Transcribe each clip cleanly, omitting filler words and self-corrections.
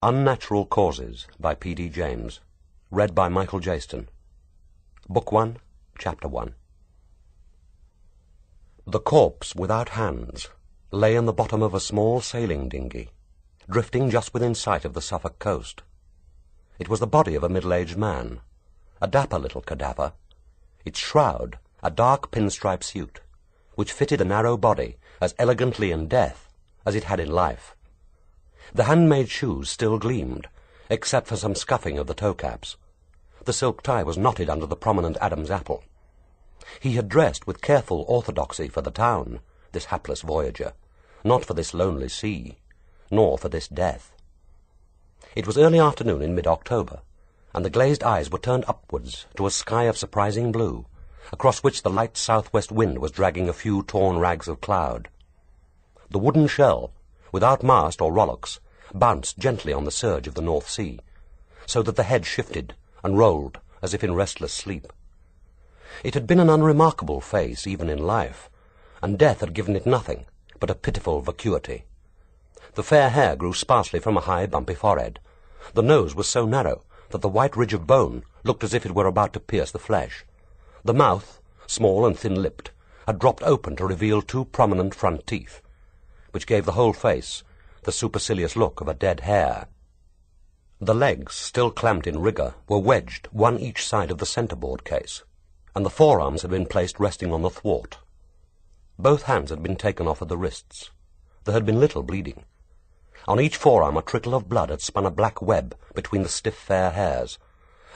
Unnatural Causes by P.D. James. Read by Michael Jayston. Book 1, Chapter 1. The corpse without hands lay in the bottom of a small sailing dinghy, drifting just within sight of the Suffolk coast. It was the body of a middle-aged man, a dapper little cadaver, its shroud a dark pinstripe suit, which fitted a narrow body as elegantly in death as it had in life. The handmade shoes still gleamed, except for some scuffing of the toe-caps. The silk tie was knotted under the prominent Adam's apple. He had dressed with careful orthodoxy for the town, this hapless voyager, not for this lonely sea, nor for this death. It was early afternoon in mid-October, and the glazed eyes were turned upwards to a sky of surprising blue, across which the light southwest wind was dragging a few torn rags of cloud. The wooden shell, without mast or rowlocks, bounced gently on the surge of the North Sea, so that the head shifted and rolled as if in restless sleep. It had been an unremarkable face even in life, and death had given it nothing but a pitiful vacuity. The fair hair grew sparsely from a high, bumpy forehead. The nose was so narrow that the white ridge of bone looked as if it were about to pierce the flesh. The mouth, small and thin-lipped, had dropped open to reveal two prominent front teeth, which gave the whole face the supercilious look of a dead hare. The legs, still clamped in rigour, were wedged, one each side of the centreboard case, and the forearms had been placed resting on the thwart. Both hands had been taken off at the wrists. There had been little bleeding. On each forearm a trickle of blood had spun a black web between the stiff fair hairs,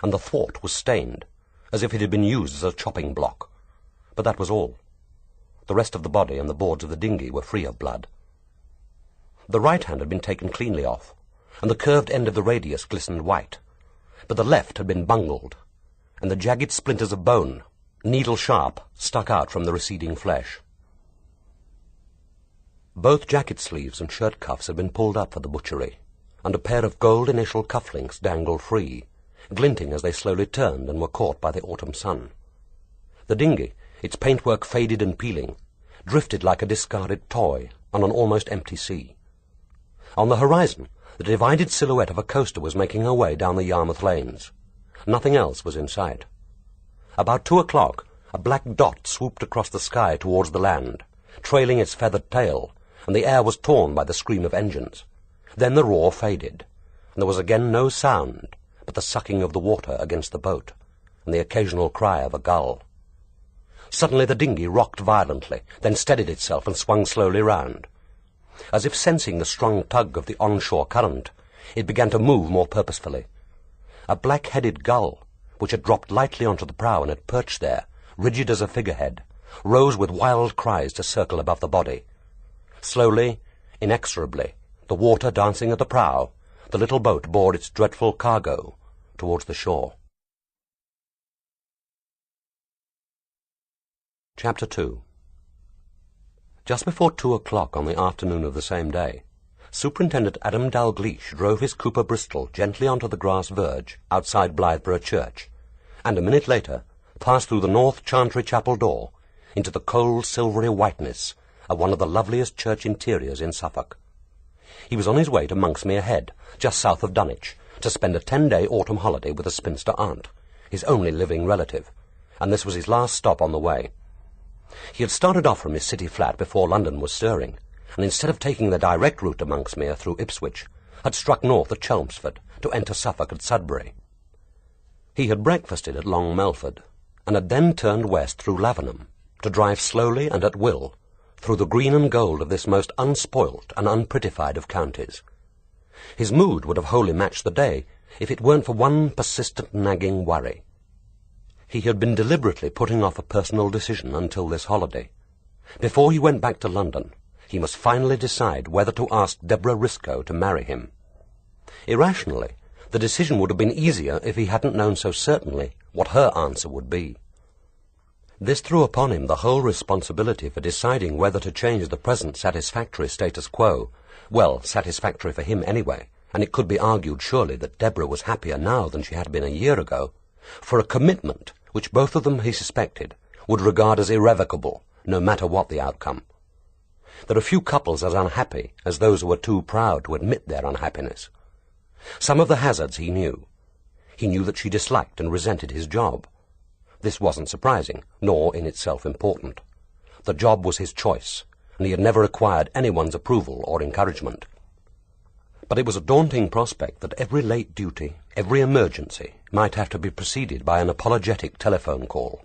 and the thwart was stained, as if it had been used as a chopping block. But that was all. The rest of the body and the boards of the dinghy were free of blood. The right hand had been taken cleanly off, and the curved end of the radius glistened white, but the left had been bungled, and the jagged splinters of bone, needle-sharp, stuck out from the receding flesh. Both jacket sleeves and shirt cuffs had been pulled up for the butchery, and a pair of gold initial cufflinks dangled free, glinting as they slowly turned and were caught by the autumn sun. The dinghy, its paintwork faded and peeling, drifted like a discarded toy on an almost empty sea. On the horizon, the divided silhouette of a coaster was making her way down the Yarmouth lanes. Nothing else was in sight. About 2 o'clock, a black dot swooped across the sky towards the land, trailing its feathered tail, and the air was torn by the scream of engines. Then the roar faded, and there was again no sound but the sucking of the water against the boat, and the occasional cry of a gull. Suddenly the dinghy rocked violently, then steadied itself and swung slowly round. As if sensing the strong tug of the onshore current, it began to move more purposefully. A black-headed gull, which had dropped lightly onto the prow and had perched there, rigid as a figurehead, rose with wild cries to circle above the body. Slowly, inexorably, the water dancing at the prow, the little boat bore its dreadful cargo towards the shore. Chapter 2. Just before 2 o'clock on the afternoon of the same day, Superintendent Adam Dalgliesh drove his Cooper Bristol gently onto the grass verge outside Blytheborough Church, and a minute later passed through the North Chantry Chapel door into the cold silvery whiteness of one of the loveliest church interiors in Suffolk. He was on his way to Monksmere Head, just south of Dunwich, to spend a 10-day autumn holiday with a spinster aunt, his only living relative, and this was his last stop on the way. He had started off from his city flat before London was stirring, and instead of taking the direct route to Monksmere through Ipswich, had struck north at Chelmsford to enter Suffolk at Sudbury. He had breakfasted at Long Melford, and had then turned west through Lavenham, to drive slowly and at will through the green and gold of this most unspoilt and unprettified of counties. His mood would have wholly matched the day if it weren't for one persistent nagging worry. He had been deliberately putting off a personal decision until this holiday. Before he went back to London, he must finally decide whether to ask Deborah Risco to marry him. Irrationally, the decision would have been easier if he hadn't known so certainly what her answer would be. This threw upon him the whole responsibility for deciding whether to change the present satisfactory status quo, well, satisfactory for him anyway, and it could be argued surely that Deborah was happier now than she had been a year ago, for a commitment which both of them, he suspected, would regard as irrevocable, no matter what the outcome. There are few couples as unhappy as those who are too proud to admit their unhappiness. Some of the hazards he knew. He knew that she disliked and resented his job. This wasn't surprising, nor in itself important. The job was his choice, and he had never required anyone's approval or encouragement. But it was a daunting prospect that every late duty, every emergency, might have to be preceded by an apologetic telephone call.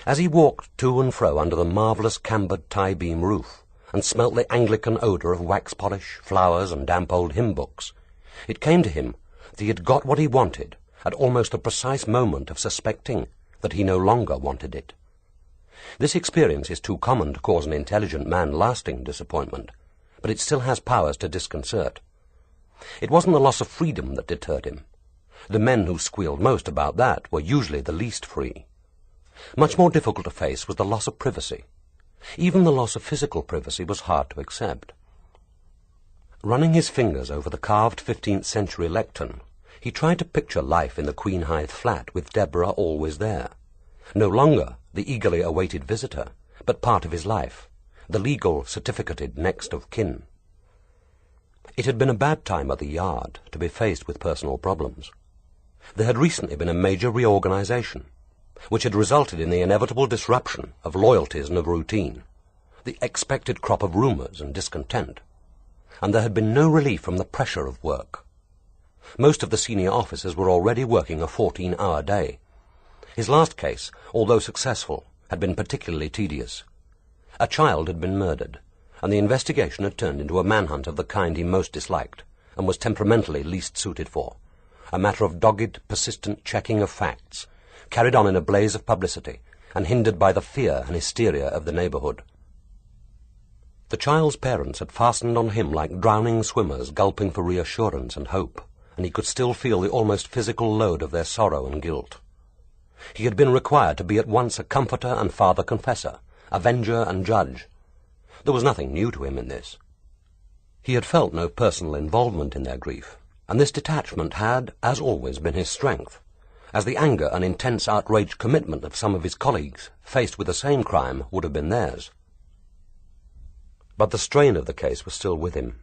As he walked to and fro under the marvellous cambered tie-beam roof, and smelt the Anglican odour of wax polish, flowers, and damp old hymn books, it came to him that he had got what he wanted at almost the precise moment of suspecting that he no longer wanted it. This experience is too common to cause an intelligent man lasting disappointment, but it still has powers to disconcert. It wasn't the loss of freedom that deterred him. The men who squealed most about that were usually the least free. Much more difficult to face was the loss of privacy. Even the loss of physical privacy was hard to accept. Running his fingers over the carved 15th-century lectern, he tried to picture life in the Queen Hithe flat with Deborah always there. No longer the eagerly awaited visitor, but part of his life, the legal certificated next of kin. It had been a bad time at the Yard to be faced with personal problems. There had recently been a major reorganization, which had resulted in the inevitable disruption of loyalties and of routine, the expected crop of rumours and discontent, and there had been no relief from the pressure of work. Most of the senior officers were already working a 14-hour day. His last case, although successful, had been particularly tedious. A child had been murdered, and the investigation had turned into a manhunt of the kind he most disliked, and was temperamentally least suited for, a matter of dogged, persistent checking of facts, carried on in a blaze of publicity, and hindered by the fear and hysteria of the neighbourhood. The child's parents had fastened on him like drowning swimmers gulping for reassurance and hope, and he could still feel the almost physical load of their sorrow and guilt. He had been required to be at once a comforter and father-confessor, avenger and judge. There was nothing new to him in this. He had felt no personal involvement in their grief, and this detachment had, as always, been his strength, as the anger and intense outraged commitment of some of his colleagues, faced with the same crime, would have been theirs. But the strain of the case was still with him,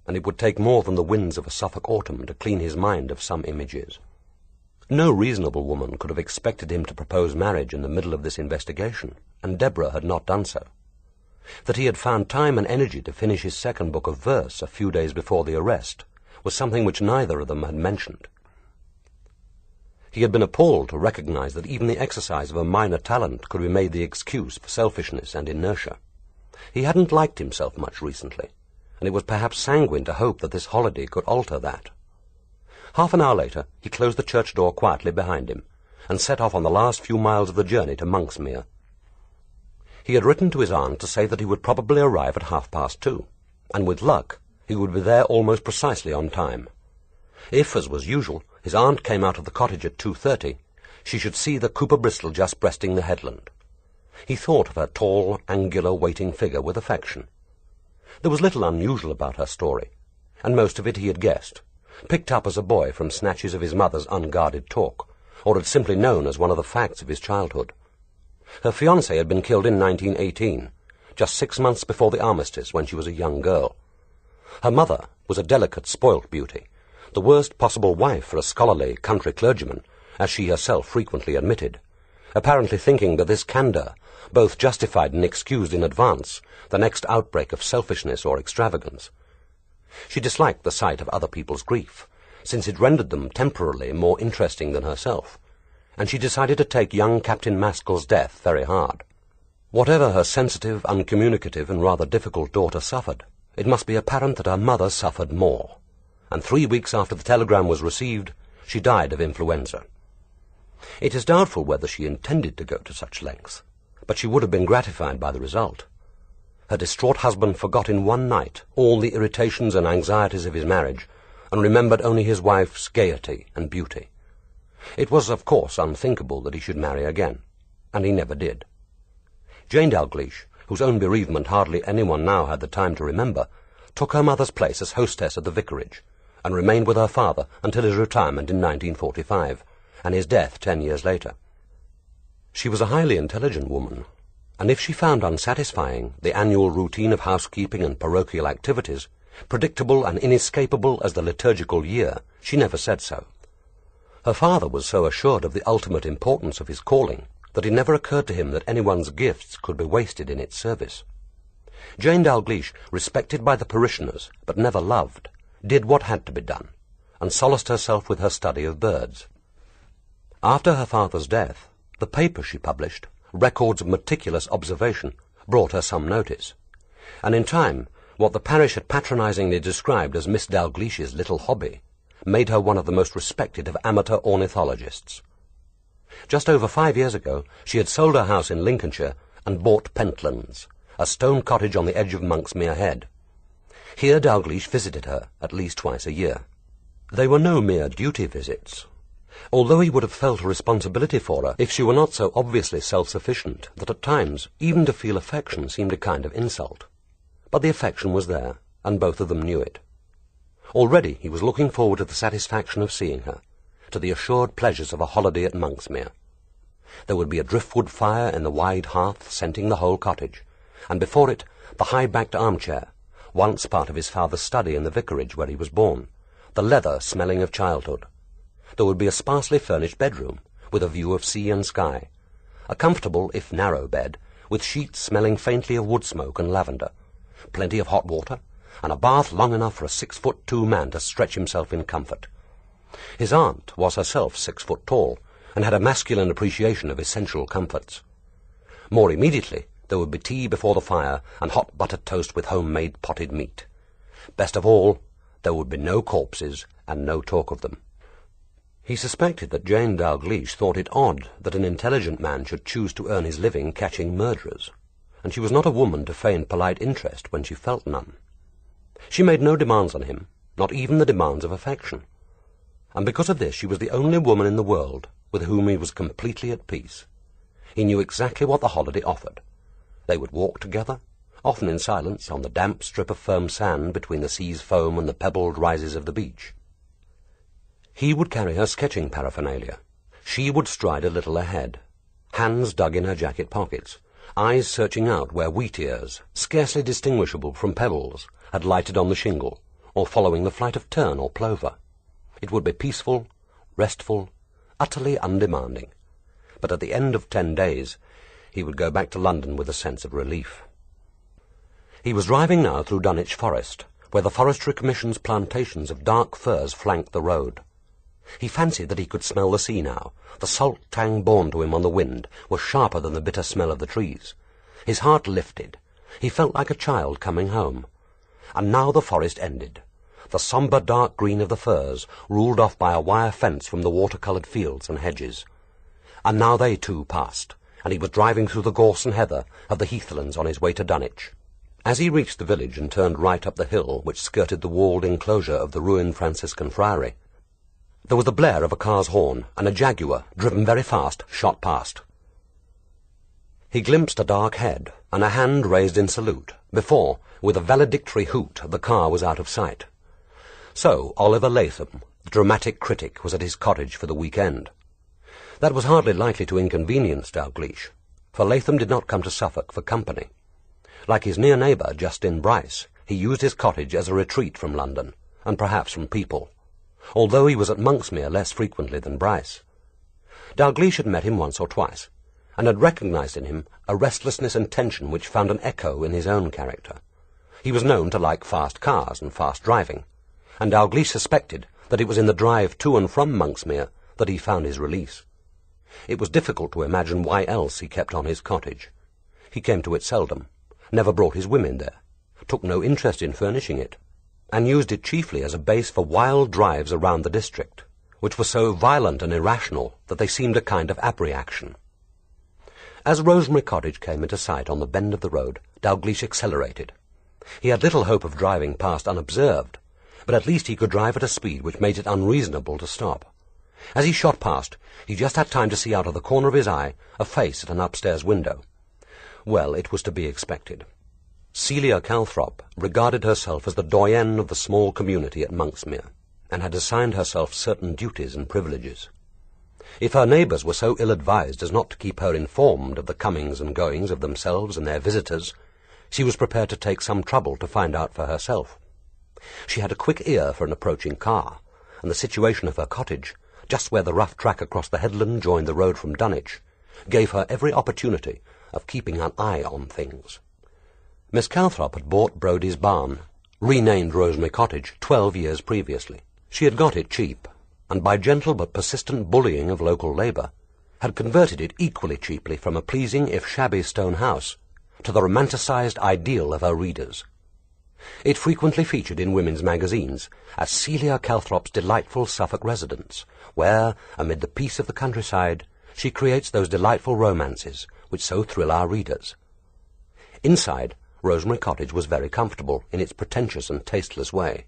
and it would take more than the winds of a Suffolk autumn to clean his mind of some images. No reasonable woman could have expected him to propose marriage in the middle of this investigation, and Deborah had not done so. That he had found time and energy to finish his second book of verse a few days before the arrest was something which neither of them had mentioned. He had been appalled to recognize that even the exercise of a minor talent could be made the excuse for selfishness and inertia. He hadn't liked himself much recently, and it was perhaps sanguine to hope that this holiday could alter that. Half an hour later, he closed the church door quietly behind him, and set off on the last few miles of the journey to Monksmere. He had written to his aunt to say that he would probably arrive at 2:30, and with luck, he would be there almost precisely on time. If, as was usual, his aunt came out of the cottage at 2:30, she should see the Cooper Bristol just breasting the headland. He thought of her tall, angular, waiting figure with affection. There was little unusual about her story, and most of it he had guessed, picked up as a boy from snatches of his mother's unguarded talk, or had simply known as one of the facts of his childhood. Her fiancé had been killed in 1918, just 6 months before the armistice when she was a young girl. Her mother was a delicate, spoilt beauty, the worst possible wife for a scholarly country clergyman, as she herself frequently admitted, apparently thinking that this candour both justified and excused in advance the next outbreak of selfishness or extravagance. She disliked the sight of other people's grief, since it rendered them temporarily more interesting than herself, and she decided to take young Captain Maskell's death very hard. Whatever her sensitive, uncommunicative, and rather difficult daughter suffered, it must be apparent that her mother suffered more, and 3 weeks after the telegram was received, she died of influenza. It is doubtful whether she intended to go to such lengths, but she would have been gratified by the result. Her distraught husband forgot in one night all the irritations and anxieties of his marriage, and remembered only his wife's gaiety and beauty. It was, of course, unthinkable that he should marry again, and he never did. Jane Dalgliesh, whose own bereavement hardly anyone now had the time to remember, took her mother's place as hostess at the vicarage, and remained with her father until his retirement in 1945, and his death 10 years later. She was a highly intelligent woman, and if she found unsatisfying the annual routine of housekeeping and parochial activities, Predictable and inescapable as the liturgical year, she never said so. Her father was so assured of the ultimate importance of his calling that it never occurred to him that anyone's gifts could be wasted in its service. Jane Dalgliesh, respected by the parishioners, but never loved, did what had to be done, and solaced herself with her study of birds. After her father's death, the paper she published, records of meticulous observation, brought her some notice, and in time, what the parish had patronizingly described as Miss Dalglish's little hobby made her one of the most respected of amateur ornithologists. Just over 5 years ago, she had sold her house in Lincolnshire and bought Pentlands, a stone cottage on the edge of Monksmere Head. Here Dalgliesh visited her at least twice a year. They were no mere duty visits, although he would have felt a responsibility for her if she were not so obviously self-sufficient that at times even to feel affection seemed a kind of insult. But the affection was there, and both of them knew it. Already he was looking forward to the satisfaction of seeing her, to the assured pleasures of a holiday at Monksmere. There would be a driftwood fire in the wide hearth scenting the whole cottage, and before it the high-backed armchair, once part of his father's study in the vicarage where he was born, the leather smelling of childhood. There would be a sparsely furnished bedroom, with a view of sea and sky, a comfortable, if narrow, bed, with sheets smelling faintly of wood smoke and lavender, plenty of hot water, and a bath long enough for a 6'2" man to stretch himself in comfort. His aunt was herself 6 foot tall, and had a masculine appreciation of essential comforts. More immediately, there would be tea before the fire, and hot buttered toast with home-made potted meat. Best of all, there would be no corpses, and no talk of them. He suspected that Jane Dalgliesh thought it odd that an intelligent man should choose to earn his living catching murderers, and she was not a woman to feign polite interest when she felt none. She made no demands on him, not even the demands of affection, and because of this she was the only woman in the world with whom he was completely at peace. He knew exactly what the holiday offered. They would walk together, often in silence, on the damp strip of firm sand between the sea's foam and the pebbled rises of the beach. He would carry her sketching paraphernalia. She would stride a little ahead, hands dug in her jacket pockets, eyes searching out where wheat ears, scarcely distinguishable from pebbles, had lighted on the shingle, or following the flight of tern or plover. It would be peaceful, restful, utterly undemanding. But at the end of 10 days, he would go back to London with a sense of relief. He was driving now through Dunwich Forest, where the Forestry Commission's plantations of dark firs flanked the road. He fancied that he could smell the sea now. The salt tang borne to him on the wind was sharper than the bitter smell of the trees. His heart lifted. He felt like a child coming home. And now the forest ended. The sombre dark green of the firs ruled off by a wire fence from the water-coloured fields and hedges. And now they too passed, and he was driving through the gorse and heather of the heathlands on his way to Dunwich. As he reached the village and turned right up the hill which skirted the walled enclosure of the ruined Franciscan friary, there was the blare of a car's horn, and a jaguar, driven very fast, shot past. He glimpsed a dark head, and a hand raised in salute, before, with a valedictory hoot, the car was out of sight. So Oliver Latham, the dramatic critic, was at his cottage for the weekend. That was hardly likely to inconvenience Dalgliesh, for Latham did not come to Suffolk for company. Like his near neighbour, Justin Bryce, he used his cottage as a retreat from London, and perhaps from people, although he was at Monksmere less frequently than Bryce. Dalgliesh had met him once or twice, and had recognized in him a restlessness and tension which found an echo in his own character. He was known to like fast cars and fast driving, and Dalgliesh suspected that it was in the drive to and from Monksmere that he found his release. It was difficult to imagine why else he kept on his cottage. He came to it seldom, never brought his women there, took no interest in furnishing it, and used it chiefly as a base for wild drives around the district, which were so violent and irrational that they seemed a kind of abreaction. As Rosemary Cottage came into sight on the bend of the road, Dalgliesh accelerated. He had little hope of driving past unobserved, but at least he could drive at a speed which made it unreasonable to stop. As he shot past, he just had time to see out of the corner of his eye a face at an upstairs window. Well, it was to be expected. Celia Calthrop regarded herself as the doyenne of the small community at Monksmere, and had assigned herself certain duties and privileges. If her neighbours were so ill-advised as not to keep her informed of the comings and goings of themselves and their visitors, she was prepared to take some trouble to find out for herself. She had a quick ear for an approaching car, and the situation of her cottage, just where the rough track across the headland joined the road from Dunwich, gave her every opportunity of keeping an eye on things. Miss Calthrop had bought Brodie's barn, renamed Rosemary Cottage, 12 years previously. She had got it cheap, and by gentle but persistent bullying of local labour, had converted it equally cheaply from a pleasing if shabby stone house to the romanticised ideal of her readers. It frequently featured in women's magazines as Celia Calthrop's delightful Suffolk residence, where, amid the peace of the countryside, she creates those delightful romances which so thrill our readers. Inside, Rosemary Cottage was very comfortable in its pretentious and tasteless way.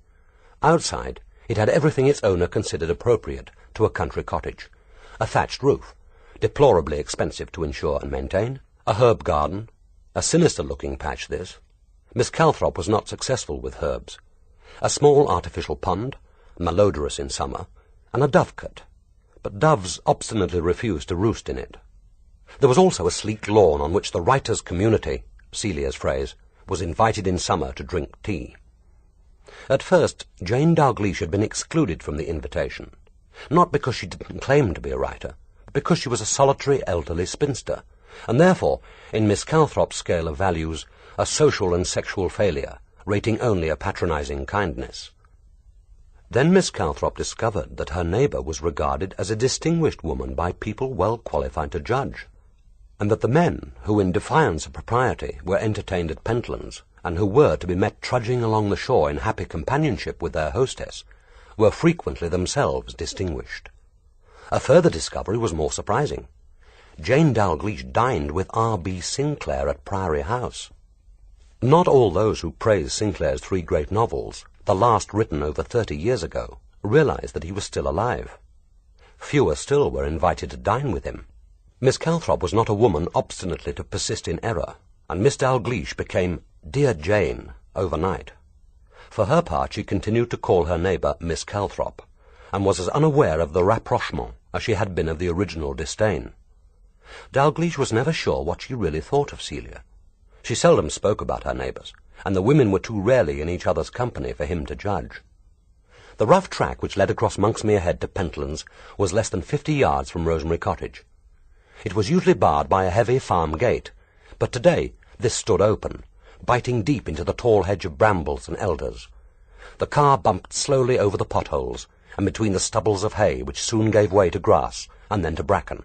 Outside, it had everything its owner considered appropriate to a country cottage: a thatched roof, deplorably expensive to insure and maintain, a herb garden, a sinister-looking patch this. Miss Calthrop was not successful with herbs, a small artificial pond, malodorous in summer, and a dovecote, but doves obstinately refused to roost in it. There was also a sleek lawn on which the writers' community, Celia's phrase, was invited in summer to drink tea. At first, Jane Dalgliesh had been excluded from the invitation, not because she didn't claim to be a writer, but because she was a solitary elderly spinster, and therefore, in Miss Calthrop's scale of values, a social and sexual failure, rating only a patronizing kindness. Then Miss Calthrop discovered that her neighbour was regarded as a distinguished woman by people well qualified to judge, and that the men who, in defiance of propriety, were entertained at Pentlands, and who were to be met trudging along the shore in happy companionship with their hostess, were frequently themselves distinguished. A further discovery was more surprising. Jane Dalgliesh dined with R.B.Sinclair at Priory House. Not all those who praise Sinclair's 3 great novels, the last written over 30 years ago, realized that he was still alive. Fewer still were invited to dine with him. Miss Calthrop was not a woman obstinately to persist in error, and Miss Dalgliesh became Dear Jane overnight. For her part, she continued to call her neighbour Miss Calthrop, and was as unaware of the rapprochement as she had been of the original disdain. Dalgliesh was never sure what she really thought of Celia. She seldom spoke about her neighbours, and the women were too rarely in each other's company for him to judge. The rough track which led across Monksmere Head to Pentlands was less than 50 yards from Rosemary Cottage. It was usually barred by a heavy farm gate, but today this stood open, biting deep into the tall hedge of brambles and elders. The car bumped slowly over the potholes, and between the stubbles of hay which soon gave way to grass and then to bracken.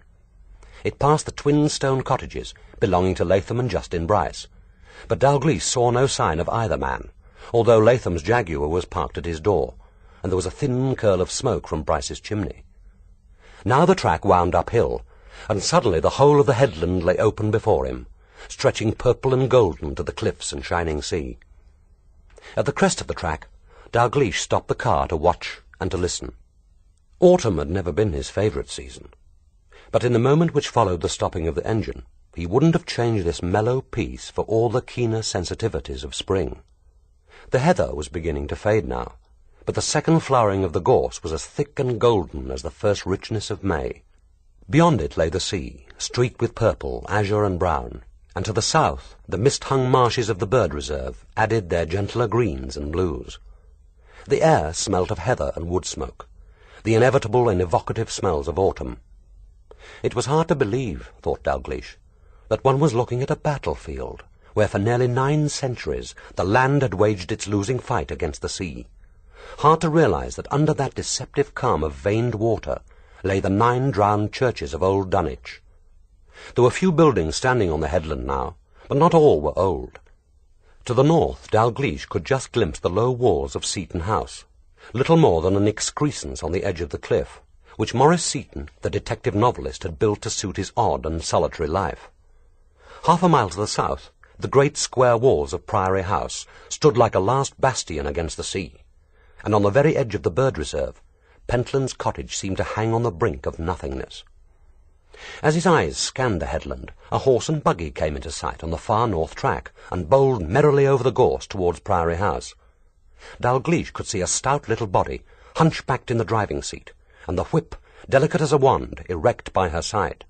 It passed the twin stone cottages belonging to Latham and Justin Bryce, but Dalgliesh saw no sign of either man, although Latham's Jaguar was parked at his door, and there was a thin curl of smoke from Bryce's chimney. Now the track wound uphill, and suddenly the whole of the headland lay open before him, stretching purple and golden to the cliffs and shining sea. At the crest of the track, Dalgliesh stopped the car to watch and to listen. Autumn had never been his favourite season, but in the moment which followed the stopping of the engine, he wouldn't have changed this mellow peace for all the keener sensitivities of spring. The heather was beginning to fade now, but the second flowering of the gorse was as thick and golden as the first richness of May. Beyond it lay the sea, streaked with purple, azure and brown, and to the south the mist-hung marshes of the bird reserve added their gentler greens and blues. The air smelt of heather and wood smoke, the inevitable and evocative smells of autumn. It was hard to believe, thought Dalgliesh, that one was looking at a battlefield where for nearly 9 centuries the land had waged its losing fight against the sea. Hard to realize that under that deceptive calm of veined water lay the 9 drowned churches of old Dunwich. There were few buildings standing on the headland now, but not all were old. To the north, Dalgliesh could just glimpse the low walls of Seton House, little more than an excrescence on the edge of the cliff, which Maurice Seton, the detective novelist, had built to suit his odd and solitary life. Half a mile to the south, the great square walls of Priory House stood like a last bastion against the sea, and on the very edge of the bird reserve, Pentlands Cottage seemed to hang on the brink of nothingness. As his eyes scanned the headland, a horse and buggy came into sight on the far north track, and bowled merrily over the gorse towards Priory House. Dalgliesh could see a stout little body, hunchbacked in the driving seat, and the whip, delicate as a wand, erect by her side.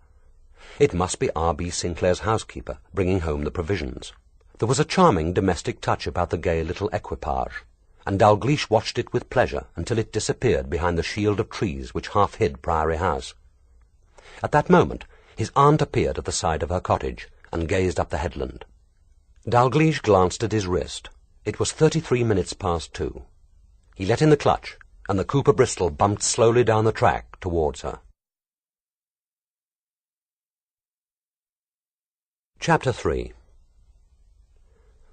It must be R.B.Sinclair's housekeeper, bringing home the provisions. There was a charming domestic touch about the gay little equipage. and Dalgliesh watched it with pleasure until it disappeared behind the shield of trees which half hid Priory House. At that moment his aunt appeared at the side of her cottage and gazed up the headland. Dalgliesh glanced at his wrist. It was 33 minutes past 2. He let in the clutch, and the Cooper Bristol bumped slowly down the track towards her. Chapter 3.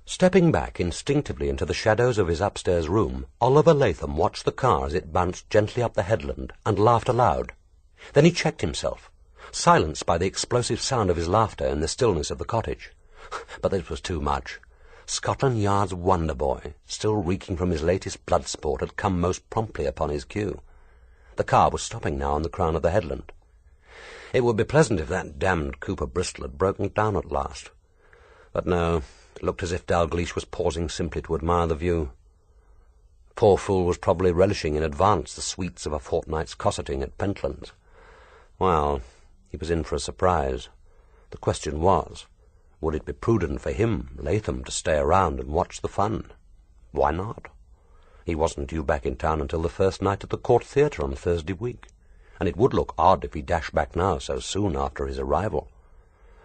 Stepping back instinctively into the shadows of his upstairs room, Oliver Latham watched the car as it bounced gently up the headland and laughed aloud. Then he checked himself, silenced by the explosive sound of his laughter in the stillness of the cottage. But this was too much. Scotland Yard's wonder boy, still reeking from his latest blood sport, had come most promptly upon his cue. The car was stopping now on the crown of the headland. It would be pleasant if that damned Cooper Bristol had broken down at last. But no, it looked as if Dalgliesh was pausing simply to admire the view. The poor fool was probably relishing in advance the sweets of a fortnight's cosseting at Pentlands. Well, he was in for a surprise. The question was, would it be prudent for him, Latham, to stay around and watch the fun? Why not? He wasn't due back in town until the first night at the Court Theatre on Thursday week, and it would look odd if he dashed back now so soon after his arrival.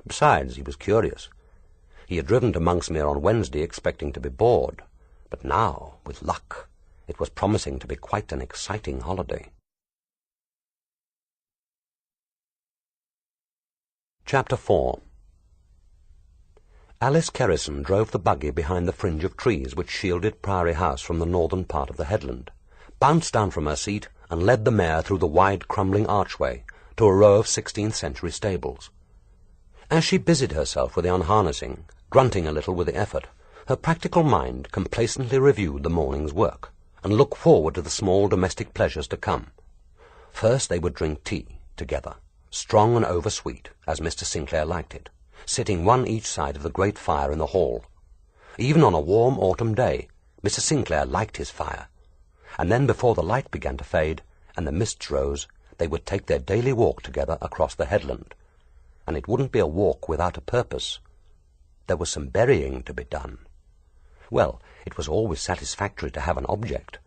Besides, he was curious. He had driven to Monksmere on Wednesday expecting to be bored, but now, with luck, it was promising to be quite an exciting holiday. Chapter 4. Alice Kerrison drove the buggy behind the fringe of trees which shielded Priory House from the northern part of the headland, bounced down from her seat, and led the mare through the wide, crumbling archway to a row of 16th-century stables. As she busied herself with the unharnessing, grunting a little with the effort, her practical mind complacently reviewed the morning's work, and looked forward to the small domestic pleasures to come. First they would drink tea together, strong and over-sweet, as Mr. Sinclair liked it, sitting one each side of the great fire in the hall. Even on a warm autumn day, Mr. Sinclair liked his fire, and then before the light began to fade and the mists rose, they would take their daily walk together across the headland. And it wouldn't be a walk without a purpose. There was some burying to be done. Well, it was always satisfactory to have an object,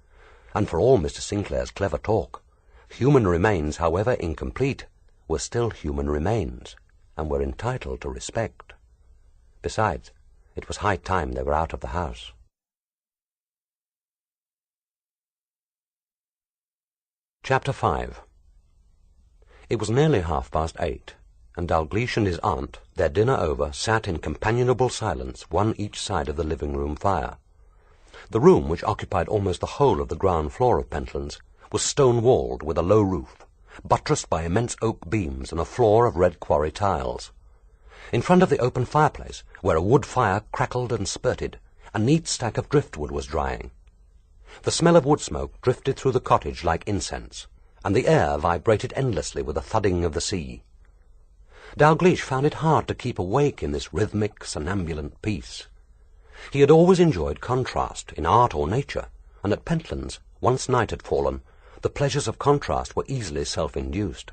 and for all Mr. Sinclair's clever talk, human remains, however incomplete, were still human remains, and were entitled to respect. Besides, it was high time they were out of the house. Chapter 5. It was nearly 8:30, and Dalgliesh and his aunt, their dinner over, sat in companionable silence, one each side of the living-room fire. The room, which occupied almost the whole of the ground floor of Pentlands, was stone-walled with a low roof, buttressed by immense oak beams and a floor of red quarry tiles. In front of the open fireplace, where a wood fire crackled and spurted, a neat stack of driftwood was drying. The smell of wood smoke drifted through the cottage like incense, and the air vibrated endlessly with the thudding of the sea. Dalgliesh found it hard to keep awake in this rhythmic, somnambulant peace. He had always enjoyed contrast in art or nature, and at Pentlands, once night had fallen, the pleasures of contrast were easily self-induced.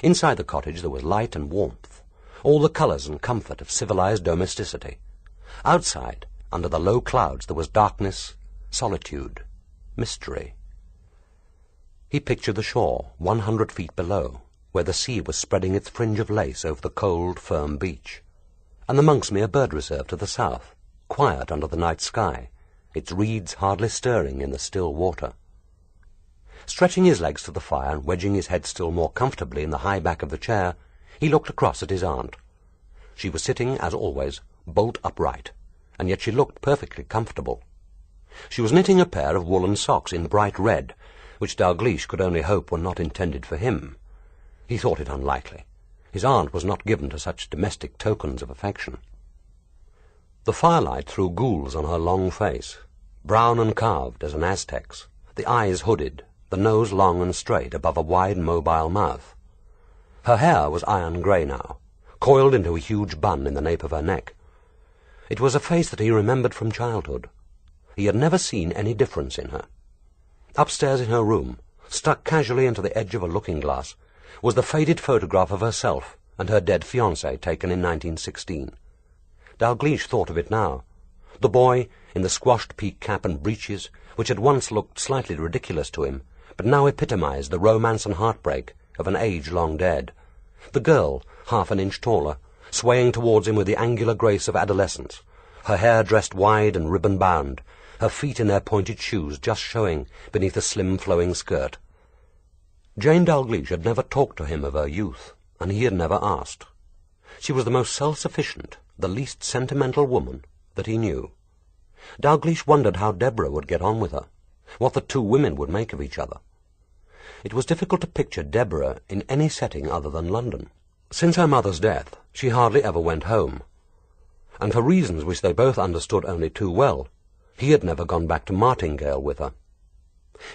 Inside the cottage there was light and warmth, all the colours and comfort of civilized domesticity. Outside, under the low clouds, there was darkness, solitude, mystery. He pictured the shore 100 feet below, where the sea was spreading its fringe of lace over the cold, firm beach, and the Monksmere bird reserve to the south, quiet under the night sky, its reeds hardly stirring in the still water. Stretching his legs to the fire and wedging his head still more comfortably in the high back of the chair, he looked across at his aunt. She was sitting, as always, bolt upright, and yet she looked perfectly comfortable. She was knitting a pair of woolen socks in bright red, which Dalgliesh could only hope were not intended for him. He thought it unlikely. His aunt was not given to such domestic tokens of affection. The firelight threw gules on her long face, brown and carved as an Aztec's, the eyes hooded, the nose long and straight above a wide mobile mouth. Her hair was iron grey now, coiled into a huge bun in the nape of her neck. It was a face that he remembered from childhood. He had never seen any difference in her. Upstairs in her room, stuck casually into the edge of a looking-glass, was the faded photograph of herself and her dead fiancé taken in 1916. Dalgliesh thought of it now. The boy, in the squashed peak cap and breeches, which had once looked slightly ridiculous to him, but now epitomized the romance and heartbreak of an age long dead. The girl, half an inch taller, swaying towards him with the angular grace of adolescence, her hair dressed wide and ribbon-bound, her feet in their pointed shoes just showing beneath a slim flowing skirt. Jane Dalgliesh had never talked to him of her youth, and he had never asked. She was the most self-sufficient, the least sentimental woman that he knew. Dalgliesh wondered how Deborah would get on with her, what the two women would make of each other. It was difficult to picture Deborah in any setting other than London. Since her mother's death, she hardly ever went home, and for reasons which they both understood only too well, he had never gone back to Martingale with her.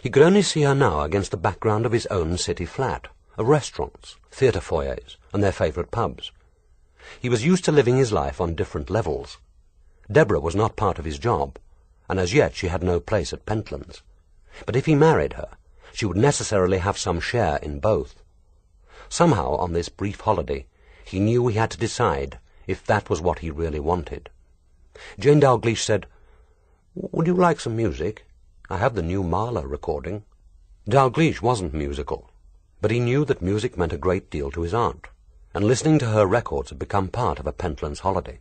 He could only see her now against the background of his own city flat, of restaurants, theatre foyers, and their favourite pubs. He was used to living his life on different levels. Deborah was not part of his job, and as yet she had no place at Pentlands. But if he married her, she would necessarily have some share in both. Somehow, on this brief holiday, he knew he had to decide if that was what he really wanted. Jane Dalgliesh said, "Would you like some music? I have the new Mahler recording." Dalgliesh wasn't musical, but he knew that music meant a great deal to his aunt, and listening to her records had become part of a Pentlands holiday.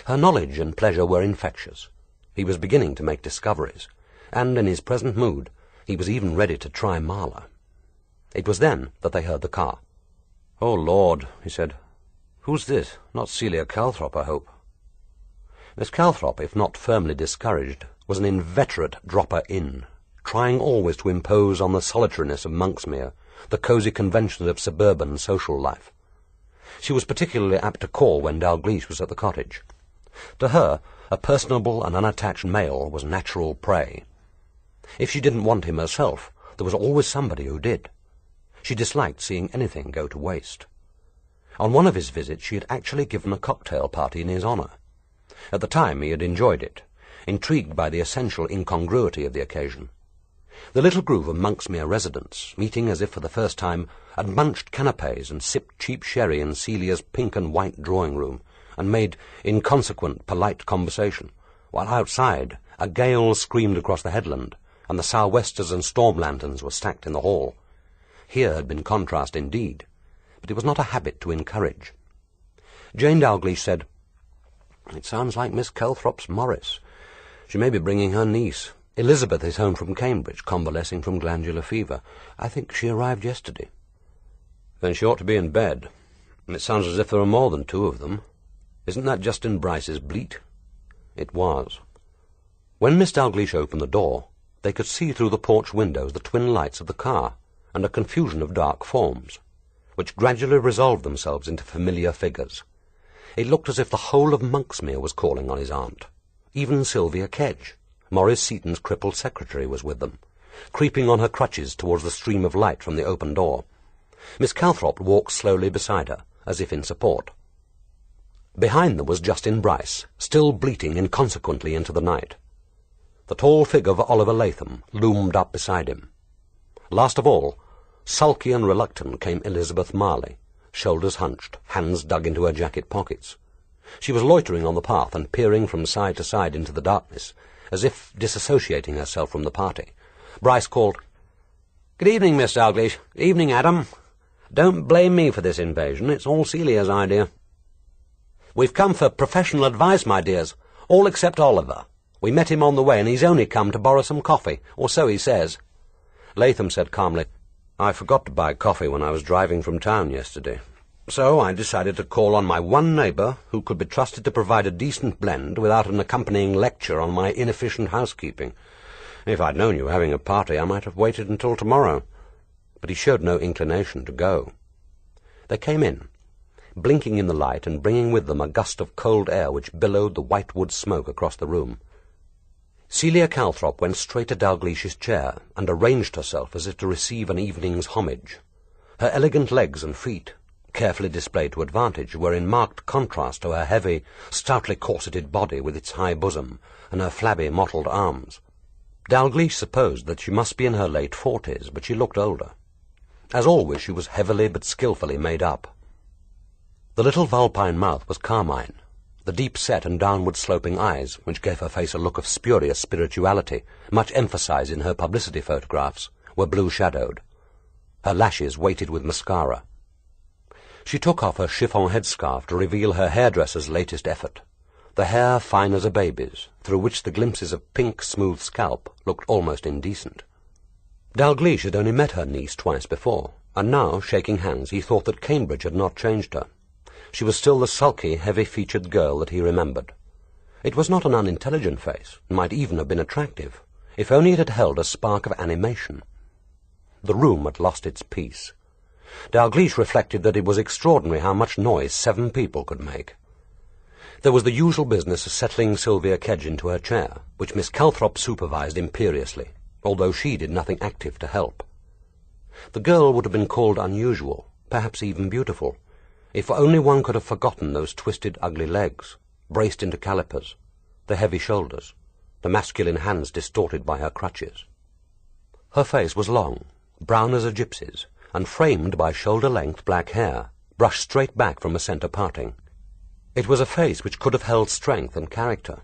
Her knowledge and pleasure were infectious. He was beginning to make discoveries, and in his present mood he was even ready to try Mahler. It was then that they heard the car. "Oh, Lord," he said. "Who's this? Not Celia Calthrop, I hope." Miss Calthrop, if not firmly discouraged, was an inveterate dropper-in, trying always to impose on the solitariness of Monksmere the cosy conventions of suburban social life. She was particularly apt to call when Dalgliesh was at the cottage. To her, a personable and unattached male was natural prey. If she didn't want him herself, there was always somebody who did. She disliked seeing anything go to waste. On one of his visits she had actually given a cocktail party in his honour. At the time he had enjoyed it, intrigued by the essential incongruity of the occasion. The little group of Monksmere residents, meeting as if for the first time, had munched canapes and sipped cheap sherry in Celia's pink and white drawing-room, and made inconsequent, polite conversation, while outside a gale screamed across the headland, and the sou'westers and storm lanterns were stacked in the hall. Here had been contrast indeed, but it was not a habit to encourage. Jane Dalgliesh said, "It sounds like Miss Calthrop's Maurice. She may be bringing her niece. Elizabeth is home from Cambridge, convalescing from glandular fever. I think she arrived yesterday." "Then she ought to be in bed. It sounds as if there are more than two of them. Isn't that Justin Bryce's bleat?" It was. When Miss Dalgliesh opened the door, they could see through the porch windows the twin lights of the car, and a confusion of dark forms, which gradually resolved themselves into familiar figures. It looked as if the whole of Monksmere was calling on his aunt. Even Sylvia Kedge, Maurice Seton's crippled secretary, was with them, creeping on her crutches towards the stream of light from the open door. Miss Calthrop walked slowly beside her, as if in support. Behind them was Justin Bryce, still bleating inconsequently into the night. The tall figure of Oliver Latham loomed up beside him. Last of all, sulky and reluctant, came Elizabeth Marley, shoulders hunched, hands dug into her jacket pockets. She was loitering on the path and peering from side to side into the darkness, as if disassociating herself from the party. Bryce called, "Good evening, Miss Dalgliesh. Evening, Adam. Don't blame me for this invasion. It's all Celia's idea." "We've come for professional advice, my dears, all except Oliver. We met him on the way, and he's only come to borrow some coffee, or so he says." Latham said calmly, "I forgot to buy coffee when I was driving from town yesterday, so I decided to call on my one neighbour who could be trusted to provide a decent blend without an accompanying lecture on my inefficient housekeeping. If I'd known you were having a party, I might have waited until tomorrow." But he showed no inclination to go. They came in, blinking in the light and bringing with them a gust of cold air which billowed the white wood smoke across the room. Celia Calthrop went straight to Dalglish's chair and arranged herself as if to receive an evening's homage. Her elegant legs and feet, carefully displayed to advantage, were in marked contrast to her heavy, stoutly corseted body with its high bosom and her flabby, mottled arms. Dalgliesh supposed that she must be in her late 40s, but she looked older. As always, she was heavily but skilfully made up. The little vulpine mouth was carmine, The deep-set and downward-sloping eyes, which gave her face a look of spurious spirituality, much emphasized in her publicity photographs, were blue-shadowed. Her lashes weighted with mascara. She took off her chiffon headscarf to reveal her hairdresser's latest effort, the hair fine as a baby's, through which the glimpses of pink, smooth scalp looked almost indecent. Dalgliesh had only met her niece twice before, and now, shaking hands, he thought that Cambridge had not changed her. She was still the sulky, heavy-featured girl that he remembered. It was not an unintelligent face, and might even have been attractive, if only it had held a spark of animation. The room had lost its peace. Dalgliesh reflected that it was extraordinary how much noise 7 people could make. There was the usual business of settling Sylvia Kedge into her chair, which Miss Calthrop supervised imperiously, although she did nothing active to help. The girl would have been called unusual, perhaps even beautiful, if only one could have forgotten those twisted, ugly legs, braced into calipers, the heavy shoulders, the masculine hands distorted by her crutches. Her face was long, brown as a gypsy's, and framed by shoulder-length black hair, brushed straight back from a centre parting. It was a face which could have held strength and character,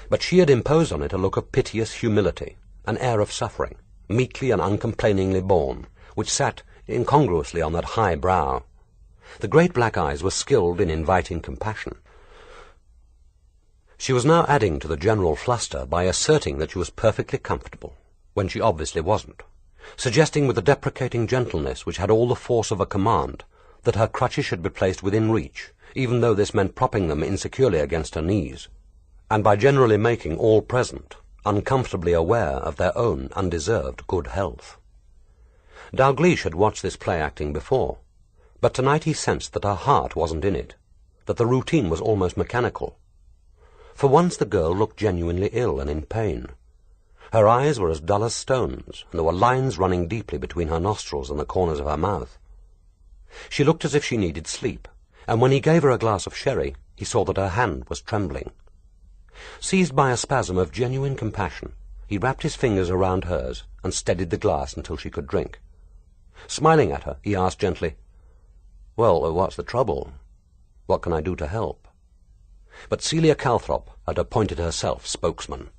but she had imposed on it a look of piteous humility, an air of suffering, meekly and uncomplainingly borne, which sat incongruously on that high brow. The great black eyes were skilled in inviting compassion. She was now adding to the general fluster by asserting that she was perfectly comfortable, when she obviously wasn't, suggesting with a deprecating gentleness which had all the force of a command that her crutches should be placed within reach, even though this meant propping them insecurely against her knees, and by generally making all present uncomfortably aware of their own undeserved good health. Dalgliesh had watched this play-acting before, but tonight he sensed that her heart wasn't in it, that the routine was almost mechanical. For once the girl looked genuinely ill and in pain. Her eyes were as dull as stones, and there were lines running deeply between her nostrils and the corners of her mouth. She looked as if she needed sleep, and when he gave her a glass of sherry, he saw that her hand was trembling. Seized by a spasm of genuine compassion, he wrapped his fingers around hers and steadied the glass until she could drink. Smiling at her, he asked gently, "Well, what's the trouble? What can I do to help?" But Celia Calthrop had appointed herself spokesman.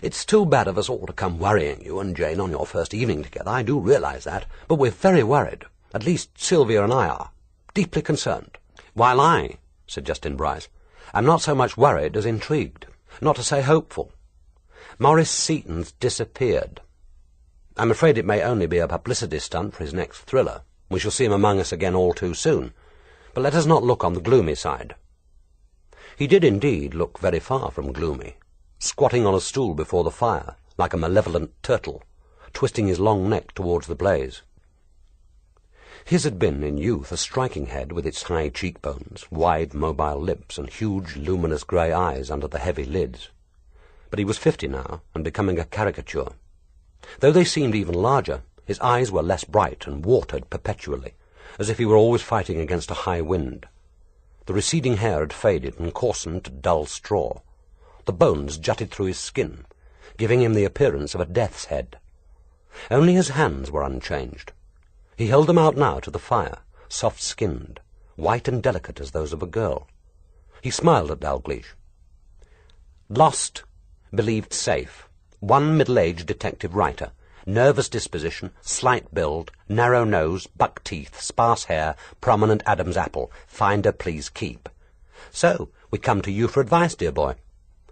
"It's too bad of us all to come worrying you and Jane on your first evening together, I do realize that, but we're very worried. At least Sylvia and I are. Deeply concerned. While I," said Justin Bryce, "am not so much worried as intrigued, not to say hopeful. Maurice Seton's disappeared. I'm afraid it may only be a publicity stunt for his next thriller. We shall see him among us again all too soon. But let us not look on the gloomy side." He did indeed look very far from gloomy, squatting on a stool before the fire, like a malevolent turtle, twisting his long neck towards the blaze. His had been, in youth, a striking head with its high cheekbones, wide mobile lips, and huge luminous grey eyes under the heavy lids. But he was 50 now, and becoming a caricature. Though they seemed even larger, his eyes were less bright and watered perpetually, as if he were always fighting against a high wind. The receding hair had faded and coarsened to dull straw. The bones jutted through his skin, giving him the appearance of a death's head. Only his hands were unchanged. He held them out now to the fire, soft-skinned, white and delicate as those of a girl. He smiled at Dalgliesh. "Lost, believed safe. One middle-aged detective writer. Nervous disposition, slight build, narrow nose, buck teeth, sparse hair, prominent Adam's apple. Finder please keep. So, we come to you for advice, dear boy.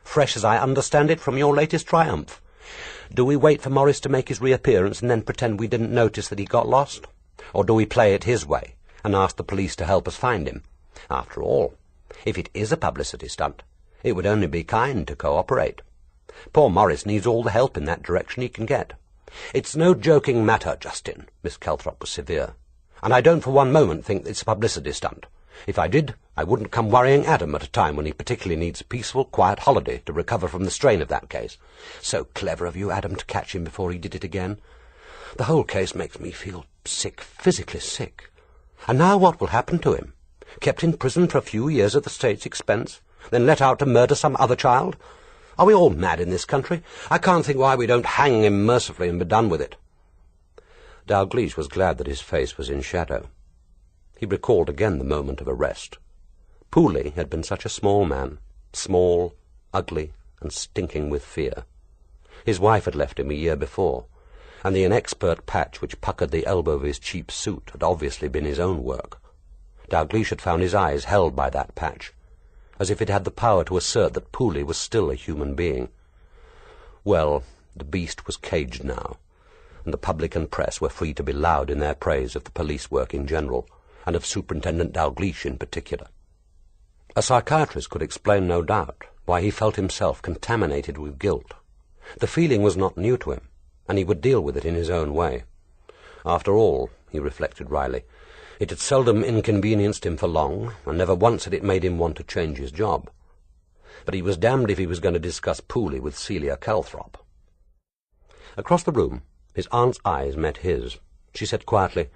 Fresh as I understand it from your latest triumph. Do we wait for Maurice to make his reappearance and then pretend we didn't notice that he got lost? Or do we play it his way and ask the police to help us find him? After all, if it is a publicity stunt, it would only be kind to cooperate. Poor Maurice needs all the help in that direction he can get. It's no joking matter, Justin," Miss Calthrop was severe, "and I don't for one moment think it's a publicity stunt. If I did, I wouldn't come worrying Adam at a time when he particularly needs a peaceful, quiet holiday to recover from the strain of that case. So clever of you, Adam, to catch him before he did it again. The whole case makes me feel sick, physically sick. And now what will happen to him? Kept in prison for a few years at the state's expense, then let out to murder some other child? Are we all mad in this country? I can't think why we don't hang him mercifully and be done with it." Dalgliesh was glad that his face was in shadow. He recalled again the moment of arrest. Pooley had been such a small man, small, ugly, and stinking with fear. His wife had left him a year before, and the inexpert patch which puckered the elbow of his cheap suit had obviously been his own work. Dalgliesh had found his eyes held by that patch, as if it had the power to assert that Pooley was still a human being. Well, the beast was caged now, and the public and press were free to be loud in their praise of the police work in general, and of Superintendent Dalgliesh in particular. A psychiatrist could explain, no doubt, why he felt himself contaminated with guilt. The feeling was not new to him, and he would deal with it in his own way. After all, he reflected wryly, it had seldom inconvenienced him for long, and never once had it made him want to change his job. But he was damned if he was going to discuss Pooley with Celia Calthrop. Across the room, his aunt's eyes met his. She said quietly,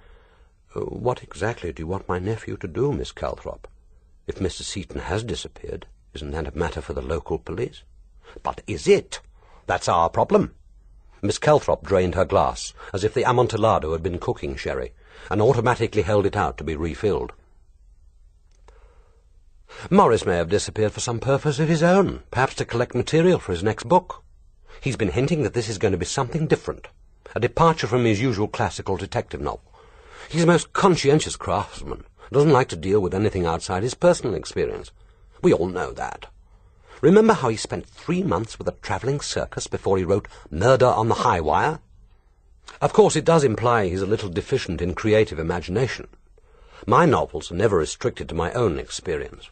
"What exactly do you want my nephew to do, Miss Calthrop? If Mr. Seton has disappeared, isn't that a matter for the local police?" "But is it? That's our problem." Miss Calthrop drained her glass, as if the Amontillado had been cooking sherry, and automatically held it out to be refilled. "Maurice may have disappeared for some purpose of his own, perhaps to collect material for his next book. He's been hinting that this is going to be something different, a departure from his usual classical detective novel. He's a most conscientious craftsman, doesn't like to deal with anything outside his personal experience. We all know that. Remember how he spent 3 months with a travelling circus before he wrote Murder on the High Wire? Of course, it does imply he's a little deficient in creative imagination. My novels are never restricted to my own experience."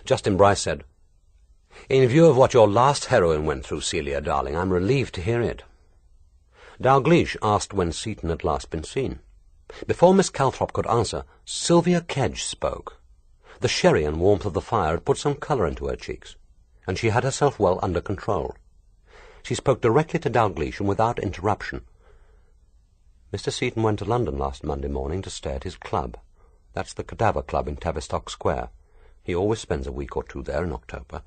Justin Bryce said, "In view of what your last heroine went through, Celia, darling, I'm relieved to hear it." Dalgliesh asked when Seton had last been seen. Before Miss Calthrop could answer, Sylvia Kedge spoke. The sherry and warmth of the fire had put some colour into her cheeks, and she had herself well under control. She spoke directly to Dalgliesh and without interruption. "Mr. Seton went to London last Monday morning to stay at his club. That's the Cadaver Club in Tavistock Square. He always spends a week or 2 there in October.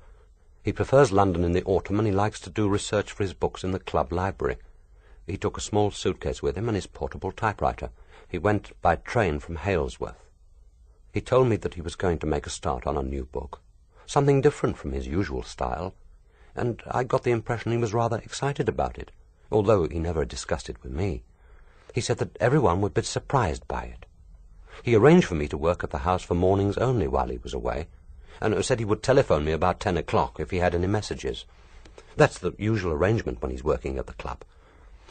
He prefers London in the autumn, and he likes to do research for his books in the club library. He took a small suitcase with him and his portable typewriter. He went by train from Halesworth. He told me that he was going to make a start on a new book, something different from his usual style, and I got the impression he was rather excited about it, although he never discussed it with me. He said that everyone would be surprised by it. He arranged for me to work at the house for mornings only while he was away, and said he would telephone me about 10 o'clock if he had any messages. That's the usual arrangement when he's working at the club.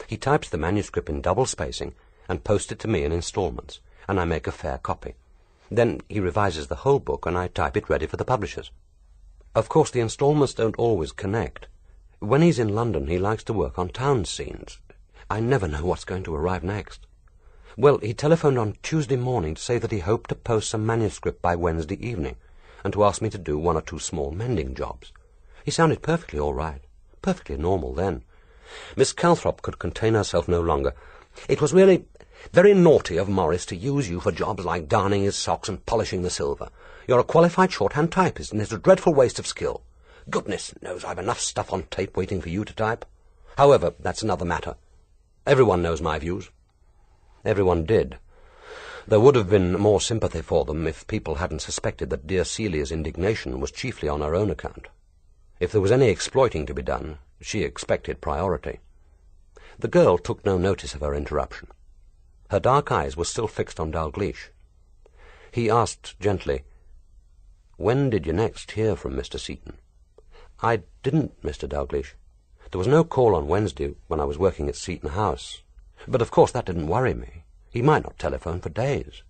He types the manuscript in double spacing and posts it to me in installments, and I make a fair copy. Then he revises the whole book, and I type it ready for the publishers. Of course, the installments don't always connect. When he's in London, he likes to work on town scenes. I never know what's going to arrive next. Well, he telephoned on Tuesday morning to say that he hoped to post some manuscript by Wednesday evening, and to ask me to do 1 or 2 small mending jobs. He sounded perfectly all right, perfectly normal then. Miss Calthrop could contain herself no longer. "It was really very naughty of Maurice to use you for jobs like darning his socks and polishing the silver. You're a qualified shorthand typist, and it's a dreadful waste of skill. Goodness knows I've enough stuff on tape waiting for you to type. However, that's another matter. Everyone knows my views." Everyone did. There would have been more sympathy for them if people hadn't suspected that dear Celia's indignation was chiefly on her own account. If there was any exploiting to be done, she expected priority. The girl took no notice of her interruption. Her dark eyes were still fixed on Dalgliesh. He asked gently, "When did you next hear from Mr. Seton?" "I didn't, Mr. Dalgliesh. There was no call on Wednesday when I was working at Seton House. But of course that didn't worry me. He might not telephone for days.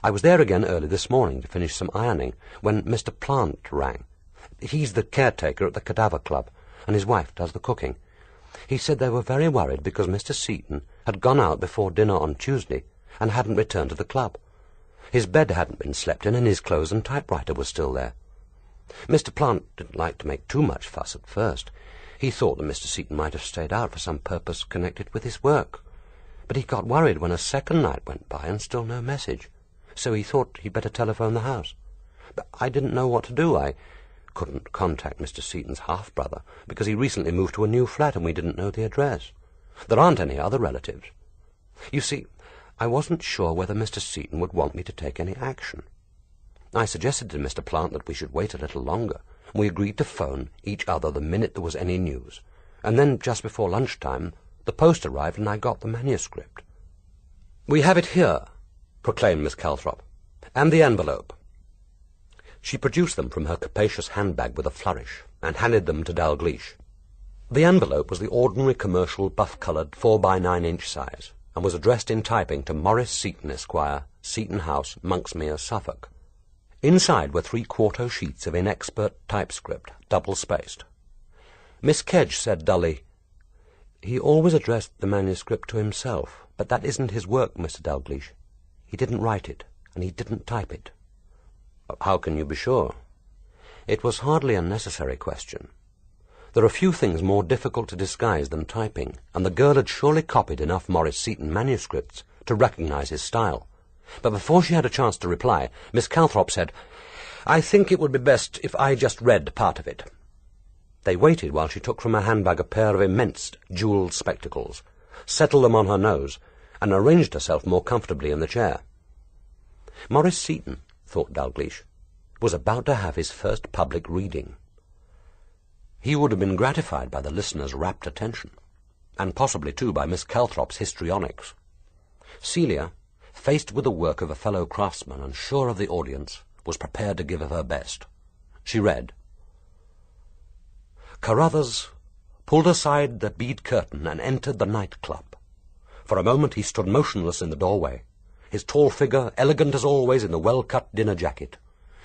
I was there again early this morning to finish some ironing when Mr. Plant rang. He's the caretaker at the Cadaver Club, and his wife does the cooking. He said they were very worried because Mr. Seton had gone out before dinner on Tuesday and hadn't returned to the club. His bed hadn't been slept in, and his clothes and typewriter were still there. Mr. Plant didn't like to make too much fuss at first. He thought that Mr. Seton might have stayed out for some purpose connected with his work. But he got worried when a second night went by and still no message, so he thought he'd better telephone the house. But I didn't know what to do. I couldn't contact Mr. Seton's half-brother, because he recently moved to a new flat and we didn't know the address. There aren't any other relatives. You see, I wasn't sure whether Mr. Seton would want me to take any action. I suggested to Mr. Plant that we should wait a little longer, and we agreed to phone each other the minute there was any news. And then, just before lunchtime, the post arrived and I got the manuscript." "We have it here," proclaimed Miss Calthrop, "and the envelope." She produced them from her capacious handbag with a flourish, and handed them to Dalgliesh. The envelope was the ordinary commercial buff-coloured 4x9-inch size, and was addressed in typing to Maurice Seton, Esquire, Seton House, Monksmere, Suffolk. Inside were 3 quarto sheets of inexpert typescript, double-spaced. Miss Kedge said dully, "He always addressed the manuscript to himself, but that isn't his work, Mr. Dalgliesh. He didn't write it, and he didn't type it." "How can you be sure?" "It was hardly a necessary question. There are few things more difficult to disguise than typing, and the girl had surely copied enough Maurice Seton manuscripts to recognize his style. But before she had a chance to reply, Miss Calthrop said, "I think it would be best if I just read part of it." They waited while she took from her handbag a pair of immense jewelled spectacles, settled them on her nose, and arranged herself more comfortably in the chair. Maurice Seton, thought Dalgliesh, was about to have his first public reading. He would have been gratified by the listener's rapt attention, and possibly, too, by Miss Calthrop's histrionics. Celia, faced with the work of a fellow craftsman and sure of the audience, was prepared to give of her best. She read, "Carruthers pulled aside the bead curtain and entered the night-club. For a moment he stood motionless in the doorway, his tall figure elegant as always in the well-cut dinner jacket,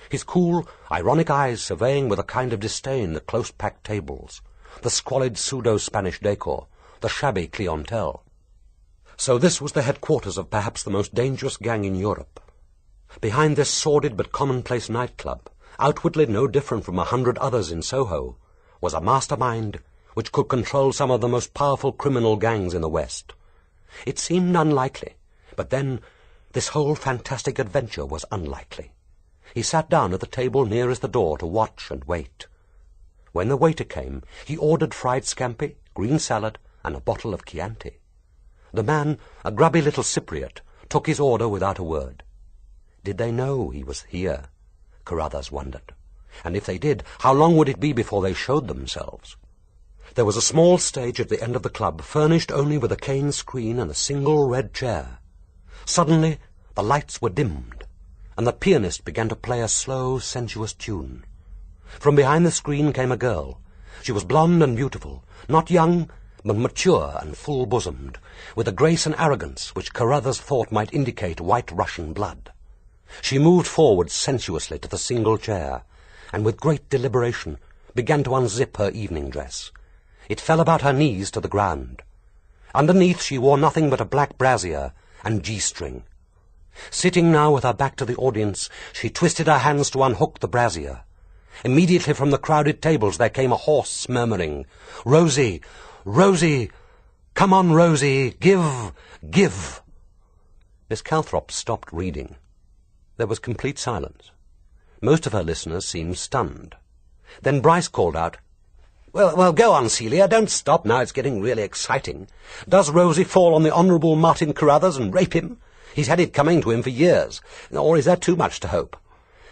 his cool, ironic eyes surveying with a kind of disdain the close-packed tables, the squalid pseudo-Spanish decor, the shabby clientele. So this was the headquarters of perhaps the most dangerous gang in Europe. Behind this sordid but commonplace nightclub, outwardly no different from 100 others in Soho, was a mastermind which could control some of the most powerful criminal gangs in the West. It seemed unlikely, but then this whole fantastic adventure was unlikely. He sat down at the table nearest the door to watch and wait. When the waiter came, he ordered fried scampi, green salad, and a bottle of Chianti. The man, a grubby little Cypriot, took his order without a word. Did they know he was here? Carruthers wondered. And if they did, how long would it be before they showed themselves? There was a small stage at the end of the club, furnished only with a cane screen and a single red chair. Suddenly, the lights were dimmed, and the pianist began to play a slow, sensuous tune. From behind the screen came a girl. She was blonde and beautiful, not young, but mature and full-bosomed, with a grace and arrogance which Carruthers thought might indicate white Russian blood. She moved forward sensuously to the single chair, and with great deliberation began to unzip her evening dress. It fell about her knees to the ground. Underneath she wore nothing but a black brassiere and G-string. Sitting now with her back to the audience, she twisted her hands to unhook the brassiere. Immediately from the crowded tables there came a hoarse murmuring, "Rosie! Rosie! Come on, Rosie! Give! Give!" Miss Calthrop stopped reading. There was complete silence. Most of her listeners seemed stunned. Then Bryce called out, Well, go on, Celia. Don't stop now. It's getting really exciting. Does Rosie fall on the Honourable Martin Carruthers and rape him? He's had it coming to him for years. Or is that too much to hope?"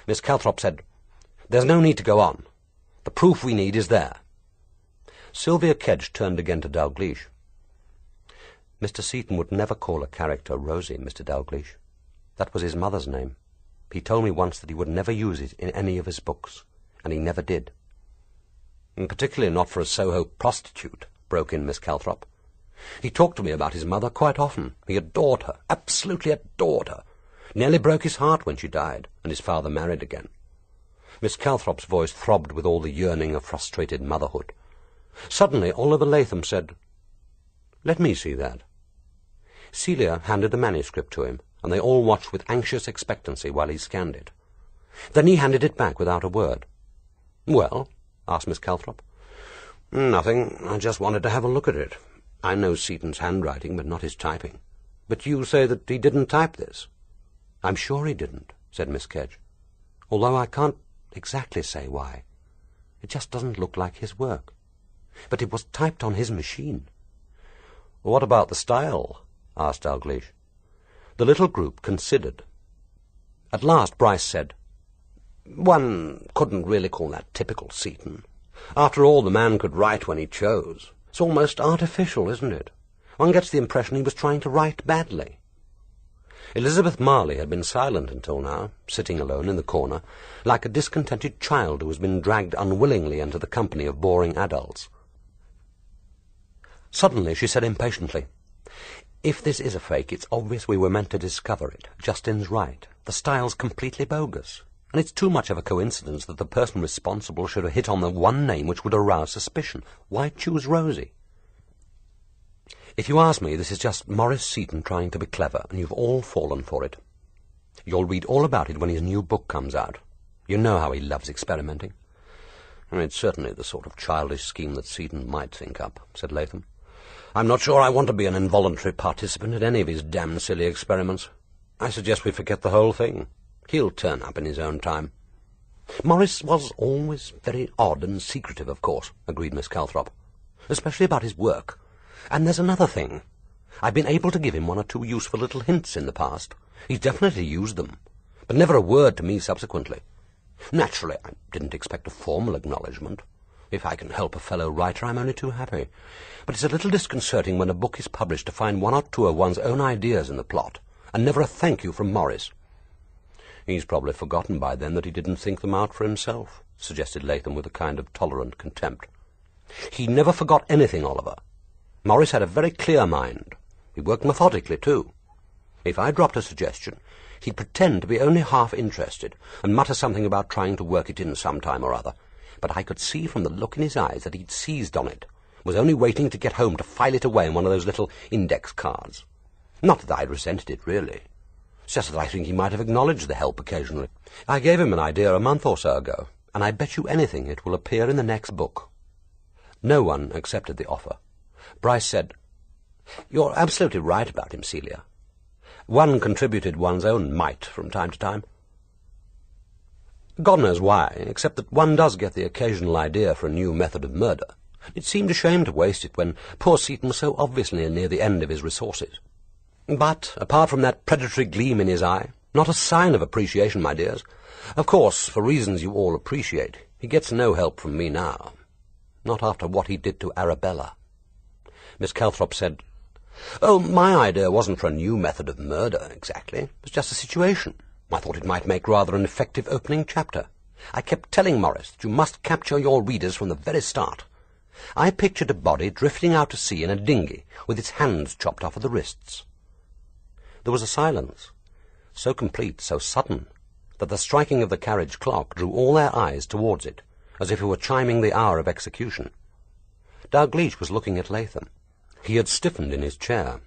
Miss Calthrop said, "There's no need to go on. The proof we need is there." Sylvia Kedge turned again to Dalgliesh. "Mr. Seton would never call a character Rosie, Mr. Dalgliesh. That was his mother's name. He told me once that he would never use it in any of his books, and he never did." "And particularly not for a Soho prostitute," broke in Miss Calthrop. "He talked to me about his mother quite often. He adored her, absolutely adored her. Nearly broke his heart when she died, and his father married again." Miss Calthrop's voice throbbed with all the yearning of frustrated motherhood. Suddenly Oliver Latham said, "Let me see that." Celia handed the manuscript to him, and they all watched with anxious expectancy while he scanned it. Then he handed it back without a word. "Well?" asked Miss Calthrop. "Nothing. I just wanted to have a look at it. I know Seton's handwriting, but not his typing. But you say that he didn't type this?" "I'm sure he didn't," said Miss Kedge, "although I can't exactly say why. It just doesn't look like his work. But it was typed on his machine." "What about the style?" asked Dalgliesh. The little group considered. At last Bryce said, One couldn't really call that typical Seton. After all, the man could write when he chose. It's almost artificial, isn't it? One gets the impression he was trying to write badly. Elizabeth Marley had been silent until now, sitting alone in the corner, like a discontented child who has been dragged unwillingly into the company of boring adults. Suddenly she said impatiently, "If this is a fake, it's obvious we were meant to discover it. Justin's right. The style's completely bogus. And it's too much of a coincidence that the person responsible should have hit on the one name which would arouse suspicion. Why choose Rosie? If you ask me, this is just Maurice Seton trying to be clever, and you've all fallen for it. You'll read all about it when his new book comes out. You know how he loves experimenting." "It's certainly the sort of childish scheme that Seton might think up," said Latham. "I'm not sure I want to be an involuntary participant in any of his damned silly experiments. I suggest we forget the whole thing. He'll turn up in his own time." "Maurice was always very odd and secretive, of course," agreed Miss Calthrop, "especially about his work. And there's another thing. I've been able to give him one or two useful little hints in the past. He's definitely used them, but never a word to me subsequently. Naturally, I didn't expect a formal acknowledgement. If I can help a fellow writer, I'm only too happy. But it's a little disconcerting when a book is published to find one or two of one's own ideas in the plot, and never a thank you from Maurice." "He's probably forgotten by then that he didn't think them out for himself," suggested Latham with a kind of tolerant contempt. "He never forgot anything, Oliver. Maurice had a very clear mind. He worked methodically, too. If I dropped a suggestion, he'd pretend to be only half interested, and mutter something about trying to work it in some time or other. But I could see from the look in his eyes that he'd seized on it, was only waiting to get home to file it away in one of those little index cards. Not that I resented it, really. It's just that I think he might have acknowledged the help occasionally. I gave him an idea a month or so ago, and I bet you anything it will appear in the next book." No one accepted the offer. Bryce said, "You're absolutely right about him, Celia. One contributed one's own mite from time to time. God knows why, except that one does get the occasional idea for a new method of murder. It seemed a shame to waste it when poor Seton was so obviously near the end of his resources. But, apart from that predatory gleam in his eye, not a sign of appreciation, my dears. Of course, for reasons you all appreciate, he gets no help from me now. Not after what he did to Arabella." Miss Calthrop said, "Oh, my idea wasn't for a new method of murder, exactly. It was just a situation. I thought it might make rather an effective opening chapter. I kept telling Maurice that you must capture your readers from the very start. I pictured a body drifting out to sea in a dinghy, with its hands chopped off at the wrists." There was a silence, so complete, so sudden, that the striking of the carriage clock drew all their eyes towards it, as if it were chiming the hour of execution. Dalgliesh was looking at Latham. He had stiffened in his chair,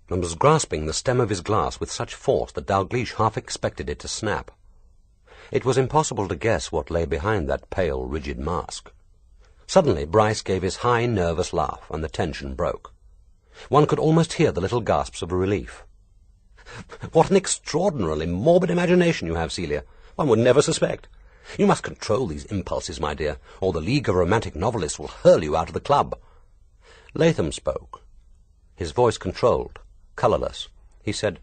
and was grasping the stem of his glass with such force that Dalgliesh half expected it to snap. It was impossible to guess what lay behind that pale, rigid mask. Suddenly Bryce gave his high, nervous laugh, and the tension broke. One could almost hear the little gasps of relief. "What an extraordinarily morbid imagination you have, Celia. One would never suspect. You must control these impulses, my dear, or the League of Romantic Novelists will hurl you out of the club." Latham spoke. His voice controlled, colourless. He said,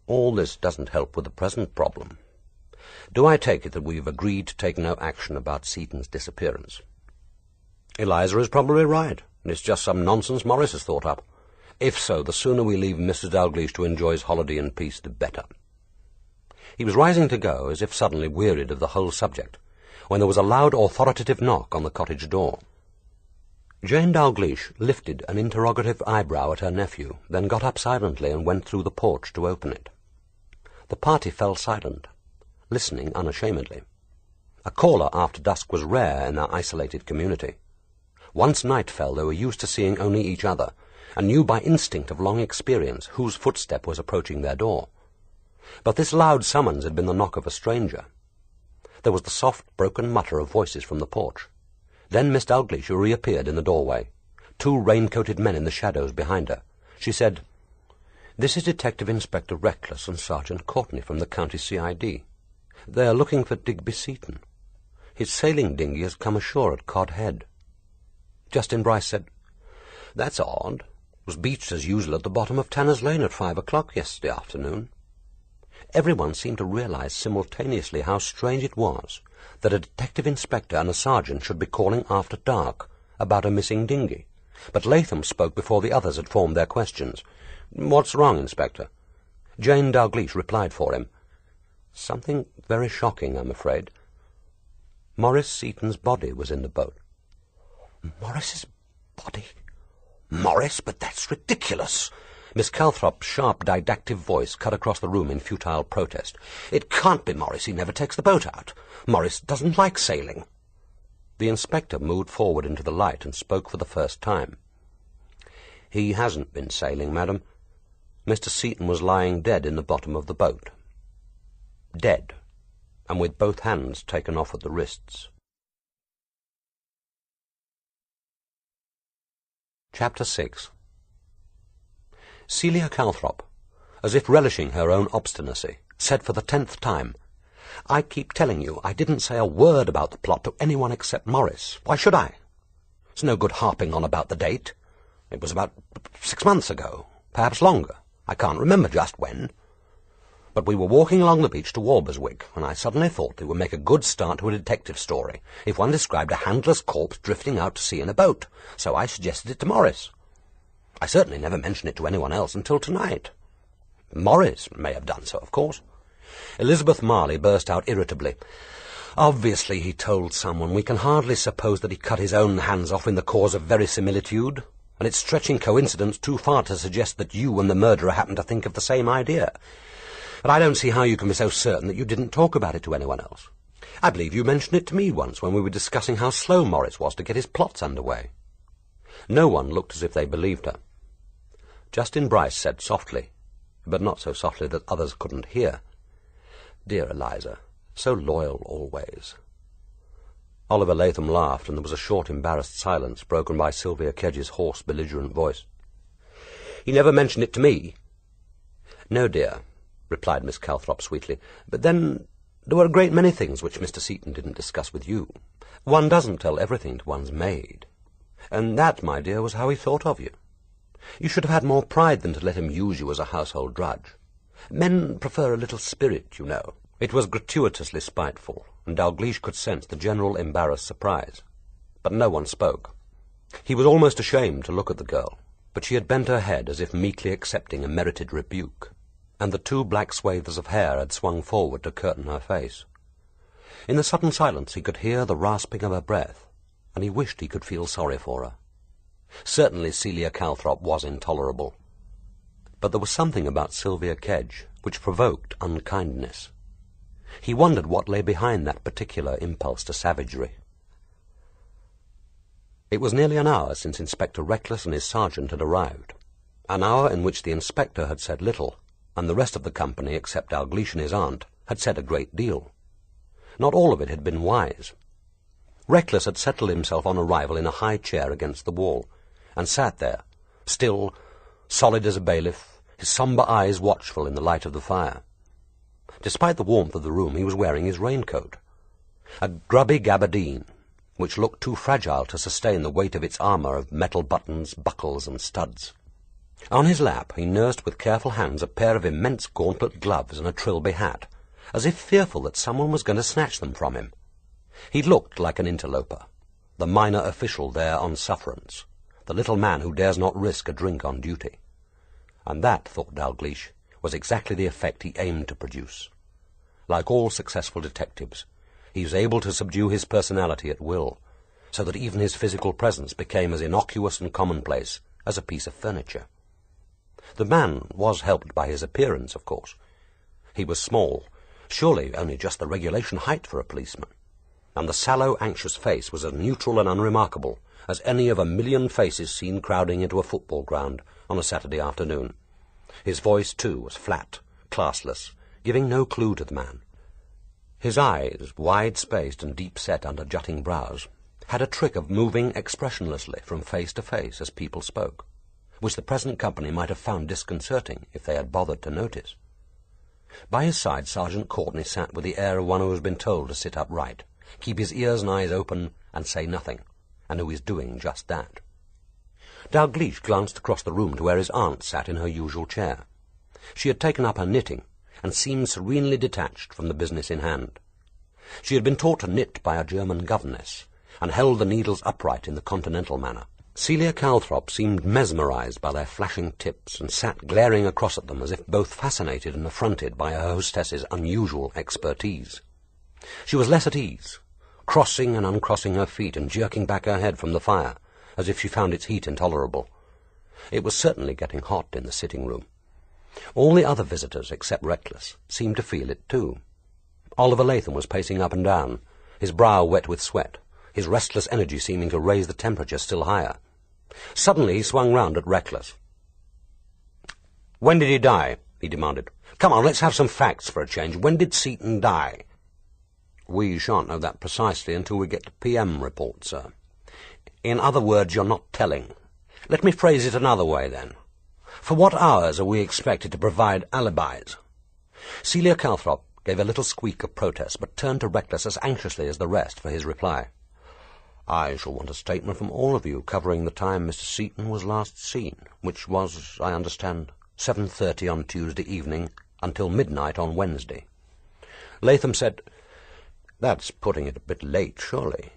"All this doesn't help with the present problem. Do I take it that we've agreed to take no action about Seton's disappearance?" "Eliza is probably right, and it's just some nonsense Maurice has thought up. If so, the sooner we leave Mr. Dalgliesh to enjoy his holiday in peace, the better." He was rising to go, as if suddenly wearied of the whole subject, when there was a loud authoritative knock on the cottage door. Jane Dalgliesh lifted an interrogative eyebrow at her nephew, then got up silently and went through the porch to open it. The party fell silent, listening unashamedly. A caller after dusk was rare in their isolated community. Once night fell, they were used to seeing only each other, and knew by instinct of long experience whose footstep was approaching their door. But this loud summons had been the knock of a stranger. There was the soft, broken mutter of voices from the porch. Then Miss Dalgliesh reappeared in the doorway, two rain-coated men in the shadows behind her. She said, "This is Detective Inspector Reckless and Sergeant Courtney from the County C.I.D. They are looking for Digby Seton. His sailing dinghy has come ashore at Cod Head." Justin Bryce said, "That's odd. It was beached as usual at the bottom of Tanner's Lane at 5 o'clock yesterday afternoon." Everyone seemed to realize simultaneously how strange it was that a detective inspector and a sergeant should be calling after dark about a missing dinghy. But Latham spoke before the others had formed their questions. "What's wrong, Inspector?" Jane Dalgliesh replied for him. "Something very shocking, I'm afraid. Maurice Seton's body was in the boat." "Maurice's body? Maurice? But that's ridiculous!" Miss Calthrop's sharp, didactic voice cut across the room in futile protest. "It can't be Maurice. He never takes the boat out. Maurice doesn't like sailing." The inspector moved forward into the light and spoke for the first time. "He hasn't been sailing, madam. Mr. Seton was lying dead in the bottom of the boat. Dead, and with both hands taken off at the wrists." Chapter 6. Celia Calthrop, as if relishing her own obstinacy, said for the 10th time, "I keep telling you I didn't say a word about the plot to anyone except Maurice. Why should I? It's no good harping on about the date. It was about 6 months ago, perhaps longer. I can't remember just when. But we were walking along the beach to Walberswick, and I suddenly thought it would make a good start to a detective story if one described a handless corpse drifting out to sea in a boat, so I suggested it to Maurice. I certainly never mentioned it to anyone else until tonight. Maurice may have done so, of course." Elizabeth Marley burst out irritably. "Obviously he told someone. We can hardly suppose that he cut his own hands off in the cause of verisimilitude, and it's stretching coincidence too far to suggest that you and the murderer happened to think of the same idea. But I don't see how you can be so certain that you didn't talk about it to anyone else. I believe you mentioned it to me once when we were discussing how slow Maurice was to get his plots underway." No one looked as if they believed her. Justin Bryce said softly, but not so softly that others couldn't hear, "Dear Eliza, so loyal always." Oliver Latham laughed, and there was a short, embarrassed silence, broken by Sylvia Kedge's hoarse, belligerent voice. "He never mentioned it to me." "No, dear," replied Miss Calthrop sweetly, "but then there were a great many things which Mr. Seton didn't discuss with you. One doesn't tell everything to one's maid. And that, my dear, was how he thought of you. You should have had more pride than to let him use you as a household drudge. Men prefer a little spirit, you know." It was gratuitously spiteful, and Dalgliesh could sense the general embarrassed surprise. But no one spoke. He was almost ashamed to look at the girl, but she had bent her head as if meekly accepting a merited rebuke, and the 2 black swathes of hair had swung forward to curtain her face. In the sudden silence he could hear the rasping of her breath, and he wished he could feel sorry for her. Certainly Celia Calthrop was intolerable, but there was something about Sylvia Kedge which provoked unkindness. He wondered what lay behind that particular impulse to savagery. It was nearly an hour since Inspector Reckless and his sergeant had arrived, an hour in which the inspector had said little, and the rest of the company, except Dalgliesh and his aunt, had said a great deal. Not all of it had been wise. Reckless had settled himself on arrival in a high chair against the wall, and sat there, still, solid as a bailiff, his sombre eyes watchful in the light of the fire. Despite the warmth of the room, he was wearing his raincoat, a grubby gabardine, which looked too fragile to sustain the weight of its armour of metal buttons, buckles, and studs. On his lap he nursed with careful hands a pair of immense gauntlet gloves and a trilby hat, as if fearful that someone was going to snatch them from him. He looked like an interloper, the minor official there on sufferance, the little man who dares not risk a drink on duty. And that, thought Dalgliesh, was exactly the effect he aimed to produce. Like all successful detectives, he was able to subdue his personality at will, so that even his physical presence became as innocuous and commonplace as a piece of furniture. The man was helped by his appearance, of course. He was small, surely only just the regulation height for a policeman, and the sallow, anxious face was as neutral and unremarkable as any of a million faces seen crowding into a football ground on a Saturday afternoon. His voice, too, was flat, classless, giving no clue to the man. His eyes, wide-spaced and deep-set under jutting brows, had a trick of moving expressionlessly from face to face as people spoke, which the present company might have found disconcerting if they had bothered to notice. By his side Sergeant Courtney sat with the air of one who has been told to sit upright, keep his ears and eyes open, and say nothing, and who is doing just that. Dalgliesh glanced across the room to where his aunt sat in her usual chair. She had taken up her knitting, and seemed serenely detached from the business in hand. She had been taught to knit by a German governess, and held the needles upright in the continental manner. Celia Calthrop seemed mesmerized by their flashing tips, and sat glaring across at them as if both fascinated and affronted by her hostess's unusual expertise. She was less at ease, crossing and uncrossing her feet and jerking back her head from the fire, as if she found its heat intolerable. It was certainly getting hot in the sitting-room. All the other visitors, except Reckless, seemed to feel it too. Oliver Latham was pacing up and down, his brow wet with sweat, his restless energy seeming to raise the temperature still higher. Suddenly he swung round at Reckless. "When did he die?" he demanded. "Come on, let's have some facts for a change. When did Seton die?" "We shan't know that precisely until we get the PM report, sir." "In other words, you're not telling. Let me phrase it another way, then. For what hours are we expected to provide alibis?" Celia Calthrop gave a little squeak of protest, but turned to Reckless as anxiously as the rest for his reply. "I shall want a statement from all of you covering the time Mr. Seton was last seen, which was, I understand, 7:30 on Tuesday evening until midnight on Wednesday." Latham said, "That's putting it a bit late, surely.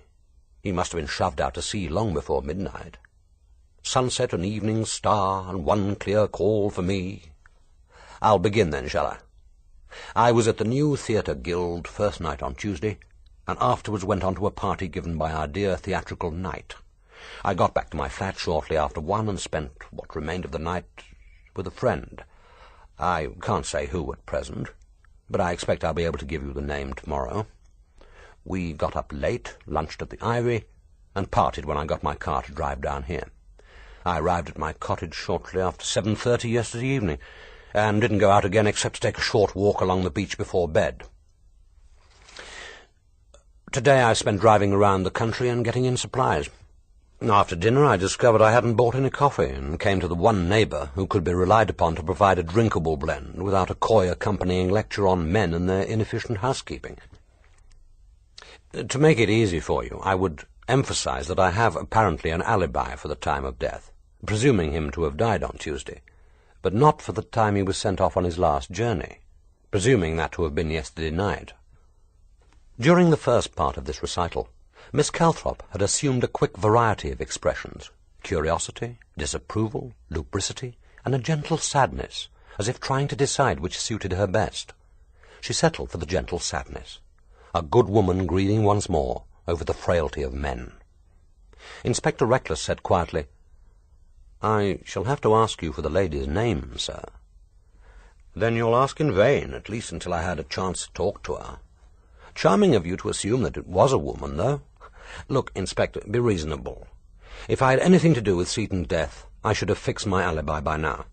He must have been shoved out to sea long before midnight. Sunset and evening star and one clear call for me. I'll begin then, shall I? I was at the New Theatre Guild first night on Tuesday, and afterwards went on to a party given by our dear theatrical knight. I got back to my flat shortly after 1 and spent what remained of the night with a friend. I can't say who at present, but I expect I'll be able to give you the name tomorrow. We got up late, lunched at the Ivy, and parted when I got my car to drive down here. I arrived at my cottage shortly after 7:30 yesterday evening, and didn't go out again except to take a short walk along the beach before bed. Today I spent driving around the country and getting in supplies. After dinner I discovered I hadn't bought any coffee, and came to the one neighbour who could be relied upon to provide a drinkable blend without a coy accompanying lecture on men and their inefficient housekeeping. To make it easy for you, I would emphasize that I have apparently an alibi for the time of death, presuming him to have died on Tuesday, but not for the time he was sent off on his last journey, presuming that to have been yesterday night. During the first part of this recital, Miss Calthrop had assumed a quick variety of expressions: curiosity, disapproval, lubricity, and a gentle sadness, as if trying to decide which suited her best. She settled for the gentle sadness, a good woman grieving once more over the frailty of men. Inspector Reckless said quietly, "I shall have to ask you for the lady's name, sir." "Then you'll ask in vain, at least until I had a chance to talk to her. Charming of you to assume that it was a woman, though. Look, Inspector, be reasonable. If I had anything to do with Seton's death, I should have fixed my alibi by now.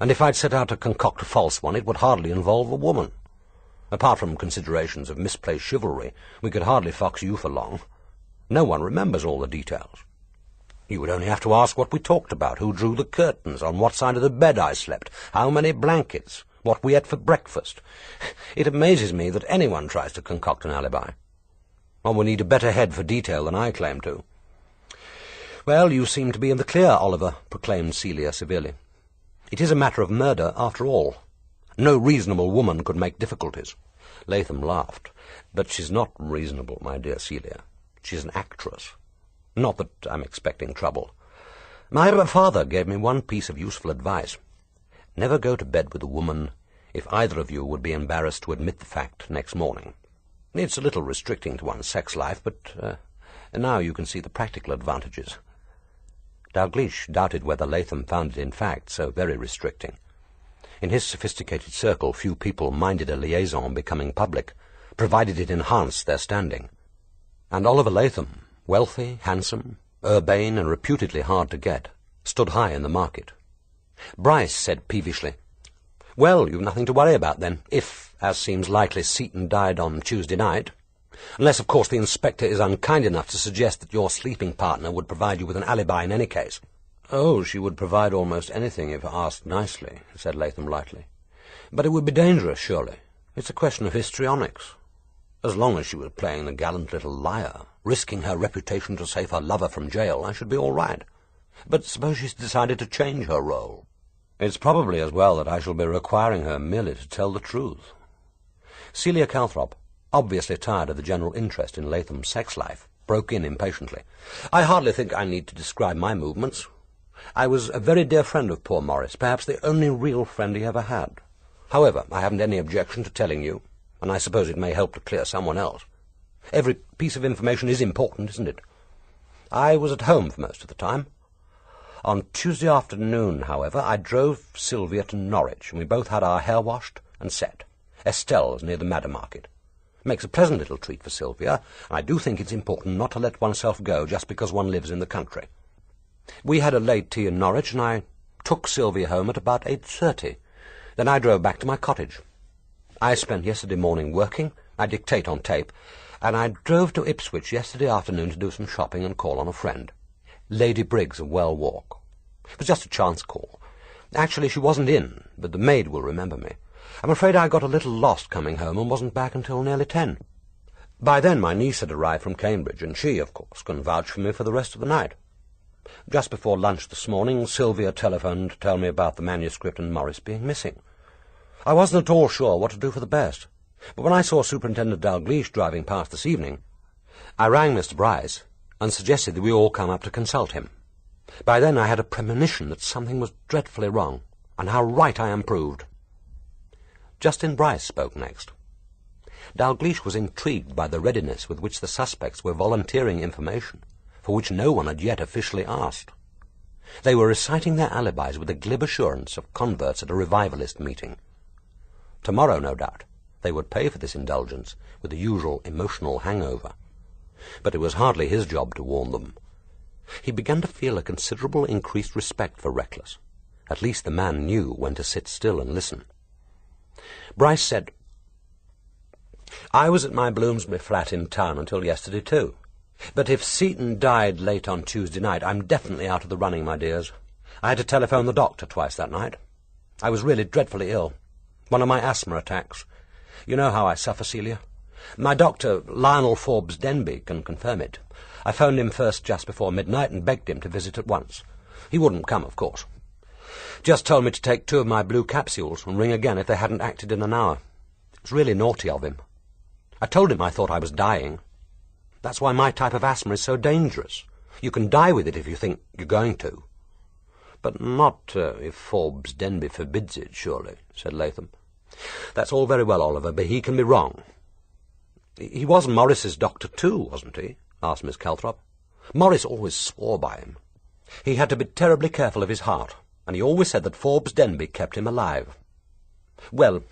And if I'd set out to concoct a false one, it would hardly involve a woman. Apart from considerations of misplaced chivalry, we could hardly fox you for long. No one remembers all the details. You would only have to ask what we talked about, who drew the curtains, on what side of the bed I slept, how many blankets, what we ate for breakfast. It amazes me that anyone tries to concoct an alibi. One would need a better head for detail than I claim to." "Well, you seem to be in the clear, Oliver," proclaimed Celia severely. "It is a matter of murder, after all. No reasonable woman could make difficulties." Latham laughed. "But she's not reasonable, my dear Celia. She's an actress. Not that I'm expecting trouble. My father gave me one piece of useful advice. Never go to bed with a woman if either of you would be embarrassed to admit the fact next morning. It's a little restricting to one's sex life, but now you can see the practical advantages." Dalgliesh doubted whether Latham found it in fact so very restricting. In his sophisticated circle, few people minded a liaison becoming public, provided it enhanced their standing. And Oliver Latham, wealthy, handsome, urbane, and reputedly hard to get, stood high in the market. Bryce said peevishly, "Well, you've nothing to worry about then, if, as seems likely, Seton died on Tuesday night. Unless, of course, the inspector is unkind enough to suggest that your sleeping partner would provide you with an alibi in any case." "Oh, she would provide almost anything if asked nicely," said Latham lightly. "But it would be dangerous, surely. It's a question of histrionics. As long as she was playing the gallant little liar, risking her reputation to save her lover from jail, I should be all right. But suppose she's decided to change her role? It's probably as well that I shall be requiring her merely to tell the truth. Celia Calthrop, obviously tired of the general interest in Latham's sex life, broke in impatiently. I hardly think I need to describe my movements. I was a very dear friend of poor Maurice, perhaps the only real friend he ever had. However, I haven't any objection to telling you, and I suppose it may help to clear someone else. Every piece of information is important, isn't it? I was at home for most of the time. On Tuesday afternoon, however, I drove Sylvia to Norwich, and we both had our hair washed and set. Estelle's near the Madder Market. Makes a pleasant little treat for Sylvia, and I do think it's important not to let oneself go just because one lives in the country. We had a late tea in Norwich, and I took Sylvia home at about 8:30. Then I drove back to my cottage. I spent yesterday morning working, I dictate on tape, and I drove to Ipswich yesterday afternoon to do some shopping and call on a friend, Lady Briggs of Well Walk. It was just a chance call. Actually, she wasn't in, but the maid will remember me. I'm afraid I got a little lost coming home and wasn't back until nearly 10. By then my niece had arrived from Cambridge, and she, of course, can vouch for me for the rest of the night. Just before lunch this morning, Sylvia telephoned to tell me about the manuscript and Maurice being missing. I wasn't at all sure what to do for the best, but when I saw Superintendent Dalgliesh driving past this evening, I rang Mr. Bryce and suggested that we all come up to consult him. By then I had a premonition that something was dreadfully wrong, and how right I am proved. Justin Bryce spoke next. Dalgliesh was intrigued by the readiness with which the suspects were volunteering information, for which no one had yet officially asked. They were reciting their alibis with the glib assurance of converts at a revivalist meeting. Tomorrow, no doubt, they would pay for this indulgence with the usual emotional hangover. But it was hardly his job to warn them. He began to feel a considerable increased respect for Reckless. At least the man knew when to sit still and listen. Bryce said, "I was at my Bloomsbury flat in town until yesterday, too. But if Seton died late on Tuesday night, I'm definitely out of the running, my dears. I had to telephone the doctor twice that night. I was really dreadfully ill. One of my asthma attacks. You know how I suffer, Celia. My doctor, Lionel Forbes Denby, can confirm it. I phoned him first just before midnight and begged him to visit at once. He wouldn't come, of course. Just told me to take 2 of my blue capsules and ring again if they hadn't acted in an hour. It was really naughty of him. I told him I thought I was dying. That's why my type of asthma is so dangerous. You can die with it if you think you're going to." "But not if Forbes Denby forbids it, surely," said Latham. "That's all very well, Oliver, but he can be wrong." "He was Maurice's doctor, too, wasn't he?" asked Miss Calthrop. "Maurice always swore by him. He had to be terribly careful of his heart, and he always said that Forbes Denby kept him alive." "Well,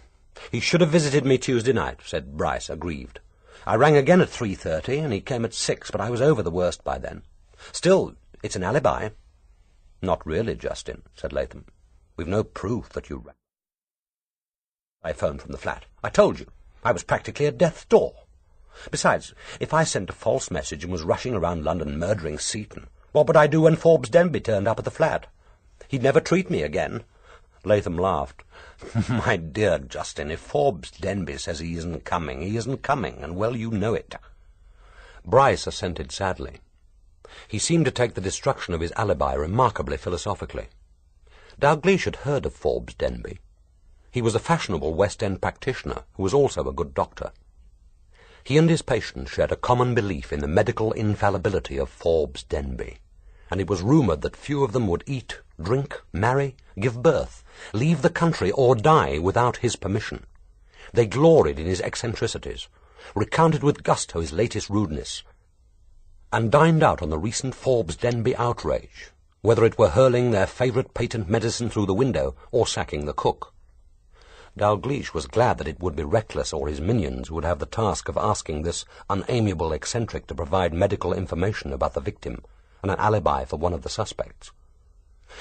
he should have visited me Tuesday night," said Bryce, aggrieved. "I rang again at 3:30, and he came at 6, but I was over the worst by then. Still, it's an alibi." "Not really, Justin," said Latham. "We've no proof that you rang." "I phoned from the flat. I told you. I was practically at death's door. Besides, if I sent a false message and was rushing around London murdering Seton, what would I do when Forbes Denby turned up at the flat? He'd never treat me again." Latham laughed. "My dear Justin, if Forbes Denby says he isn't coming, and well you know it." Bryce assented sadly. He seemed to take the destruction of his alibi remarkably philosophically. Dalgliesh had heard of Forbes Denby. He was a fashionable West End practitioner who was also a good doctor. He and his patients shared a common belief in the medical infallibility of Forbes Denby, and it was rumoured that few of them would eat, drink, marry, give birth, leave the country, or die without his permission. They gloried in his eccentricities, recounted with gusto his latest rudeness, and dined out on the recent Forbes Denby outrage, whether it were hurling their favourite patent medicine through the window or sacking the cook. Dalgliesh was glad that it would be Reckless or his minions who would have the task of asking this unamiable eccentric to provide medical information about the victim and an alibi for one of the suspects.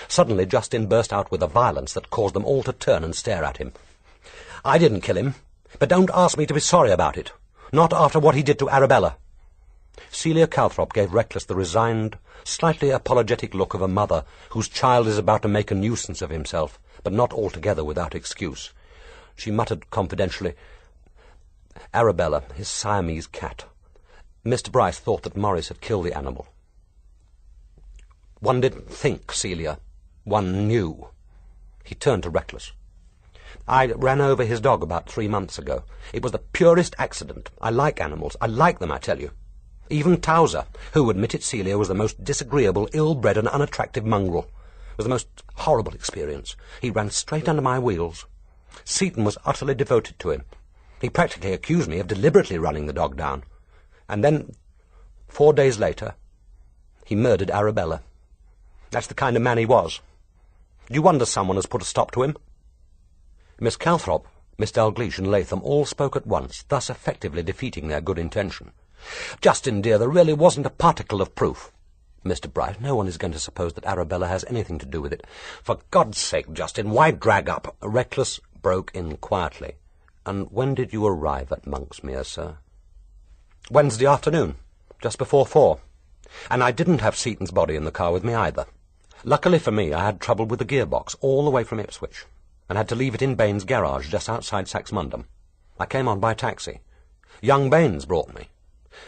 Suddenly Justin burst out with a violence that caused them all to turn and stare at him. "I didn't kill him, but don't ask me to be sorry about it. Not after what he did to Arabella." Celia Calthrop gave Reckless the resigned, slightly apologetic look of a mother whose child is about to make a nuisance of himself, but not altogether without excuse. She muttered confidentially, "Arabella, his Siamese cat. Mr. Bryce thought that Maurice had killed the animal." "One didn't think, Celia. One knew. He turned to Reckless. "I ran over his dog about 3 months ago. It was the purest accident. I like animals. I like them, I tell you. Even Towser, who admitted Celia was the most disagreeable, ill-bred and unattractive mongrel. It was the most horrible experience. He ran straight under my wheels. Seton was utterly devoted to him. He practically accused me of deliberately running the dog down. And then, 4 days later, he murdered Arabella. That's the kind of man he was. Do you wonder someone has put a stop to him?" Miss Calthrop, Miss Dalgliesh and Latham all spoke at once, thus effectively defeating their good intention. "Justin, dear, there really wasn't a particle of proof." "Mr. Bryce, no one is going to suppose that Arabella has anything to do with it." "For God's sake, Justin, why drag up—" Reckless broke in quietly. "And when did you arrive at Monksmere, sir?" "Wednesday afternoon, just before 4. And I didn't have Seton's body in the car with me either. Luckily for me, I had trouble with the gearbox all the way from Ipswich, and had to leave it in Baines' garage just outside Saxmundham. I came on by taxi. Young Baines brought me.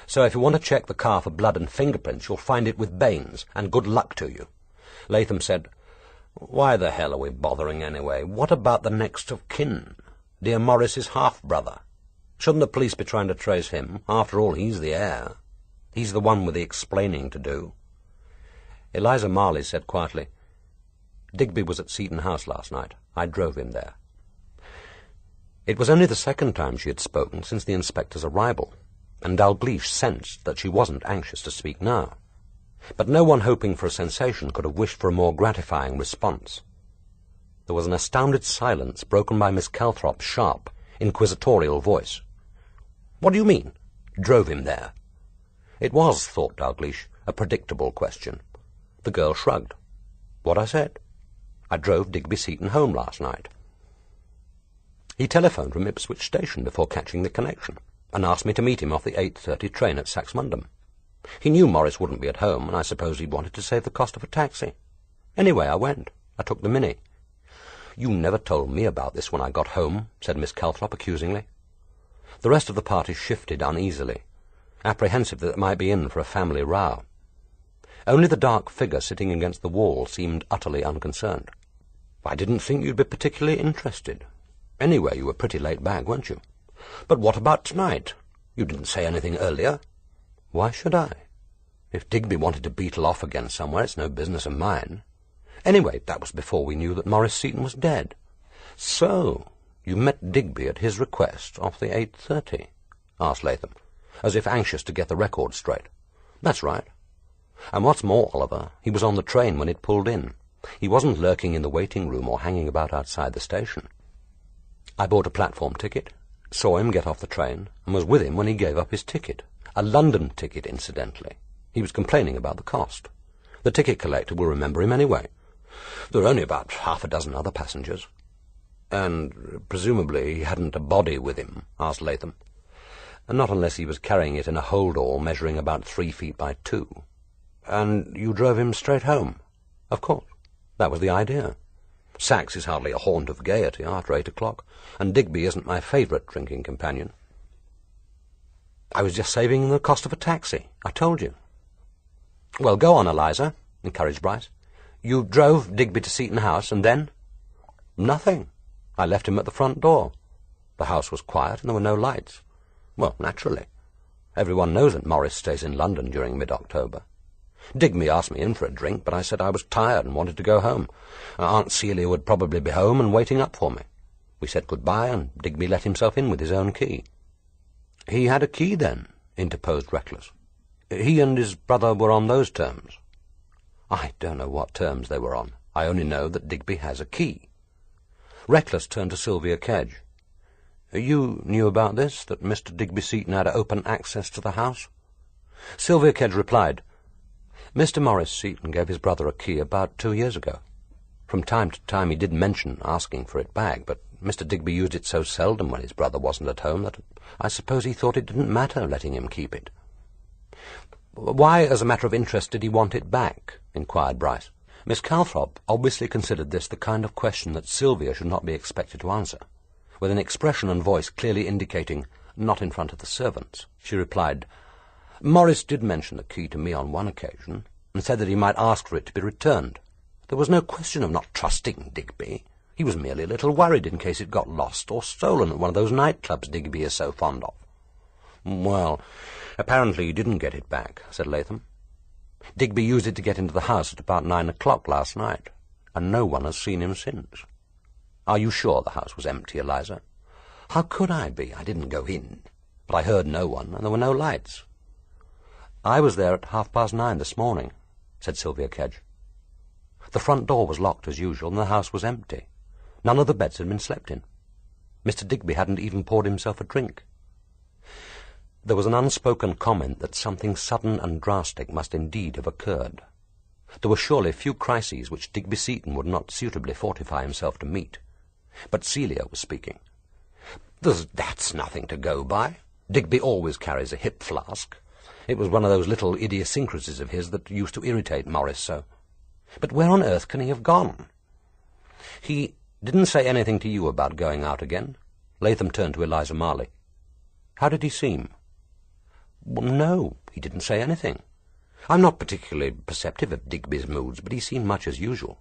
So if you want to check the car for blood and fingerprints, you'll find it with Baines, and good luck to you." Latham said, "Why the hell are we bothering anyway? What about the next of kin? Dear Maurice's half-brother. Shouldn't the police be trying to trace him? After all, he's the heir. He's the one with the explaining to do." Eliza Marley said quietly, "Digby was at Seton House last night. I drove him there." It was only the second time she had spoken since the inspector's arrival, and Dalgliesh sensed that she wasn't anxious to speak now. But no one hoping for a sensation could have wished for a more gratifying response. There was an astounded silence broken by Miss Calthrop's sharp, inquisitorial voice. "What do you mean? Drove him there?" It was, thought Dalgliesh, a predictable question. The girl shrugged. "What I said. I drove Digby Seton home last night. He telephoned from Ipswich Station before catching the connection, and asked me to meet him off the 8:30 train at Saxmundham. He knew Maurice wouldn't be at home, and I suppose he wanted to save the cost of a taxi. Anyway, I went. I took the Mini." "You never told me about this when I got home," said Miss Calthrop accusingly. The rest of the party shifted uneasily, apprehensive that it might be in for a family row. Only the dark figure sitting against the wall seemed utterly unconcerned. "I didn't think you'd be particularly interested. Anyway, you were pretty late back, weren't you? But what about tonight? You didn't say anything earlier." "Why should I? If Digby wanted to beetle off again somewhere, it's no business of mine. Anyway, that was before we knew that Maurice Seton was dead." "So, you met Digby at his request off the 8:30? asked Latham, as if anxious to get the record straight. "That's right. And what's more, Oliver, he was on the train when it pulled in. He wasn't lurking in the waiting room or hanging about outside the station. I bought a platform ticket, saw him get off the train, and was with him when he gave up his ticket. A London ticket, incidentally. He was complaining about the cost. The ticket collector will remember him anyway. There were only about half a dozen other passengers." "And presumably he hadn't a body with him?" asked Latham. "Not unless he was carrying it in a hold-all measuring about 3 feet by 2. "And you drove him straight home?" "Of course. That was the idea. Sax is hardly a haunt of gaiety after 8 o'clock, and Digby isn't my favourite drinking companion." "I was just saving the cost of a taxi. I told you." "Well, go on, Eliza," encouraged Bryce. "You drove Digby to Seton House, and then?" "Nothing. I left him at the front door. The house was quiet, and there were no lights. Well, naturally. Everyone knows that Maurice stays in London during mid-October. Digby asked me in for a drink, but I said I was tired and wanted to go home. Aunt Celia would probably be home and waiting up for me. We said goodbye, and Digby let himself in with his own key." "He had a key, then?" interposed Reckless. "He and his brother were on those terms?" "I don't know what terms they were on. I only know that Digby has a key." Reckless turned to Sylvia Kedge. "You knew about this, that Mr. Digby Seton had open access to the house?" Sylvia Kedge replied, "Mr. Maurice Seton gave his brother a key about 2 years ago. From time to time he did mention asking for it back, but Mr. Digby used it so seldom when his brother wasn't at home that I suppose he thought it didn't matter letting him keep it." "Why, as a matter of interest, did he want it back?" inquired Bryce. Miss Calthrop obviously considered this the kind of question that Sylvia should not be expected to answer. With an expression and voice clearly indicating, "not in front of the servants," she replied, "Maurice did mention the key to me on one occasion, and said that he might ask for it to be returned. There was no question of not trusting Digby. He was merely a little worried in case it got lost or stolen at one of those nightclubs Digby is so fond of." "Well, apparently he didn't get it back," said Latham. "Digby used it to get into the house at about 9 o'clock last night, and no one has seen him since." "Are you sure the house was empty, Eliza?" "How could I be? I didn't go in. But I heard no one, and there were no lights." "I was there at 9:30 this morning," said Sylvia Kedge. "The front door was locked as usual, and the house was empty. None of the beds had been slept in. Mr. Digby hadn't even poured himself a drink." There was an unspoken comment that something sudden and drastic must indeed have occurred. There were surely few crises which Digby Seton would not suitably fortify himself to meet. But Celia was speaking. "That's nothing to go by. Digby always carries a hip flask. It was one of those little idiosyncrasies of his that used to irritate Maurice so. But where on earth can he have gone?" "He didn't say anything to you about going out again?" Latham turned to Eliza Marley. "How did he seem?" "Well, no, he didn't say anything. I'm not particularly perceptive of Digby's moods, but he seemed much as usual."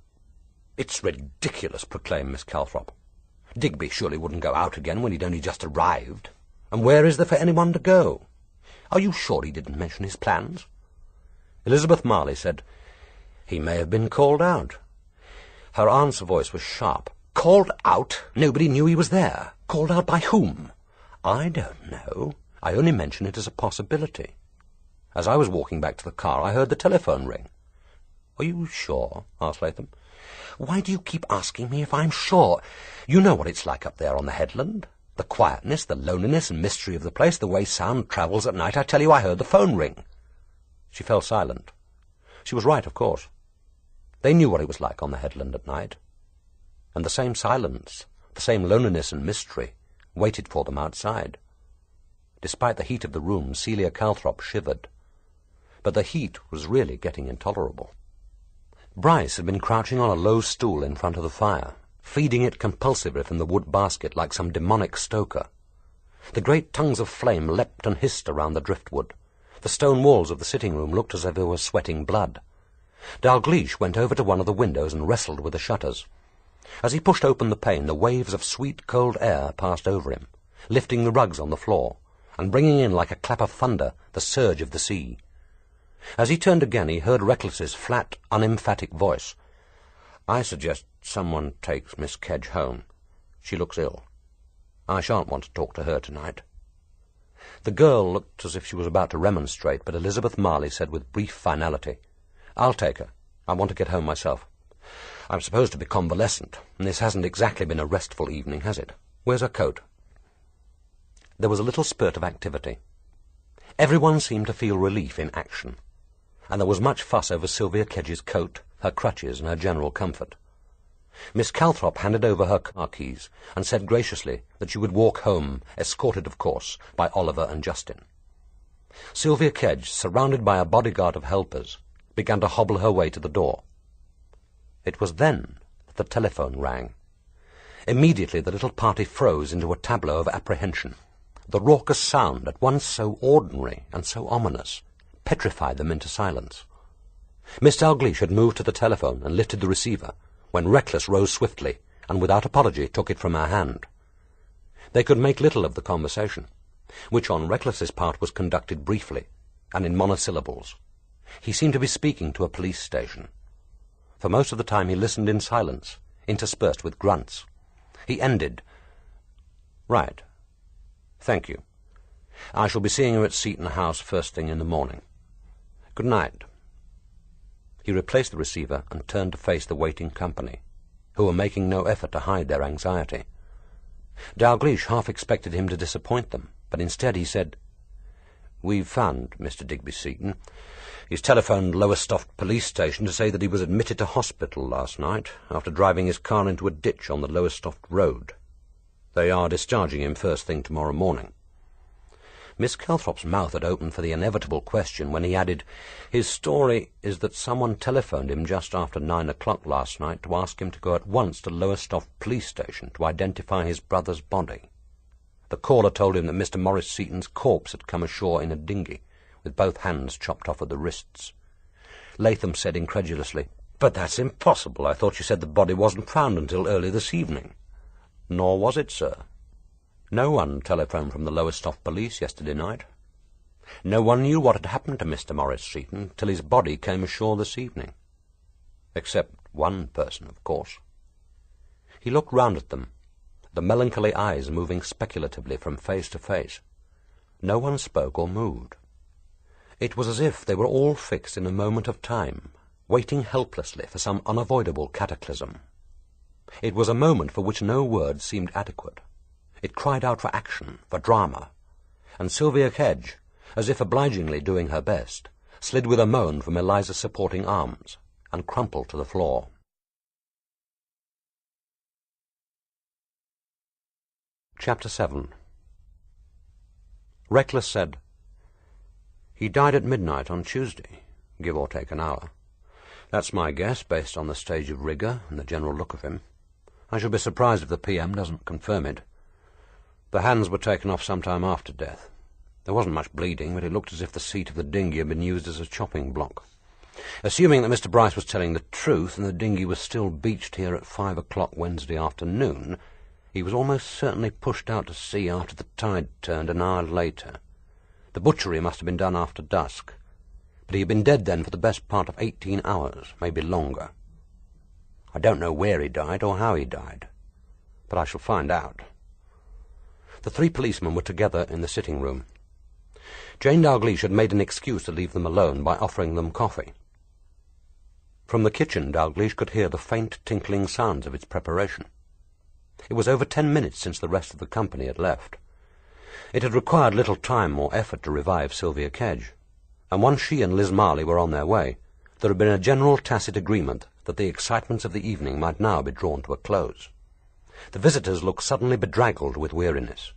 "It's ridiculous," proclaimed Miss Calthrop. "Digby surely wouldn't go out again when he'd only just arrived. And where is there for anyone to go? Are you sure he didn't mention his plans?" Elizabeth Marley said, "He may have been called out." Her aunt's voice was sharp. "Called out? Nobody knew he was there. Called out by whom?" "I don't know. I only mention it as a possibility. As I was walking back to the car, I heard the telephone ring." "Are you sure?" asked Latham. "Why do you keep asking me if I'm sure? You know what it's like up there on the headland. The quietness, the loneliness and mystery of the place, the way sound travels at night. I tell you, I heard the phone ring." She fell silent. She was right, of course. They knew what it was like on the headland at night. And the same silence, the same loneliness and mystery, waited for them outside. Despite the heat of the room, Celia Calthrop shivered. But the heat was really getting intolerable. Bryce had been crouching on a low stool in front of the fire, feeding it compulsively from the wood basket like some demonic stoker. The great tongues of flame leapt and hissed around the driftwood. The stone walls of the sitting-room looked as if they were sweating blood. Dalgliesh went over to one of the windows and wrestled with the shutters. As he pushed open the pane, the waves of sweet, cold air passed over him, lifting the rugs on the floor, and bringing in like a clap of thunder the surge of the sea. As he turned again, he heard Reckless's flat, unemphatic voice. "I suggest someone takes Miss Kedge home. She looks ill. I shan't want to talk to her tonight." The girl looked as if she was about to remonstrate, but Elizabeth Marley said with brief finality, "I'll take her. I want to get home myself. I'm supposed to be convalescent, and this hasn't exactly been a restful evening, has it? Where's her coat?" There was a little spurt of activity. Everyone seemed to feel relief in action, and there was much fuss over Sylvia Kedge's coat, her crutches, and her general comfort. Miss Calthrop handed over her car keys and said graciously that she would walk home, escorted, of course, by Oliver and Justin. Sylvia Kedge, surrounded by a bodyguard of helpers, began to hobble her way to the door. It was then that the telephone rang. Immediately the little party froze into a tableau of apprehension. The raucous sound, at once so ordinary and so ominous, petrified them into silence. Miss Dalgliesh had moved to the telephone and lifted the receiver, when Reckless rose swiftly, and without apology took it from her hand. They could make little of the conversation, which on Reckless's part was conducted briefly, and in monosyllables. He seemed to be speaking to a police station. For most of the time he listened in silence, interspersed with grunts. He ended, "Right. Thank you. I shall be seeing you at Seton House first thing in the morning. Good night." He replaced the receiver and turned to face the waiting company, who were making no effort to hide their anxiety. Dalgliesh half expected him to disappoint them, but instead he said, "We've found Mr. Digby Seton. He's telephoned Lowestoft police station to say that he was admitted to hospital last night after driving his car into a ditch on the Lowestoft road. They are discharging him first thing tomorrow morning." Miss Calthrop's mouth had opened for the inevitable question when he added, "His story is that someone telephoned him just after 9 o'clock last night to ask him to go at once to Lowestoft police station to identify his brother's body. The caller told him that Mr. Maurice Seton's corpse had come ashore in a dinghy, with both hands chopped off at the wrists." Latham said incredulously, "But that's impossible. I thought you said the body wasn't found until early this evening." "Nor was it, sir. No one telephoned from the Lowestoft police yesterday night. No one knew what had happened to Mr. Maurice Seton till his body came ashore this evening. Except one person, of course." He looked round at them, the melancholy eyes moving speculatively from face to face. No one spoke or moved. It was as if they were all fixed in a moment of time, waiting helplessly for some unavoidable cataclysm. It was a moment for which no words seemed adequate. It cried out for action, for drama, and Sylvia Kedge, as if obligingly doing her best, slid with a moan from Eliza's supporting arms and crumpled to the floor. Chapter 7. Reckless said, "He died at midnight on Tuesday, give or take an hour. That's my guess, based on the stage of rigour and the general look of him. I shall be surprised if the PM doesn't confirm it. The hands were taken off some time after death. There wasn't much bleeding, but it looked as if the seat of the dinghy had been used as a chopping block. Assuming that Mr. Bryce was telling the truth and the dinghy was still beached here at 5 o'clock Wednesday afternoon, he was almost certainly pushed out to sea after the tide turned an hour later. The butchery must have been done after dusk, but he had been dead then for the best part of 18 hours, maybe longer. I don't know where he died or how he died, but I shall find out." The three policemen were together in the sitting-room. Jane Dalgliesh had made an excuse to leave them alone by offering them coffee. From the kitchen, Dalgliesh could hear the faint tinkling sounds of its preparation. It was over 10 minutes since the rest of the company had left. It had required little time or effort to revive Sylvia Kedge, and once she and Liz Marley were on their way, there had been a general tacit agreement that the excitements of the evening might now be drawn to a close. The visitors looked suddenly bedraggled with weariness.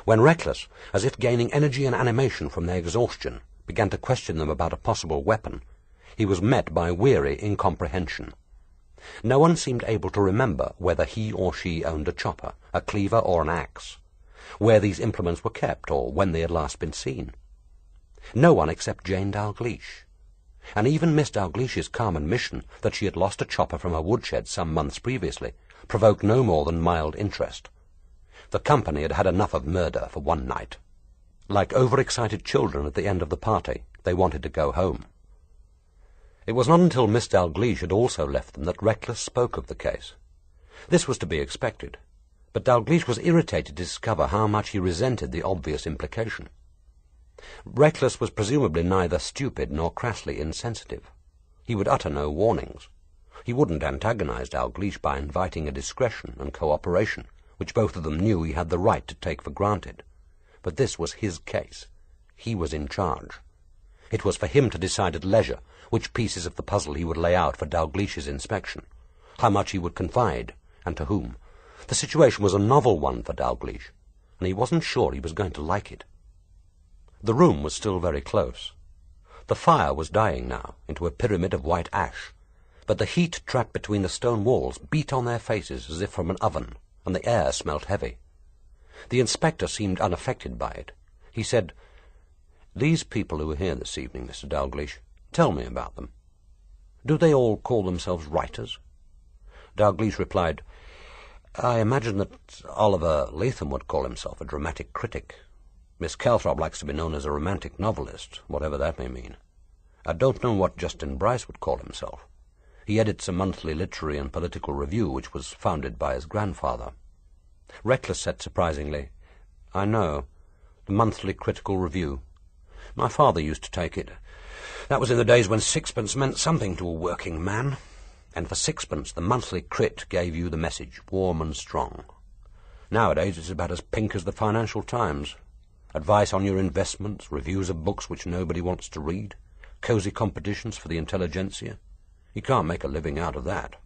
When Reckless, as if gaining energy and animation from their exhaustion, began to question them about a possible weapon, he was met by weary incomprehension. No one seemed able to remember whether he or she owned a chopper, a cleaver, or an axe, where these implements were kept, or when they had last been seen. No one except Jane Dalgliesh. And even Miss Dalglish's calm admission that she had lost a chopper from her woodshed some months previously provoked no more than mild interest. The company had had enough of murder for one night. Like overexcited children at the end of the party, they wanted to go home. It was not until Miss Dalgliesh had also left them that Reckless spoke of the case. This was to be expected, but Dalgliesh was irritated to discover how much he resented the obvious implication. Reckless was presumably neither stupid nor crassly insensitive. He would utter no warnings. He wouldn't antagonize Dalgliesh by inviting a discretion and cooperation which both of them knew he had the right to take for granted. But this was his case. He was in charge. It was for him to decide at leisure which pieces of the puzzle he would lay out for Dalglish's inspection, how much he would confide, and to whom. The situation was a novel one for Dalgliesh, and he wasn't sure he was going to like it. The room was still very close. The fire was dying now into a pyramid of white ash, but the heat trapped between the stone walls beat on their faces as if from an oven, and the air smelt heavy. The inspector seemed unaffected by it. He said, "These people who were here this evening, Mr. Dalgliesh, tell me about them. Do they all call themselves writers?" Dalgliesh replied, "I imagine that Oliver Latham would call himself a dramatic critic. Miss Calthrop likes to be known as a romantic novelist, whatever that may mean. I don't know what Justin Bryce would call himself. He edits a monthly literary and political review which was founded by his grandfather." Reckless said surprisingly, "I know, the monthly critical review. My father used to take it. That was in the days when sixpence meant something to a working man. And for sixpence the monthly crit gave you the message, warm and strong. Nowadays it's about as pink as the Financial Times. Advice on your investments, reviews of books which nobody wants to read, cosy competitions for the intelligentsia. You can't make a living out of that."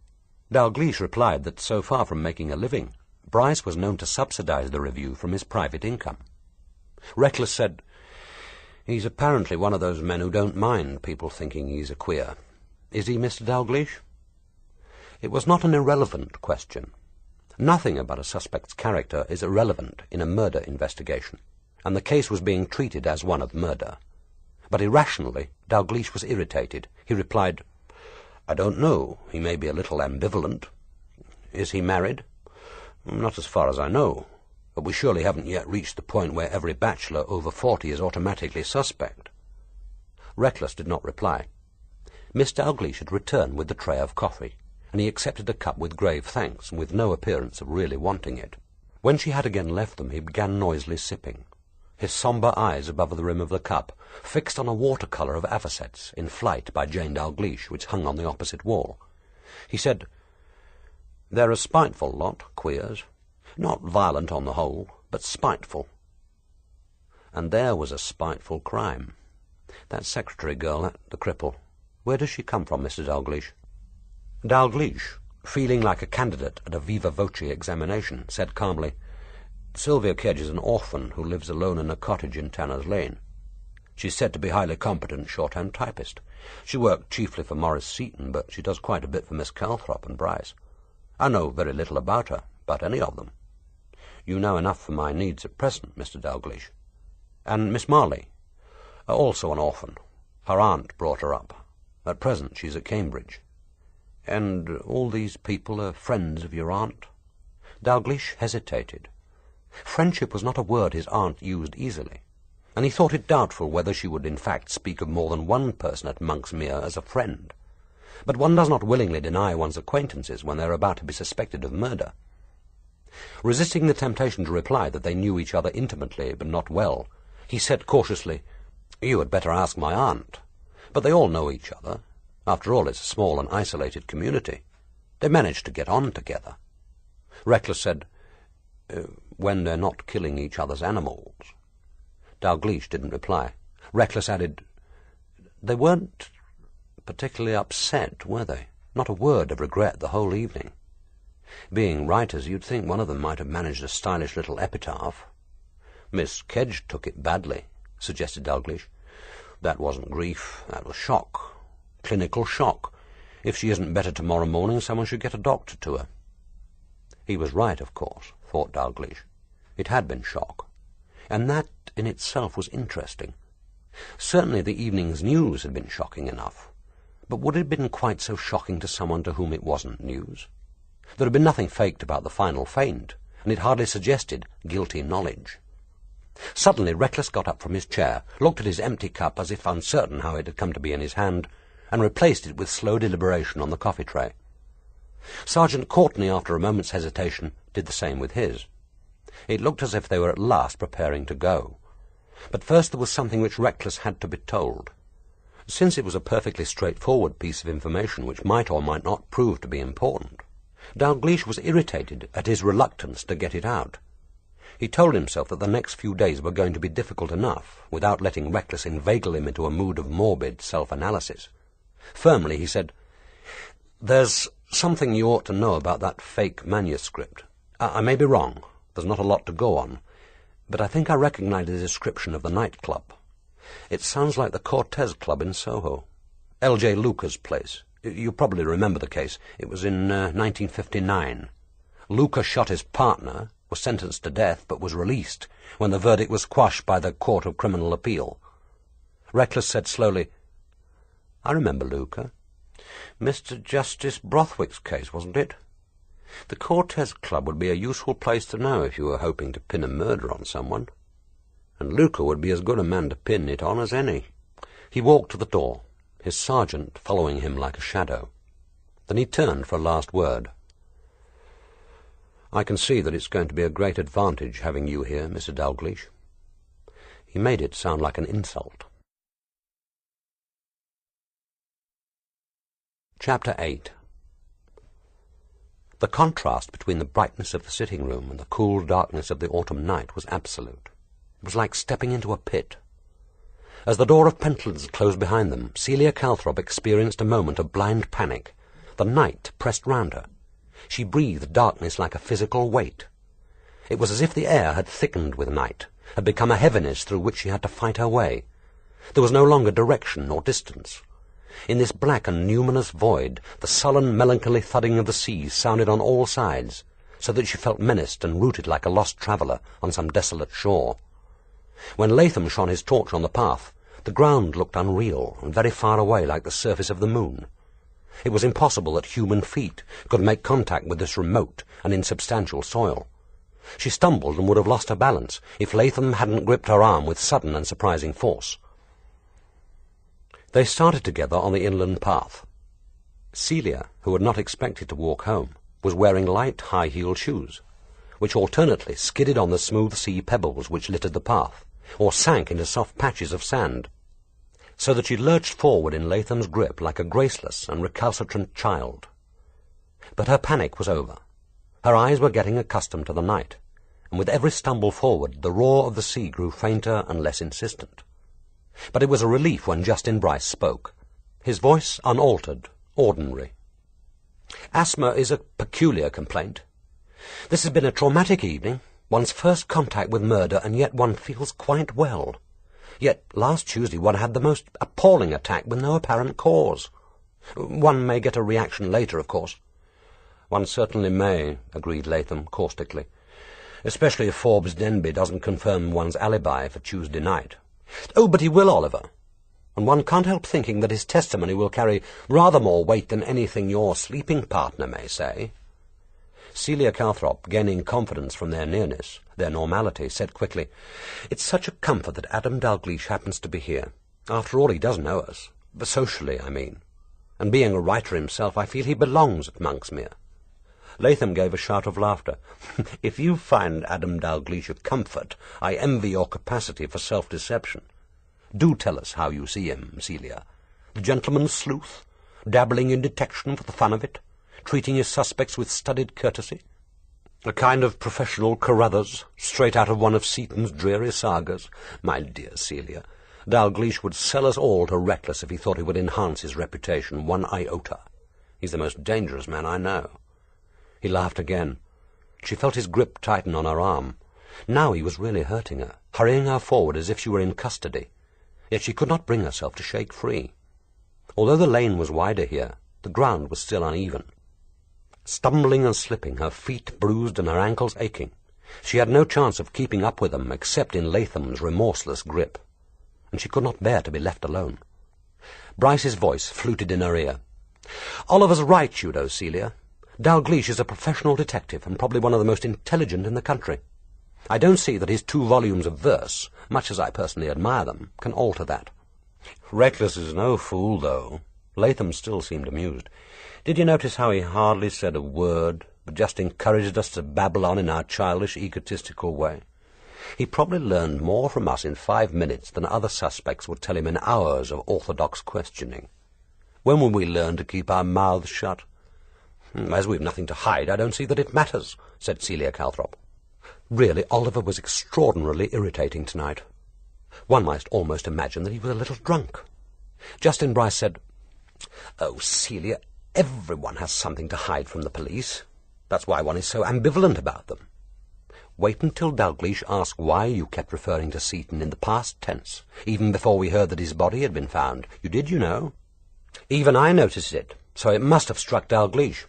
Dalgliesh replied that so far from making a living, Bryce was known to subsidize the review from his private income. Reckless said, "He's apparently one of those men who don't mind people thinking he's a queer. Is he, Mr. Dalgliesh?" It was not an irrelevant question. Nothing about a suspect's character is irrelevant in a murder investigation, and the case was being treated as one of murder. But irrationally, Dalgliesh was irritated. He replied, I don't know. He may be a little ambivalent. Is he married? Not as far as I know. But we surely haven't yet reached the point where every bachelor over 40 is automatically suspect. Reckless did not reply. Miss Dalgliesh had returned with the tray of coffee, and he accepted a cup with grave thanks and with no appearance of really wanting it. When she had again left them, he began noisily sipping, his sombre eyes above the rim of the cup, fixed on a watercolour of Avocet's in Flight by Jane Dalgliesh, which hung on the opposite wall. He said, "They're a spiteful lot, queers. Not violent on the whole, but spiteful." And there was a spiteful crime. That secretary girl, the cripple. Where does she come from, Mr. Dalgliesh? Dalgliesh, feeling like a candidate at a viva voce examination, said calmly, "Sylvia Kedge is an orphan who lives alone in a cottage in Tanner's Lane. She's said to be highly competent shorthand typist. She worked chiefly for Maurice Seton, but she does quite a bit for Miss Calthrop and Bryce. I know very little about her, about any of them. You know enough for my needs at present, Mr. Dalgliesh. And Miss Marley, also an orphan. Her aunt brought her up. At present she's at Cambridge. And all these people are friends of your aunt?" Dalgliesh hesitated. Friendship was not a word his aunt used easily, and he thought it doubtful whether she would in fact speak of more than one person at Monksmere as a friend. But one does not willingly deny one's acquaintances when they are about to be suspected of murder. Resisting the temptation to reply that they knew each other intimately but not well, he said cautiously, "You had better ask my aunt. But they all know each other. After all, it's a small and isolated community. They manage to get on together." Reckless said, "When they're not killing each other's animals." Dalgliesh didn't reply. Reckless added, "They weren't particularly upset, were they? Not a word of regret the whole evening. Being writers, you'd think one of them might have managed a stylish little epitaph." "Miss Kedge took it badly," suggested Dalgliesh. "That wasn't grief, that was shock. Clinical shock. If she isn't better tomorrow morning, someone should get a doctor to her." He was right, of course, thought Dalgliesh. It had been shock, and that in itself was interesting. Certainly the evening's news had been shocking enough, but would it have been quite so shocking to someone to whom it wasn't news? There had been nothing faked about the final faint, and it hardly suggested guilty knowledge. Suddenly Reckless got up from his chair, looked at his empty cup as if uncertain how it had come to be in his hand, and replaced it with slow deliberation on the coffee tray. Sergeant Courtney, after a moment's hesitation, did the same with his. It looked as if they were at last preparing to go. But first there was something which Reckless had to be told. Since it was a perfectly straightforward piece of information which might or might not prove to be important, Dalgliesh was irritated at his reluctance to get it out. He told himself that the next few days were going to be difficult enough, without letting Reckless inveigle him into a mood of morbid self-analysis. Firmly he said, "There's something you ought to know about that fake manuscript. I may be wrong. There's not a lot to go on. But I think I recognize the description of the nightclub. It sounds like the Cortez Club in Soho. L.J. Luca's place. You probably remember the case. It was in 1959. Luca shot his partner, was sentenced to death, but was released when the verdict was quashed by the Court of Criminal Appeal." Reckless said slowly, "I remember Luca. Mr. Justice Brothwick's case, wasn't it? The Cortez Club would be a useful place to know if you were hoping to pin a murder on someone. And Luca would be as good a man to pin it on as any." He walked to the door, his sergeant following him like a shadow. Then he turned for a last word. "I can see that it's going to be a great advantage having you here, Mr. Dalgliesh." He made it sound like an insult. Chapter 8. The contrast between the brightness of the sitting-room and the cool darkness of the autumn night was absolute. It was like stepping into a pit. As the door of Pentlands closed behind them, Celia Calthrop experienced a moment of blind panic. The night pressed round her. She breathed darkness like a physical weight. It was as if the air had thickened with night, had become a heaviness through which she had to fight her way. There was no longer direction or distance. In this black and numinous void, the sullen, melancholy thudding of the seas sounded on all sides, so that she felt menaced and rooted like a lost traveller on some desolate shore. When Latham shone his torch on the path, the ground looked unreal and very far away like the surface of the moon. It was impossible that human feet could make contact with this remote and insubstantial soil. She stumbled and would have lost her balance if Latham hadn't gripped her arm with sudden and surprising force. They started together on the inland path. Celia, who had not expected to walk home, was wearing light, high-heeled shoes, which alternately skidded on the smooth sea pebbles which littered the path, or sank into soft patches of sand, so that she lurched forward in Latham's grip like a graceless and recalcitrant child. But her panic was over. Her eyes were getting accustomed to the night, and with every stumble forward the roar of the sea grew fainter and less insistent. But it was a relief when Justin Bryce spoke, his voice unaltered, ordinary. "Asthma is a peculiar complaint. This has been a traumatic evening, one's first contact with murder, and yet one feels quite well. Yet last Tuesday one had the most appalling attack with no apparent cause. One may get a reaction later, of course." "One certainly may," agreed Latham caustically, "especially if Forbes Denby doesn't confirm one's alibi for Tuesday night." "Oh, but he will, Oliver. And one can't help thinking that his testimony will carry rather more weight than anything your sleeping partner may say." Celia Calthrop, gaining confidence from their nearness, their normality, said quickly, "It's such a comfort that Adam Dalgliesh happens to be here. After all, he does know us. Socially, I mean. And being a writer himself, I feel he belongs at Monksmere." Latham gave a shout of laughter. "If you find Adam Dalgliesh a comfort, I envy your capacity for self-deception. Do tell us how you see him, Celia. The gentleman's sleuth, dabbling in detection for the fun of it, treating his suspects with studied courtesy. A kind of professional Carruthers, straight out of one of Seton's dreary sagas. My dear Celia, Dalgliesh would sell us all to Reckless if he thought it would enhance his reputation one iota. He's the most dangerous man I know." He laughed again. She felt his grip tighten on her arm. Now he was really hurting her, hurrying her forward as if she were in custody. Yet she could not bring herself to shake free. Although the lane was wider here, the ground was still uneven. Stumbling and slipping, her feet bruised and her ankles aching, she had no chance of keeping up with them except in Latham's remorseless grip, and she could not bear to be left alone. Bryce's voice fluted in her ear. "Oliver's right, you know, Celia. Dalgliesh is a professional detective and probably one of the most intelligent in the country. I don't see that his 2 volumes of verse, much as I personally admire them, can alter that." "Reckless is no fool, though." Latham still seemed amused. "Did you notice how he hardly said a word, but just encouraged us to babble on in our childish, egotistical way? He probably learned more from us in 5 minutes than other suspects would tell him in hours of orthodox questioning. When will we learn to keep our mouths shut?" "As we've nothing to hide, I don't see that it matters," said Celia Calthrop. Really, Oliver was extraordinarily irritating tonight. One might almost imagine that he was a little drunk. Justin Bryce said, "Oh, Celia, everyone has something to hide from the police. That's why one is so ambivalent about them. Wait until Dalgliesh asks why you kept referring to Seton in the past tense, even before we heard that his body had been found. You did, you know. Even I noticed it, so it must have struck Dalgliesh.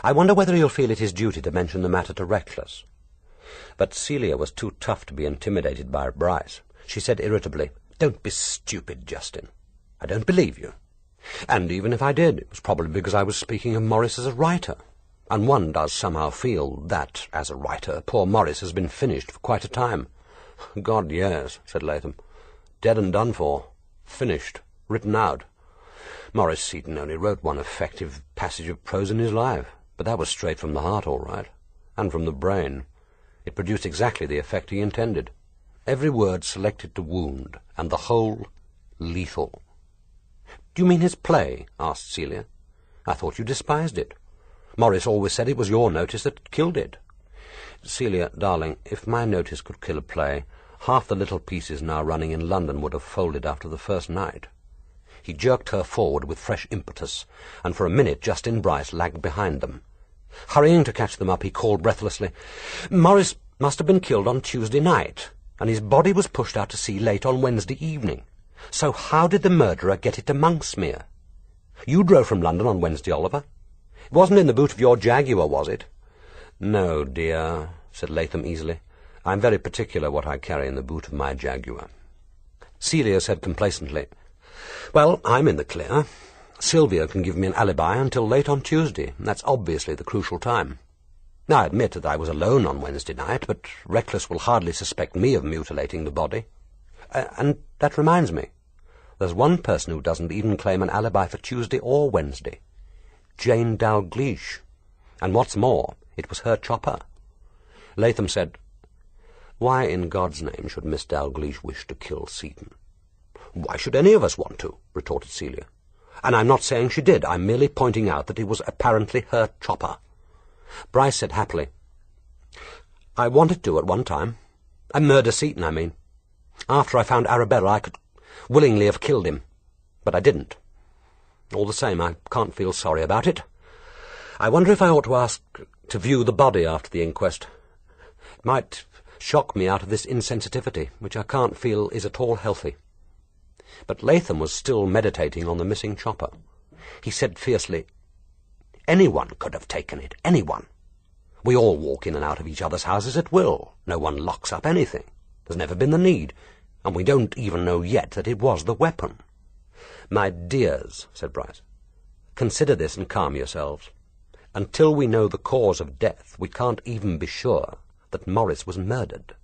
I wonder whether he'll feel it his duty to mention the matter to Reckless." But Celia was too tough to be intimidated by Bryce. She said irritably, "Don't be stupid, Justin. I don't believe you. And even if I did, it was probably because I was speaking of Maurice as a writer. And one does somehow feel that, as a writer, poor Maurice has been finished for quite a time." "God, yes," said Latham. "Dead and done for. Finished. Written out. Maurice Seton only wrote one effective passage of prose in his life, but that was straight from the heart, all right, and from the brain. It produced exactly the effect he intended. Every word selected to wound, and the whole lethal." "Do you mean his play?" asked Celia. "I thought you despised it. Maurice always said it was your notice that killed it." "Celia, darling, if my notice could kill a play, half the little pieces now running in London would have folded after the first night." He jerked her forward with fresh impetus, and for a minute Justin Bryce lagged behind them. Hurrying to catch them up, he called breathlessly, "Maurice must have been killed on Tuesday night, and his body was pushed out to sea late on Wednesday evening. So how did the murderer get it to Monksmere? You drove from London on Wednesday, Oliver. It wasn't in the boot of your Jaguar, was it?" "No, dear," said Latham easily. "I'm very particular what I carry in the boot of my Jaguar." Celia said complacently, "Well, I'm in the clear. Sylvia can give me an alibi until late on Tuesday. That's obviously the crucial time. Now, I admit that I was alone on Wednesday night, but Reckless will hardly suspect me of mutilating the body. And that reminds me. There's one person who doesn't even claim an alibi for Tuesday or Wednesday. Jane Dalgliesh. And what's more, it was her chopper. Latham said, "Why in God's name should Miss Dalgliesh wish to kill Seton?" "Why should any of us want to?" retorted Celia. "And I'm not saying she did. I'm merely pointing out that it was apparently her chopper." Bryce said happily, "I wanted to at one time. I murder Seton, I mean. After I found Arabella, I could willingly have killed him, but I didn't. All the same, I can't feel sorry about it. I wonder if I ought to ask to view the body after the inquest. It might shock me out of this insensitivity, which I can't feel is at all healthy." But Latham was still meditating on the missing chopper. He said fiercely, "Anyone could have taken it, anyone. We all walk in and out of each other's houses at will. No one locks up anything. There's never been the need, and we don't even know yet that it was the weapon." "My dears," said Bryce, "consider this and calm yourselves. Until we know the cause of death, we can't even be sure that Maurice was murdered."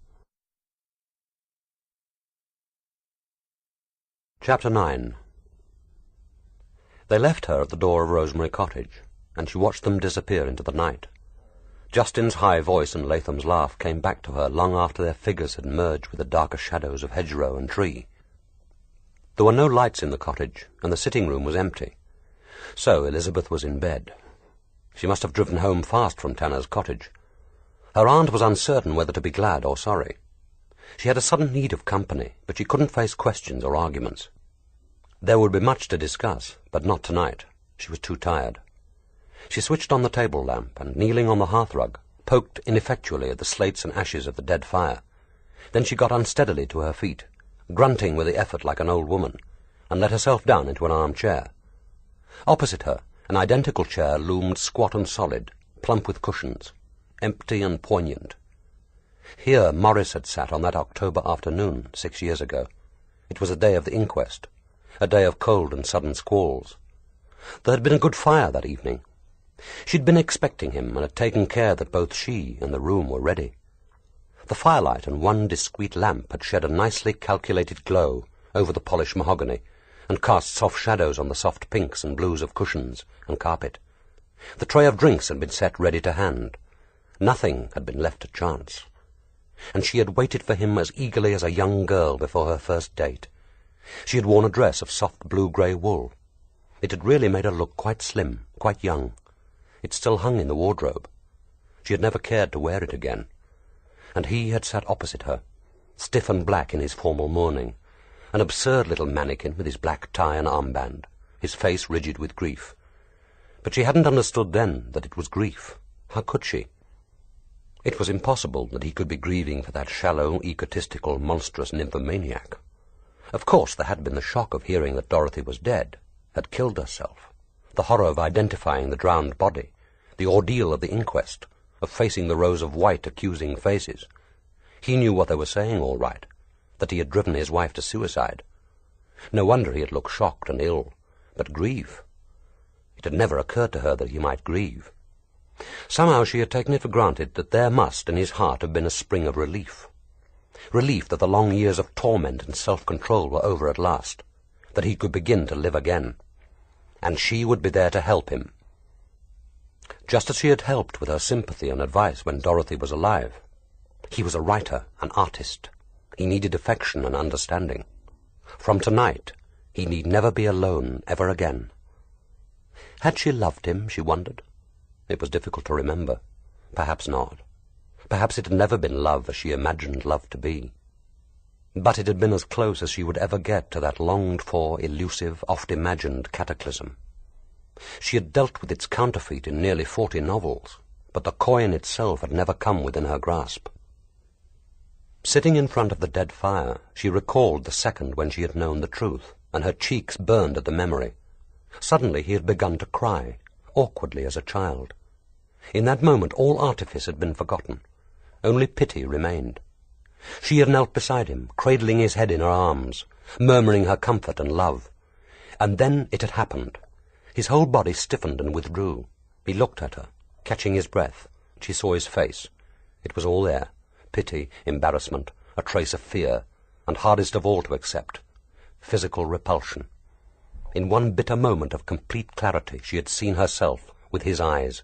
Chapter 9. They left her at the door of Rosemary Cottage, and she watched them disappear into the night. Justin's high voice and Latham's laugh came back to her long after their figures had merged with the darker shadows of hedgerow and tree. There were no lights in the cottage, and the sitting-room was empty. So Elizabeth was in bed. She must have driven home fast from Tanner's cottage. Her aunt was uncertain whether to be glad or sorry. She had a sudden need of company, but she couldn't face questions or arguments. There would be much to discuss, but not tonight. She was too tired. She switched on the table lamp, and, kneeling on the hearthrug, poked ineffectually at the slates and ashes of the dead fire. Then she got unsteadily to her feet, grunting with the effort like an old woman, and let herself down into an armchair. Opposite her, an identical chair loomed squat and solid, plump with cushions, empty and poignant. Here Maurice had sat on that October afternoon 6 years ago. It was a day of the inquest, a day of cold and sudden squalls. There had been a good fire that evening. She'd been expecting him, and had taken care that both she and the room were ready. The firelight and one discreet lamp had shed a nicely calculated glow over the polished mahogany, and cast soft shadows on the soft pinks and blues of cushions and carpet. The tray of drinks had been set ready to hand. Nothing had been left to chance. And she had waited for him as eagerly as a young girl before her first date. She had worn a dress of soft blue-grey wool. It had really made her look quite slim, quite young. It still hung in the wardrobe. She had never cared to wear it again. And he had sat opposite her, stiff and black in his formal mourning, an absurd little mannequin with his black tie and armband, his face rigid with grief. But she hadn't understood then that it was grief. How could she? It was impossible that he could be grieving for that shallow, egotistical, monstrous nymphomaniac. Of course there had been the shock of hearing that Dorothy was dead, had killed herself, the horror of identifying the drowned body, the ordeal of the inquest, of facing the rows of white, accusing faces. He knew what they were saying all right, that he had driven his wife to suicide. No wonder he had looked shocked and ill. But grief? It had never occurred to her that he might grieve. Somehow she had taken it for granted that there must, in his heart, have been a spring of relief. Relief that the long years of torment and self-control were over at last, that he could begin to live again. And she would be there to help him. Just as she had helped with her sympathy and advice when Dorothy was alive. He was a writer, an artist. He needed affection and understanding. From tonight, he need never be alone ever again. Had she loved him, she wondered? It was difficult to remember. Perhaps not. Perhaps it had never been love as she imagined love to be. But it had been as close as she would ever get to that longed-for, elusive, oft-imagined cataclysm. She had dealt with its counterfeit in nearly 40 novels, but the coin itself had never come within her grasp. Sitting in front of the dead fire, she recalled the second when she had known the truth, and her cheeks burned at the memory. Suddenly he had begun to cry, awkwardly as a child. In that moment all artifice had been forgotten. Only pity remained. She had knelt beside him, cradling his head in her arms, murmuring her comfort and love. And then it had happened. His whole body stiffened and withdrew. He looked at her, catching his breath. She saw his face. It was all there, pity, embarrassment, a trace of fear, and hardest of all to accept, physical repulsion. In one bitter moment of complete clarity she had seen herself with his eyes.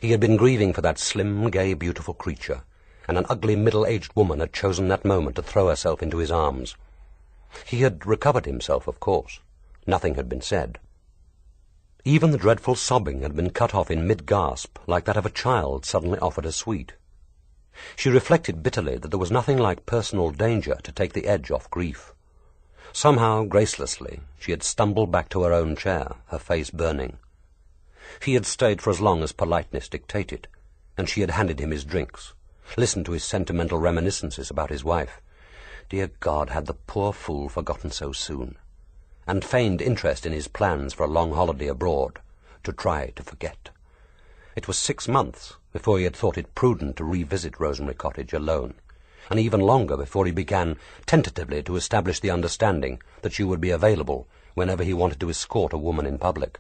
He had been grieving for that slim, gay, beautiful creature, and an ugly middle-aged woman had chosen that moment to throw herself into his arms. He had recovered himself, of course. Nothing had been said. Even the dreadful sobbing had been cut off in mid-gasp, like that of a child suddenly offered a sweet. She reflected bitterly that there was nothing like personal danger to take the edge off grief. Somehow, gracelessly, she had stumbled back to her own chair, her face burning. He had stayed for as long as politeness dictated, and she had handed him his drinks, listened to his sentimental reminiscences about his wife. Dear God, had the poor fool forgotten so soon, and feigned interest in his plans for a long holiday abroad, to try to forget. It was 6 months before he had thought it prudent to revisit Rosemary Cottage alone, and even longer before he began tentatively to establish the understanding that she would be available whenever he wanted to escort a woman in public.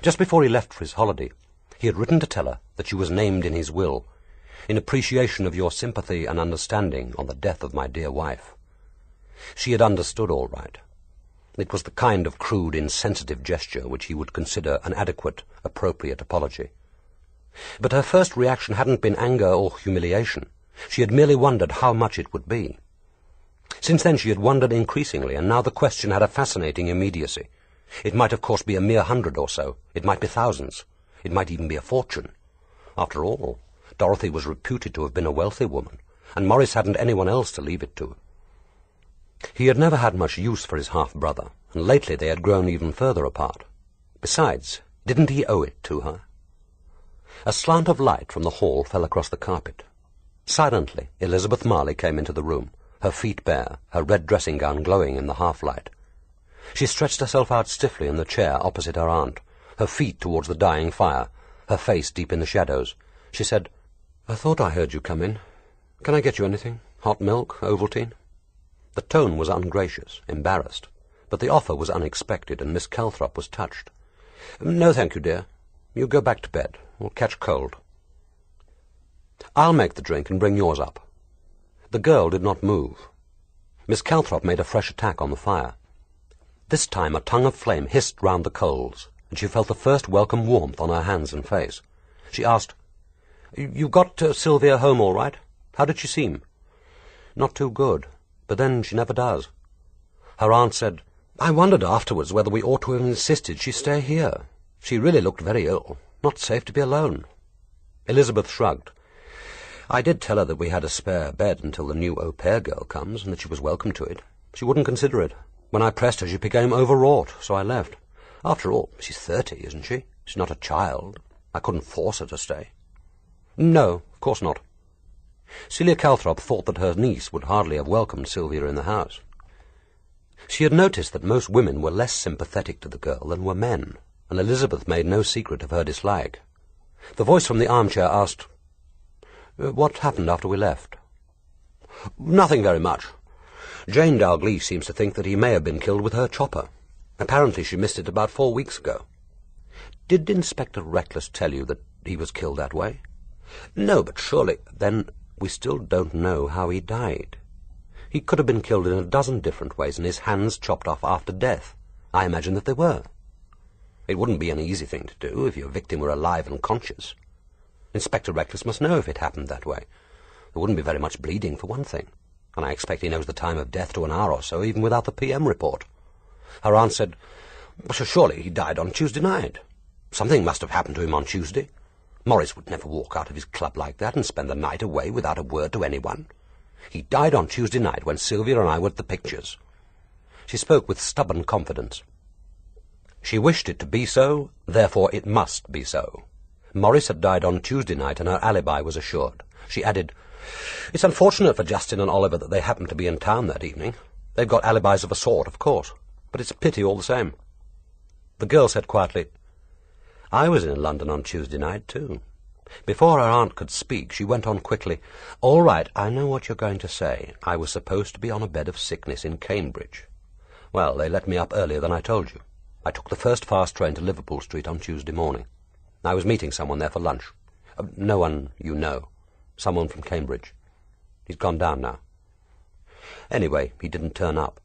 Just before he left for his holiday, he had written to tell her that she was named in his will, in appreciation of your sympathy and understanding on the death of my dear wife. She had understood all right. It was the kind of crude, insensitive gesture which he would consider an adequate, appropriate apology. But her first reaction hadn't been anger or humiliation. She had merely wondered how much it would be. Since then she had wondered increasingly, and now the question had a fascinating immediacy. It might, of course, be a mere 100 or so. It might be thousands. It might even be a fortune. After all, Dorothy was reputed to have been a wealthy woman, and Maurice hadn't anyone else to leave it to. He had never had much use for his half-brother, and lately they had grown even further apart. Besides, didn't he owe it to her? A slant of light from the hall fell across the carpet. Silently, Elizabeth Marley came into the room, her feet bare, her red dressing-gown glowing in the half-light. She stretched herself out stiffly in the chair opposite her aunt, her feet towards the dying fire, her face deep in the shadows. She said, "I thought I heard you come in. Can I get you anything? Hot milk, Ovaltine?" The tone was ungracious, embarrassed, but the offer was unexpected, and Miss Calthrop was touched. "No, thank you, dear. You go back to bed. We'll catch cold." "I'll make the drink and bring yours up." The girl did not move. Miss Calthrop made a fresh attack on the fire. This time a tongue of flame hissed round the coals, and she felt the first welcome warmth on her hands and face. She asked, "You got Sylvia home all right? How did she seem?" "Not too good, but then she never does." Her aunt said, "I wondered afterwards whether we ought to have insisted she stay here. She really looked very ill, not safe to be alone." Elizabeth shrugged. "I did tell her that we had a spare bed until the new au-pair girl comes, and that she was welcome to it. She wouldn't consider it. When I pressed her, she became overwrought, so I left. After all, she's 30, isn't she? She's not a child. I couldn't force her to stay." "No, of course not." Celia Calthrop thought that her niece would hardly have welcomed Sylvia in the house. She had noticed that most women were less sympathetic to the girl than were men, and Elizabeth made no secret of her dislike. The voice from the armchair asked, "What happened after we left?" "Nothing very much. Jane Dalgliesh seems to think that he may have been killed with her chopper. Apparently she missed it about 4 weeks ago." "Did Inspector Reckless tell you that he was killed that way?" "No, but surely—" "Then we still don't know how he died. He could have been killed in a dozen different ways and his hands chopped off after death. I imagine that they were. It wouldn't be an easy thing to do if your victim were alive and conscious. Inspector Reckless must know if it happened that way. There wouldn't be very much bleeding, for one thing, and I expect he knows the time of death to an hour or so, even without the PM report." Her aunt said, "Surely he died on Tuesday night. Something must have happened to him on Tuesday. Maurice would never walk out of his club like that and spend the night away without a word to anyone. He died on Tuesday night when Sylvia and I were at the pictures." She spoke with stubborn confidence. She wished it to be so, therefore it must be so. Maurice had died on Tuesday night, and her alibi was assured. She added, "It's unfortunate for Justin and Oliver that they happened to be in town that evening. They've got alibis of a sort, of course, but it's a pity all the same." The girl said quietly, "I was in London on Tuesday night, too." Before her aunt could speak, she went on quickly, "All right, I know what you're going to say. I was supposed to be on a bed of sickness in Cambridge. Well, they let me up earlier than I told you. I took the first fast train to Liverpool Street on Tuesday morning. I was meeting someone there for lunch. No one you know. Someone from Cambridge. He's gone down now. Anyway, he didn't turn up.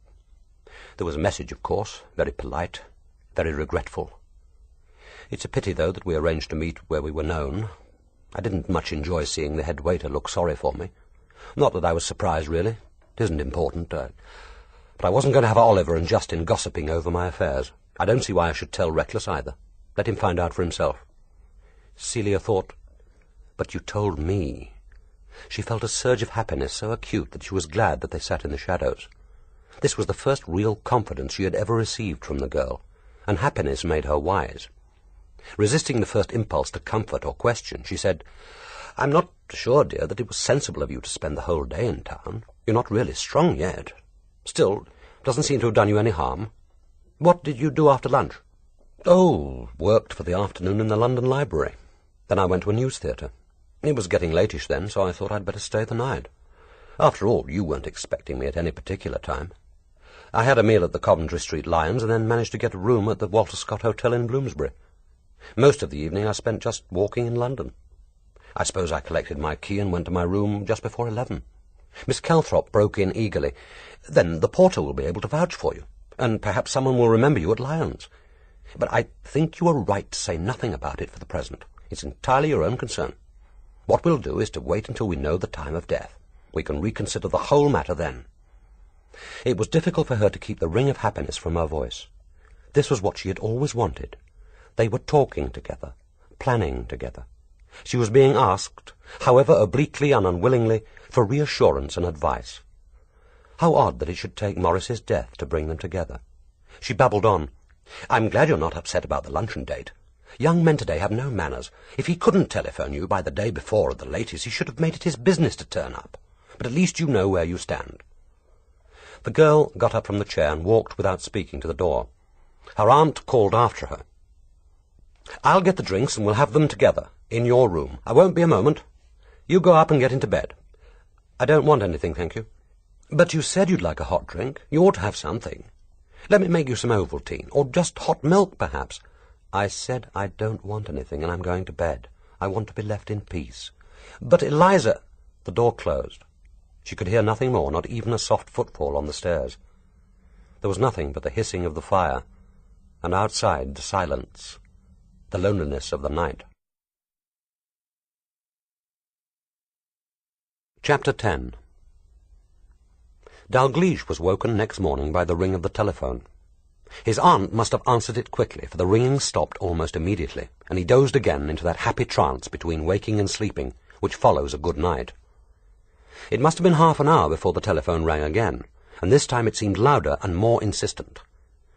There was a message, of course, very polite, very regretful. It's a pity, though, that we arranged to meet where we were known. I didn't much enjoy seeing the head waiter look sorry for me. Not that I was surprised, really. It isn't important. But I wasn't going to have Oliver and Justin gossiping over my affairs. I don't see why I should tell Reckless either. Let him find out for himself. Celia thought, but you told me. She felt a surge of happiness so acute that she was glad that they sat in the shadows. This was the first real confidence she had ever received from the girl, and happiness made her wise. Resisting the first impulse to comfort or question, she said, I'm not sure, dear, that it was sensible of you to spend the whole day in town. You're not really strong yet. Still, it doesn't seem to have done you any harm. What did you do after lunch? Oh, worked for the afternoon in the London Library. Then I went to a news theatre. It was getting latish then, so I thought I'd better stay the night. After all, you weren't expecting me at any particular time. I had a meal at the Coventry Street Lions and then managed to get a room at the Walter Scott Hotel in Bloomsbury. Most of the evening I spent just walking in London. I suppose I collected my key and went to my room just before 11. Miss Calthrop broke in eagerly. Then the porter will be able to vouch for you, and perhaps someone will remember you at Lyons. But I think you are right to say nothing about it for the present. It's entirely your own concern. What we'll do is to wait until we know the time of death. We can reconsider the whole matter then. It was difficult for her to keep the ring of happiness from her voice. This was what she had always wanted. They were talking together, planning together. She was being asked, however obliquely and unwillingly, for reassurance and advice. How odd that it should take Maurice's death to bring them together. She babbled on. I'm glad you're not upset about the luncheon date. Young men today have no manners. If he couldn't telephone you by the day before at the latest, he should have made it his business to turn up. But at least you know where you stand. The girl got up from the chair and walked without speaking to the door. Her aunt called after her. I'll get the drinks and we'll have them together, in your room. I won't be a moment. You go up and get into bed. I don't want anything, thank you. But you said you'd like a hot drink. You ought to have something. Let me make you some Ovaltine, or just hot milk, perhaps. I said I don't want anything, and I'm going to bed. I want to be left in peace. But Eliza... The door closed. She could hear nothing more, not even a soft footfall on the stairs. There was nothing but the hissing of the fire, and outside the silence, the loneliness of the night. Chapter 10. Dalgliesh was woken next morning by the ring of the telephone. His aunt must have answered it quickly, for the ringing stopped almost immediately, and he dozed again into that happy trance between waking and sleeping, which follows a good night. It must have been half an hour before the telephone rang again, and this time it seemed louder and more insistent.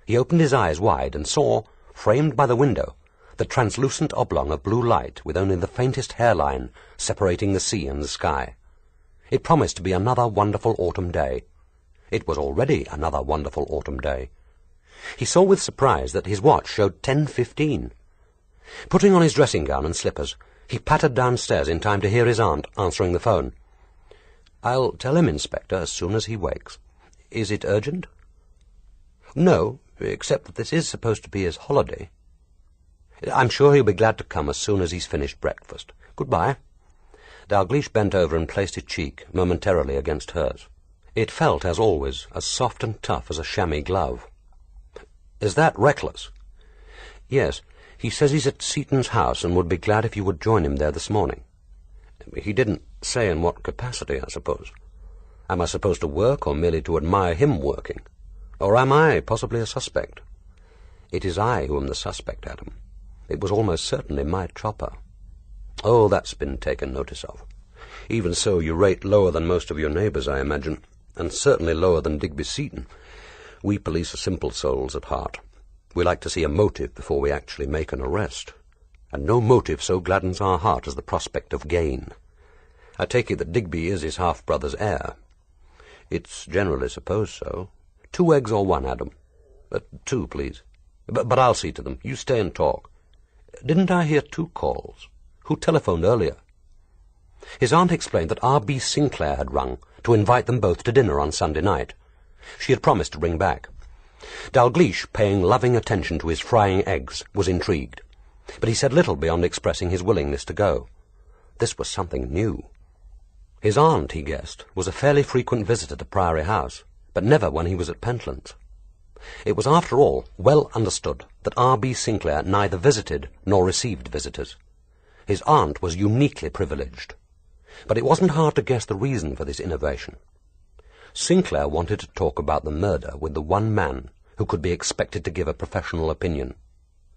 He opened his eyes wide and saw, framed by the window, the translucent oblong of blue light with only the faintest hairline separating the sea and the sky. It promised to be another wonderful autumn day. It was already another wonderful autumn day. He saw with surprise that his watch showed 10:15. Putting on his dressing gown and slippers, he pattered downstairs in time to hear his aunt answering the phone. I'll tell him, Inspector, as soon as he wakes. Is it urgent? No, except that this is supposed to be his holiday. I'm sure he'll be glad to come as soon as he's finished breakfast. Goodbye. Dalgliesh bent over and placed his cheek momentarily against hers. It felt, as always, as soft and tough as a chamois glove. Is that Reckless? Yes. He says he's at Seton's house and would be glad if you would join him there this morning. He didn't say in what capacity, I suppose. Am I supposed to work or merely to admire him working? Or am I possibly a suspect? It is I who am the suspect, Adam. It was almost certainly my chopper. Oh, that's been taken notice of. Even so, you rate lower than most of your neighbours, I imagine, and certainly lower than Digby Seton. We police are simple souls at heart. We like to see a motive before we actually make an arrest. And no motive so gladdens our heart as the prospect of gain. I take it that Digby is his half-brother's heir. It's generally supposed so. 2 eggs or 1, Adam? 2, please. But I'll see to them. You stay and talk. Didn't I hear 2 calls? Who telephoned earlier? His aunt explained that B.Sinclair had rung to invite them both to dinner on Sunday night. She had promised to ring back. Dalgliesh, paying loving attention to his frying eggs, was intrigued, but he said little beyond expressing his willingness to go. This was something new. His aunt, he guessed, was a fairly frequent visitor to Priory House, but never when he was at Pentlands. It was, after all, well understood that R.B.Sinclair neither visited nor received visitors. His aunt was uniquely privileged. But it wasn't hard to guess the reason for this innovation. Sinclair wanted to talk about the murder with the one man who could be expected to give a professional opinion.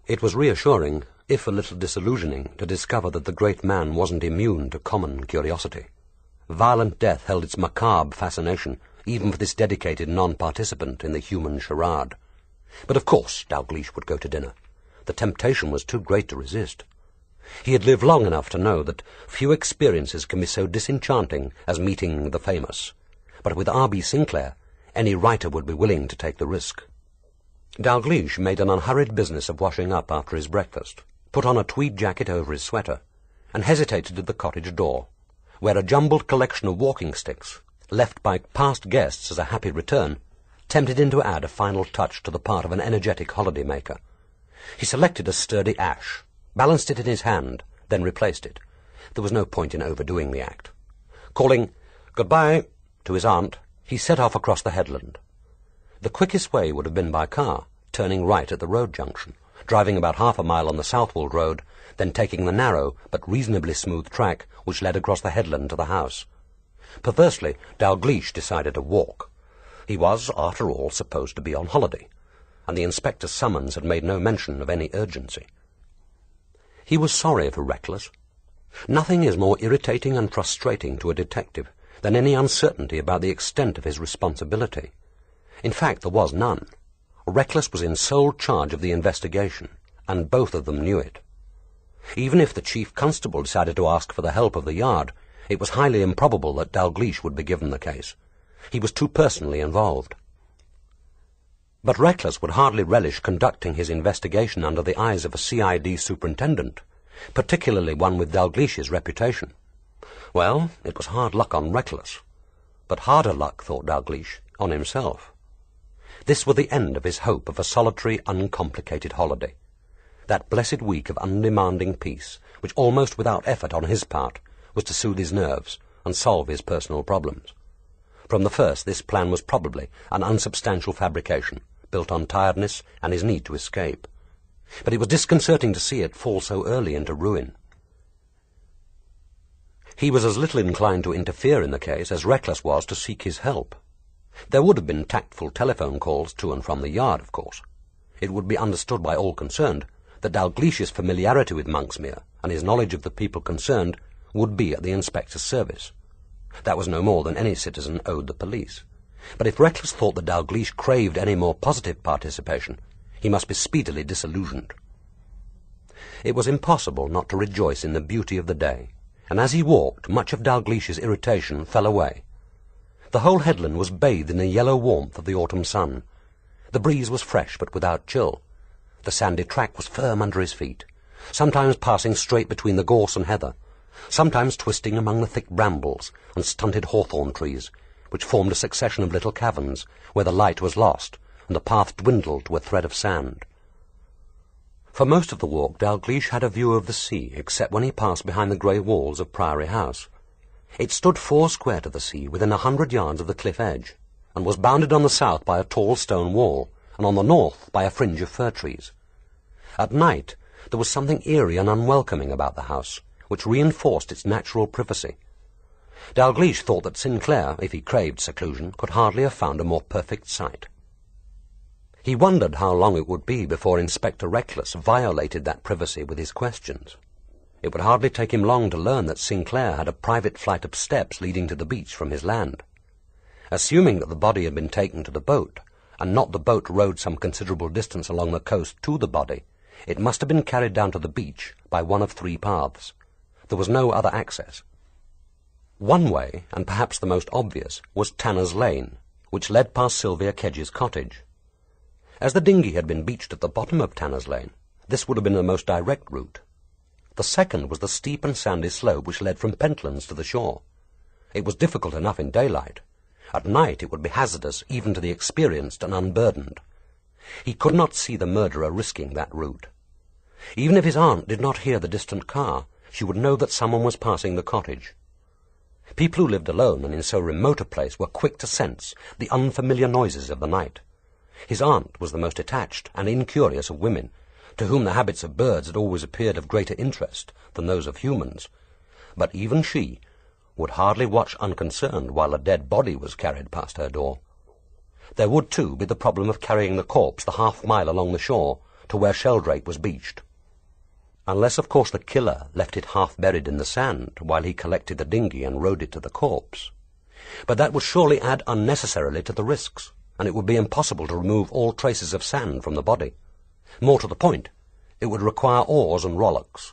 It was reassuring, if a little disillusioning, to discover that the great man wasn't immune to common curiosity. Violent death held its macabre fascination, even for this dedicated non-participant in the human charade. But of course Dalgliesh would go to dinner. The temptation was too great to resist. He had lived long enough to know that few experiences can be so disenchanting as meeting the famous. But with R.B.Sinclair, any writer would be willing to take the risk. Dalgliesh made an unhurried business of washing up after his breakfast, put on a tweed jacket over his sweater, and hesitated at the cottage door, where a jumbled collection of walking sticks, left by past guests as a happy return, tempted him to add a final touch to the part of an energetic holiday-maker. He selected a sturdy ash, balanced it in his hand, then replaced it. There was no point in overdoing the act. Calling "Goodbye" to his aunt, he set off across the headland. The quickest way would have been by car, turning right at the road junction, driving about half a mile on the Southwold Road, then taking the narrow but reasonably smooth track which led across the headland to the house. Perversely, Dalgliesh decided to walk. He was, after all, supposed to be on holiday, and the inspector's summons had made no mention of any urgency. He was sorry for Reckless. Nothing is more irritating and frustrating to a detective than any uncertainty about the extent of his responsibility. In fact, there was none. Reckless was in sole charge of the investigation, and both of them knew it. Even if the chief constable decided to ask for the help of the yard, it was highly improbable that Dalgliesh would be given the case. He was too personally involved. But Reckless would hardly relish conducting his investigation under the eyes of a CID superintendent, particularly one with Dalglish's reputation. Well, it was hard luck on Reckless, but harder luck, thought Dalgliesh, on himself. This was the end of his hope of a solitary, uncomplicated holiday. That blessed week of undemanding peace, which almost without effort on his part was to soothe his nerves and solve his personal problems. From the first, this plan was probably an unsubstantial fabrication, built on tiredness and his need to escape. But it was disconcerting to see it fall so early into ruin. He was as little inclined to interfere in the case as Reckless was to seek his help. There would have been tactful telephone calls to and from the yard, of course. It would be understood by all concerned that Dalglish's familiarity with Monksmere and his knowledge of the people concerned would be at the inspector's service. That was no more than any citizen owed the police. But if Reckless thought that Dalgliesh craved any more positive participation, he must be speedily disillusioned. It was impossible not to rejoice in the beauty of the day, and as he walked, much of Dalglish's irritation fell away. The whole headland was bathed in the yellow warmth of the autumn sun. The breeze was fresh but without chill. The sandy track was firm under his feet, sometimes passing straight between the gorse and heather, sometimes twisting among the thick brambles and stunted hawthorn trees, which formed a succession of little caverns where the light was lost and the path dwindled to a thread of sand. For most of the walk Dalgliesh had a view of the sea, except when he passed behind the grey walls of Priory House. It stood 4 square to the sea, within 100 yards of the cliff edge, and was bounded on the south by a tall stone wall, and on the north by a fringe of fir trees. At night there was something eerie and unwelcoming about the house, which reinforced its natural privacy. Dalgliesh thought that Sinclair, if he craved seclusion, could hardly have found a more perfect site. He wondered how long it would be before Inspector Reckless violated that privacy with his questions. It would hardly take him long to learn that Sinclair had a private flight of steps leading to the beach from his land. Assuming that the body had been taken to the boat, and not the boat rowed some considerable distance along the coast to the body, it must have been carried down to the beach by one of 3 paths. There was no other access. One way, and perhaps the most obvious, was Tanner's Lane, which led past Sylvia Kedge's cottage. As the dinghy had been beached at the bottom of Tanner's Lane, this would have been the most direct route. The second was the steep and sandy slope which led from Pentlands to the shore. It was difficult enough in daylight. At night it would be hazardous even to the experienced and unburdened. He could not see the murderer risking that route. Even if his aunt did not hear the distant car, she would know that someone was passing the cottage. People who lived alone and in so remote a place were quick to sense the unfamiliar noises of the night. His aunt was the most attached and incurious of women, to whom the habits of birds had always appeared of greater interest than those of humans. But even she would hardly watch unconcerned while a dead body was carried past her door. There would, too, be the problem of carrying the corpse the half-mile along the shore to where Sheldrake was beached. Unless, of course, the killer left it half-buried in the sand while he collected the dinghy and rowed it to the corpse. But that would surely add unnecessarily to the risks, and it would be impossible to remove all traces of sand from the body. More to the point, it would require oars and rowlocks.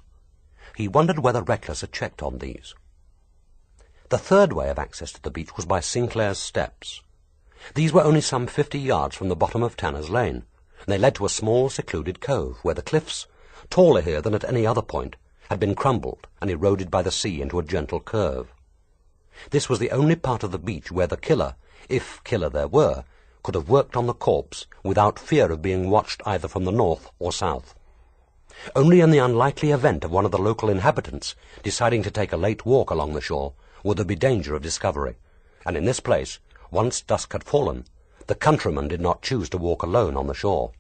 He wondered whether Reckless had checked on these. The third way of access to the beach was by Sinclair's steps. These were only some 50 yards from the bottom of Tanner's Lane, and they led to a small secluded cove where the cliffs, taller here than at any other point, had been crumbled and eroded by the sea into a gentle curve. This was the only part of the beach where the killer, if killer there were, could have worked on the corpse without fear of being watched either from the north or south. Only in the unlikely event of one of the local inhabitants deciding to take a late walk along the shore would there be danger of discovery, and in this place, once dusk had fallen, the countryman did not choose to walk alone on the shore.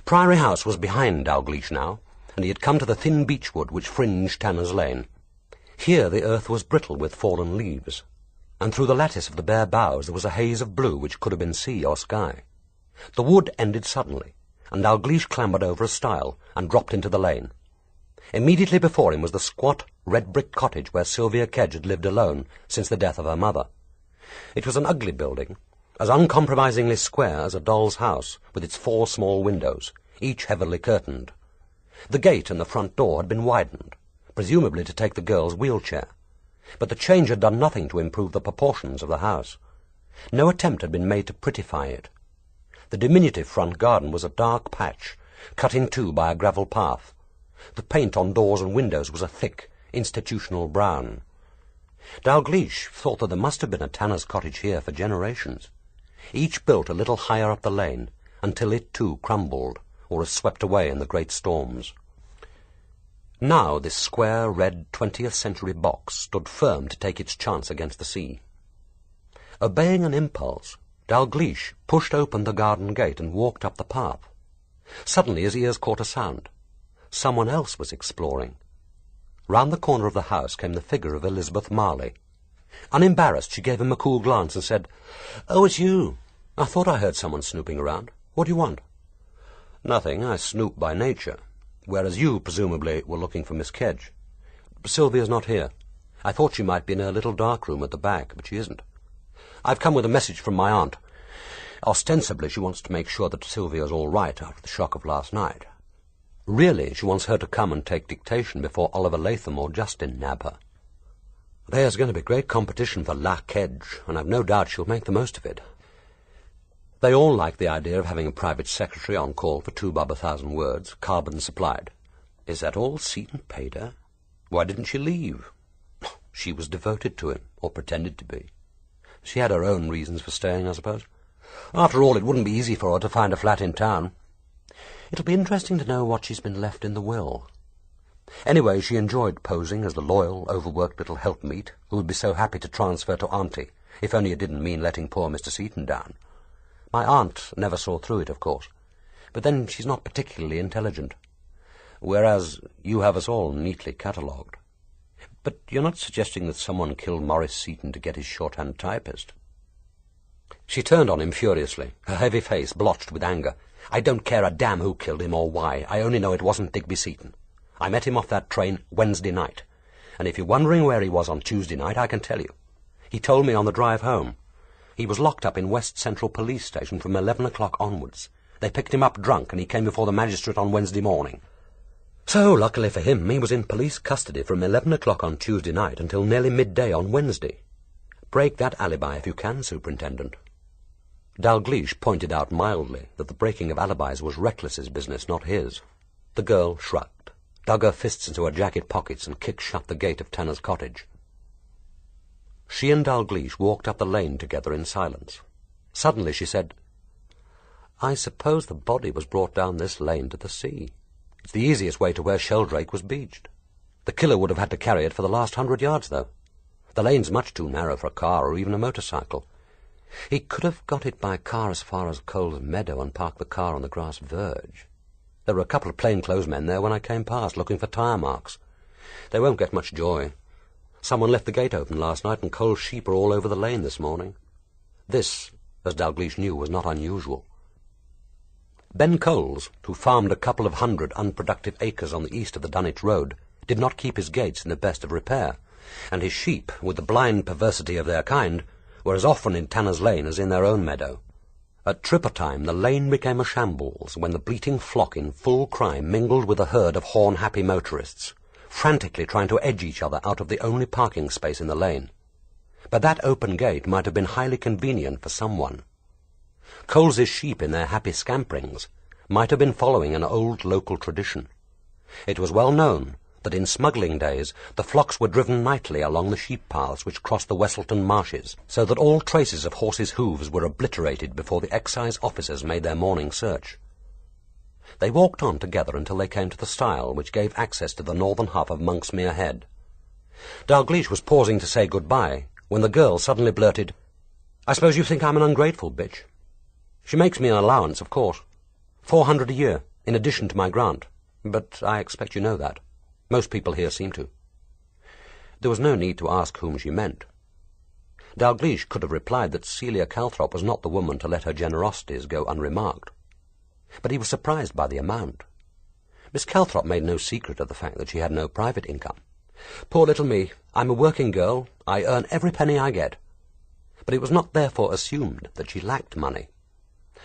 Priory House was behind Dalgliesh now, and he had come to the thin beechwood which fringed Tanner's Lane. Here the earth was brittle with fallen leaves, and through the lattice of the bare boughs there was a haze of blue which could have been sea or sky. The wood ended suddenly, and Dalgliesh clambered over a stile and dropped into the lane. Immediately before him was the squat, red-brick cottage where Sylvia Kedge had lived alone since the death of her mother. It was an ugly building, as uncompromisingly square as a doll's house, with its 4 small windows, each heavily curtained. The gate and the front door had been widened, presumably to take the girl's wheelchair, but the change had done nothing to improve the proportions of the house. No attempt had been made to prettify it. The diminutive front garden was a dark patch, cut in two by a gravel path. The paint on doors and windows was a thick, institutional brown. Dalgliesh thought that there must have been a tanner's cottage here for generations, each built a little higher up the lane, until it too crumbled, or was swept away in the great storms. Now this square, red 20th-century box stood firm to take its chance against the sea. Obeying an impulse, Dalgliesh pushed open the garden gate and walked up the path. Suddenly his ears caught a sound. Someone else was exploring. Round the corner of the house came the figure of Elizabeth Marley. Unembarrassed, she gave him a cool glance and said, "Oh, it's you. I thought I heard someone snooping around. What do you want?" "Nothing. I snoop by nature. Whereas you, presumably, were looking for Miss Kedge. Sylvia's not here. I thought she might be in her little dark room at the back, but she isn't. I've come with a message from my aunt. Ostensibly, she wants to make sure that Sylvia's all right after the shock of last night. Really, she wants her to come and take dictation before Oliver Latham or Justin nab her. There's going to be great competition for La Kedge, and I've no doubt she'll make the most of it." They all liked the idea of having a private secretary on call for 2 bob a 1,000 words, carbon supplied. Is that all Seton paid her? Why didn't she leave? She was devoted to him, or pretended to be. She had her own reasons for staying, I suppose. After all, it wouldn't be easy for her to find a flat in town. It'll be interesting to know what she's been left in the will. Anyway, she enjoyed posing as the loyal, overworked little helpmeet who would be so happy to transfer to Auntie, if only it didn't mean letting poor Mr. Seton down. My aunt never saw through it, of course, but then she's not particularly intelligent, whereas you have us all neatly catalogued. But you're not suggesting that someone killed Maurice Seton to get his shorthand typist?" She turned on him furiously, her heavy face blotched with anger. "I don't care a damn who killed him or why. I only know it wasn't Digby Seton. I met him off that train Wednesday night, and if you're wondering where he was on Tuesday night, I can tell you. He told me on the drive home. He was locked up in West Central Police Station from 11 o'clock onwards. They picked him up drunk, and he came before the magistrate on Wednesday morning. So, luckily for him, he was in police custody from 11 o'clock on Tuesday night until nearly midday on Wednesday. Break that alibi if you can, Superintendent." Dalgliesh pointed out mildly that the breaking of alibis was Reckless's business, not his. The girl shrugged, dug her fists into her jacket pockets, and kicked shut the gate of Tanner's cottage. She and Dalgliesh walked up the lane together in silence. Suddenly she said, I suppose the body was brought down this lane to the sea. It's the easiest way to where Sheldrake was beached. The killer would have had to carry it for the last 100 yards, though. The lane's much too narrow for a car or even a motorcycle. He could have got it by car as far as Cole's meadow and parked the car on the grass verge. There were a couple of plainclothesmen there when I came past, looking for tyre marks. They won't get much joy. Someone left the gate open last night, and Cole's sheep are all over the lane this morning. This, as Dalgliesh knew, was not unusual. Ben Coles, who farmed a couple of 100 unproductive acres on the east of the Dunwich Road, did not keep his gates in the best of repair, and his sheep, with the blind perversity of their kind, were as often in Tanner's Lane as in their own meadow. At tripper time the lane became a shambles when the bleating flock in full cry mingled with a herd of horn-happy motorists, frantically trying to edge each other out of the only parking space in the lane. But that open gate might have been highly convenient for someone. Coles's sheep in their happy scamperings might have been following an old local tradition. It was well known that in smuggling days the flocks were driven nightly along the sheep paths which crossed the Westleton marshes, so that all traces of horses' hooves were obliterated before the excise officers made their morning search. They walked on together until they came to the stile which gave access to the northern half of Monksmere Head. Dalgliesh was pausing to say good-bye when the girl suddenly blurted, "I suppose you think I'm an ungrateful bitch? She makes me an allowance, of course. 400 a year, in addition to my grant. But I expect you know that. Most people here seem to." There was no need to ask whom she meant. Dalgliesh could have replied that Celia Calthrop was not the woman to let her generosities go unremarked. But he was surprised by the amount. Miss Calthrop made no secret of the fact that she had no private income. "Poor little me. I'm a working girl. I earn every penny I get." But it was not therefore assumed that she lacked money.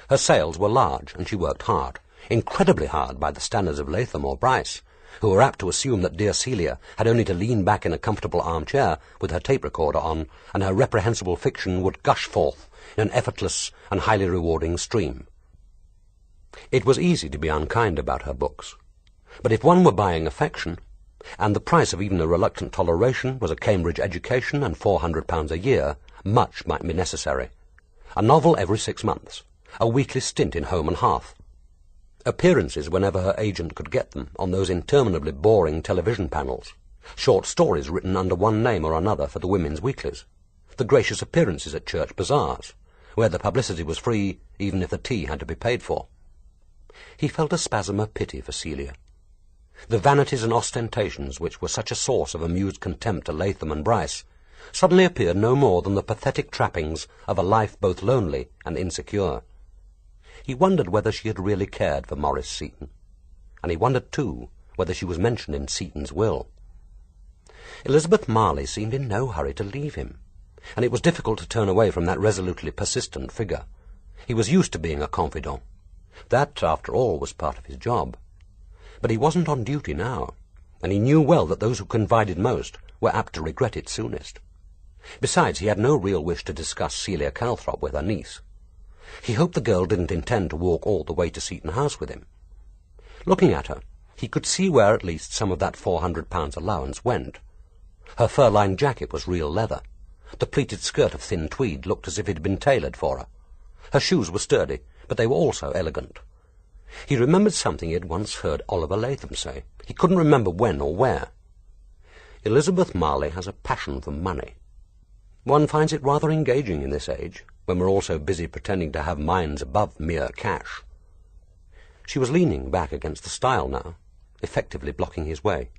Her sales were large, and she worked hard, incredibly hard by the standards of Latham or Bryce, who were apt to assume that dear Celia had only to lean back in a comfortable armchair with her tape recorder on, and her reprehensible fiction would gush forth in an effortless and highly rewarding stream. It was easy to be unkind about her books, but if one were buying affection, and the price of even a reluctant toleration was a Cambridge education and £400 a year, much might be necessary. A novel every 6 months, a weekly stint in Home and Hearth, appearances whenever her agent could get them on those interminably boring television panels, short stories written under one name or another for the women's weeklies, the gracious appearances at church bazaars, where the publicity was free even if the tea had to be paid for. He felt a spasm of pity for Celia. The vanities and ostentations which were such a source of amused contempt to Latham and Bryce suddenly appeared no more than the pathetic trappings of a life both lonely and insecure. He wondered whether she had really cared for Maurice Seton, and he wondered, too, whether she was mentioned in Seton's will. Elizabeth Marley seemed in no hurry to leave him, and it was difficult to turn away from that resolutely persistent figure. He was used to being a confidant. That, after all, was part of his job. But he wasn't on duty now, and he knew well that those who confided most were apt to regret it soonest. Besides, he had no real wish to discuss Celia Calthrop with her niece. He hoped the girl didn't intend to walk all the way to Seton House with him. Looking at her, he could see where at least some of that £400 allowance went. Her fur-lined jacket was real leather. The pleated skirt of thin tweed looked as if it had been tailored for her. Her shoes were sturdy, but they were also elegant. He remembered something he had once heard Oliver Latham say. He couldn't remember when or where. Elizabeth Marley has a passion for money. One finds it rather engaging in this age, when we're all so busy pretending to have minds above mere cash. She was leaning back against the stile now, effectively blocking his way.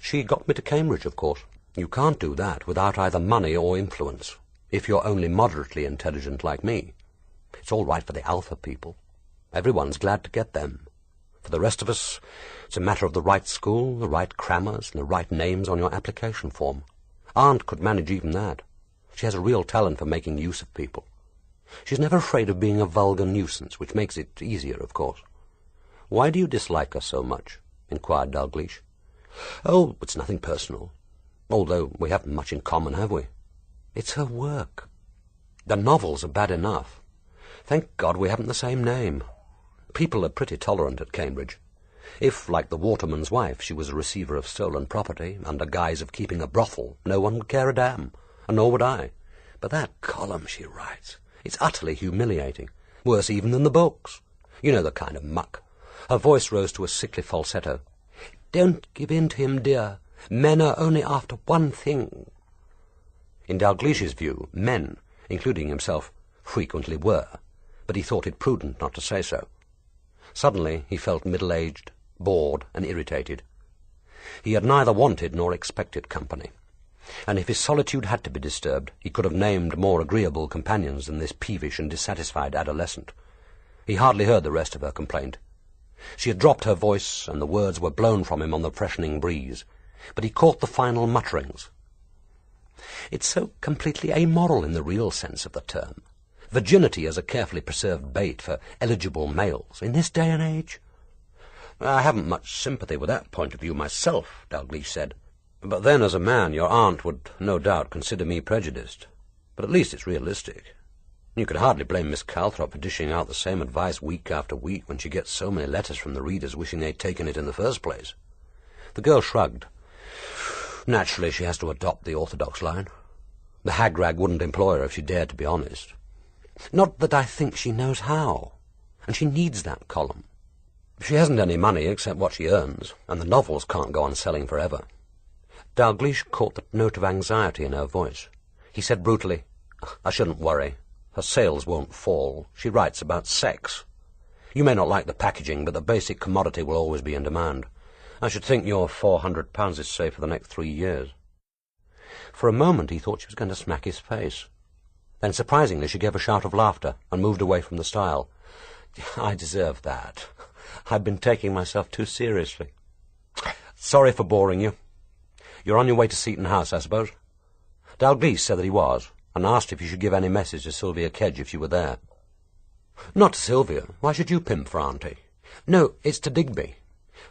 "She got me to Cambridge, of course. You can't do that without either money or influence, if you're only moderately intelligent like me. It's all right for the alpha people. Everyone's glad to get them. For the rest of us, it's a matter of the right school, the right crammers, and the right names on your application form. Aunt could manage even that. She has a real talent for making use of people. She's never afraid of being a vulgar nuisance, which makes it easier, of course." "Why do you dislike her so much?" inquired Dalgliesh. "Oh, it's nothing personal. Although we haven't much in common, have we? It's her work. The novels are bad enough. Thank God we haven't the same name. People are pretty tolerant at Cambridge. If, like the waterman's wife, she was a receiver of stolen property, under guise of keeping a brothel, no one would care a damn, and nor would I. But that column she writes, it's utterly humiliating. Worse even than the books. You know the kind of muck. Her voice rose to a sickly falsetto. "Don't give in to him, dear. Men are only after one thing." In Dalglish's view, men, including himself, frequently were, but he thought it prudent not to say so. Suddenly he felt middle-aged, bored, and irritated. He had neither wanted nor expected company, and if his solitude had to be disturbed, he could have named more agreeable companions than this peevish and dissatisfied adolescent. He hardly heard the rest of her complaint. She had dropped her voice, and the words were blown from him on the freshening breeze, but he caught the final mutterings. "It's so completely amoral in the real sense of the term. Virginity as a carefully preserved bait for eligible males, in this day and age." "I haven't much sympathy with that point of view myself," Dalgliesh said. "But then, as a man, your aunt would no doubt consider me prejudiced. But at least it's realistic. You could hardly blame Miss Calthrop for dishing out the same advice week after week when she gets so many letters from the readers wishing they'd taken it in the first place." The girl shrugged. "Naturally, she has to adopt the orthodox line. The hag-rag wouldn't employ her if she dared to be honest. Not that I think she knows how, and she needs that column. She hasn't any money except what she earns, and the novels can't go on selling forever." Dalgliesh caught the note of anxiety in her voice. He said brutally, "I shouldn't worry. Her sales won't fall. She writes about sex. You may not like the packaging, but the basic commodity will always be in demand. I should think your £400 is safe for the next 3 years." For a moment he thought she was going to smack his face. Then, surprisingly, she gave a shout of laughter and moved away from the stile. "I deserve that. I've been taking myself too seriously. Sorry for boring you. You're on your way to Seton House, I suppose?" Dalgliesh said that he was, and asked if he should give any message to Sylvia Kedge if she were there. "Not to Sylvia. Why should you pimp for Auntie?" "No, it's to Digby.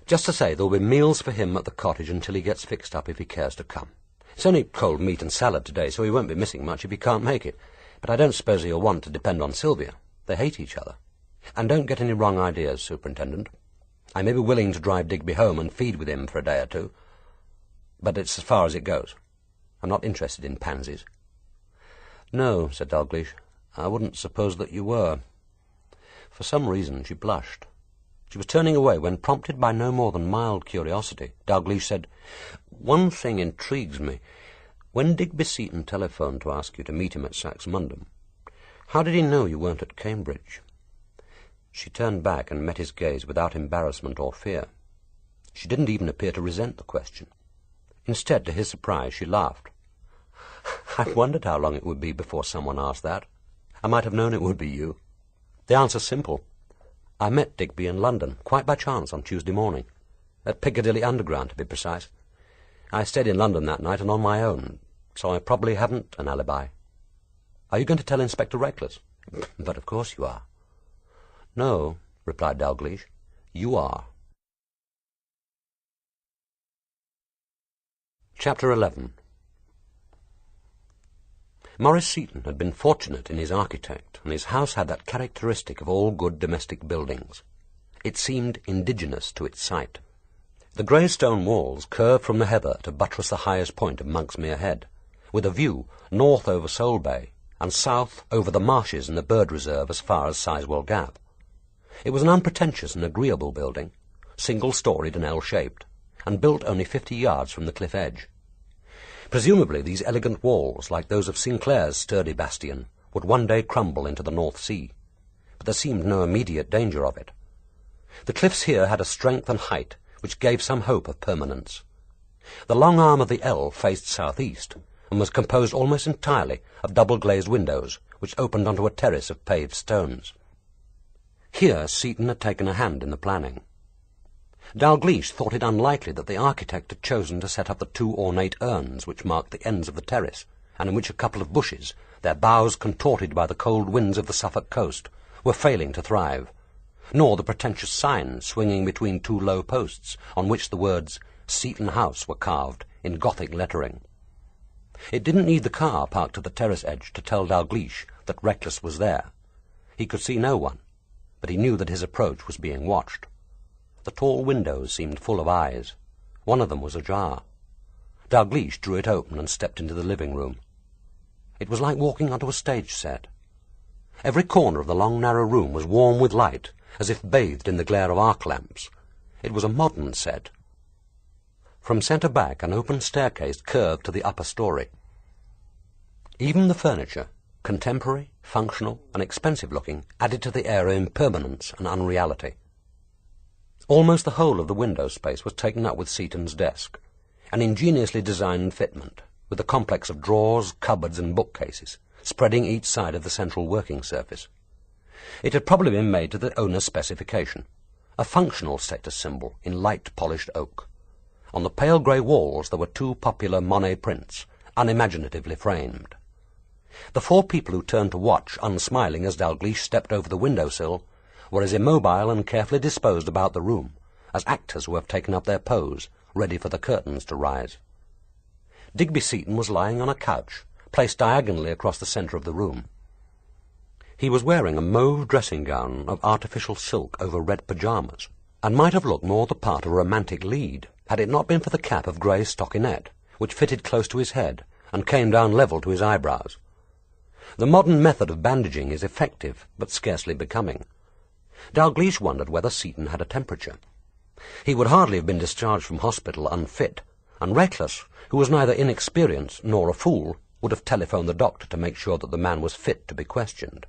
Just to say there'll be meals for him at the cottage until he gets fixed up if he cares to come. It's only cold meat and salad today, so he won't be missing much if he can't make it. But I don't suppose he'll want to depend on Sylvia. They hate each other. And don't get any wrong ideas, Superintendent. I may be willing to drive Digby home and feed with him for a day or two, but it's as far as it goes. I'm not interested in pansies." "No," said Dalgliesh, "I wouldn't suppose that you were." For some reason she blushed. She was turning away when, prompted by no more than mild curiosity, Dalgliesh said, "One thing intrigues me. When Digby Seton telephoned to ask you to meet him at Saxmundham, how did he know you weren't at Cambridge?" She turned back and met his gaze without embarrassment or fear. She didn't even appear to resent the question. Instead, to his surprise, she laughed. "I've wondered how long it would be before someone asked that. I might have known it would be you. The answer's simple. I met Digby in London, quite by chance, on Tuesday morning. At Piccadilly Underground, to be precise. I stayed in London that night and on my own, so I probably haven't an alibi. Are you going to tell Inspector Reckless?" "But of course you are." "No," replied Dalgliesh. "You are." Chapter 11. Maurice Seton had been fortunate in his architect, and his house had that characteristic of all good domestic buildings. It seemed indigenous to its site. The grey stone walls curved from the heather to buttress the highest point of Monksmere Head, with a view north over Sole Bay and south over the marshes and the bird reserve as far as Sizewell Gap. It was an unpretentious and agreeable building, single-storied and L-shaped, and built only 50 yards from the cliff edge. Presumably these elegant walls, like those of Sinclair's sturdy bastion, would one day crumble into the North Sea, but there seemed no immediate danger of it. The cliffs here had a strength and height which gave some hope of permanence. The long arm of the L faced southeast, and was composed almost entirely of double-glazed windows, which opened onto a terrace of paved stones. Here Seton had taken a hand in the planning. Dalgliesh thought it unlikely that the architect had chosen to set up the 2 ornate urns which marked the ends of the terrace, and in which a couple of bushes, their boughs contorted by the cold winds of the Suffolk coast, were failing to thrive, nor the pretentious sign swinging between 2 low posts, on which the words Seton House were carved in Gothic lettering. It didn't need the car parked at the terrace edge to tell Dalgliesh that Reckless was there. He could see no one, but he knew that his approach was being watched. The tall windows seemed full of eyes. One of them was ajar. Dalgliesh drew it open and stepped into the living room. It was like walking onto a stage set. Every corner of the long, narrow room was warm with light, as if bathed in the glare of arc lamps. It was a modern set. From centre back, an open staircase curved to the upper story. Even the furniture, contemporary, functional, and expensive-looking, added to the air of impermanence and unreality. Almost the whole of the window space was taken up with Seton's desk, an ingeniously designed fitment, with a complex of drawers, cupboards, and bookcases, spreading each side of the central working surface. It had probably been made to the owner's specification, a functional status symbol in light polished oak. On the pale grey walls there were 2 popular Monet prints, unimaginatively framed. The 4 people who turned to watch, unsmiling as Dalgliesh stepped over the window-sill, were as immobile and carefully disposed about the room as actors who have taken up their pose, ready for the curtains to rise. Digby Seton was lying on a couch, placed diagonally across the centre of the room. He was wearing a mauve dressing-gown of artificial silk over red pyjamas, and might have looked more the part of a romantic lead, had it not been for the cap of grey stockinette, which fitted close to his head and came down level to his eyebrows. The modern method of bandaging is effective, but scarcely becoming. Dalgliesh wondered whether Seton had a temperature. He would hardly have been discharged from hospital unfit, and Reckless, who was neither inexperienced nor a fool, would have telephoned the doctor to make sure that the man was fit to be questioned.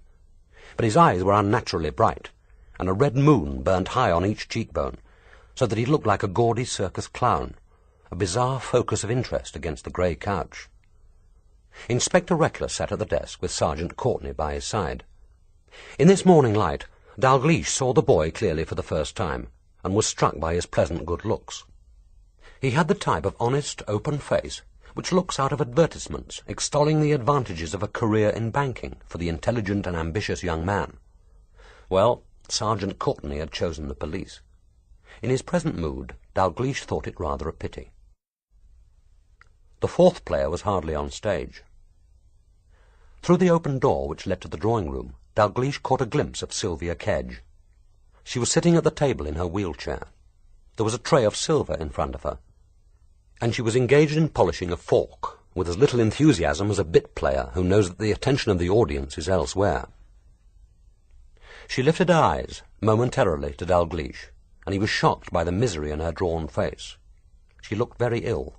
But his eyes were unnaturally bright, and a red moon burnt high on each cheekbone, so that he looked like a gaudy circus clown, a bizarre focus of interest against the grey couch. Inspector Reckless sat at the desk with Sergeant Courtney by his side. In this morning light, Dalgliesh saw the boy clearly for the first time, and was struck by his pleasant good looks. He had the type of honest, open face which looks out of advertisements extolling the advantages of a career in banking for the intelligent and ambitious young man. Well, Sergeant Courtney had chosen the police. In his present mood, Dalgliesh thought it rather a pity. The 4th player was hardly on stage. Through the open door which led to the drawing-room, Dalgliesh caught a glimpse of Sylvia Kedge. She was sitting at the table in her wheelchair. There was a tray of silver in front of her, and she was engaged in polishing a fork with as little enthusiasm as a bit player who knows that the attention of the audience is elsewhere. She lifted her eyes momentarily to Dalgliesh, and he was shocked by the misery in her drawn face. She looked very ill.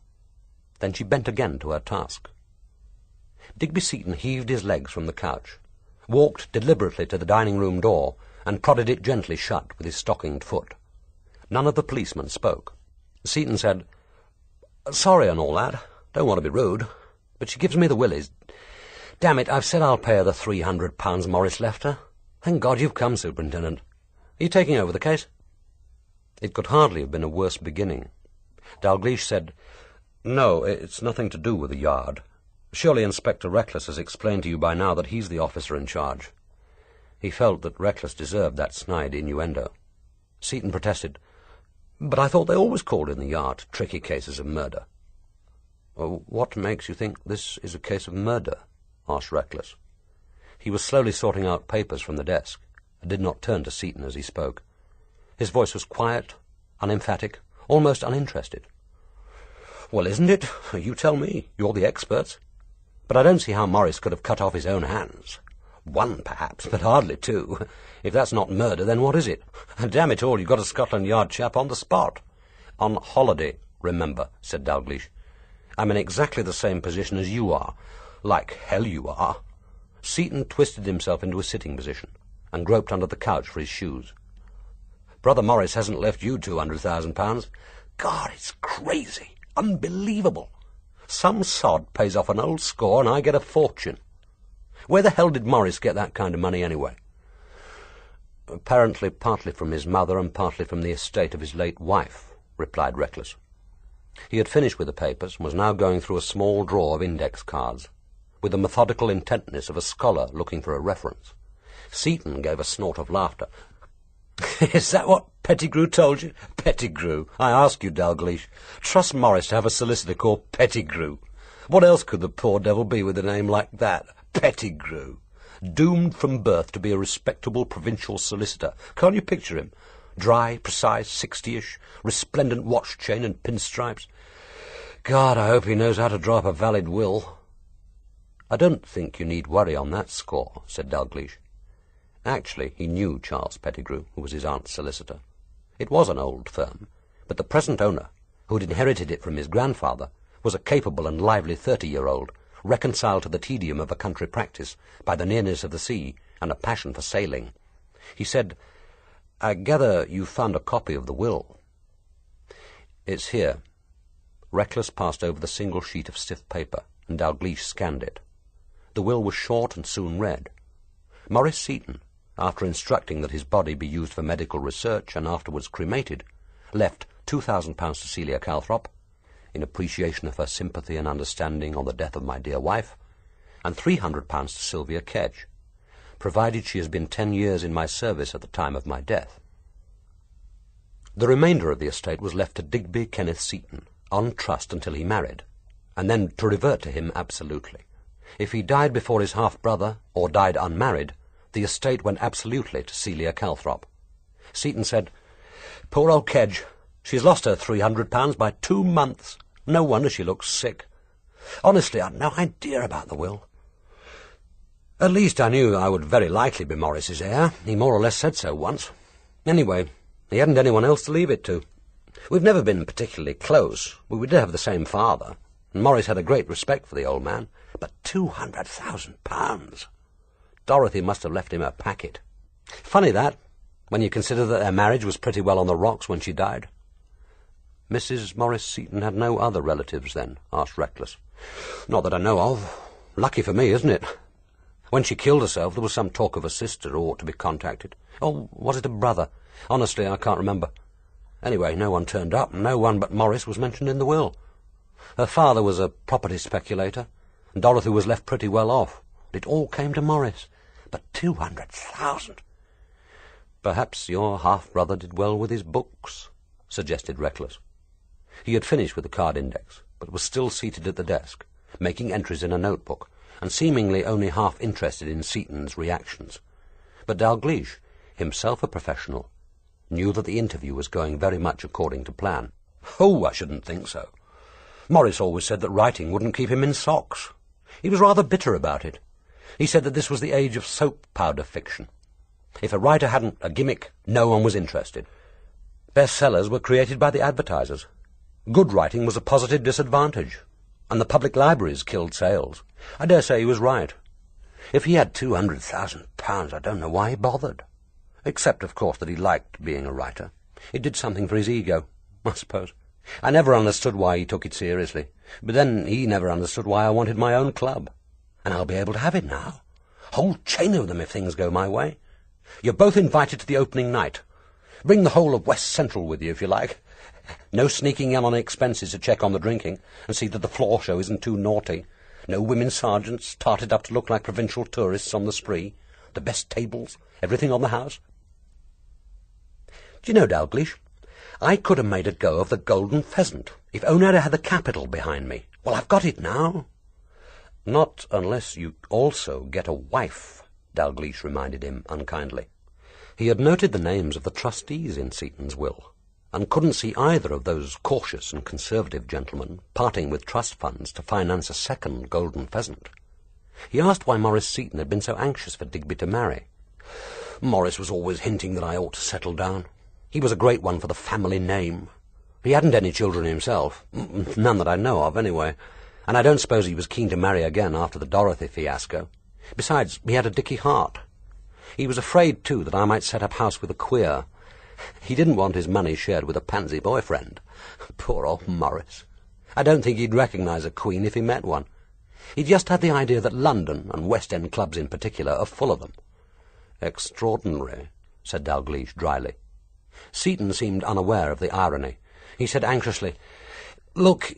Then she bent again to her task. Digby Seton heaved his legs from the couch, walked deliberately to the dining-room door, and prodded it gently shut with his stockinged foot. None of the policemen spoke. Seton said, "Sorry and all that. Don't want to be rude, but she gives me the willies. Damn it, I've said I'll pay her the £300 Maurice left her. Thank God you've come, Superintendent. Are you taking over the case?" It could hardly have been a worse beginning. Dalgliesh said, "No, it's nothing to do with the yard. Surely Inspector Reckless has explained to you by now that he's the officer in charge." He felt that Reckless deserved that snide innuendo. Seton protested, "But I thought they always called in the yard tricky cases of murder." "What makes you think this is a case of murder?" asked Reckless. He was slowly sorting out papers from the desk, and did not turn to Seton as he spoke. His voice was quiet, unemphatic, almost uninterested. "Well, isn't it? You tell me. You're the experts. But I don't see how Maurice could have cut off his own hands. One, perhaps, but hardly 2. If that's not murder, then what is it? Damn it all, you've got a Scotland Yard chap on the spot." "On holiday, remember," said Dalgliesh. "I'm in exactly the same position as you are. Like hell you are." Seton twisted himself into a sitting position, and groped under the couch for his shoes. "Brother Maurice hasn't left you £200,000. God, it's crazy. Unbelievable. Some sod pays off an old score and I get a fortune. Where the hell did Maurice get that kind of money anyway?" "Apparently partly from his mother and partly from the estate of his late wife," replied Reckless. He had finished with the papers and was now going through a small drawer of index cards, with the methodical intentness of a scholar looking for a reference. Seton gave a snort of laughter. "Is that what Pettigrew told you?" "Pettigrew! I ask you, Dalgliesh. Trust Maurice to have a solicitor called Pettigrew. What else could the poor devil be with a name like that? Pettigrew. Doomed from birth to be a respectable provincial solicitor. Can't you picture him? Dry, precise, 60-ish, resplendent watch chain and pinstripes. God, I hope he knows how to draw up a valid will." "I don't think you need worry on that score," said Dalgliesh. Actually, he knew Charles Pettigrew, who was his aunt's solicitor. It was an old firm, but the present owner, who had inherited it from his grandfather, was a capable and lively 30-year-old, reconciled to the tedium of a country practice by the nearness of the sea and a passion for sailing. He said, "I gather you found a copy of the will." "It's here." Reckless passed over the single sheet of stiff paper, and Dalgliesh scanned it. The will was short and soon read. Maurice Seton, after instructing that his body be used for medical research and afterwards cremated, left £2,000 to Celia Calthrop, in appreciation of her sympathy and understanding on the death of my dear wife, and £300 to Sylvia Kedge, provided she has been 10 years in my service at the time of my death. The remainder of the estate was left to Digby Kenneth Seton, on trust until he married, and then to revert to him absolutely. If he died before his half-brother, or died unmarried, the estate went absolutely to Celia Calthrop. Seton said, "Poor old Kedge. She's lost her £300 by 2 months. No wonder she looks sick. Honestly, I'd no idea about the will. At least I knew I would very likely be Maurice's heir. He more or less said so once. Anyway, he hadn't anyone else to leave it to. We've never been particularly close. We did have the same father, and Maurice had a great respect for the old man. But £200,000! Dorothy must have left him a packet. Funny that, when you consider that their marriage was pretty well on the rocks when she died." "Mrs. Maurice Seton had no other relatives, then?" asked Reckless. "Not that I know of. Lucky for me, isn't it? When she killed herself, there was some talk of a sister who ought to be contacted. Or was it a brother? Honestly, I can't remember. Anyway, no one turned up, and no one but Maurice was mentioned in the will. Her father was a property speculator, and Dorothy was left pretty well off. It all came to Maurice. But 200,000! "Perhaps your half-brother did well with his books," suggested Reckless. He had finished with the card index, but was still seated at the desk, making entries in a notebook, and seemingly only half interested in Seton's reactions. But Dalgliesh, himself a professional, knew that the interview was going very much according to plan. "Oh, I shouldn't think so. Maurice always said that writing wouldn't keep him in socks. He was rather bitter about it. He said that this was the age of soap-powder fiction. If a writer hadn't a gimmick, no one was interested. Bestsellers were created by the advertisers. Good writing was a positive disadvantage, and the public libraries killed sales. I dare say he was right. If he had £200,000, I don't know why he bothered. Except, of course, that he liked being a writer. It did something for his ego, I suppose. I never understood why he took it seriously, but then he never understood why I wanted my own club. And I'll be able to have it now. Whole chain of them if things go my way. You're both invited to the opening night. Bring the whole of West Central with you, if you like. No sneaking in on expenses to check on the drinking and see that the floor show isn't too naughty. No women sergeants tarted up to look like provincial tourists on the spree. The best tables, everything on the house. Do you know, Dalgliesh, I could have made a go of the Golden Pheasant, if only I'd had the capital behind me. Well, I've got it now." "Not unless you also get a wife," Dalgliesh reminded him unkindly. He had noted the names of the trustees in Seton's will, and couldn't see either of those cautious and conservative gentlemen parting with trust funds to finance a second Golden Pheasant. He asked why Maurice Seton had been so anxious for Digby to marry. "Maurice was always hinting that I ought to settle down. He was a great one for the family name. He hadn't any children himself, none that I know of, anyway, and I don't suppose he was keen to marry again after the Dorothy fiasco. Besides, he had a dicky heart. He was afraid, too, that I might set up house with a queer. He didn't want his money shared with a pansy boyfriend. Poor old Maurice. I don't think he'd recognize a queen if he met one. He just had the idea that London, and West End clubs in particular, are full of them." "Extraordinary," said Dalgliesh dryly. Seton seemed unaware of the irony. He said anxiously, "Look,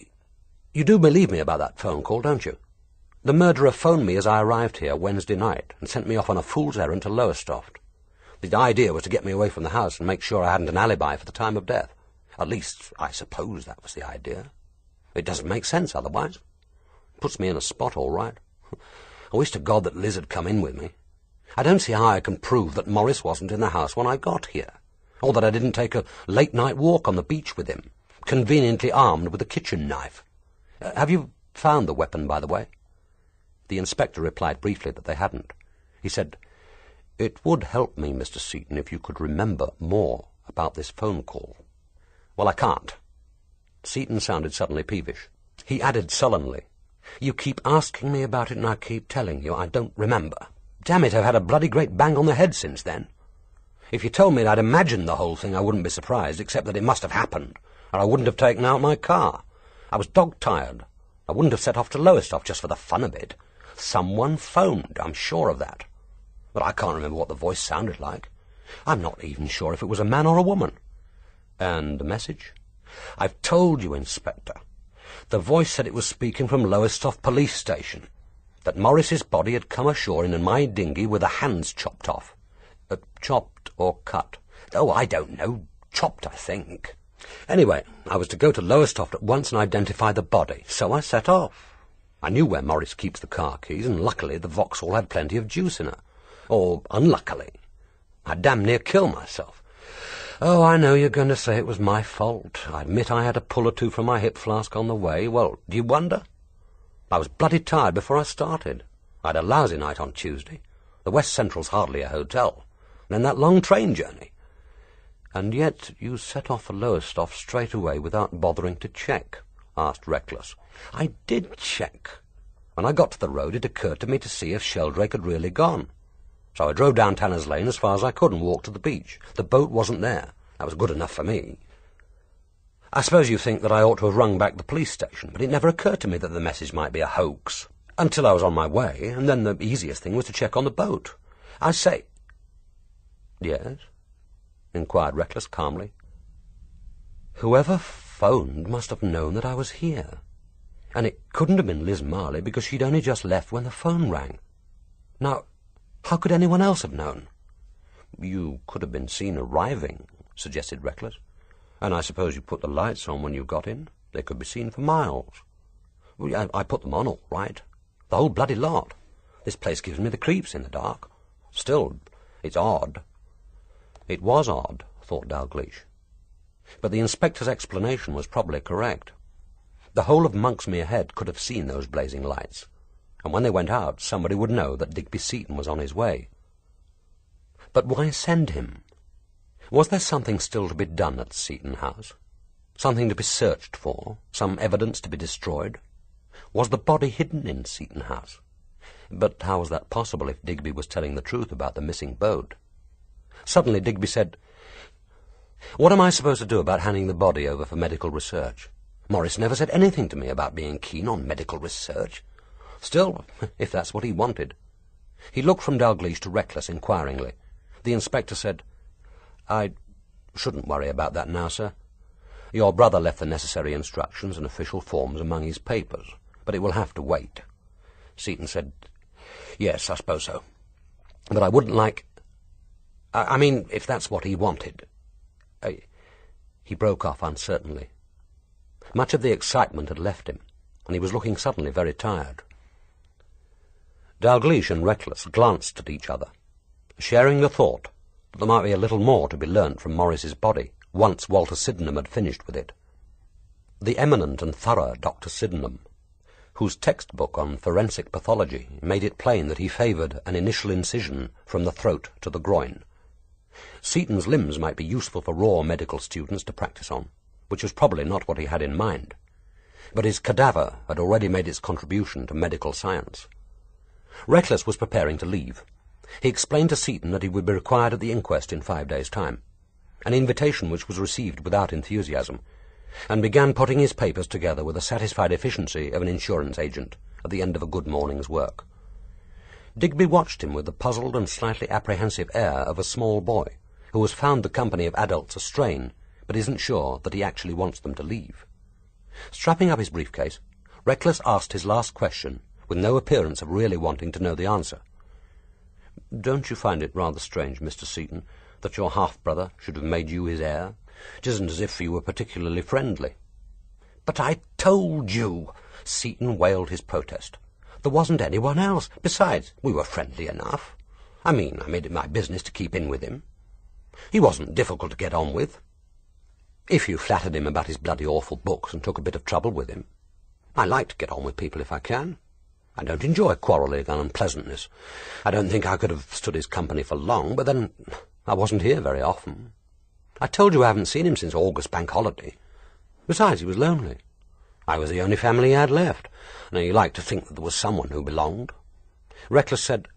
you do believe me about that phone call, don't you? The murderer phoned me as I arrived here Wednesday night and sent me off on a fool's errand to Lowestoft. The idea was to get me away from the house and make sure I hadn't an alibi for the time of death. At least, I suppose that was the idea. It doesn't make sense otherwise. Puts me in a spot, all right. I wish to God that Liz had come in with me. I don't see how I can prove that Maurice wasn't in the house when I got here, or that I didn't take a late-night walk on the beach with him, conveniently armed with a kitchen knife. Have you found the weapon, by the way?" The inspector replied briefly that they hadn't. He said, It would help me, Mr. Seton, if you could remember more about this phone call. Well, I can't. Seton sounded suddenly peevish. He added sullenly, You keep asking me about it and I keep telling you I don't remember. Damn it, I've had a bloody great bang on the head since then. If you told me I'd imagined the whole thing, I wouldn't be surprised, except that it must have happened, or I wouldn't have taken out my car. I was dog-tired. I wouldn't have set off to Lowestoft just for the fun of it. Someone phoned, I'm sure of that. But I can't remember what the voice sounded like. I'm not even sure if it was a man or a woman. And the message? I've told you, Inspector. The voice said it was speaking from Lowestoft Police Station, that Maurice's body had come ashore in my dinghy with the hands chopped off. Chopped or cut? Oh, I don't know. Chopped, I think. Anyway, I was to go to Lowestoft at once and identify the body, so I set off. I knew where Maurice keeps the car keys, and luckily the Vauxhall had plenty of juice in her. Or unluckily. I'd damn near kill myself. Oh, I know you're going to say it was my fault. I admit I had a pull or two from my hip flask on the way. Well, do you wonder? I was bloody tired before I started. I had a lousy night on Tuesday. The West Central's hardly a hotel. And then that long train journey. And yet you set off for Lowestoft straight away without bothering to check, asked Reckless. I did check. When I got to the road, it occurred to me to see if Sheldrake had really gone. So I drove down Tanner's Lane as far as I could and walked to the beach. The boat wasn't there. That was good enough for me. I suppose you think that I ought to have rung back the police station, but it never occurred to me that the message might be a hoax, until I was on my way, and then the easiest thing was to check on the boat. I say... Yes? Inquired Reckless calmly. Whoever phoned must have known that I was here, and it couldn't have been Liz Marley because she'd only just left when the phone rang. Now, how could anyone else have known? You could have been seen arriving, suggested Reckless. And I suppose you put the lights on when you got in. They could be seen for miles. Well, I put them on all right. The whole bloody lot. This place gives me the creeps in the dark. Still, it's odd. It was odd, thought Dalgliesh. But the inspector's explanation was probably correct. The whole of Monksmere Head could have seen those blazing lights, and when they went out, somebody would know that Digby Seton was on his way. But why send him? Was there something still to be done at Seton House? Something to be searched for? Some evidence to be destroyed? Was the body hidden in Seton House? But how was that possible if Digby was telling the truth about the missing boat? Suddenly Digby said, What am I supposed to do about handing the body over for medical research? Maurice never said anything to me about being keen on medical research. Still, if that's what he wanted. He looked from Dalgliesh to Reckless inquiringly. The inspector said, I shouldn't worry about that now, sir. Your brother left the necessary instructions and official forms among his papers, but it will have to wait. Seton said, Yes, I suppose so. But I wouldn't like... I mean, if that's what he wanted. He broke off uncertainly. Much of the excitement had left him, and he was looking suddenly very tired. Dalgliesh and Reckless glanced at each other, sharing the thought that there might be a little more to be learnt from Maurice's body, once Walter Sydenham had finished with it. The eminent and thorough Dr. Sydenham, whose textbook on forensic pathology made it plain that he favoured an initial incision from the throat to the groin. Seton's limbs might be useful for raw medical students to practice on, which was probably not what he had in mind. But his cadaver had already made its contribution to medical science. Reckless was preparing to leave. He explained to Seton that he would be required at the inquest in 5 days' time, an invitation which was received without enthusiasm, and began putting his papers together with the satisfied efficiency of an insurance agent at the end of a good morning's work. Digby watched him with the puzzled and slightly apprehensive air of a small boy who has found the company of adults a strain, but isn't sure that he actually wants them to leave. Strapping up his briefcase, Reckless asked his last question with no appearance of really wanting to know the answer. Don't you find it rather strange, Mr. Seton, that your half-brother should have made you his heir? It isn't as if you were particularly friendly. But I told you, Seton wailed his protest. There wasn't anyone else. Besides, we were friendly enough. I made it my business to keep in with him. He wasn't difficult to get on with. If you flattered him about his bloody awful books and took a bit of trouble with him. I like to get on with people if I can. I don't enjoy quarrelling and unpleasantness. I don't think I could have stood his company for long, but then I wasn't here very often. I told you I haven't seen him since August Bank Holiday. Besides, he was lonely. I was the only family he had left, and he liked to think that there was someone who belonged. Reckless said,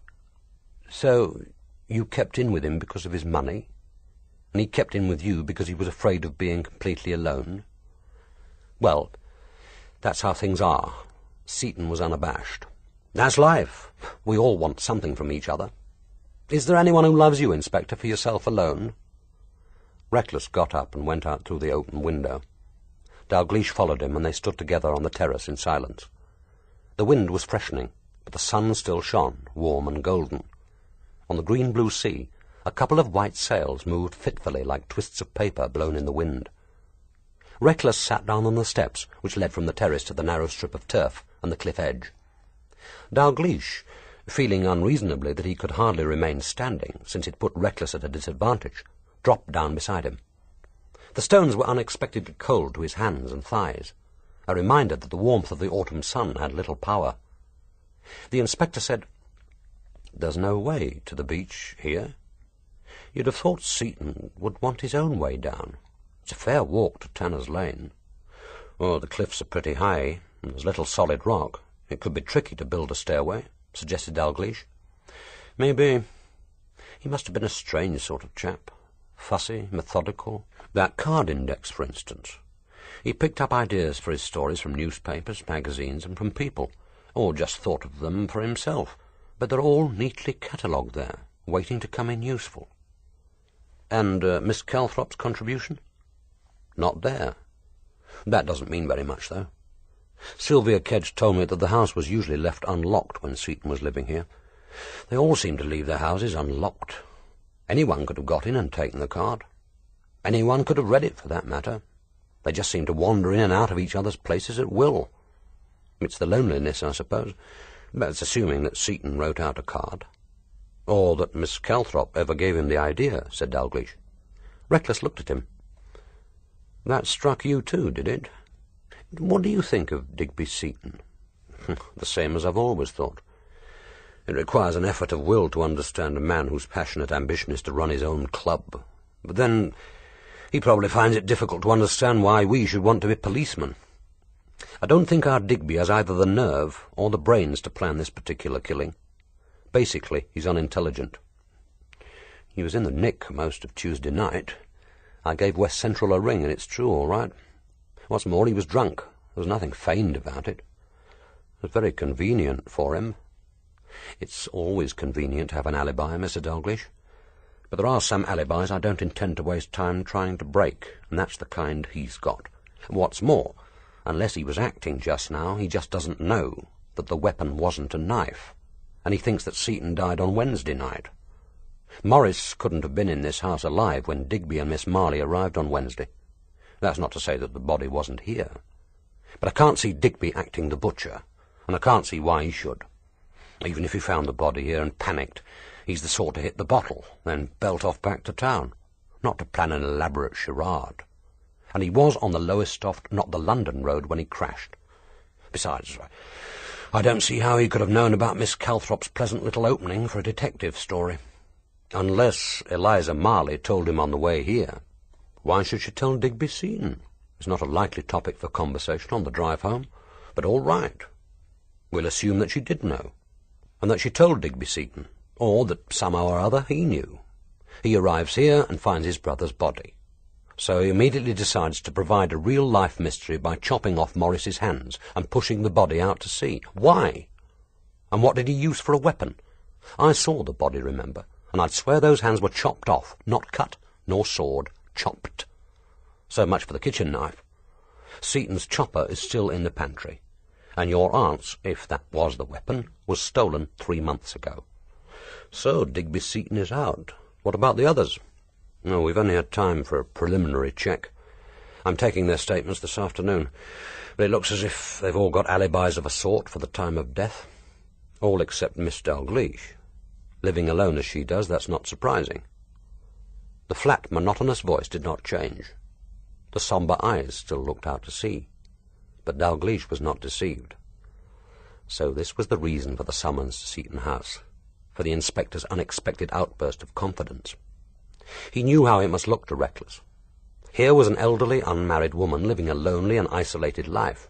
"So you kept in with him because of his money, and he kept in with you because he was afraid of being completely alone?" "Well, that's how things are." Seton was unabashed. "That's life. We all want something from each other. Is there anyone who loves you, Inspector, for yourself alone?" Reckless got up and went out through the open window. Dalgliesh followed him, and they stood together on the terrace in silence. The wind was freshening, but the sun still shone, warm and golden. On the green-blue sea, a couple of white sails moved fitfully like twists of paper blown in the wind. Reckless sat down on the steps which led from the terrace to the narrow strip of turf and the cliff edge. Dalgliesh, feeling unreasonably that he could hardly remain standing, since it put Reckless at a disadvantage, dropped down beside him. The stones were unexpectedly cold to his hands and thighs, a reminder that the warmth of the autumn sun had little power. The inspector said, "There's no way to the beach here. You'd have thought Seton would want his own way down. It's a fair walk to Tanner's Lane." "Oh, the cliffs are pretty high, and there's little solid rock. It could be tricky to build a stairway," suggested Dalgliesh. "Maybe. He must have been a strange sort of chap. Fussy, methodical. That card index, for instance. He picked up ideas for his stories from newspapers, magazines, and from people, or just thought of them for himself. But they're all neatly catalogued there, waiting to come in useful." "And Miss Calthrop's contribution?" "Not there. That doesn't mean very much, though. Sylvia Kedge told me that the house was usually left unlocked when Seton was living here. They all seem to leave their houses unlocked. Anyone could have got in and taken the card. Anyone could have read it, for that matter. They just seem to wander in and out of each other's places at will. It's the loneliness, I suppose. But it's assuming that Seton wrote out a card." "Or that Miss Calthrop ever gave him the idea," said Dalgliesh. Reckless looked at him. "That struck you too, did it? What do you think of Digby Seton?" "The same as I've always thought. It requires an effort of will to understand a man whose passionate ambition is to run his own club. But then he probably finds it difficult to understand why we should want to be policemen. I don't think our Digby has either the nerve or the brains to plan this particular killing. Basically, he's unintelligent. He was in the nick most of Tuesday night. I gave West Central a ring, and it's true, all right. What's more, he was drunk. There was nothing feigned about it. It was very convenient for him. It's always convenient to have an alibi, Mr. Dalgliesh. But there are some alibis I don't intend to waste time trying to break, and that's the kind he's got. What's more, unless he was acting just now, he just doesn't know that the weapon wasn't a knife, and he thinks that Seton died on Wednesday night. Maurice couldn't have been in this house alive when Digby and Miss Marley arrived on Wednesday. That's not to say that the body wasn't here. But I can't see Digby acting the butcher, and I can't see why he should. Even if he found the body here and panicked, he's the sort to hit the bottle, then belt off back to town, not to plan an elaborate charade. And he was on the Lowestoft, not the London road, when he crashed. Besides, I don't see how he could have known about Miss Calthrop's pleasant little opening for a detective story. Unless Eliza Marley told him on the way here. Why should she tell Digby Seton? It's not a likely topic for conversation on the drive home, but all right. We'll assume that she did know, and that she told Digby Seton, or that somehow or other he knew. He arrives here and finds his brother's body. So he immediately decides to provide a real-life mystery by chopping off Maurice's hands and pushing the body out to sea. Why? And what did he use for a weapon? I saw the body, remember, and I'd swear those hands were chopped off, not cut, nor sawed, chopped. So much for the kitchen knife. Seton's chopper is still in the pantry, and your aunt's, if that was the weapon, was stolen 3 months ago. So Digby Seton is out. What about the others? No, we've only had time for a preliminary check. I'm taking their statements this afternoon, but it looks as if they've all got alibis of a sort for the time of death. All except Miss Dalgliesh. Living alone as she does, that's not surprising. The flat, monotonous voice did not change. The sombre eyes still looked out to sea, but Dalgliesh was not deceived. So this was the reason for the summons to Seton House, for the inspector's unexpected outburst of confidence. He knew how it must look to Reckless. Here was an elderly, unmarried woman living a lonely and isolated life.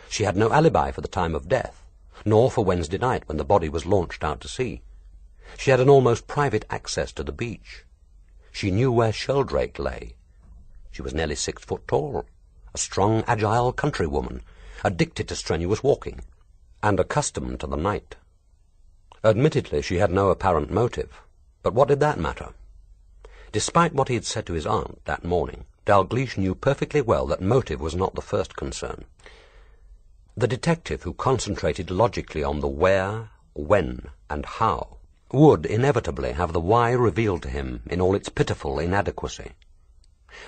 She had no alibi for the time of death, nor for Wednesday night when the body was launched out to sea. She had an almost private access to the beach. She knew where Sheldrake lay. She was nearly 6 foot tall, a strong, agile countrywoman, addicted to strenuous walking, and accustomed to the night. Admittedly, she had no apparent motive, but what did that matter? Despite what he had said to his aunt that morning, Dalgliesh knew perfectly well that motive was not the first concern. The detective who concentrated logically on the where, when, and how would inevitably have the why revealed to him in all its pitiful inadequacy.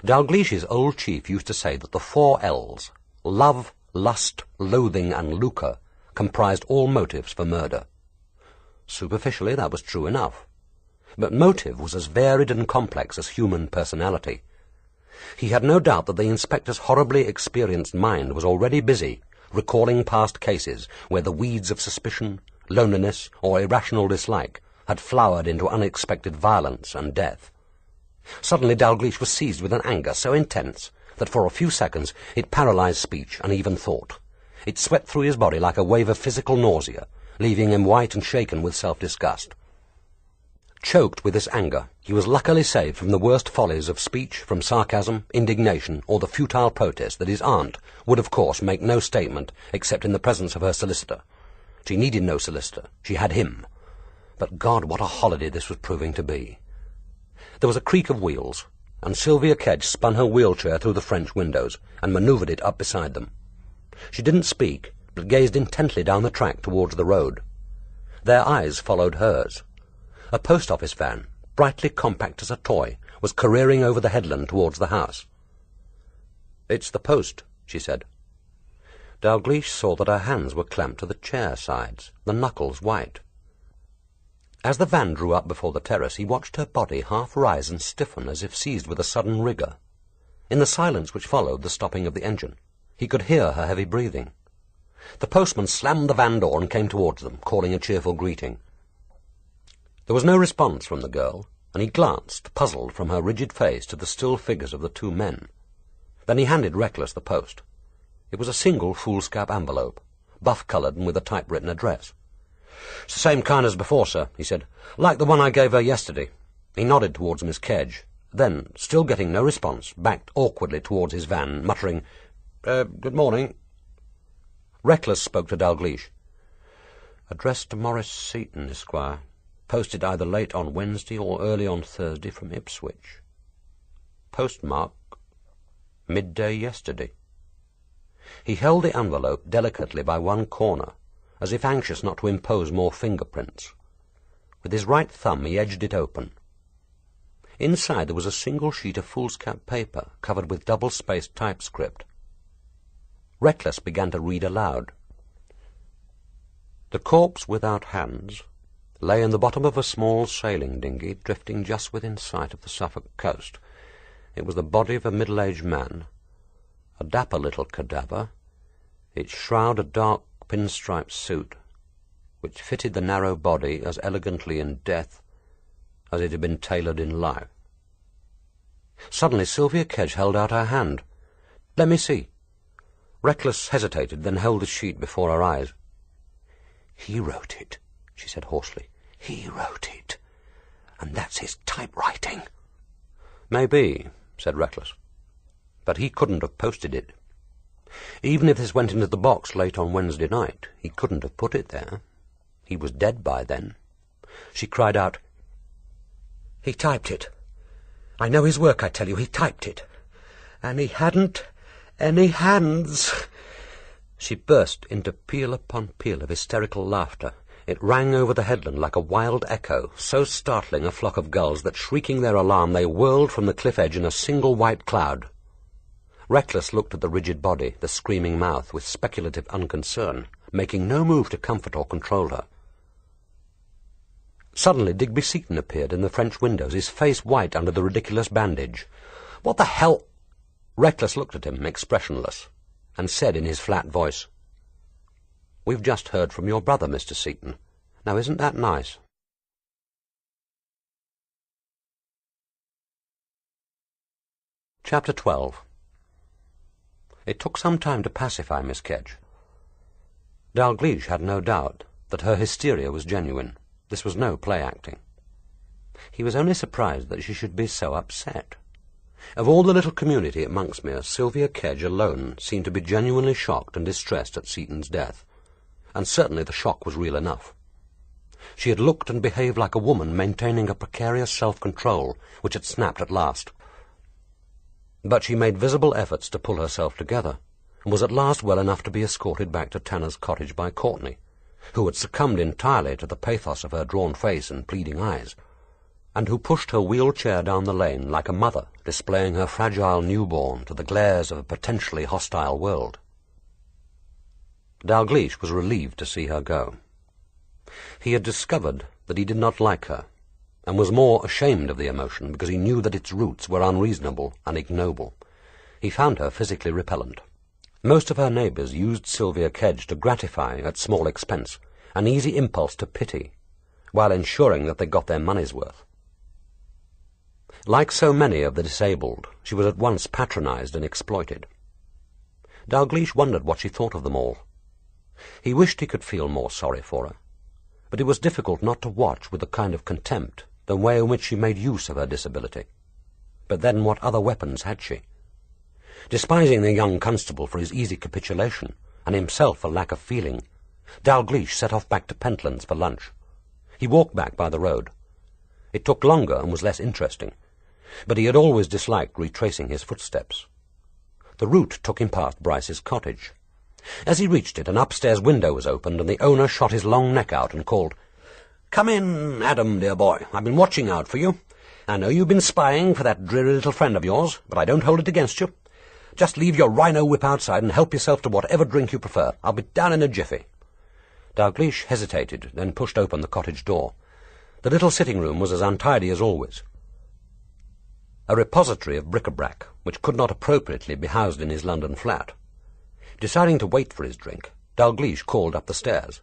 Dalglish's old chief used to say that the 4 L's, love, lust, loathing, and lucre, comprised all motives for murder. Superficially, that was true enough. But motive was as varied and complex as human personality. He had no doubt that the inspector's horribly experienced mind was already busy recalling past cases where the weeds of suspicion, loneliness, or irrational dislike had flowered into unexpected violence and death. Suddenly Dalgliesh was seized with an anger so intense that for a few seconds it paralyzed speech and even thought. It swept through his body like a wave of physical nausea, leaving him white and shaken with self-disgust. Choked with this anger, he was luckily saved from the worst follies of speech, from sarcasm, indignation, or the futile protest that his aunt would, of course, make no statement except in the presence of her solicitor. She needed no solicitor. She had him. But God, what a holiday this was proving to be. There was a creak of wheels, and Sylvia Kedge spun her wheelchair through the French windows and manoeuvred it up beside them. She didn't speak, but gazed intently down the track towards the road. Their eyes followed hers. A post-office van, brightly compact as a toy, was careering over the headland towards the house. "It's the post," she said. Dalgliesh saw that her hands were clamped to the chair sides, the knuckles white. As the van drew up before the terrace, he watched her body half rise and stiffen as if seized with a sudden rigour. In the silence which followed the stopping of the engine, he could hear her heavy breathing. The postman slammed the van door and came towards them, calling a cheerful greeting. There was no response from the girl, and he glanced, puzzled, from her rigid face to the still figures of the 2 men. Then he handed Reckless the post. It was a single foolscap envelope, buff-coloured and with a typewritten address. "It's the same kind as before, sir," he said. "Like the one I gave her yesterday." He nodded towards Miss Kedge, then, still getting no response, backed awkwardly towards his van, muttering, "Good morning." Reckless spoke to Dalgliesh. "Addressed to Maurice Seton, Esquire. Posted either late on Wednesday or early on Thursday from Ipswich. Postmark midday yesterday." He held the envelope delicately by one corner, as if anxious not to impose more fingerprints. With his right thumb he edged it open. Inside there was a single sheet of foolscap paper covered with double-spaced typescript. Reckless began to read aloud. "The corpse without hands lay in the bottom of a small sailing dinghy drifting just within sight of the Suffolk coast. It was the body of a middle-aged man, a dapper little cadaver, its shroud a dark pinstripe suit, which fitted the narrow body as elegantly in death as it had been tailored in life." Suddenly Sylvia Kedge held out her hand. "Let me see." Reckless hesitated, then held the sheet before her eyes. "He wrote it," she said hoarsely. "He wrote it. And that's his typewriting." "Maybe," said Reckless. "But he couldn't have posted it. Even if this went into the box late on Wednesday night, he couldn't have put it there. He was dead by then." She cried out, "He typed it. I know his work, I tell you. He typed it. And he hadn't any hands." She burst into peal upon peal of hysterical laughter. It rang over the headland like a wild echo, so startling a flock of gulls that, shrieking their alarm, they whirled from the cliff edge in a single white cloud. Reckless looked at the rigid body, the screaming mouth, with speculative unconcern, making no move to comfort or control her. Suddenly Digby Seton appeared in the French windows, his face white under the ridiculous bandage. "What the hell—" Reckless looked at him, expressionless, and said in his flat voice, We've just heard from your brother, Mr. Seton. Now, isn't that nice?" Chapter 12. It took some time to pacify Miss Kedge. Dalgliesh had no doubt that her hysteria was genuine. This was no play-acting. He was only surprised that she should be so upset. Of all the little community at Monksmere, Sylvia Kedge alone seemed to be genuinely shocked and distressed at Seton's death, and certainly the shock was real enough. She had looked and behaved like a woman maintaining a precarious self-control which had snapped at last. But she made visible efforts to pull herself together, and was at last well enough to be escorted back to Tanner's cottage by Courtney, who had succumbed entirely to the pathos of her drawn face and pleading eyes, and who pushed her wheeled chair down the lane like a mother displaying her fragile newborn to the glares of a potentially hostile world. Dalgliesh was relieved to see her go. He had discovered that he did not like her, and was more ashamed of the emotion because he knew that its roots were unreasonable and ignoble. He found her physically repellent. Most of her neighbours used Sylvia Kedge to gratify, at small expense, an easy impulse to pity, while ensuring that they got their money's worth. Like so many of the disabled, she was at once patronized and exploited. Dalgliesh wondered what she thought of them all. He wished he could feel more sorry for her, but it was difficult not to watch with a kind of contempt the way in which she made use of her disability. But then what other weapons had she? Despising the young constable for his easy capitulation, and himself for lack of feeling, Dalgliesh set off back to Pentlands for lunch. He walked back by the road. It took longer and was less interesting, but he had always disliked retracing his footsteps. The route took him past Bryce's cottage. As he reached it, an upstairs window was opened, and the owner shot his long neck out and called, "Come in, Adam, dear boy. I've been watching out for you. I know you've been spying for that dreary little friend of yours, but I don't hold it against you. Just leave your rhino whip outside and help yourself to whatever drink you prefer. I'll be down in a jiffy." Dalgliesh hesitated, then pushed open the cottage door. The little sitting-room was as untidy as always. A repository of bric-a-brac, which could not appropriately be housed in his London flat. Deciding to wait for his drink, Dalgliesh called up the stairs.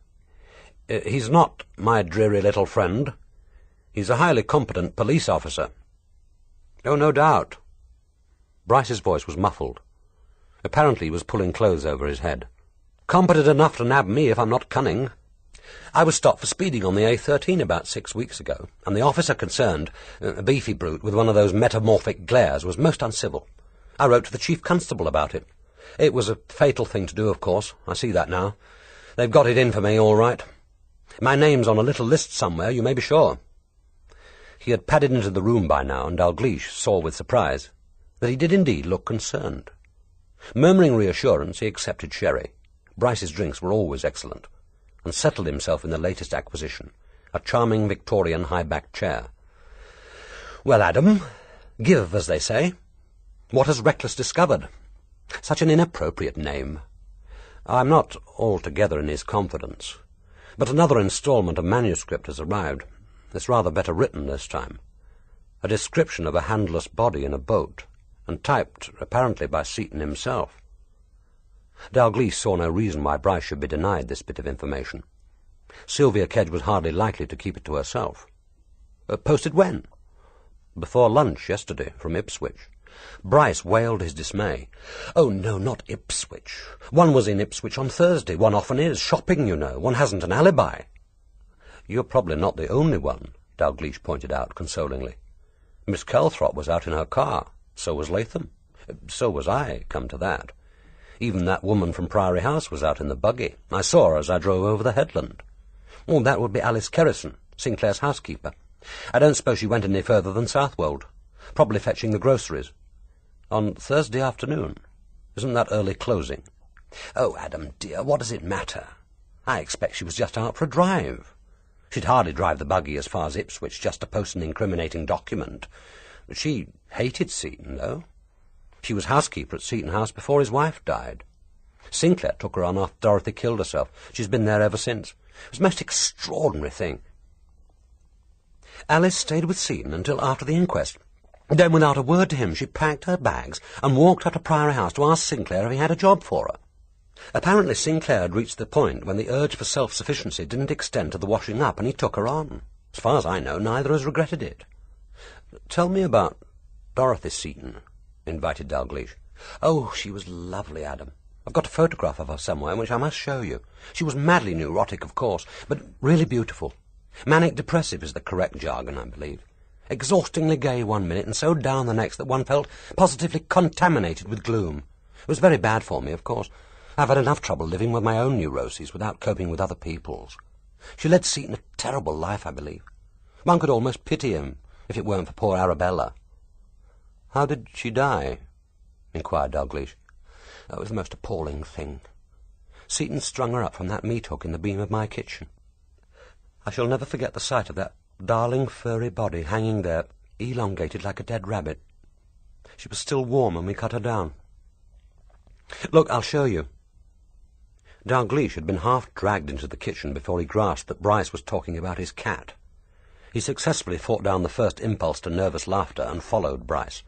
"He's not my dreary little friend. He's a highly competent police officer." "Oh, no doubt." Bryce's voice was muffled. Apparently he was pulling clothes over his head. "Competent enough to nab me if I'm not cunning. I was stopped for speeding on the A13 about 6 weeks ago, and the officer concerned, a beefy brute with one of those metamorphic glares, was most uncivil. I wrote to the chief constable about it. It was a fatal thing to do, of course. I see that now. They've got it in for me, all right. My name's on a little list somewhere, you may be sure." He had padded into the room by now, and Dalgliesh saw with surprise that he did indeed look concerned. Murmuring reassurance, he accepted sherry. Bryce's drinks were always excellent, and settled himself in the latest acquisition, a charming Victorian high-backed chair. "Well, Adam, give, as they say. What has Reckless discovered? Such an inappropriate name. I'm not altogether in his confidence, but another instalment of manuscript has arrived. It's rather better written this time. A description of a handless body in a boat, and typed, apparently, by Seton himself." Dalgliesh saw no reason why Bryce should be denied this bit of information. Sylvia Kedge was hardly likely to keep it to herself. "Posted when?" "Before lunch yesterday, from Ipswich." Bryce wailed his dismay. "Oh, no, not Ipswich. One was in Ipswich on Thursday. One often is. Shopping, you know. One hasn't an alibi." "You're probably not the only one," Dalgliesh pointed out consolingly. "Miss Calthrop was out in her car. So was Latham. So was I, come to that. Even that woman from Priory House was out in the buggy. I saw her as I drove over the headland. Oh, that would be Alice Kerrison, Sinclair's housekeeper. I don't suppose she went any further than Southwold. Probably fetching the groceries. On Thursday afternoon. Isn't that early closing?" "Oh, Adam, dear, what does it matter? I expect she was just out for a drive. She'd hardly drive the buggy as far as Ipswich just to post an incriminating document. She hated Seton, though. She was housekeeper at Seton House before his wife died. Sinclair took her on after Dorothy killed herself. She's been there ever since. It was a most extraordinary thing. Alice stayed with Seton until after the inquest. Then, without a word to him, she packed her bags and walked out to Priory House to ask Sinclair if he had a job for her. Apparently Sinclair had reached the point when the urge for self-sufficiency didn't extend to the washing up, and he took her on. As far as I know, neither has regretted it. "Tell me about Dorothy Seton," invited Dalgliesh. "Oh, she was lovely, Adam. I've got a photograph of her somewhere, which I must show you. She was madly neurotic, of course, but really beautiful. Manic-depressive is the correct jargon, I believe. Exhaustingly gay one minute, and so down the next that one felt positively contaminated with gloom. It was very bad for me, of course. I've had enough trouble living with my own neuroses without coping with other people's. She led Seton a terrible life, I believe. One could almost pity him, if it weren't for poor Arabella." "How did she die?" inquired Dalgliesh. "That was the most appalling thing. Seton strung her up from that meat hook in the beam of my kitchen. I shall never forget the sight of that darling furry body hanging there, elongated like a dead rabbit. She was still warm when we cut her down. Look, I'll show you." Dalgliesh had been half dragged into the kitchen before he grasped that Bryce was talking about his cat. He successfully fought down the first impulse to nervous laughter and followed Bryce.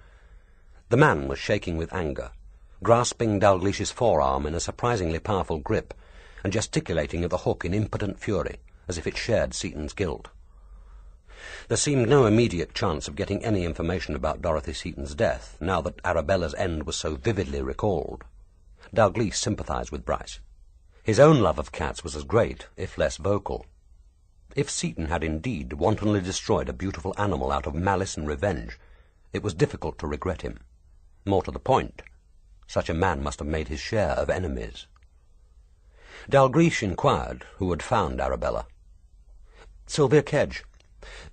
The man was shaking with anger, grasping Dalglish's forearm in a surprisingly powerful grip, and gesticulating at the hook in impotent fury, as if it shared Seton's guilt. There seemed no immediate chance of getting any information about Dorothy Seton's death, now that Arabella's end was so vividly recalled. Dalgliesh sympathized with Bryce. His own love of cats was as great, if less vocal. If Seton had indeed wantonly destroyed a beautiful animal out of malice and revenge, it was difficult to regret him. More to the point, such a man must have made his share of enemies. Dalgliesh inquired who had found Arabella. "Sylvia Kedge.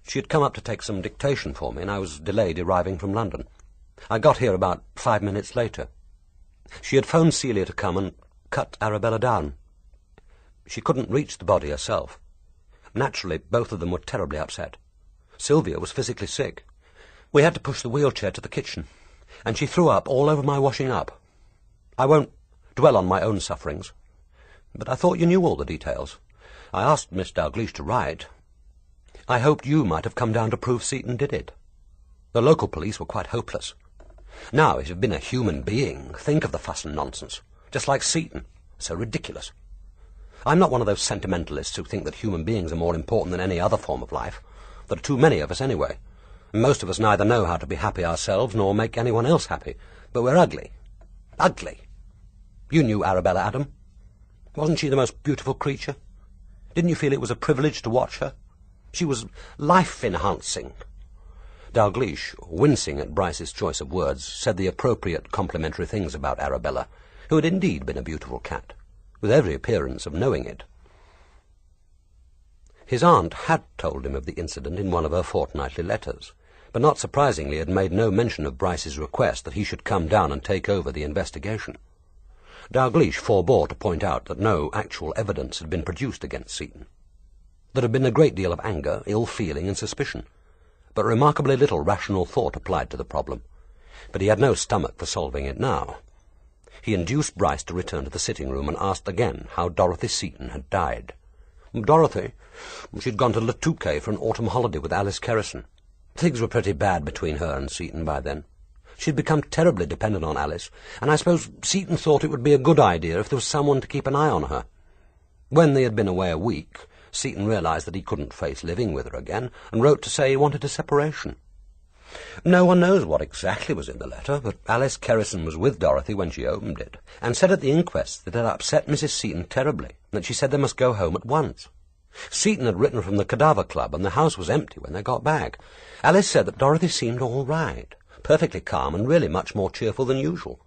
She had come up to take some dictation for me, and I was delayed arriving from London. I got here about 5 minutes later. She had phoned Celia to come and cut Arabella down. She couldn't reach the body herself. Naturally, both of them were terribly upset. Sylvia was physically sick. We had to push the wheelchair to the kitchen, and she threw up all over my washing up. I won't dwell on my own sufferings, but I thought you knew all the details. I asked Miss Dalgliesh to write. I hoped you might have come down to prove Seton did it. The local police were quite hopeless. Now, if it had been a human being, think of the fuss and nonsense. Just like Seton. So ridiculous. I'm not one of those sentimentalists who think that human beings are more important than any other form of life. There are too many of us anyway. Most of us neither know how to be happy ourselves nor make anyone else happy. But we're ugly. Ugly. You knew Arabella, Adam. Wasn't she the most beautiful creature? Didn't you feel it was a privilege to watch her? She was life-enhancing." Dalgliesh, wincing at Bryce's choice of words, said the appropriate complimentary things about Arabella, who had indeed been a beautiful cat, with every appearance of knowing it. His aunt had told him of the incident in one of her fortnightly letters, but not surprisingly had made no mention of Bryce's request that he should come down and take over the investigation. Dalgliesh forbore to point out that no actual evidence had been produced against Seton. There had been a great deal of anger, ill-feeling, and suspicion, but remarkably little rational thought applied to the problem. But he had no stomach for solving it now. He induced Bryce to return to the sitting-room and asked again how Dorothy Seton had died. Dorothy? She'd gone to Le Touquet for an autumn holiday with Alice Kerrison. Things were pretty bad between her and Seton by then. She'd become terribly dependent on Alice, and I suppose Seton thought it would be a good idea if there was someone to keep an eye on her. When they had been away a week, Seton realized that he couldn't face living with her again, and wrote to say he wanted a separation. No one knows what exactly was in the letter, but Alice Kerrison was with Dorothy when she opened it, and said at the inquest that it had upset Mrs. Seton terribly, and that she said they must go home at once. Seton had written from the Cadaver Club, and the house was empty when they got back. Alice said that Dorothy seemed all right, perfectly calm, and really much more cheerful than usual.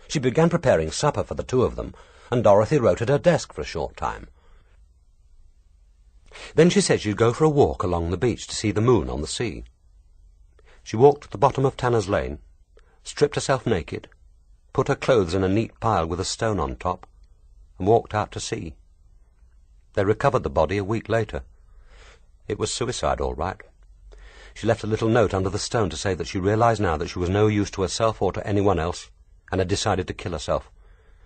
She began preparing supper for the two of them, and Dorothy wrote at her desk for a short time. Then she said she'd go for a walk along the beach to see the moon on the sea. She walked to the bottom of Tanner's Lane, stripped herself naked, put her clothes in a neat pile with a stone on top, and walked out to sea. They recovered the body a week later. It was suicide, all right. She left a little note under the stone to say that she realized now that she was no use to herself or to anyone else, and had decided to kill herself.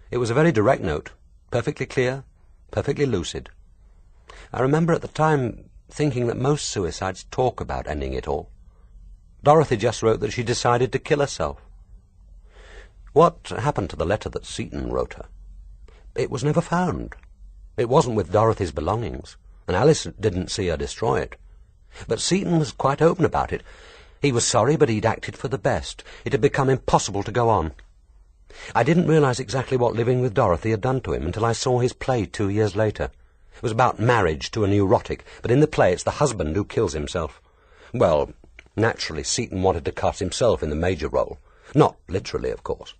It was a very direct note, perfectly clear, perfectly lucid. I remember at the time thinking that most suicides talk about ending it all. Dorothy just wrote that she decided to kill herself. What happened to the letter that Seton wrote her? it was never found. It wasn't with Dorothy's belongings, and Alice didn't see her destroy it. But Seton was quite open about it. He was sorry, but he'd acted for the best. It had become impossible to go on. I didn't realize exactly what living with Dorothy had done to him until I saw his play 2 years later. It was about marriage to a neurotic, but in the play it's the husband who kills himself. Well, naturally, Seton wanted to cast himself in the major role. Not literally, of course.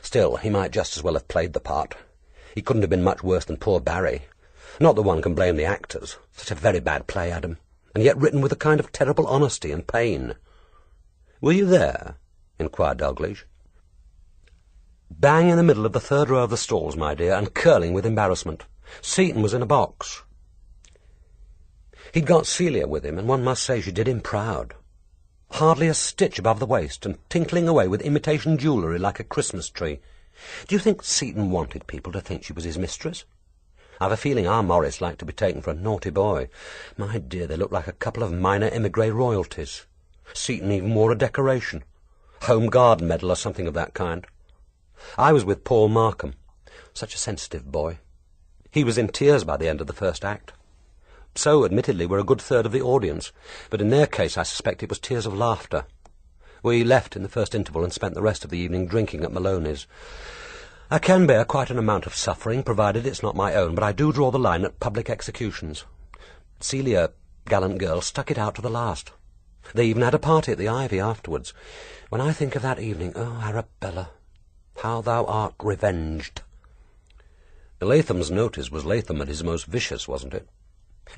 Still, he might just as well have played the part. He couldn't have been much worse than poor Barry. Not that one can blame the actors. Such a very bad play, Adam, and yet written with a kind of terrible honesty and pain. "Were you there?" inquired Dalgliesh. "Bang in the middle of the third row of the stalls, my dear, and curling with embarrassment. Seton was in a box. He'd got Celia with him, and one must say she did him proud. Hardly a stitch above the waist, and tinkling away with imitation jewellery like a Christmas tree. Do you think Seton wanted people to think she was his mistress? I've a feeling our Maurice liked to be taken for a naughty boy. My dear, they looked like a couple of minor émigré royalties. Seton even wore a decoration. Home Guard medal or something of that kind. I was with Paul Markham. Such a sensitive boy. He was in tears by the end of the first act. So, admittedly, were a good third of the audience, but in their case I suspect it was tears of laughter. We left in the first interval and spent the rest of the evening drinking at Maloney's. I can bear quite an amount of suffering, provided it's not my own, but I do draw the line at public executions. Celia, gallant girl, stuck it out to the last. They even had a party at the Ivy afterwards. When I think of that evening, oh, Arabella, how thou art revenged. Latham's notice was Latham at his most vicious, wasn't it?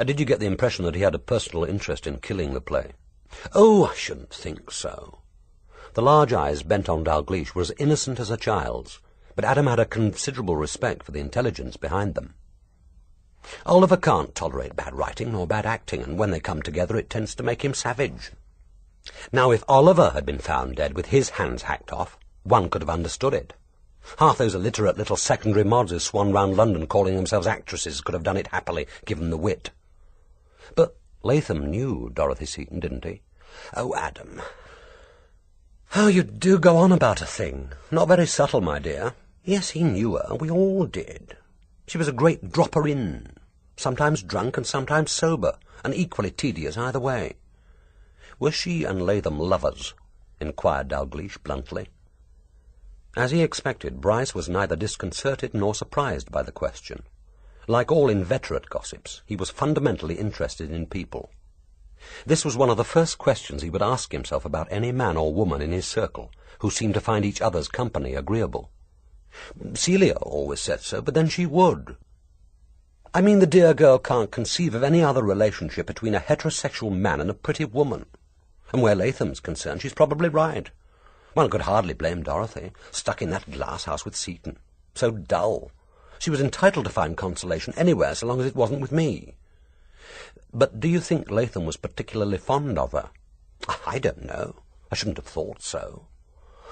Did you get the impression that he had a personal interest in killing the play? Oh, I shouldn't think so. The large eyes bent on Dalgliesh were as innocent as a child's, but Adam had a considerable respect for the intelligence behind them. Oliver can't tolerate bad writing nor bad acting, and when they come together it tends to make him savage. Now, if Oliver had been found dead with his hands hacked off, one could have understood it. Half those illiterate little secondary mods who swan round London calling themselves actresses could have done it happily, given the wit. But Latham knew Dorothy Seton, didn't he? Oh, Adam, how you do go on about a thing. Not very subtle, my dear. Yes, he knew her. We all did. She was a great dropper-in, sometimes drunk and sometimes sober, and equally tedious either way. Were she and Latham lovers? Inquired Dalgliesh bluntly. As he expected, Bryce was neither disconcerted nor surprised by the question. Like all inveterate gossips, he was fundamentally interested in people. This was one of the first questions he would ask himself about any man or woman in his circle who seemed to find each other's company agreeable. Celia always said so, but then she would. I mean, the dear girl can't conceive of any other relationship between a heterosexual man and a pretty woman. And where Latham's concerned, she's probably right. One could hardly blame Dorothy, stuck in that glass-house with Seton. So dull. She was entitled to find consolation anywhere so long as it wasn't with me. But do you think Latham was particularly fond of her? I don't know. I shouldn't have thought so.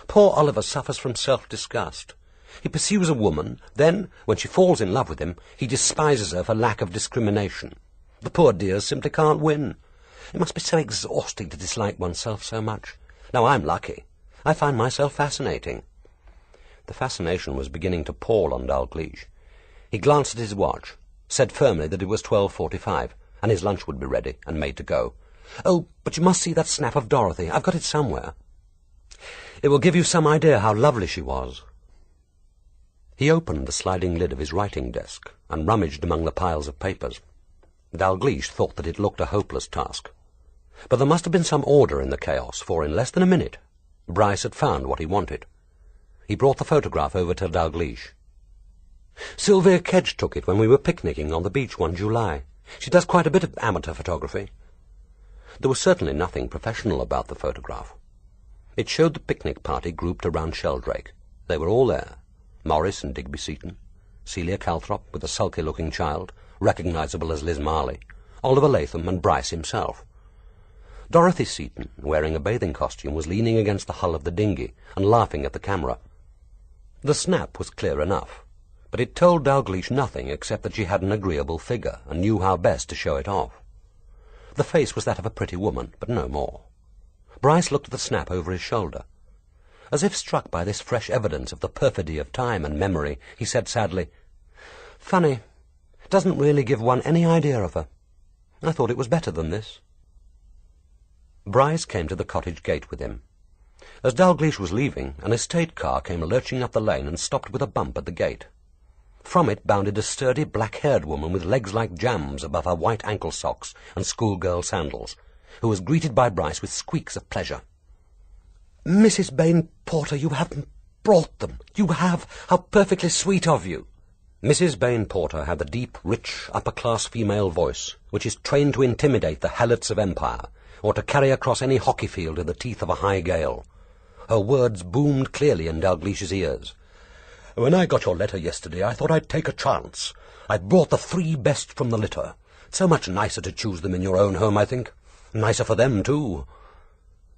Poor Oliver suffers from self-disgust. He pursues a woman, then, when she falls in love with him, he despises her for lack of discrimination. The poor dears simply can't win. It must be so exhausting to dislike oneself so much. Now, I'm lucky. I find myself fascinating. The fascination was beginning to pall on Dalgliesh. He glanced at his watch, said firmly that it was 12:45, and his lunch would be ready and made to go. Oh, but you must see that snap of Dorothy. I've got it somewhere. It will give you some idea how lovely she was. He opened the sliding lid of his writing desk and rummaged among the piles of papers. Dalgliesh thought that it looked a hopeless task. But there must have been some order in the chaos, for in less than a minute Bryce had found what he wanted. He brought the photograph over to Dalgliesh. Sylvia Kedge took it when we were picnicking on the beach one July. She does quite a bit of amateur photography. There was certainly nothing professional about the photograph. It showed the picnic party grouped around Sheldrake. They were all there. Maurice and Digby Seton, Celia Calthrop with a sulky-looking child, recognizable as Liz Marley, Oliver Latham and Bryce himself. Dorothy Seton, wearing a bathing costume, was leaning against the hull of the dinghy and laughing at the camera. The snap was clear enough, but it told Dalgliesh nothing except that she had an agreeable figure and knew how best to show it off. The face was that of a pretty woman, but no more. Bryce looked at the snap over his shoulder. As if struck by this fresh evidence of the perfidy of time and memory, he said sadly, Funny. Doesn't really give one any idea of her. I thought it was better than this. Bryce came to the cottage gate with him. As Dalgliesh was leaving, an estate car came lurching up the lane and stopped with a bump at the gate. From it bounded a sturdy, black-haired woman with legs like jams above her white ankle socks and schoolgirl sandals, who was greeted by Bryce with squeaks of pleasure. "Mrs. Bain Porter, you haven't brought them. You have. How perfectly sweet of you." Mrs. Bain Porter had the deep, rich, upper-class female voice, which is trained to intimidate the helots of empire, or to carry across any hockey field in the teeth of a high gale. Her words boomed clearly in Dalglish's ears. "When I got your letter yesterday, I thought I'd take a chance. I brought the 3 best from the litter. So much nicer to choose them in your own home, I think. Nicer for them, too."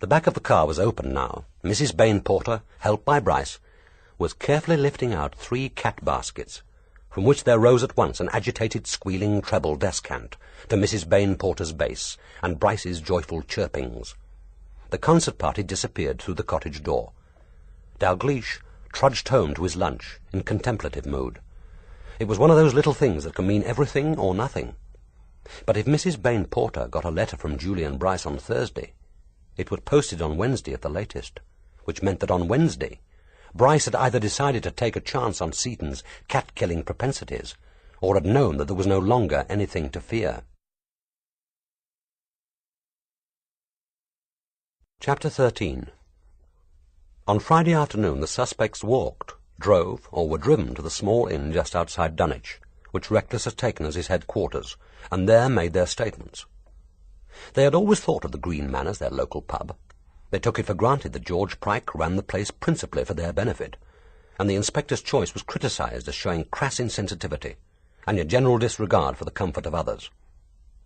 The back of the car was open now. Mrs. Bain Porter, helped by Bryce, was carefully lifting out 3 cat baskets, from which there rose at once an agitated, squealing treble descant to Mrs. Bain Porter's bass and Bryce's joyful chirpings. The concert party disappeared through the cottage door. Dalgliesh trudged home to his lunch in contemplative mood. It was one of those little things that can mean everything or nothing. But if Mrs. Bain Porter got a letter from Julian Bryce on Thursday, it was posted on Wednesday at the latest, which meant that on Wednesday Bryce had either decided to take a chance on Seton's cat-killing propensities, or had known that there was no longer anything to fear. Chapter 13. On Friday afternoon the suspects walked, drove, or were driven to the small inn just outside Dunwich, which Reckless had taken as his headquarters, and there made their statements. They had always thought of the Green Man as their local pub. They took it for granted that George Pryke ran the place principally for their benefit, and the inspector's choice was criticised as showing crass insensitivity and a general disregard for the comfort of others.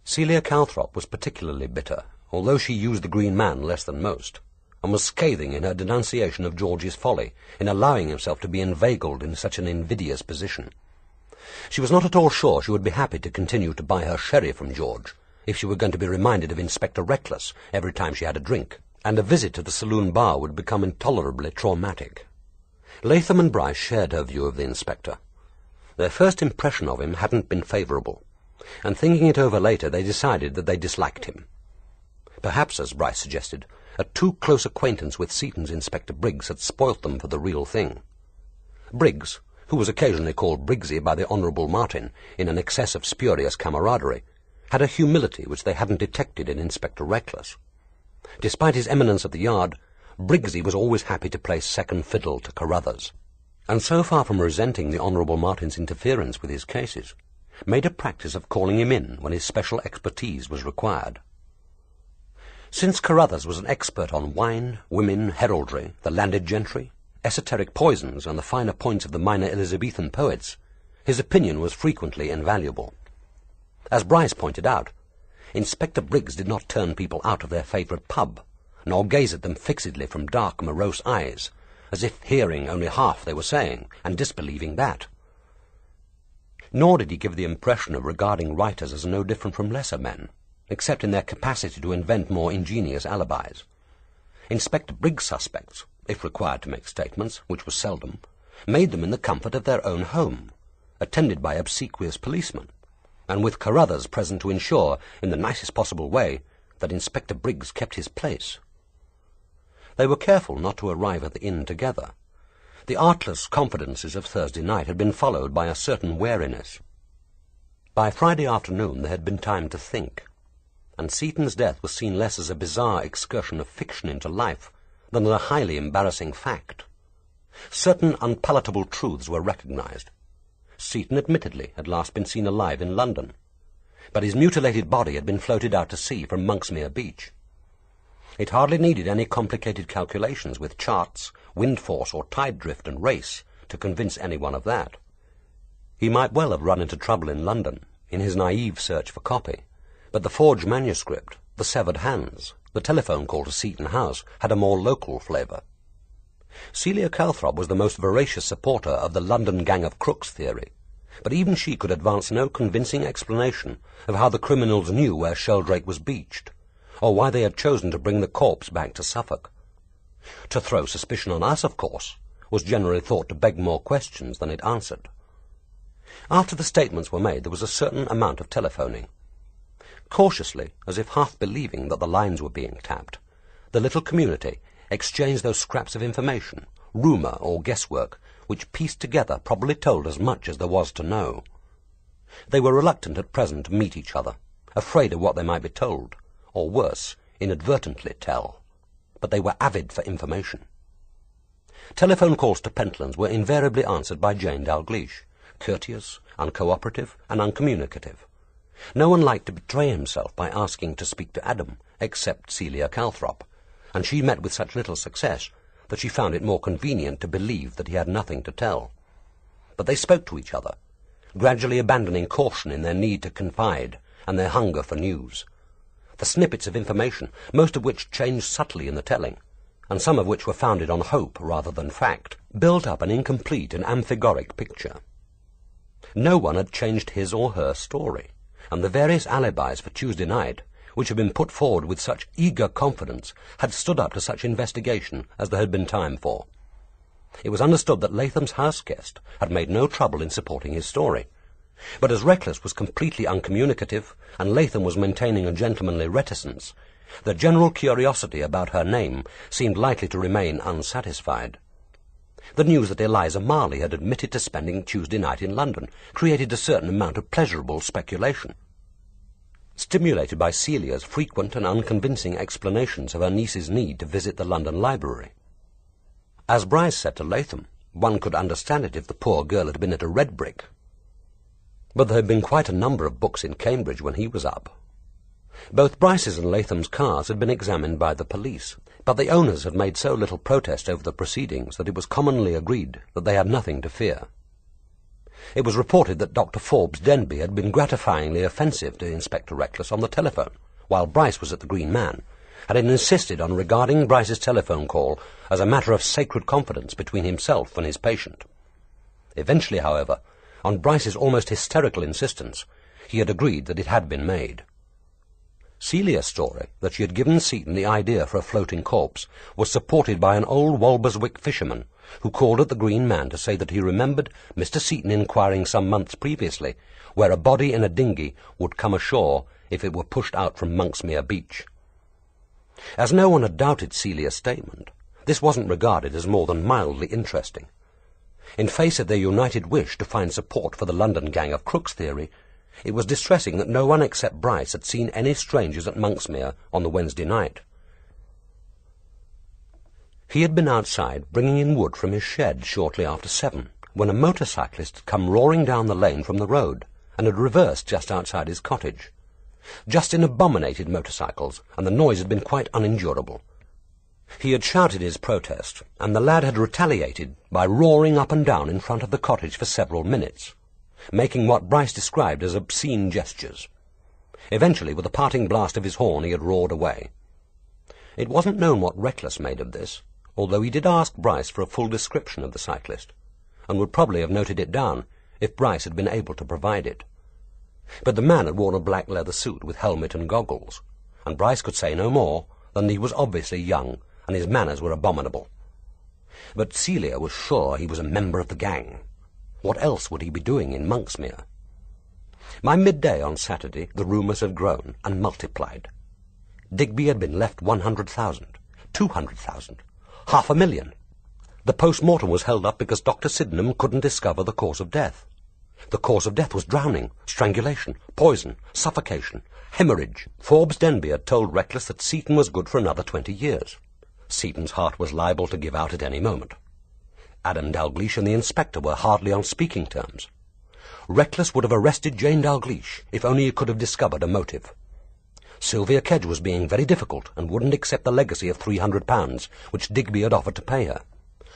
Celia Calthrop was particularly bitter, although she used the Green Man less than most, and was scathing in her denunciation of George's folly in allowing himself to be inveigled in such an invidious position. She was not at all sure she would be happy to continue to buy her sherry from George if she were going to be reminded of Inspector Reckless every time she had a drink, and a visit to the saloon bar would become intolerably traumatic. Latham and Bryce shared her view of the inspector. Their first impression of him hadn't been favourable, and thinking it over later they decided that they disliked him. Perhaps, as Bryce suggested, a too close acquaintance with Seton's Inspector Briggs had spoilt them for the real thing. Briggs, who was occasionally called Briggsy by the Honourable Martin in an excess of spurious camaraderie, had a humility which they hadn't detected in Inspector Reckless. Despite his eminence at the yard, Briggsy was always happy to play second fiddle to Carruthers, and so far from resenting the Honourable Martin's interference with his cases, made a practice of calling him in when his special expertise was required. Since Carruthers was an expert on wine, women, heraldry, the landed gentry, esoteric poisons, and the finer points of the minor Elizabethan poets, his opinion was frequently invaluable. As Bryce pointed out, Inspector Briggs did not turn people out of their favourite pub, nor gaze at them fixedly from dark, morose eyes, as if hearing only half they were saying, and disbelieving that. Nor did he give the impression of regarding writers as no different from lesser men, except in their capacity to invent more ingenious alibis. Inspector Briggs' suspects, if required to make statements, which was seldom, made them in the comfort of their own home, attended by obsequious policemen, and with Carruthers present to ensure, in the nicest possible way, that Inspector Briggs kept his place. They were careful not to arrive at the inn together. The artless confidences of Thursday night had been followed by a certain wariness. By Friday afternoon there had been time to think, and Seton's death was seen less as a bizarre excursion of fiction into life than as a highly embarrassing fact. Certain unpalatable truths were recognized. Seton admittedly had last been seen alive in London, but his mutilated body had been floated out to sea from Monksmere beach. It hardly needed any complicated calculations with charts, wind force, or tide drift and race to convince anyone of that. He might well have run into trouble in London, in his naive search for copy, but the forged manuscript, the severed hands, the telephone call to Seton House had a more local flavour. Celia Calthrop was the most voracious supporter of the London gang of crooks theory, but even she could advance no convincing explanation of how the criminals knew where Sheldrake was beached, or why they had chosen to bring the corpse back to Suffolk. To throw suspicion on us, of course, was generally thought to beg more questions than it answered. After the statements were made, there was a certain amount of telephoning. Cautiously, as if half believing that the lines were being tapped, the little community exchanged those scraps of information, rumour or guesswork, which pieced together probably told as much as there was to know. They were reluctant at present to meet each other, afraid of what they might be told, or worse, inadvertently tell. But they were avid for information. Telephone calls to Pentlands were invariably answered by Jane Dalgliesh, courteous, uncooperative, and uncommunicative. No one liked to betray himself by asking to speak to Adam, except Celia Calthrop, and she met with such little success that she found it more convenient to believe that he had nothing to tell. But they spoke to each other, gradually abandoning caution in their need to confide and their hunger for news. The snippets of information, most of which changed subtly in the telling, and some of which were founded on hope rather than fact, built up an incomplete and amphigoric picture. No one had changed his or her story, and the various alibis for Tuesday night, which had been put forward with such eager confidence, had stood up to such investigation as there had been time for. It was understood that Latham's house guest had made no trouble in supporting his story, but as Reckless was completely uncommunicative, and Latham was maintaining a gentlemanly reticence, the general curiosity about her name seemed likely to remain unsatisfied. The news that Eliza Marley had admitted to spending Tuesday night in London created a certain amount of pleasurable speculation, stimulated by Celia's frequent and unconvincing explanations of her niece's need to visit the London Library. As Bryce said to Latham, one could understand it if the poor girl had been at a red brick. But there had been quite a number of books in Cambridge when he was up. Both Bryce's and Latham's cars had been examined by the police, but the owners had made so little protest over the proceedings that it was commonly agreed that they had nothing to fear. It was reported that Dr. Forbes Denby had been gratifyingly offensive to Inspector Reckless on the telephone, while Bryce was at the Green Man, and had insisted on regarding Bryce's telephone call as a matter of sacred confidence between himself and his patient. Eventually, however, on Bryce's almost hysterical insistence, he had agreed that it had been made. Celia's story that she had given Seton the idea for a floating corpse was supported by an old Walberswick fisherman who called at the Green Man to say that he remembered Mr. Seton inquiring some months previously where a body in a dinghy would come ashore if it were pushed out from Monksmere beach. As no one had doubted Celia's statement, this wasn't regarded as more than mildly interesting. In face of their united wish to find support for the London gang of crooks theory, it was distressing that no one except Bryce had seen any strangers at Monksmere on the Wednesday night. He had been outside bringing in wood from his shed shortly after 7, when a motorcyclist had come roaring down the lane from the road and had reversed just outside his cottage. Justin abominated motorcycles, and the noise had been quite unendurable. He had shouted his protest, and the lad had retaliated by roaring up and down in front of the cottage for several minutes, making what Bryce described as obscene gestures. Eventually, with a parting blast of his horn, he had roared away. It wasn't known what Reckless made of this, although he did ask Bryce for a full description of the cyclist, and would probably have noted it down if Bryce had been able to provide it. But the man had worn a black leather suit with helmet and goggles, and Bryce could say no more than that he was obviously young, and his manners were abominable. But Celia was sure he was a member of the gang. What else would he be doing in Monksmere? By midday on Saturday, the rumours had grown and multiplied. Digby had been left 100,000, 200,000, 500,000. The post-mortem was held up because Dr. Sydenham couldn't discover the cause of death. The cause of death was drowning, strangulation, poison, suffocation, hemorrhage. Forbes Denby had told Reckless that Seton was good for another 20 years. Seton's heart was liable to give out at any moment. Adam Dalgliesh and the inspector were hardly on speaking terms. Reckless would have arrested Jane Dalgliesh if only he could have discovered a motive. Sylvia Kedge was being very difficult and wouldn't accept the legacy of £300, which Digby had offered to pay her.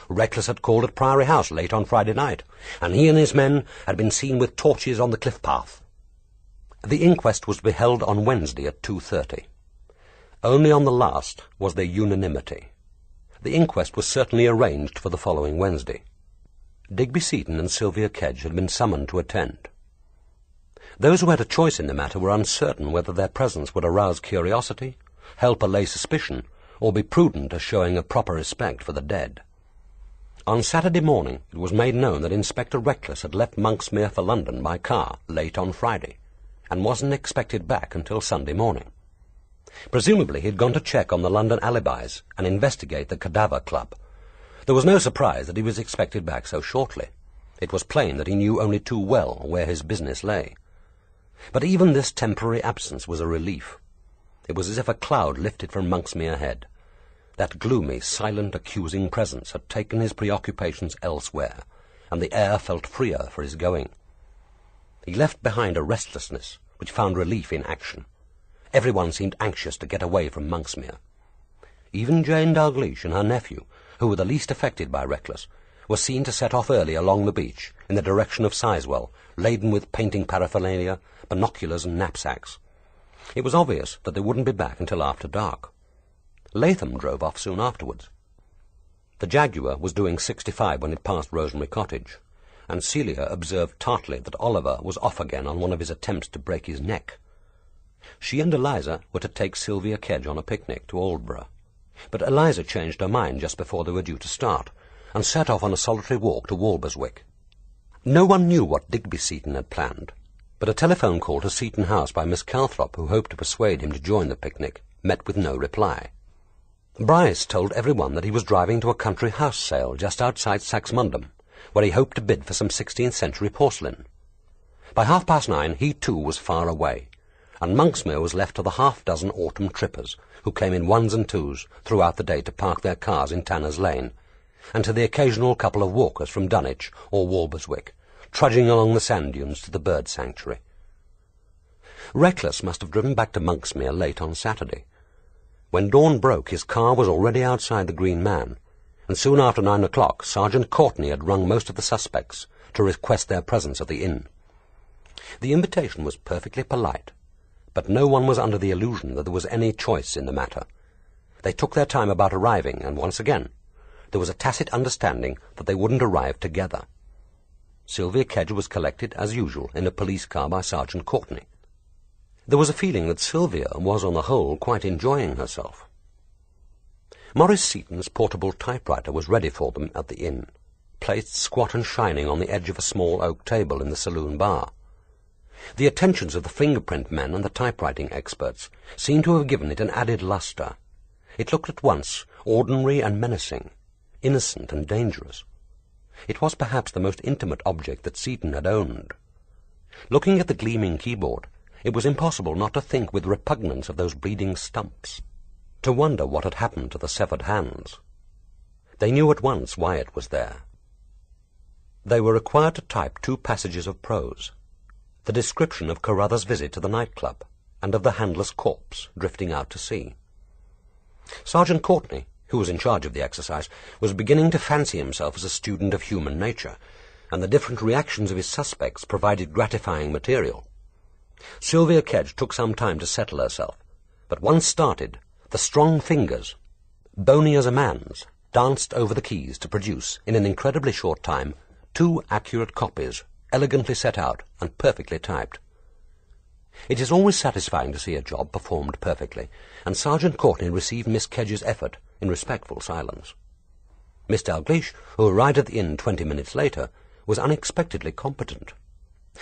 Reckless had called at Priory House late on Friday night, and he and his men had been seen with torches on the cliff path. The inquest was to be held on Wednesday at 2:30. Only on the last was there unanimity. The inquest was certainly arranged for the following Wednesday. Digby Seton and Sylvia Kedge had been summoned to attend. Those who had a choice in the matter were uncertain whether their presence would arouse curiosity, help allay suspicion, or be prudent as showing a proper respect for the dead. On Saturday morning it was made known that Inspector Reckless had left Monksmere for London by car late on Friday, and wasn't expected back until Sunday morning. Presumably he had gone to check on the London alibis and investigate the Cadaver Club. There was no surprise that he was expected back so shortly. It was plain that he knew only too well where his business lay. But even this temporary absence was a relief. It was as if a cloud lifted from Monksmere Head. That gloomy, silent, accusing presence had taken his preoccupations elsewhere, and the air felt freer for his going. He left behind a restlessness which found relief in action. Everyone seemed anxious to get away from Monksmere. Even Jane Dalgliesh and her nephew, who were the least affected by Reckless, were seen to set off early along the beach in the direction of Sizewell, laden with painting paraphernalia, binoculars and knapsacks. It was obvious that they wouldn't be back until after dark. Latham drove off soon afterwards. The Jaguar was doing 65 when it passed Rosemary Cottage, and Celia observed tartly that Oliver was off again on one of his attempts to break his neck. She and Eliza were to take Sylvia Kedge on a picnic to Aldborough, but Eliza changed her mind just before they were due to start, and set off on a solitary walk to Walberswick. No one knew what Digby Seton had planned, but a telephone call to Seton House by Miss Calthrop, who hoped to persuade him to join the picnic, met with no reply. Bryce told everyone that he was driving to a country house sale just outside Saxmundham, where he hoped to bid for some 16th-century porcelain. By 9:30 he too was far away, and Monksmere was left to the half-dozen autumn trippers, who came in ones and twos throughout the day to park their cars in Tanner's Lane, and to the occasional couple of walkers from Dunwich or Walberswick, trudging along the sand dunes to the bird sanctuary. Reckless must have driven back to Monksmere late on Saturday. When dawn broke, his car was already outside the Green Man, and soon after 9 o'clock Sergeant Courtney had rung most of the suspects to request their presence at the inn. The invitation was perfectly polite, but no one was under the illusion that there was any choice in the matter. They took their time about arriving, and once again there was a tacit understanding that they wouldn't arrive together. Sylvia Kedge was collected, as usual, in a police car by Sergeant Courtney. There was a feeling that Sylvia was, on the whole, quite enjoying herself. Maurice Seton's portable typewriter was ready for them at the inn, placed squat and shining on the edge of a small oak table in the saloon bar. The attentions of the fingerprint men and the typewriting experts seemed to have given it an added lustre. It looked at once ordinary and menacing, innocent and dangerous. It was perhaps the most intimate object that Seton had owned. Looking at the gleaming keyboard, it was impossible not to think with repugnance of those bleeding stumps, to wonder what had happened to the severed hands. They knew at once why it was there. They were required to type 2 passages of prose, the description of Carruthers' visit to the nightclub, and of the handler's corpse drifting out to sea. Sergeant Courtney, who was in charge of the exercise, was beginning to fancy himself as a student of human nature, and the different reactions of his suspects provided gratifying material. Sylvia Kedge took some time to settle herself, but once started, the strong fingers, bony as a man's, danced over the keys to produce, in an incredibly short time, 2 accurate copies, elegantly set out and perfectly typed. It is always satisfying to see a job performed perfectly, and Sergeant Courtney received Miss Kedge's effort in respectful silence. Miss Dalgliesh, who arrived at the inn 20 minutes later, was unexpectedly competent.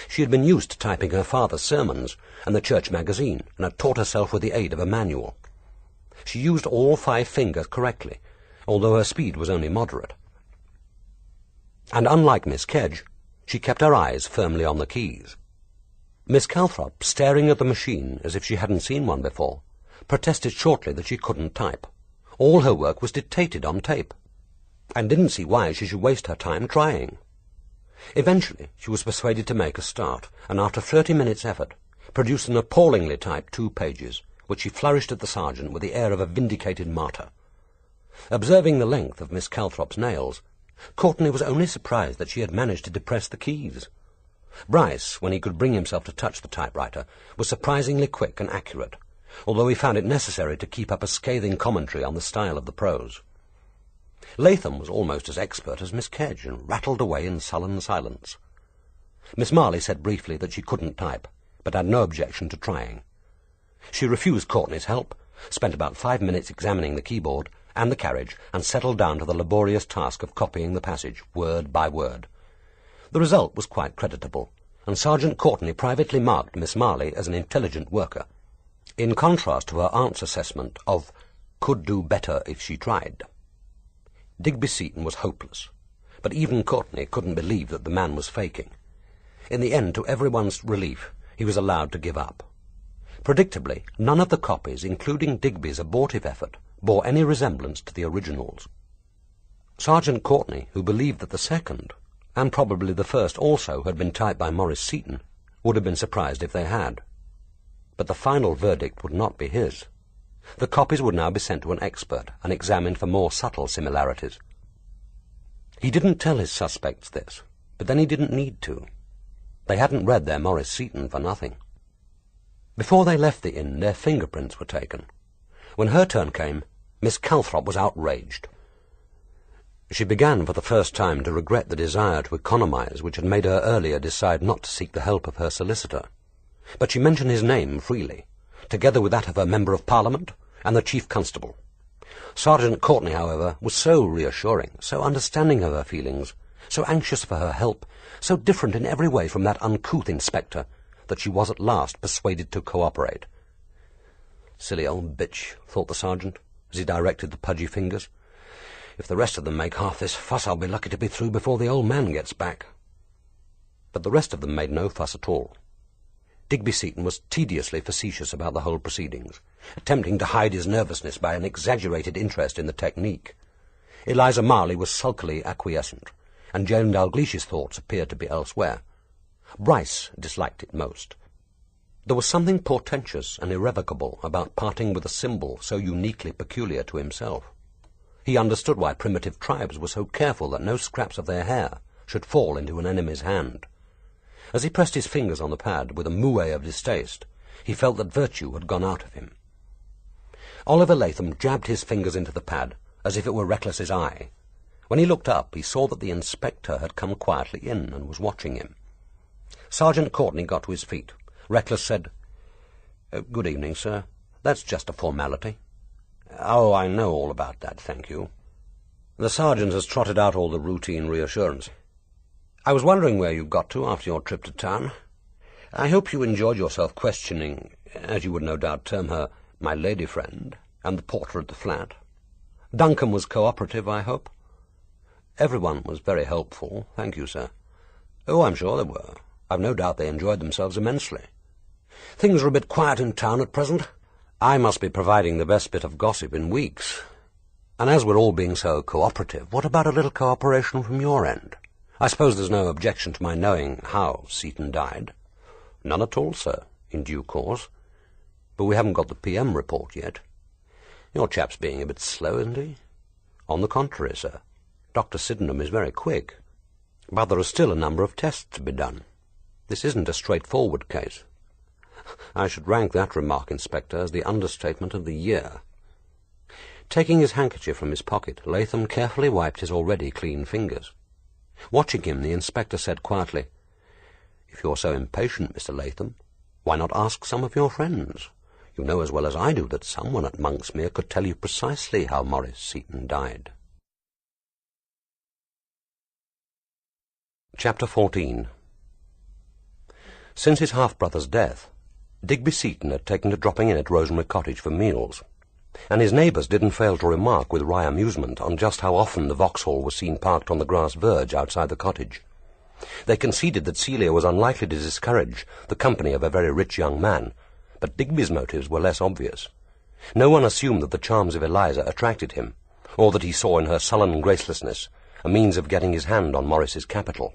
She had been used to typing her father's sermons and the church magazine, and had taught herself with the aid of a manual. She used all 5 fingers correctly, although her speed was only moderate. And unlike Miss Kedge, she kept her eyes firmly on the keys. Miss Calthrop, staring at the machine as if she hadn't seen one before, protested shortly that she couldn't type. All her work was dictated on tape, and didn't see why she should waste her time trying. Eventually she was persuaded to make a start, and after 30 minutes' effort, produced an appallingly typed 2 pages, which she flourished at the sergeant with the air of a vindicated martyr. Observing the length of Miss Calthrop's nails, Courtney was only surprised that she had managed to depress the keys. Bryce, when he could bring himself to touch the typewriter, was surprisingly quick and accurate, although he found it necessary to keep up a scathing commentary on the style of the prose. Latham was almost as expert as Miss Kedge, and rattled away in sullen silence. Miss Marley said briefly that she couldn't type, but had no objection to trying. She refused Courtney's help, spent about 5 minutes examining the keyboard, and the carriage and settled down to the laborious task of copying the passage, word by word. The result was quite creditable, and Sergeant Courtney privately marked Miss Marley as an intelligent worker, in contrast to her aunt's assessment of could do better if she tried. Digby Seton was hopeless, but even Courtney couldn't believe that the man was faking. In the end, to everyone's relief, he was allowed to give up. Predictably, none of the copies, including Digby's abortive effort, bore any resemblance to the originals. Sergeant Courtney, who believed that the second, and probably the first also, had been typed by Maurice Seton, would have been surprised if they had. But the final verdict would not be his. The copies would now be sent to an expert and examined for more subtle similarities. He didn't tell his suspects this, but then he didn't need to. They hadn't read their Maurice Seton for nothing. Before they left the inn, their fingerprints were taken. When her turn came, Miss Calthrop was outraged. She began for the first time to regret the desire to economize which had made her earlier decide not to seek the help of her solicitor. But she mentioned his name freely, together with that of her Member of Parliament and the Chief Constable. Sergeant Courtney, however, was so reassuring, so understanding of her feelings, so anxious for her help, so different in every way from that uncouth inspector, that she was at last persuaded to cooperate. Silly old bitch, thought the sergeant, as he directed the pudgy fingers. If the rest of them make half this fuss, I'll be lucky to be through before the old man gets back. But the rest of them made no fuss at all. Digby Seton was tediously facetious about the whole proceedings, attempting to hide his nervousness by an exaggerated interest in the technique. Eliza Marley was sulkily acquiescent, and Justin Dalglish's thoughts appeared to be elsewhere. Bryce disliked it most. There was something portentous and irrevocable about parting with a symbol so uniquely peculiar to himself. He understood why primitive tribes were so careful that no scraps of their hair should fall into an enemy's hand. As he pressed his fingers on the pad with a moue of distaste, he felt that virtue had gone out of him. Oliver Latham jabbed his fingers into the pad as if it were Reckless's eye. When he looked up, he saw that the inspector had come quietly in and was watching him. Sergeant Courtney got to his feet. Reckless said, "Good evening, sir. That's just a formality." "Oh, I know all about that, thank you." The sergeant has trotted out all the routine reassurance. "I was wondering where you got to after your trip to town. I hope you enjoyed yourself questioning, as you would no doubt term her, my lady friend, and the porter at the flat. Duncan was cooperative, I hope?" "Everyone was very helpful, thank you, sir." "Oh, I'm sure they were. I've no doubt they enjoyed themselves immensely. Things are a bit quiet in town at present. I must be providing the best bit of gossip in weeks. And as we're all being so cooperative, what about a little cooperation from your end? I suppose there's no objection to my knowing how Seton died?" "None at all, sir, in due course. But we haven't got the PM report yet." "Your chap's being a bit slow, isn't he?" "On the contrary, sir. Dr. Sydenham is very quick. But there are still a number of tests to be done. This isn't a straightforward case." "I should rank that remark, Inspector, as the understatement of the year." Taking his handkerchief from his pocket, Latham carefully wiped his already clean fingers. Watching him, the inspector said quietly, "If you're so impatient, Mr. Latham, why not ask some of your friends? You know as well as I do that someone at Monksmere could tell you precisely how Maurice Seton died." Chapter 14. Since his half-brother's death, Digby Seton had taken to dropping in at Rosemary Cottage for meals, and his neighbours didn't fail to remark with wry amusement on just how often the Vauxhall was seen parked on the grass verge outside the cottage. They conceded that Celia was unlikely to discourage the company of a very rich young man, but Digby's motives were less obvious. No one assumed that the charms of Eliza attracted him, or that he saw in her sullen gracelessness a means of getting his hand on Maurice's capital.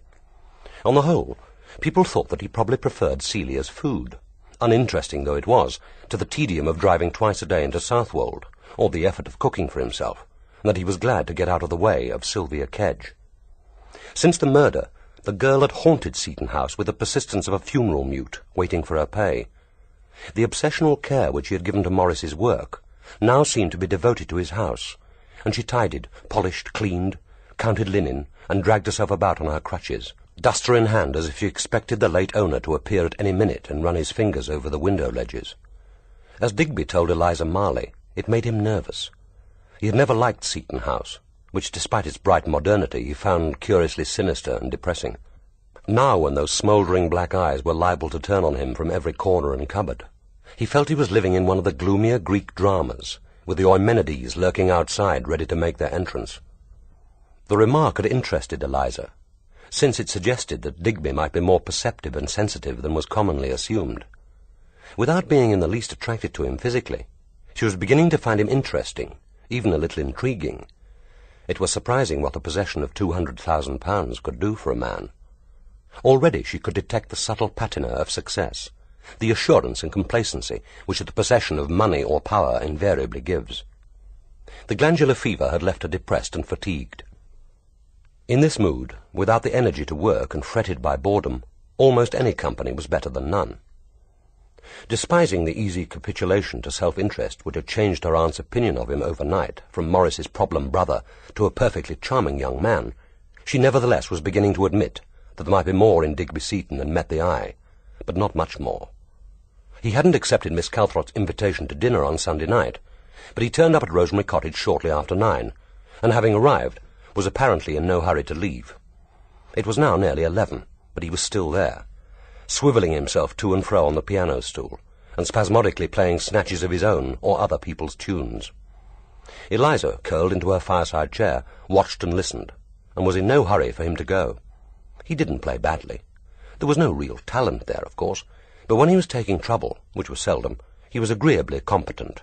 On the whole, people thought that he probably preferred Celia's food, uninteresting though it was, to the tedium of driving twice a day into Southwold, or the effort of cooking for himself, and that he was glad to get out of the way of Sylvia Kedge. Since the murder, the girl had haunted Seton House with the persistence of a funeral mute, waiting for her pay. The obsessional care which she had given to Maurice's work now seemed to be devoted to his house, and she tidied, polished, cleaned, counted linen, and dragged herself about on her crutches, duster in hand, as if she expected the late owner to appear at any minute and run his fingers over the window ledges. As Digby told Eliza Marley, it made him nervous. He had never liked Seton House, which, despite its bright modernity, he found curiously sinister and depressing. Now, when those smouldering black eyes were liable to turn on him from every corner and cupboard, he felt he was living in one of the gloomier Greek dramas, with the Eumenides lurking outside ready to make their entrance. The remark had interested Eliza, since it suggested that Digby might be more perceptive and sensitive than was commonly assumed. Without being in the least attracted to him physically, she was beginning to find him interesting, even a little intriguing. It was surprising what the possession of £200,000 could do for a man. Already she could detect the subtle patina of success, the assurance and complacency which the possession of money or power invariably gives. The glandular fever had left her depressed and fatigued. In this mood, without the energy to work and fretted by boredom, almost any company was better than none. Despising the easy capitulation to self-interest which had changed her aunt's opinion of him overnight from Maurice's problem brother to a perfectly charming young man, she nevertheless was beginning to admit that there might be more in Digby Seton than met the eye, but not much more. He hadn't accepted Miss Calthrop's invitation to dinner on Sunday night, but he turned up at Rosemary Cottage shortly after 9, and having arrived, was apparently in no hurry to leave. It was now nearly 11, but he was still there, swivelling himself to and fro on the piano stool, and spasmodically playing snatches of his own or other people's tunes. Eliza, curled into her fireside chair, watched and listened, and was in no hurry for him to go. He didn't play badly. There was no real talent there, of course, but when he was taking trouble, which was seldom, he was agreeably competent.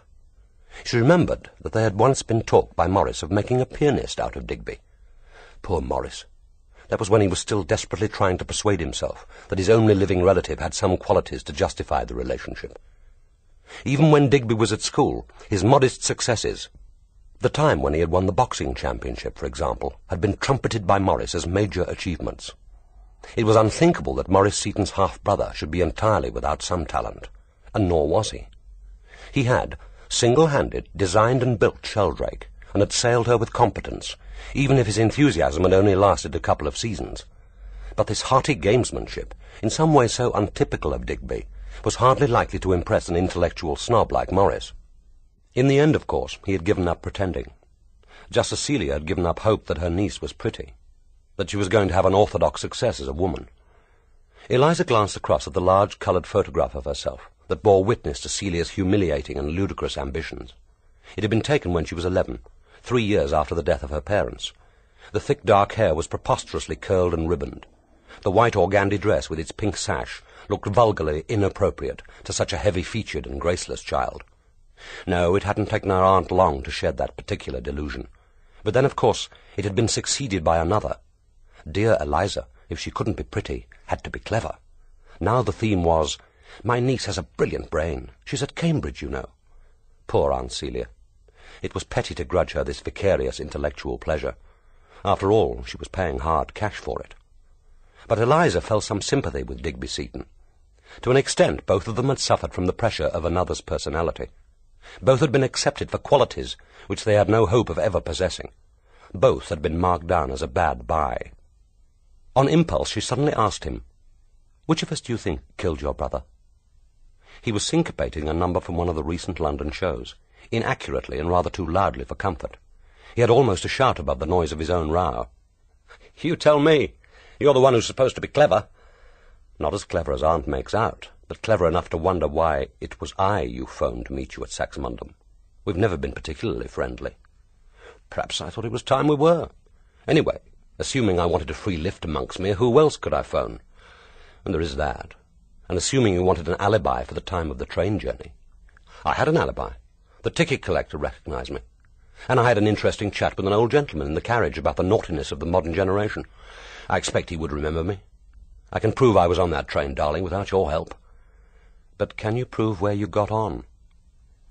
She remembered that there had once been talk by Maurice of making a pianist out of Digby. Poor Maurice. That was when he was still desperately trying to persuade himself that his only living relative had some qualities to justify the relationship. Even when Digby was at school, his modest successes, the time when he had won the boxing championship, for example, had been trumpeted by Maurice as major achievements. It was unthinkable that Maurice Seton's half-brother should be entirely without some talent, and nor was he. He had, single-handed, designed and built Sheldrake, and had sailed her with competence, even if his enthusiasm had only lasted a couple of seasons. But this hearty gamesmanship, in some way so untypical of Digby, was hardly likely to impress an intellectual snob like Maurice. In the end, of course, he had given up pretending, just as Celia had given up hope that her niece was pretty, that she was going to have an orthodox success as a woman. Eliza glanced across at the large coloured photograph of herself that bore witness to Celia's humiliating and ludicrous ambitions. It had been taken when she was 11, 3 years after the death of her parents. The thick dark hair was preposterously curled and ribboned. The white organdy dress with its pink sash looked vulgarly inappropriate to such a heavy-featured and graceless child. No, it hadn't taken her aunt long to shed that particular delusion. But then, of course, it had been succeeded by another. Dear Eliza, if she couldn't be pretty, had to be clever. Now the theme was, "My niece has a brilliant brain. She's at Cambridge, you know." Poor Aunt Celia. It was petty to grudge her this vicarious intellectual pleasure. After all, she was paying hard cash for it. But Eliza felt some sympathy with Digby Seton. To an extent, both of them had suffered from the pressure of another's personality. Both had been accepted for qualities which they had no hope of ever possessing. Both had been marked down as a bad buy. On impulse, she suddenly asked him, "Which of us do you think killed your brother?" He was syncopating a number from one of the recent London shows, inaccurately and rather too loudly for comfort. He had almost a shout above the noise of his own row. "You tell me. You're the one who's supposed to be clever." "Not as clever as Aunt makes out, but clever enough to wonder why it was I you phoned to meet you at Saxmundham. We've never been particularly friendly." "Perhaps I thought it was time we were. Anyway, assuming I wanted a free lift to Monksmere, who else could I phone? And there is that. And assuming you wanted an alibi for the time of the train journey. I had an alibi. The ticket collector recognized me. And I had an interesting chat with an old gentleman in the carriage about the naughtiness of the modern generation. I expect he would remember me. I can prove I was on that train, darling, without your help." "But can you prove where you got on?"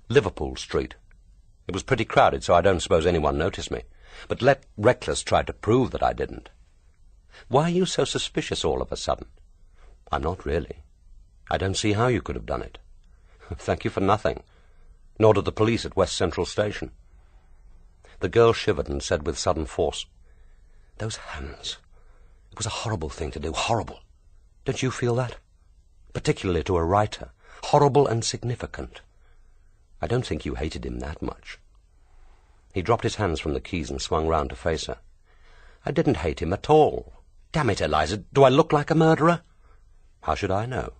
"Liverpool Street. It was pretty crowded, so I don't suppose anyone noticed me. But let Reckless try to prove that I didn't." "Why are you so suspicious all of a sudden?" "I'm not really. I don't see how you could have done it." "Thank you for nothing. Nor did the police at West Central Station." The girl shivered and said with sudden force, "Those hands. It was a horrible thing to do, horrible. Don't you feel that? Particularly to a writer. Horrible and significant. I don't think you hated him that much." He dropped his hands from the keys and swung round to face her. "I didn't hate him at all. Damn it, Eliza, do I look like a murderer?" "How should I know?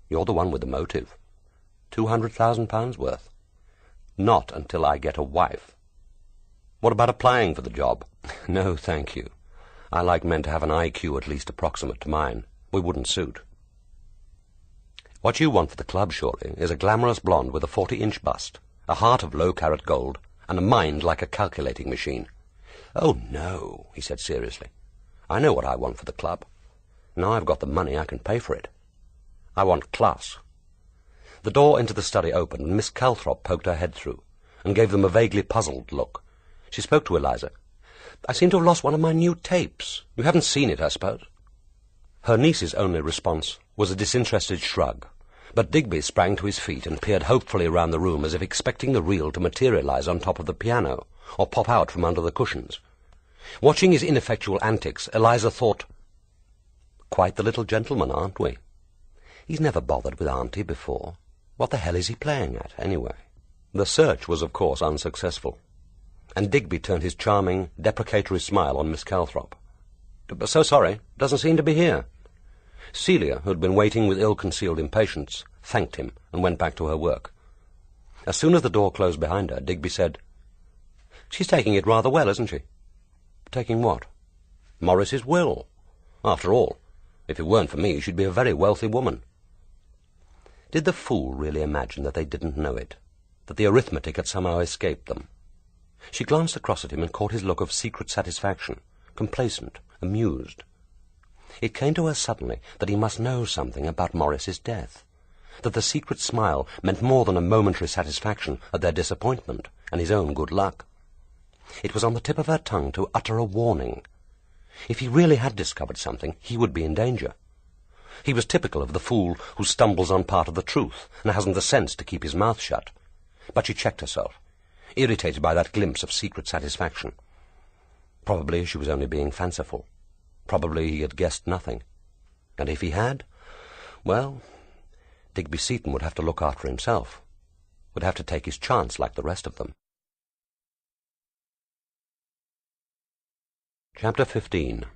You're the one with the motive. £200,000 worth. Not until I get a wife." "What about applying for the job?" "No, thank you. I like men to have an IQ at least approximate to mine. We wouldn't suit." "What you want for the club, surely, is a glamorous blonde with a 40-inch bust, a heart of low-carat gold, and a mind like a calculating machine." "Oh, no," he said seriously. "I know what I want for the club. Now I've got the money, I can pay for it. I want class." The door into the study opened, and Miss Calthrop poked her head through, and gave them a vaguely puzzled look. She spoke to Eliza. "I seem to have lost one of my new tapes. You haven't seen it, I suppose?" Her niece's only response was a disinterested shrug, but Digby sprang to his feet and peered hopefully around the room as if expecting the reel to materialize on top of the piano, or pop out from under the cushions. Watching his ineffectual antics, Eliza thought, "Quite the little gentleman, aren't we? He's never bothered with Auntie before. What the hell is he playing at, anyway?" The search was, of course, unsuccessful, and Digby turned his charming, deprecatory smile on Miss Calthrop. "So sorry, doesn't seem to be here." Celia, who had been waiting with ill-concealed impatience, thanked him and went back to her work. As soon as the door closed behind her, Digby said, "She's taking it rather well, isn't she?" "Taking what?" "Maurice's will. After all, if it weren't for me, she'd be a very wealthy woman." Did the fool really imagine that they didn't know it, that the arithmetic had somehow escaped them? She glanced across at him and caught his look of secret satisfaction, complacent, amused. It came to her suddenly that he must know something about Maurice's death, that the secret smile meant more than a momentary satisfaction at their disappointment and his own good luck. It was on the tip of her tongue to utter a warning. If he really had discovered something, he would be in danger. He was typical of the fool who stumbles on part of the truth and hasn't the sense to keep his mouth shut. But she checked herself, irritated by that glimpse of secret satisfaction. Probably she was only being fanciful. Probably he had guessed nothing. And if he had, well, Digby Seton would have to look after himself, would have to take his chance like the rest of them. Chapter 15.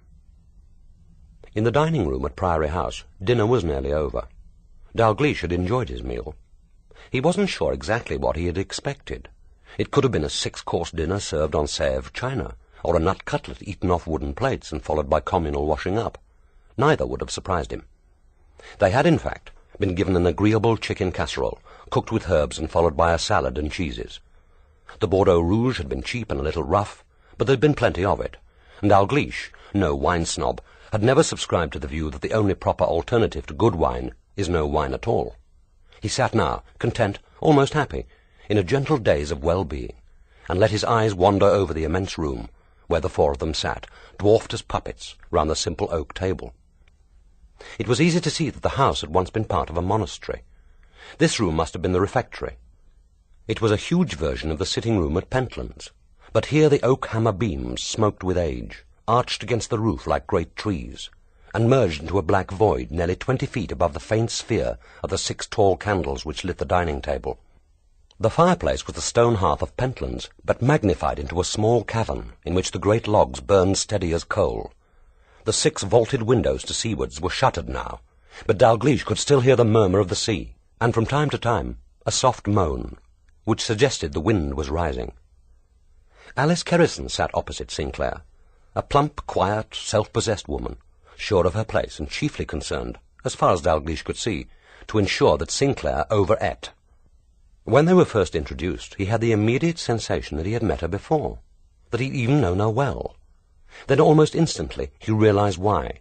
In the dining-room at Priory House, dinner was nearly over. Dalgliesh had enjoyed his meal. He wasn't sure exactly what he had expected. It could have been a 6-course dinner served on Sèvres china, or a nut cutlet eaten off wooden plates and followed by communal washing up. Neither would have surprised him. They had, in fact, been given an agreeable chicken casserole, cooked with herbs and followed by a salad and cheeses. The Bordeaux rouge had been cheap and a little rough, but there had been plenty of it, and Dalgliesh, no wine snob, had never subscribed to the view that the only proper alternative to good wine is no wine at all. He sat now, content, almost happy, in a gentle daze of well-being, and let his eyes wander over the immense room, where the 4 of them sat, dwarfed as puppets, round the simple oak table. It was easy to see that the house had once been part of a monastery. This room must have been the refectory. It was a huge version of the sitting-room at Pentland's, but here the oak hammer beams smoked with age, arched against the roof like great trees, and merged into a black void nearly 20 feet above the faint sphere of the 6 tall candles which lit the dining table. The fireplace was the stone hearth of Pentland's, but magnified into a small cavern in which the great logs burned steady as coal. The 6 vaulted windows to seawards were shuttered now, but Dalgliesh could still hear the murmur of the sea, and from time to time a soft moan, which suggested the wind was rising. Alice Kerrison sat opposite Sinclair, a plump, quiet, self-possessed woman, sure of her place and chiefly concerned, as far as Dalgliesh could see, to ensure that Sinclair over-ate. When they were first introduced, he had the immediate sensation that he had met her before, that he'd even known her well. Then almost instantly he realized why.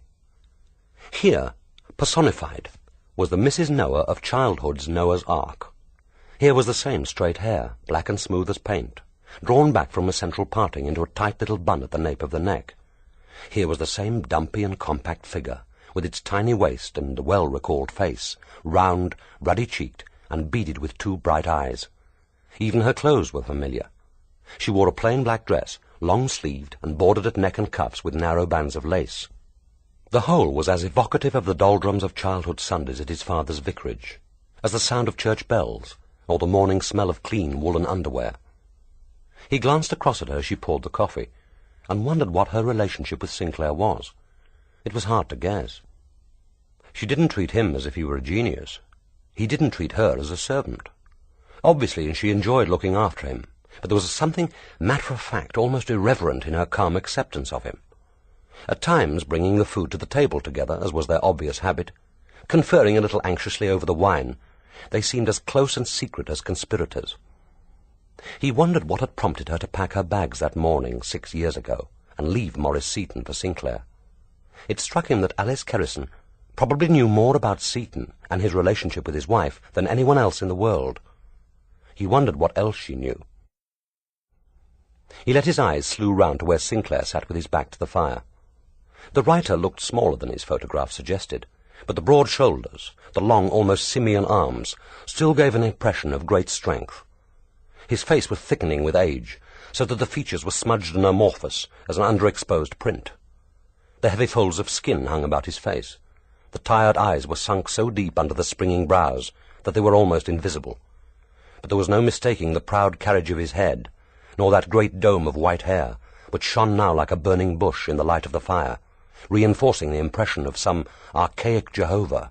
Here, personified, was the Mrs. Noah of childhood's Noah's Ark. Here was the same straight hair, black and smooth as paint, drawn back from a central parting into a tight little bun at the nape of the neck. Here was the same dumpy and compact figure, with its tiny waist and well-recalled face, round, ruddy-cheeked, and beaded with 2 bright eyes. Even her clothes were familiar. She wore a plain black dress, long-sleeved and bordered at neck and cuffs with narrow bands of lace. The whole was as evocative of the doldrums of childhood Sundays at his father's vicarage as the sound of church bells or the morning smell of clean woolen underwear. He glanced across at her as she poured the coffee, and wondered what her relationship with Sinclair was. It was hard to guess. She didn't treat him as if he were a genius. He didn't treat her as a servant. Obviously, she enjoyed looking after him, but there was something matter-of-fact, almost irreverent in her calm acceptance of him. At times bringing the food to the table together, as was their obvious habit, conferring a little anxiously over the wine, they seemed as close and secret as conspirators. He wondered what had prompted her to pack her bags that morning 6 years ago and leave Maurice Seton for Sinclair. It struck him that Alice Kerrison probably knew more about Seton and his relationship with his wife than anyone else in the world. He wondered what else she knew. He let his eyes slew round to where Sinclair sat with his back to the fire. The writer looked smaller than his photograph suggested, but the broad shoulders, the long, almost simian arms, still gave an impression of great strength. His face was thickening with age, so that the features were smudged and amorphous as an underexposed print. The heavy folds of skin hung about his face. The tired eyes were sunk so deep under the springing brows that they were almost invisible. But there was no mistaking the proud carriage of his head, nor that great dome of white hair, which shone now like a burning bush in the light of the fire, reinforcing the impression of some archaic Jehovah.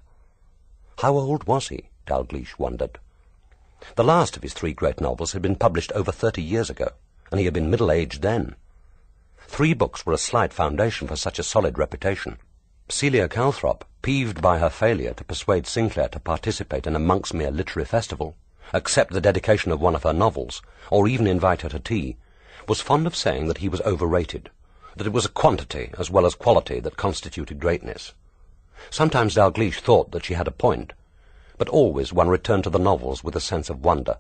How old was he? Dalgliesh wondered. The last of his 3 great novels had been published over 30 years ago, and he had been middle-aged then. 3 books were a slight foundation for such a solid reputation. Celia Calthrop, peeved by her failure to persuade Sinclair to participate in a Monksmere literary festival, accept the dedication of one of her novels, or even invite her to tea, was fond of saying that he was overrated, that it was a quantity as well as quality that constituted greatness. Sometimes Dalgliesh thought that she had a point, but always one returned to the novels with a sense of wonder.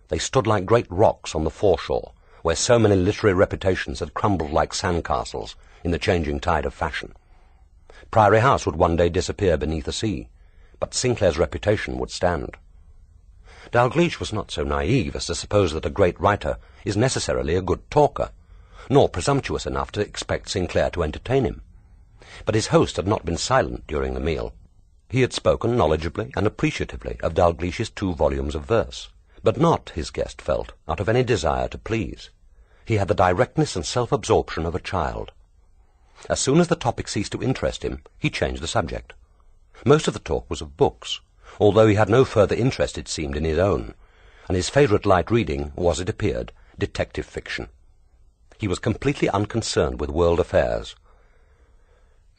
They stood like great rocks on the foreshore, where so many literary reputations had crumbled like sandcastles in the changing tide of fashion. Priory House would one day disappear beneath the sea, but Sinclair's reputation would stand. Dalgliesh was not so naive as to suppose that a great writer is necessarily a good talker, nor presumptuous enough to expect Sinclair to entertain him. But his host had not been silent during the meal. He had spoken knowledgeably and appreciatively of Dalgliesh's 2 volumes of verse, but not, his guest felt, out of any desire to please. He had the directness and self-absorption of a child. As soon as the topic ceased to interest him, he changed the subject. Most of the talk was of books, although he had no further interest, it seemed, in his own, and his favourite light reading was, it appeared, detective fiction. He was completely unconcerned with world affairs.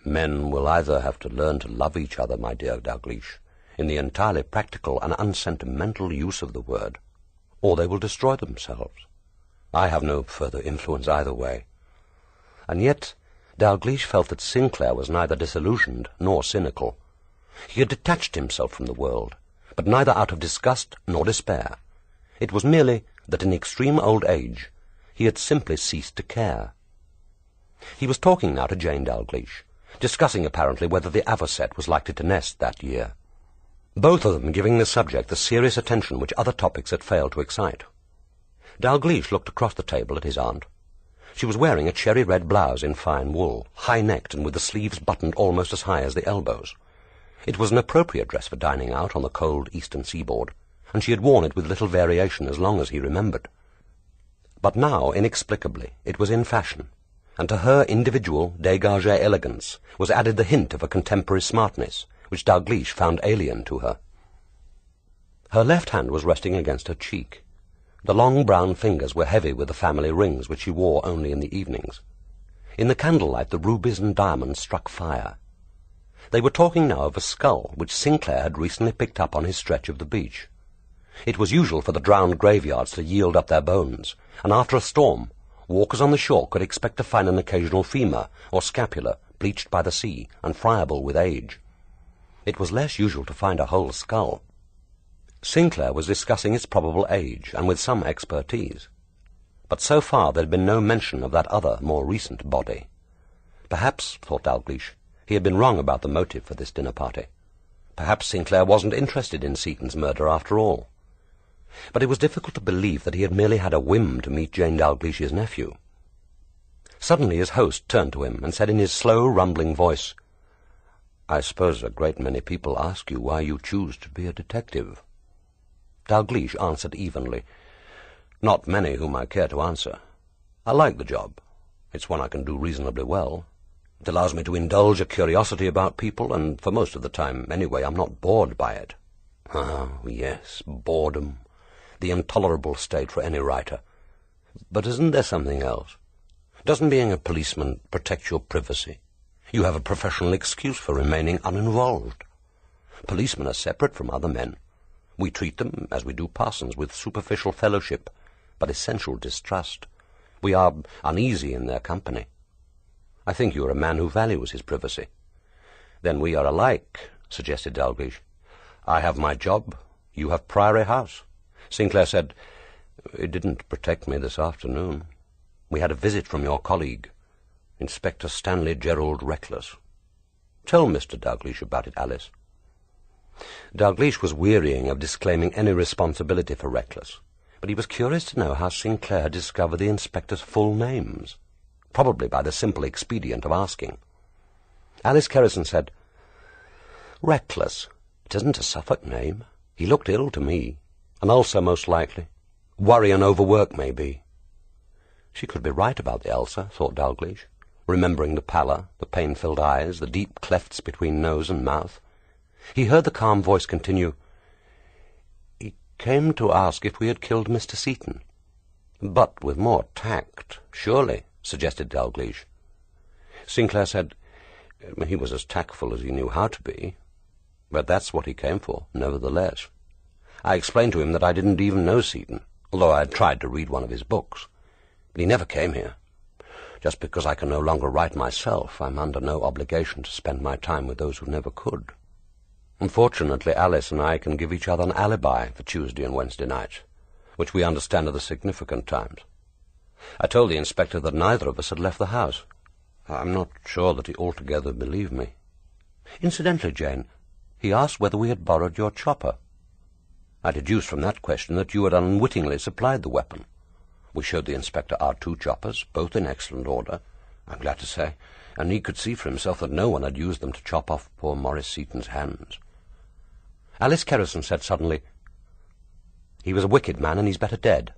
"Men will either have to learn to love each other, my dear Dalgliesh, in the entirely practical and unsentimental use of the word, or they will destroy themselves. I have no further influence either way." And yet Dalgliesh felt that Sinclair was neither disillusioned nor cynical. He had detached himself from the world, but neither out of disgust nor despair. It was merely that in extreme old age he had simply ceased to care. He was talking now to Jane Dalgliesh, discussing apparently whether the avocet was likely to nest that year, both of them giving the subject the serious attention which other topics had failed to excite. Dalgliesh looked across the table at his aunt. She was wearing a cherry-red blouse in fine wool, high-necked and with the sleeves buttoned almost as high as the elbows. It was an appropriate dress for dining out on the cold eastern seaboard, and she had worn it with little variation as long as he remembered. But now, inexplicably, it was in fashion, and to her individual, dégagé elegance was added the hint of a contemporary smartness, which Dalgliesh found alien to her. Her left hand was resting against her cheek. The long brown fingers were heavy with the family rings which she wore only in the evenings. In the candlelight the rubies and diamonds struck fire. They were talking now of a skull which Sinclair had recently picked up on his stretch of the beach. It was usual for the drowned graveyards to yield up their bones, and after a storm, walkers on the shore could expect to find an occasional femur or scapula bleached by the sea and friable with age. It was less usual to find a whole skull. Sinclair was discussing its probable age, and with some expertise. But so far there had been no mention of that other, more recent body. Perhaps, thought Dalgliesh, he had been wrong about the motive for this dinner party. Perhaps Sinclair wasn't interested in Seton's murder after all. But it was difficult to believe that he had merely had a whim to meet Jane Dalglish's nephew. Suddenly his host turned to him and said in his slow, rumbling voice, "I suppose a great many people ask you why you choose to be a detective." Dalgliesh answered evenly, Not many whom I care to answer. I like the job. It's one I can do reasonably well. It allows me to indulge a curiosity about people, and for most of the time, anyway, I'm not bored by it. Oh, yes, boredom. The intolerable state for any writer. But isn't there something else? Doesn't being a policeman protect your privacy? You have a professional excuse for remaining uninvolved. Policemen are separate from other men. We treat them, as we do parsons, with superficial fellowship, but essential distrust. We are uneasy in their company. I think you are a man who values his privacy. Then we are alike, suggested Dalgliesh. I have my job, you have Priory House. Sinclair said, "It didn't protect me this afternoon. We had a visit from your colleague, Inspector Stanley Gerald Reckless. Tell Mr. Dalgliesh about it, Alice." Dalgliesh was wearying of disclaiming any responsibility for Reckless, but he was curious to know how Sinclair had discovered the inspector's full names, probably by the simple expedient of asking. Alice Kerrison said, "Reckless. It isn't a Suffolk name. He looked ill to me. An ulcer, most likely. Worry and overwork, maybe." She could be right about the ulcer, thought Dalgliesh, remembering the pallor, the pain-filled eyes, the deep clefts between nose and mouth. He heard the calm voice continue, "He came to ask if we had killed Mr. Seton." "But with more tact, surely," suggested Dalgliesh. Sinclair said, "He was as tactful as he knew how to be. But that's what he came for, nevertheless. I explained to him that I didn't even know Seton, although I had tried to read one of his books. But he never came here. Just because I can no longer write myself, I'm under no obligation to spend my time with those who never could. Unfortunately, Alice and I can give each other an alibi for Tuesday and Wednesday nights, which we understand are the significant times. I told the inspector that neither of us had left the house. I'm not sure that he altogether believed me. Incidentally, Jane, he asked whether we had borrowed your chopper. I deduced from that question that you had unwittingly supplied the weapon. We showed the inspector our 2 choppers, both in excellent order, I'm glad to say, and he could see for himself that no one had used them to chop off poor Maurice Seton's hands." Alice Kerrison said suddenly, "He was a wicked man, and he's better dead.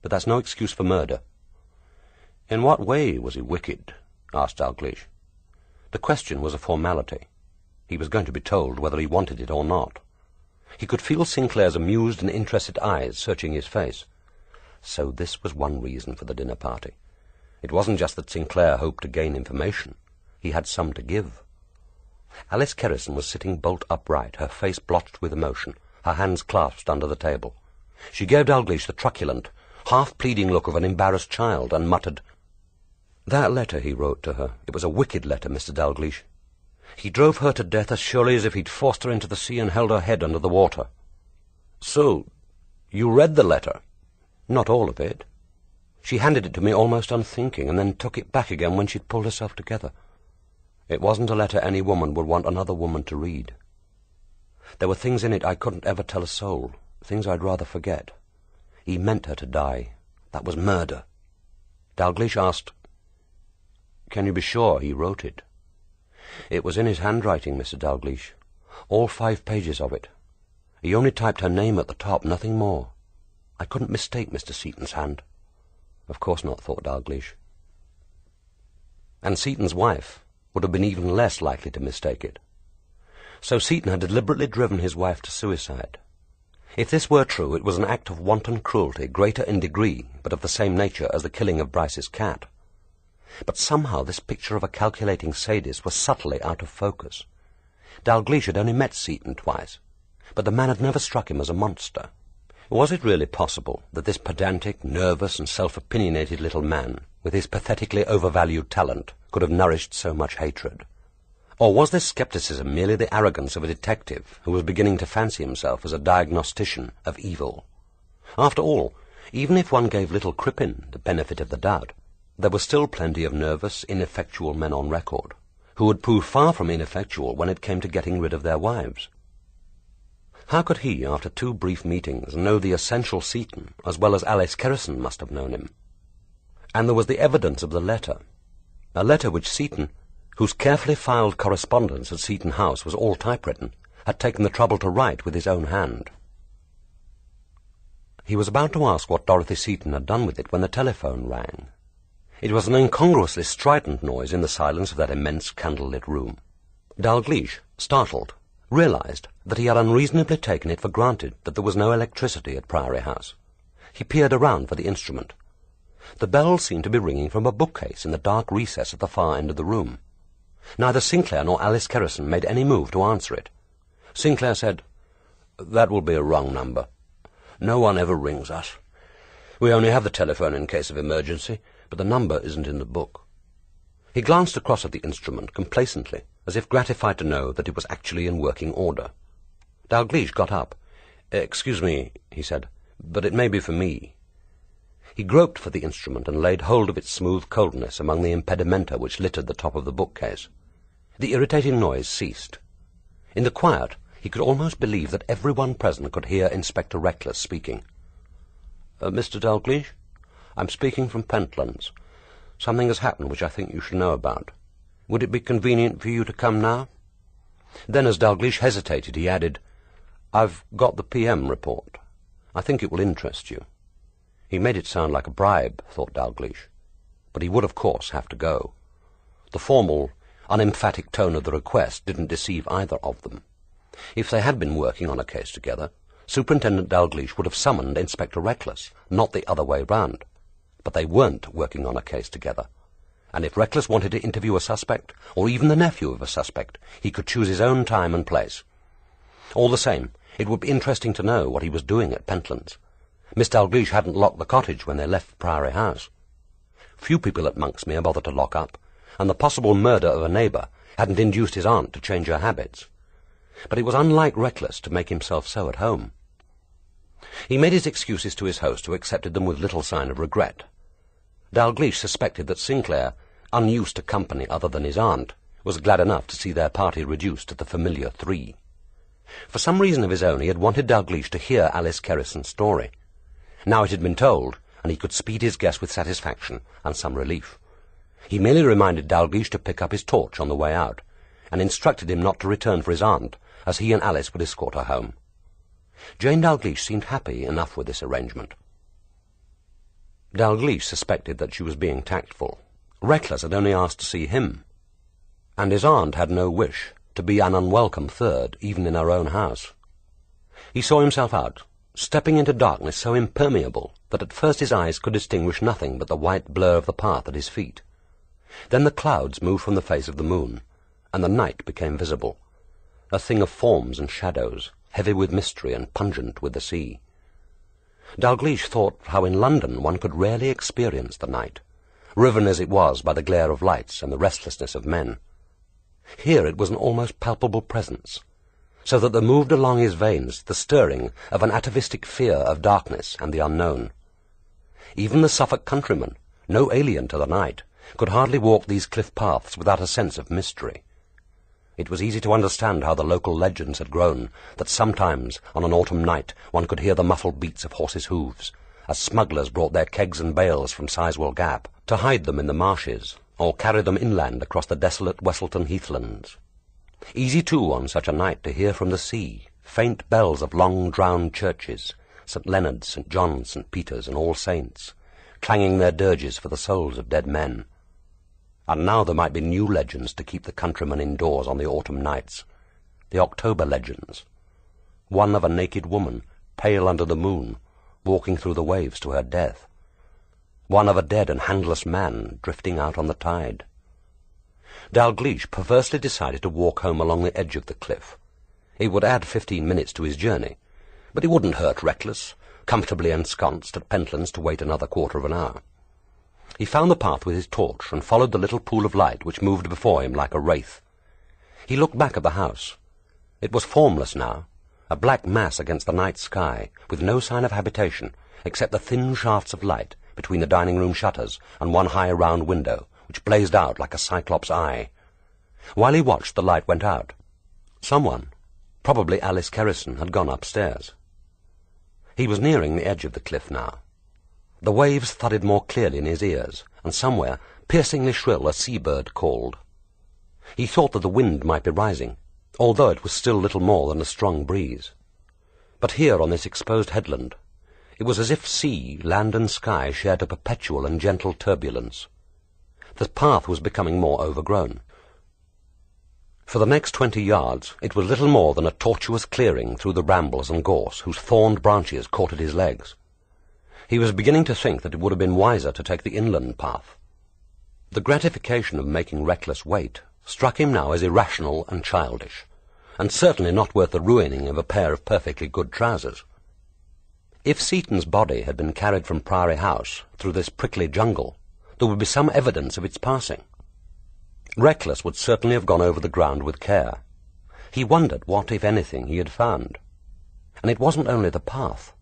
But that's no excuse for murder." "In what way was he wicked?" asked Dalgliesh. The question was a formality. He was going to be told whether he wanted it or not. He could feel Sinclair's amused and interested eyes searching his face. So this was one reason for the dinner party. It wasn't just that Sinclair hoped to gain information. He had some to give. Alice Kerrison was sitting bolt upright, her face blotched with emotion, her hands clasped under the table. She gave Dalgliesh the truculent, half-pleading look of an embarrassed child, and muttered, "That letter he wrote to her, it was a wicked letter, Mr. Dalgliesh. He drove her to death as surely as if he'd forced her into the sea and held her head under the water." "So, you read the letter?" "Not all of it. She handed it to me almost unthinking, and then took it back again when she'd pulled herself together. It wasn't a letter any woman would want another woman to read. There were things in it I couldn't ever tell a soul, things I'd rather forget. He meant her to die. That was murder." Dalgliesh asked, "Can you be sure he wrote it?" "It was in his handwriting, Mr. Dalgliesh. All 5 pages of it. He only typed her name at the top, nothing more. I couldn't mistake Mr. Seton's hand." Of course not, thought Dalgliesh. And Seton's wife would have been even less likely to mistake it. So Seton had deliberately driven his wife to suicide. If this were true, it was an act of wanton cruelty, greater in degree, but of the same nature as the killing of Bryce's cat. But somehow this picture of a calculating sadist was subtly out of focus. Dalgliesh had only met Seton twice, but the man had never struck him as a monster. Was it really possible that this pedantic, nervous, and self-opinionated little man, with his pathetically overvalued talent, could have nourished so much hatred? Or was this skepticism merely the arrogance of a detective who was beginning to fancy himself as a diagnostician of evil? After all, even if one gave little Crippen the benefit of the doubt, there were still plenty of nervous, ineffectual men on record, who would prove far from ineffectual when it came to getting rid of their wives. How could he, after 2 brief meetings, know the essential Seton as well as Alice Kerrison must have known him? And there was the evidence of the letter, a letter which Seton, whose carefully filed correspondence at Seton House was all typewritten, had taken the trouble to write with his own hand. He was about to ask what Dorothy Seton had done with it when the telephone rang. It was an incongruously strident noise in the silence of that immense candle-lit room. Dalgliesh, startled, realized that he had unreasonably taken it for granted that there was no electricity at Priory House. He peered around for the instrument. The bell seemed to be ringing from a bookcase in the dark recess at the far end of the room. Neither Sinclair nor Alice Kerrison made any move to answer it. Sinclair said, "That will be a wrong number. No one ever rings us. We only have the telephone in case of emergency, but the number isn't in the book." He glanced across at the instrument complacently, as if gratified to know that it was actually in working order. Dalgliesh got up. "Excuse me," he said, "but it may be for me." He groped for the instrument and laid hold of its smooth coldness among the impedimenta which littered the top of the bookcase. The irritating noise ceased. In the quiet, he could almost believe that everyone present could hear Inspector Reckless speaking. "Mr. Dalgliesh, I'm speaking from Pentlands. Something has happened which I think you should know about. Would it be convenient for you to come now?" Then, as Dalgliesh hesitated, he added, "I've got the PM report. I think it will interest you." He made it sound like a bribe, thought Dalgliesh, but he would, of course, have to go. The formal, unemphatic tone of the request didn't deceive either of them. If they had been working on a case together, Superintendent Dalgliesh would have summoned Inspector Reckless, not the other way round. But they weren't working on a case together, and if Reckless wanted to interview a suspect, or even the nephew of a suspect, he could choose his own time and place. All the same, it would be interesting to know what he was doing at Pentlands. Miss Dalgliesh hadn't locked the cottage when they left Priory House. Few people at Monksmere bothered to lock up, and the possible murder of a neighbour hadn't induced his aunt to change her habits. But it was unlike Reckless to make himself so at home. He made his excuses to his host, who accepted them with little sign of regret. Dalgliesh suspected that Sinclair, unused to company other than his aunt, was glad enough to see their party reduced to the familiar 3. For some reason of his own, he had wanted Dalgliesh to hear Alice Kerrison's story. Now it had been told, and he could speed his guess with satisfaction and some relief. He merely reminded Dalgliesh to pick up his torch on the way out, and instructed him not to return for his aunt, as he and Alice would escort her home. Jane Dalgliesh seemed happy enough with this arrangement. Dalgliesh suspected that she was being tactful. Reckless had only asked to see him, and his aunt had no wish to be an unwelcome third, even in her own house. He saw himself out, stepping into darkness so impermeable that at first his eyes could distinguish nothing but the white blur of the path at his feet. Then the clouds moved from the face of the moon, and the night became visible, a thing of forms and shadows, heavy with mystery and pungent with the sea. Dalgliesh thought how in London one could rarely experience the night, riven as it was by the glare of lights and the restlessness of men. Here it was an almost palpable presence, so that there moved along his veins the stirring of an atavistic fear of darkness and the unknown. Even the Suffolk countryman, no alien to the night, could hardly walk these cliff paths without a sense of mystery. It was easy to understand how the local legends had grown, that sometimes, on an autumn night, one could hear the muffled beats of horses' hooves, as smugglers brought their kegs and bales from Sizewell Gap, to hide them in the marshes, or carry them inland across the desolate Westleton heathlands. Easy, too, on such a night to hear from the sea faint bells of long-drowned churches, St. Leonard's, St. John's, St. Peter's, and All Saints, clanging their dirges for the souls of dead men. And now there might be new legends to keep the countryman indoors on the autumn nights, the October legends. One of a naked woman, pale under the moon, walking through the waves to her death. One of a dead and handless man drifting out on the tide. Dalgliesh perversely decided to walk home along the edge of the cliff. It would add 15 minutes to his journey, but it wouldn't hurt Reckless, comfortably ensconced at Pentlands, to wait another quarter of an hour. He found the path with his torch and followed the little pool of light which moved before him like a wraith. He looked back at the house. It was formless now, a black mass against the night sky, with no sign of habitation, except the thin shafts of light between the dining-room shutters and one high round window, which blazed out like a cyclops' eye. While he watched, the light went out. Someone, probably Alice Kerrison, had gone upstairs. He was nearing the edge of the cliff now. The waves thudded more clearly in his ears, and somewhere, piercingly shrill, a sea-bird called. He thought that the wind might be rising, although it was still little more than a strong breeze. But here on this exposed headland, It was as if sea, land and sky shared a perpetual and gentle turbulence. The path was becoming more overgrown. For the next 20 yards it was little more than a tortuous clearing through the brambles and gorse whose thorned branches caught at his legs. He was beginning to think that it would have been wiser to take the inland path. The gratification of making reckless wait struck him now as irrational and childish, and certainly not worth the ruining of a pair of perfectly good trousers. If Seton's body had been carried from Priory House through this prickly jungle, there would be some evidence of its passing. Reckless would certainly have gone over the ground with care. He wondered what, if anything, he had found. And it wasn't only the path.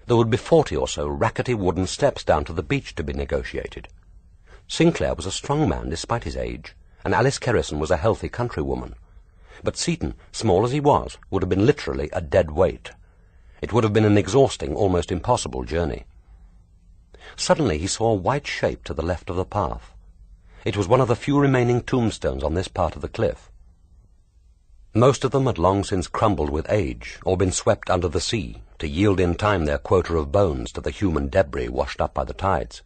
There would be 40 or so rackety wooden steps down to the beach to be negotiated. Sinclair was a strong man despite his age, and Alice Kerrison was a healthy countrywoman. But Seton, small as he was, would have been literally a dead weight. It would have been an exhausting, almost impossible journey. Suddenly he saw a white shape to the left of the path. It was one of the few remaining tombstones on this part of the cliff. Most of them had long since crumbled with age, or been swept under the sea, to yield in time their quota of bones to the human debris washed up by the tides.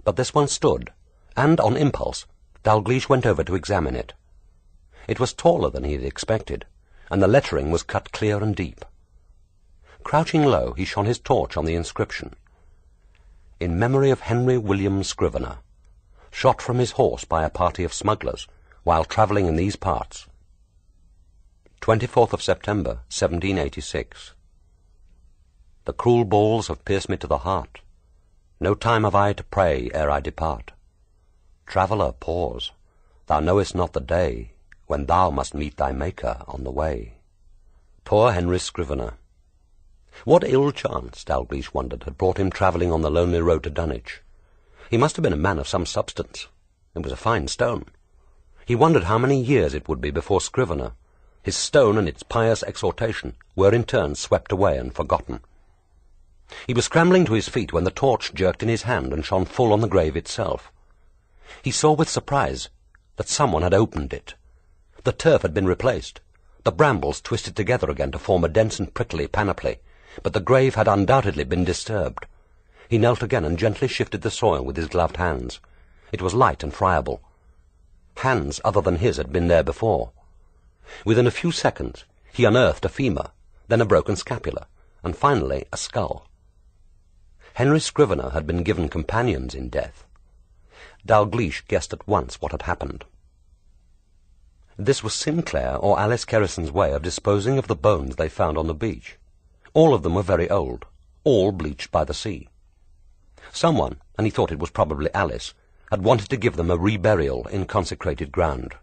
But this one stood, and, on impulse, Dalgliesh went over to examine it. It was taller than he had expected, and the lettering was cut clear and deep. Crouching low, he shone his torch on the inscription. In memory of Henry William Scrivener, shot from his horse by a party of smugglers while travelling in these parts. 24th of September, 1786. The cruel balls have pierced me to the heart. No time have I to pray ere I depart. Traveller, pause. Thou knowest not the day when thou must meet thy Maker on the way. Poor Henry Scrivener. What ill chance, Dalgliesh wondered, had brought him travelling on the lonely road to Dunwich. He must have been a man of some substance. It was a fine stone. He wondered how many years it would be before Scrivener, his stone and its pious exhortation, were in turn swept away and forgotten. He was scrambling to his feet when the torch jerked in his hand and shone full on the grave itself. He saw with surprise that someone had opened it. The turf had been replaced, the brambles twisted together again to form a dense and prickly panoply, but the grave had undoubtedly been disturbed. He knelt again and gently shifted the soil with his gloved hands. It was light and friable. Hands other than his had been there before. Within a few seconds he unearthed a femur, then a broken scapula, and finally a skull. Henry Scrivener had been given companions in death. Dalgliesh guessed at once what had happened. This was Sinclair or Alice Kerrison's way of disposing of the bones they found on the beach. All of them were very old, all bleached by the sea. Someone, and he thought it was probably Alice, had wanted to give them a reburial in consecrated ground.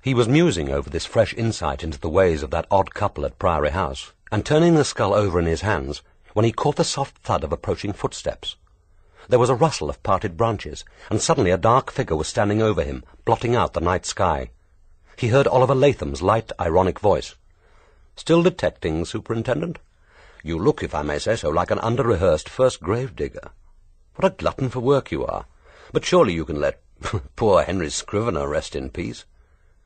He was musing over this fresh insight into the ways of that odd couple at Priory House, and turning the skull over in his hands, when he caught the soft thud of approaching footsteps. There was a rustle of parted branches, and suddenly a dark figure was standing over him, blotting out the night sky. He heard Oliver Latham's light, ironic voice. "Still detecting, Superintendent? You look, if I may say so, like an under-rehearsed first grave-digger. What a glutton for work you are. But surely you can let poor Henry Scrivener rest in peace.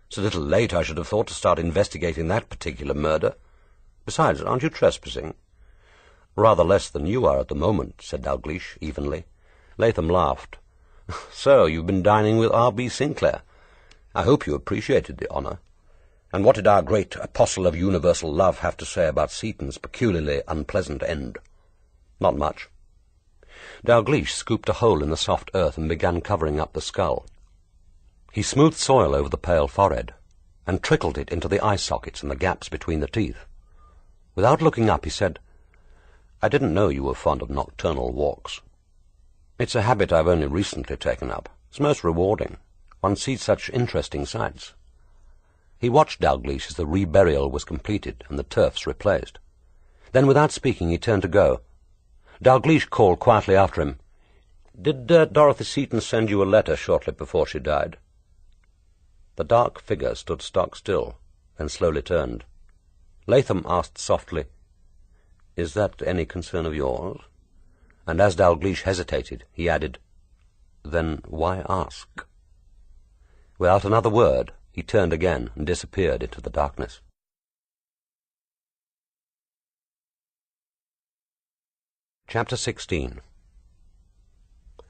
It's a little late, I should have thought, to start investigating that particular murder. Besides, aren't you trespassing?" "Rather less than you are at the moment," said Dalgliesh evenly. Latham laughed. "So you've been dining with B.Sinclair. I hope you appreciated the honour. And what did our great apostle of universal love have to say about Seton's peculiarly unpleasant end?" "Not much." Dalgliesh scooped a hole in the soft earth and began covering up the skull. He smoothed soil over the pale forehead, and trickled it into the eye sockets and the gaps between the teeth. Without looking up, he said, "I didn't know you were fond of nocturnal walks." "It's a habit I've only recently taken up. It's most rewarding. One sees such interesting sights." He watched Dalgliesh as the reburial was completed and the turfs replaced. Then, without speaking, he turned to go. Dalgliesh called quietly after him, "Did Dorothy Seton send you a letter shortly before she died?" The dark figure stood stock still, then slowly turned. Latham asked softly, "Is that any concern of yours?" And as Dalgliesh hesitated, he added, "Then why ask?" Without another word, he turned again and disappeared into the darkness. Chapter 16.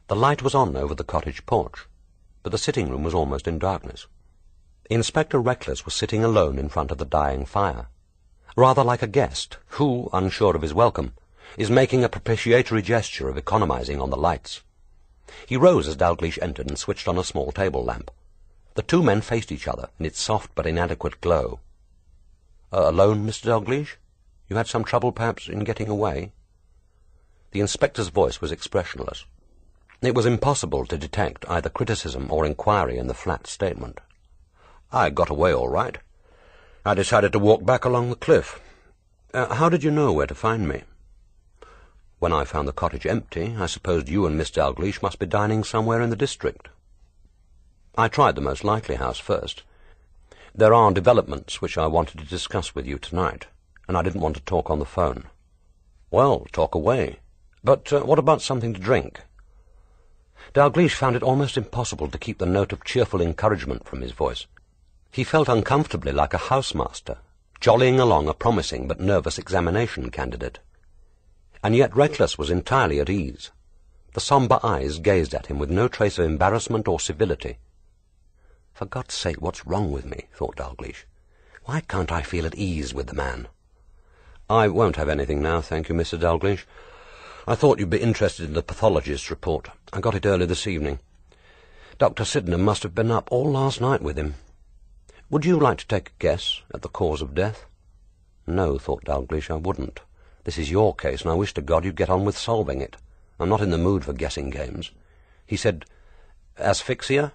The light was on over the cottage porch, but the sitting-room was almost in darkness. Inspector Reckless was sitting alone in front of the dying fire, rather like a guest who, unsure of his welcome, is making a propitiatory gesture of economizing on the lights. He rose as Dalgliesh entered and switched on a small table lamp. The two men faced each other in its soft but inadequate glow. "Alone, Mr. Dalgliesh? You had some trouble, perhaps, in getting away?" The inspector's voice was expressionless. It was impossible to detect either criticism or inquiry in the flat statement. "I got away all right. I decided to walk back along the cliff. How did you know where to find me?" "When I found the cottage empty, I supposed you and Miss Dalgliesh must be dining somewhere in the district. I tried the most likely house first. There are developments which I wanted to discuss with you tonight, and I didn't want to talk on the phone." "Well, talk away. But what about something to drink?" Dalgliesh found it almost impossible to keep the note of cheerful encouragement from his voice. He felt uncomfortably like a housemaster, jollying along a promising but nervous examination candidate. And yet Reckless was entirely at ease. The sombre eyes gazed at him with no trace of embarrassment or civility. "For God's sake, what's wrong with me?" thought Dalgliesh. "Why can't I feel at ease with the man?" "I won't have anything now, thank you, Mr. Dalgliesh. I thought you'd be interested in the pathologist's report. I got it early this evening. Dr. Sydenham must have been up all last night with him. Would you like to take a guess at the cause of death?" "No," thought Dalgliesh, "I wouldn't. This is your case, and I wish to God you'd get on with solving it. I'm not in the mood for guessing games." He said, "Asphyxia?"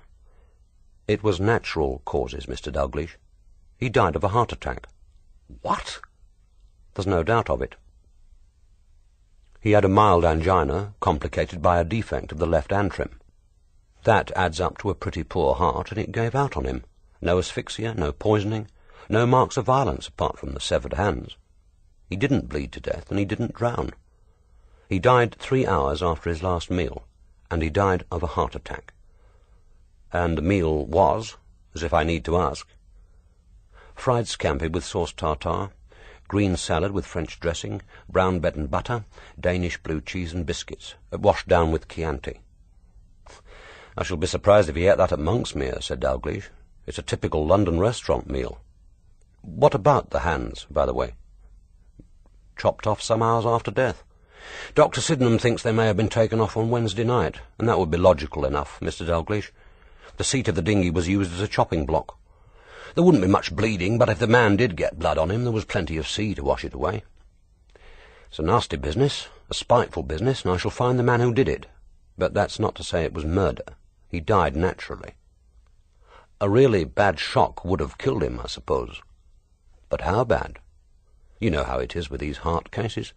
"It was natural causes, Mr. Dalgliesh. He died of a heart attack." "What?" "There's no doubt of it. He had a mild angina, complicated by a defect of the left antrim. That adds up to a pretty poor heart, and it gave out on him. No asphyxia, no poisoning, no marks of violence apart from the severed hands. He didn't bleed to death, and he didn't drown. He died 3 hours after his last meal, and he died of a heart attack." "And the meal was, as if I need to ask?" "Fried scampi with sauce tartare, green salad with French dressing, brown bread and butter, Danish blue cheese and biscuits, washed down with Chianti." "I shall be surprised if he ate that at Monksmere," said Dalgliesh. "It's a typical London restaurant meal. What about the hands, by the way?" "Chopped off some hours after death. Dr. Sydenham thinks they may have been taken off on Wednesday night, and that would be logical enough, Mr. Dalgliesh. The seat of the dinghy was used as a chopping block. There wouldn't be much bleeding, but if the man did get blood on him, there was plenty of sea to wash it away. It's a nasty business, a spiteful business, and I shall find the man who did it. But that's not to say it was murder. He died naturally. A really bad shock would have killed him, I suppose. But how bad? You know how it is with these heart cases.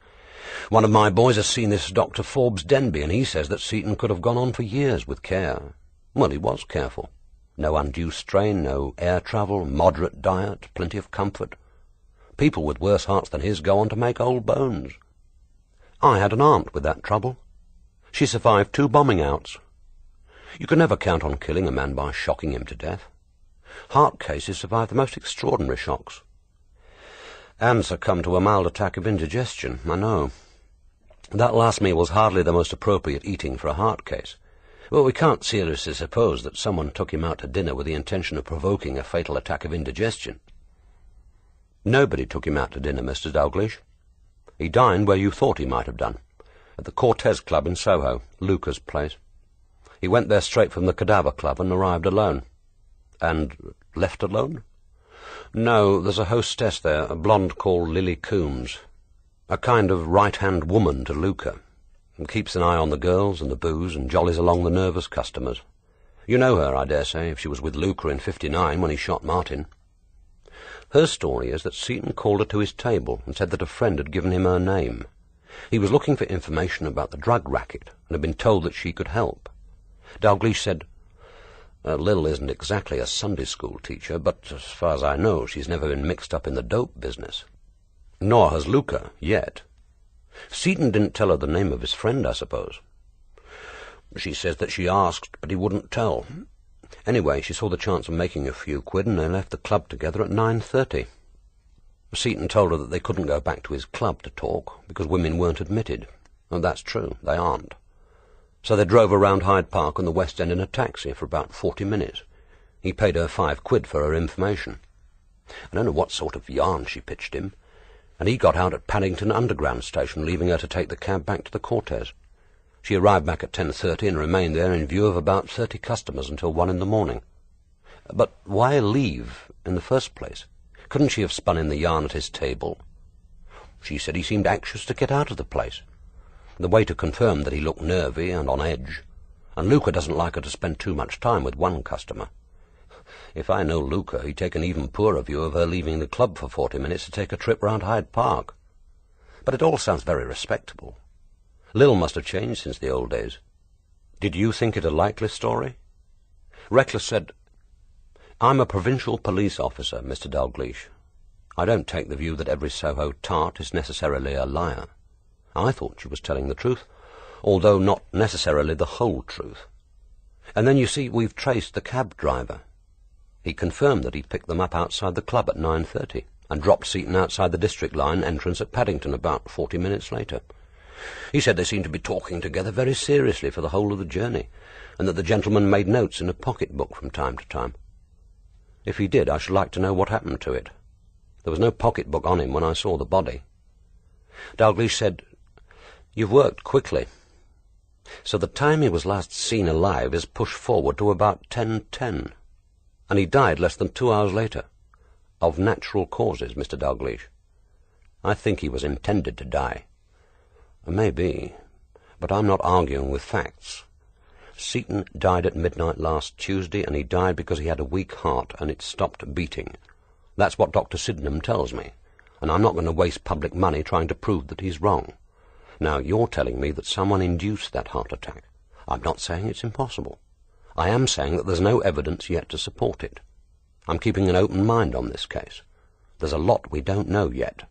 One of my boys has seen this Dr. Forbes Denby, and he says that Seton could have gone on for years with care. Well, he was careful. No undue strain, no air travel, moderate diet, plenty of comfort. People with worse hearts than his go on to make old bones. I had an aunt with that trouble. She survived 2 bombing outs. You can never count on killing a man by shocking him to death. Heart cases survive the most extraordinary shocks. And succumbed to a mild attack of indigestion, I know. That last meal was hardly the most appropriate eating for a heart case. Well, we can't seriously suppose that someone took him out to dinner with the intention of provoking a fatal attack of indigestion. Nobody took him out to dinner, Mr. Dalgliesh. He dined where you thought he might have done, at the Cortez Club in Soho, Luca's place. He went there straight from the Cadaver Club and arrived alone. And left alone? No, there's a hostess there, a blonde called Lily Coombs, a kind of right-hand woman to Luca, and keeps an eye on the girls and the booze and jollies along the nervous customers. You know her, I dare say, if she was with Luca in '59 when he shot Martin. Her story is that Seton called her to his table and said that a friend had given him her name. He was looking for information about the drug racket and had been told that she could help. Dalgliesh said, "Lil isn't exactly a Sunday school teacher, but as far as I know, she's never been mixed up in the dope business. Nor has Luca, yet. Seton didn't tell her the name of his friend, I suppose. She says that she asked, but he wouldn't tell. Anyway, she saw the chance of making a few quid, and they left the club together at 9:30. Seton told her that they couldn't go back to his club to talk, because women weren't admitted. And that's true, they aren't. So they drove around Hyde Park and the West End in a taxi for about 40 minutes. He paid her £5 for her information. I don't know what sort of yarn she pitched him, and he got out at Paddington Underground Station, leaving her to take the cab back to the Cortez. She arrived back at 10:30 and remained there in view of about 30 customers until 1 in the morning. But why leave in the first place? Couldn't she have spun in the yarn at his table? She said he seemed anxious to get out of the place. The waiter confirmed that he looked nervy and on edge, and Luca doesn't like her to spend too much time with one customer. If I know Luca, he'd take an even poorer view of her leaving the club for 40 minutes to take a trip round Hyde Park. But it all sounds very respectable. Lil must have changed since the old days. Did you think it a likely story? Reckless said, "I'm a provincial police officer, Mr. Dalgliesh. I don't take the view that every Soho tart is necessarily a liar. I thought she was telling the truth, although not necessarily the whole truth. And then, you see, we've traced the cab driver. He confirmed that he picked them up outside the club at 9:30 and dropped Seton outside the District Line entrance at Paddington about 40 minutes later. He said they seemed to be talking together very seriously for the whole of the journey, and that the gentleman made notes in a pocket-book from time to time. If he did, I should like to know what happened to it. There was no pocket-book on him when I saw the body." Dalgliesh said, "You've worked quickly. So the time he was last seen alive is pushed forward to about 10:10, and he died less than 2 hours later. Of natural causes, Mr. Dalgliesh. I think he was intended to die. Maybe, but I'm not arguing with facts. Seton died at midnight last Tuesday, and he died because he had a weak heart and it stopped beating. That's what Dr. Sydenham tells me, and I'm not going to waste public money trying to prove that he's wrong. Now, you're telling me that someone induced that heart attack. I'm not saying it's impossible. I am saying that there's no evidence yet to support it. I'm keeping an open mind on this case. There's a lot we don't know yet."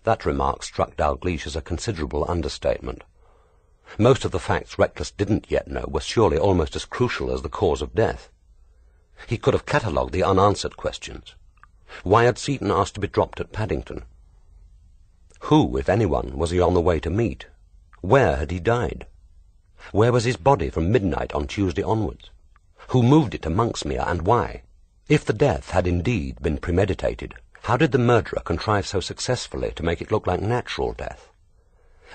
That remark struck Dalgliesh as a considerable understatement. Most of the facts Reckless didn't yet know were surely almost as crucial as the cause of death. He could have catalogued the unanswered questions. Why had Seton asked to be dropped at Paddington? Who, if anyone, was he on the way to meet? Where had he died? Where was his body from midnight on Tuesday onwards? Who moved it to Monksmere, and why? If the death had indeed been premeditated, how did the murderer contrive so successfully to make it look like natural death?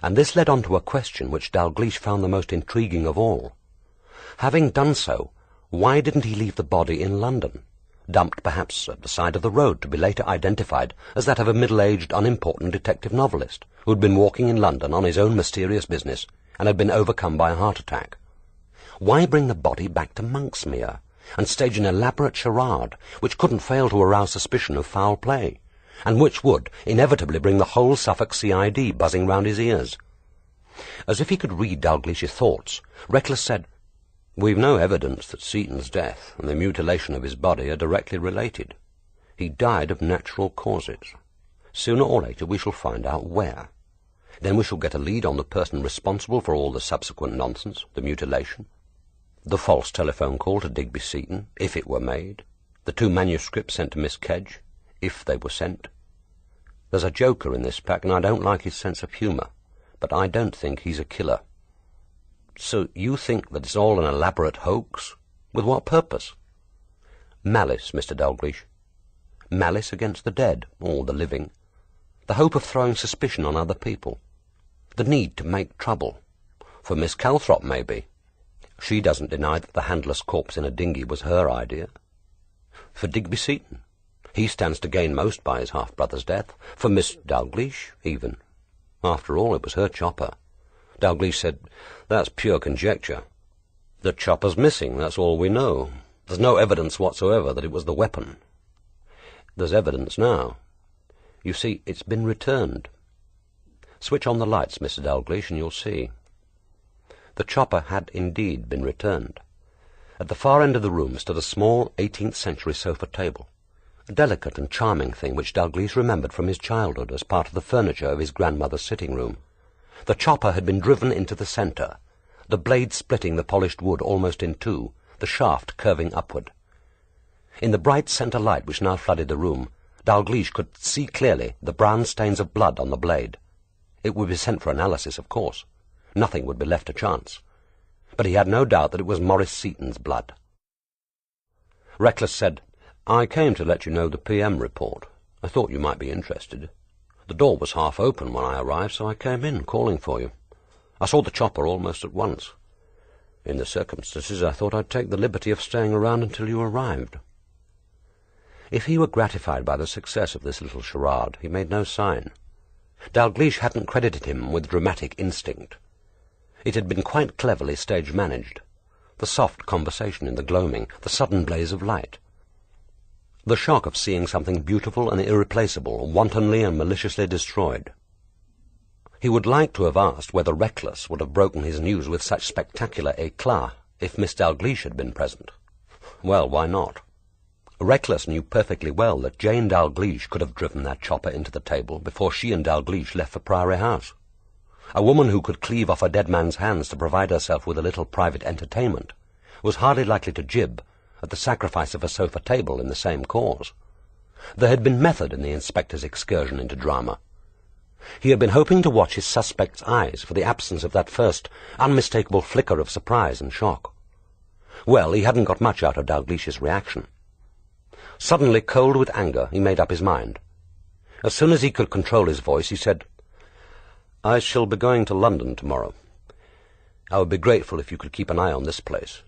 And this led on to a question which Dalgliesh found the most intriguing of all. Having done so, why didn't he leave the body in London, dumped perhaps at the side of the road to be later identified as that of a middle-aged, unimportant detective novelist who had been walking in London on his own mysterious business and had been overcome by a heart attack? Why bring the body back to Monksmere and stage an elaborate charade which couldn't fail to arouse suspicion of foul play, and which would inevitably bring the whole Suffolk CID buzzing round his ears? As if he could read Dalglish's thoughts, Reckless said, "We've no evidence that Seton's death and the mutilation of his body are directly related. He died of natural causes. Sooner or later we shall find out where. Then we shall get a lead on the person responsible for all the subsequent nonsense, the mutilation, the false telephone call to Digby Seton, if it were made, the 2 manuscripts sent to Miss Kedge, if they were sent. There's a joker in this pack, and I don't like his sense of humour, but I don't think he's a killer." "So you think that it's all an elaborate hoax? With what purpose?" "Malice, Mr. Dalgliesh. Malice against the dead, or the living. The hope of throwing suspicion on other people. The need to make trouble. For Miss Calthrop, maybe. She doesn't deny that the handless corpse in a dinghy was her idea. For Digby Seton. He stands to gain most by his half-brother's death. For Miss Dalgliesh, even. After all, it was her chopper." Dalgliesh said, "That's pure conjecture. The chopper's missing, that's all we know. There's no evidence whatsoever that it was the weapon." "There's evidence now. You see, it's been returned. Switch on the lights, Mr. Dalgliesh, and you'll see." The chopper had indeed been returned. At the far end of the room stood a small 18th-century sofa table, a delicate and charming thing which Dalgliesh remembered from his childhood as part of the furniture of his grandmother's sitting-room. The chopper had been driven into the centre, the blade splitting the polished wood almost in two, the shaft curving upward. In the bright centre light which now flooded the room, Dalgliesh could see clearly the brown stains of blood on the blade. It would be sent for analysis, of course. Nothing would be left to chance. But he had no doubt that it was Maurice Seton's blood. Reckless said, "I came to let you know the PM report. I thought you might be interested. The door was half open when I arrived, so I came in, calling for you. I saw the chopper almost at once. In the circumstances, I thought I'd take the liberty of staying around until you arrived." If he were gratified by the success of this little charade, he made no sign. Dalgliesh hadn't credited him with dramatic instinct. It had been quite cleverly stage-managed. The soft conversation in the gloaming, the sudden blaze of light. The shock of seeing something beautiful and irreplaceable wantonly and maliciously destroyed. He would like to have asked whether Reckless would have broken his news with such spectacular éclat if Miss Dalgliesh had been present. Well, why not? Reckless knew perfectly well that Jane Dalgliesh could have driven that chopper into the table before she and Dalgliesh left for Priory House. A woman who could cleave off a dead man's hands to provide herself with a little private entertainment was hardly likely to jib at the sacrifice of a sofa table in the same cause. There had been method in the inspector's excursion into drama. He had been hoping to watch his suspect's eyes for the absence of that first unmistakable flicker of surprise and shock. Well, he hadn't got much out of Dalglish's reaction. Suddenly cold with anger, he made up his mind. As soon as he could control his voice, he said, "I shall be going to London tomorrow. I would be grateful if you could keep an eye on this place.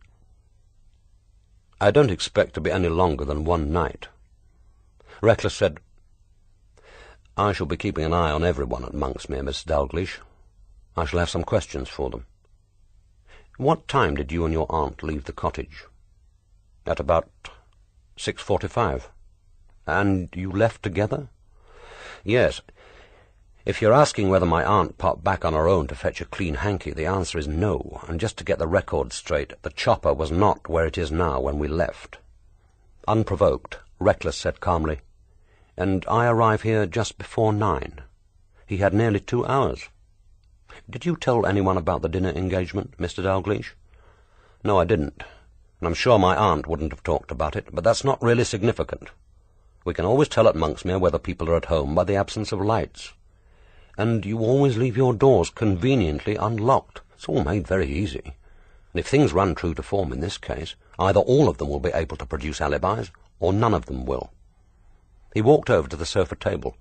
I don't expect to be any longer than one night." Reckless said, "I shall be keeping an eye on everyone at Monksmere, Miss Dalgliesh. I shall have some questions for them. What time did you and your aunt leave the cottage?" "At about 6:45. "And you left together?" "Yes. If you're asking whether my aunt popped back on her own to fetch a clean hanky, the answer is no, and just to get the record straight, the chopper was not where it is now when we left." Unprovoked, Reckless said calmly, "And I arrive here just before 9. He had nearly 2 hours. Did you tell anyone about the dinner engagement, Mr. Dalgliesh?" "No, I didn't, and I'm sure my aunt wouldn't have talked about it, but that's not really significant. We can always tell at Monksmere whether people are at home by the absence of lights. And you always leave your doors conveniently unlocked. It's all made very easy. And if things run true to form in this case, either all of them will be able to produce alibis, or none of them will." He walked over to the sofa table,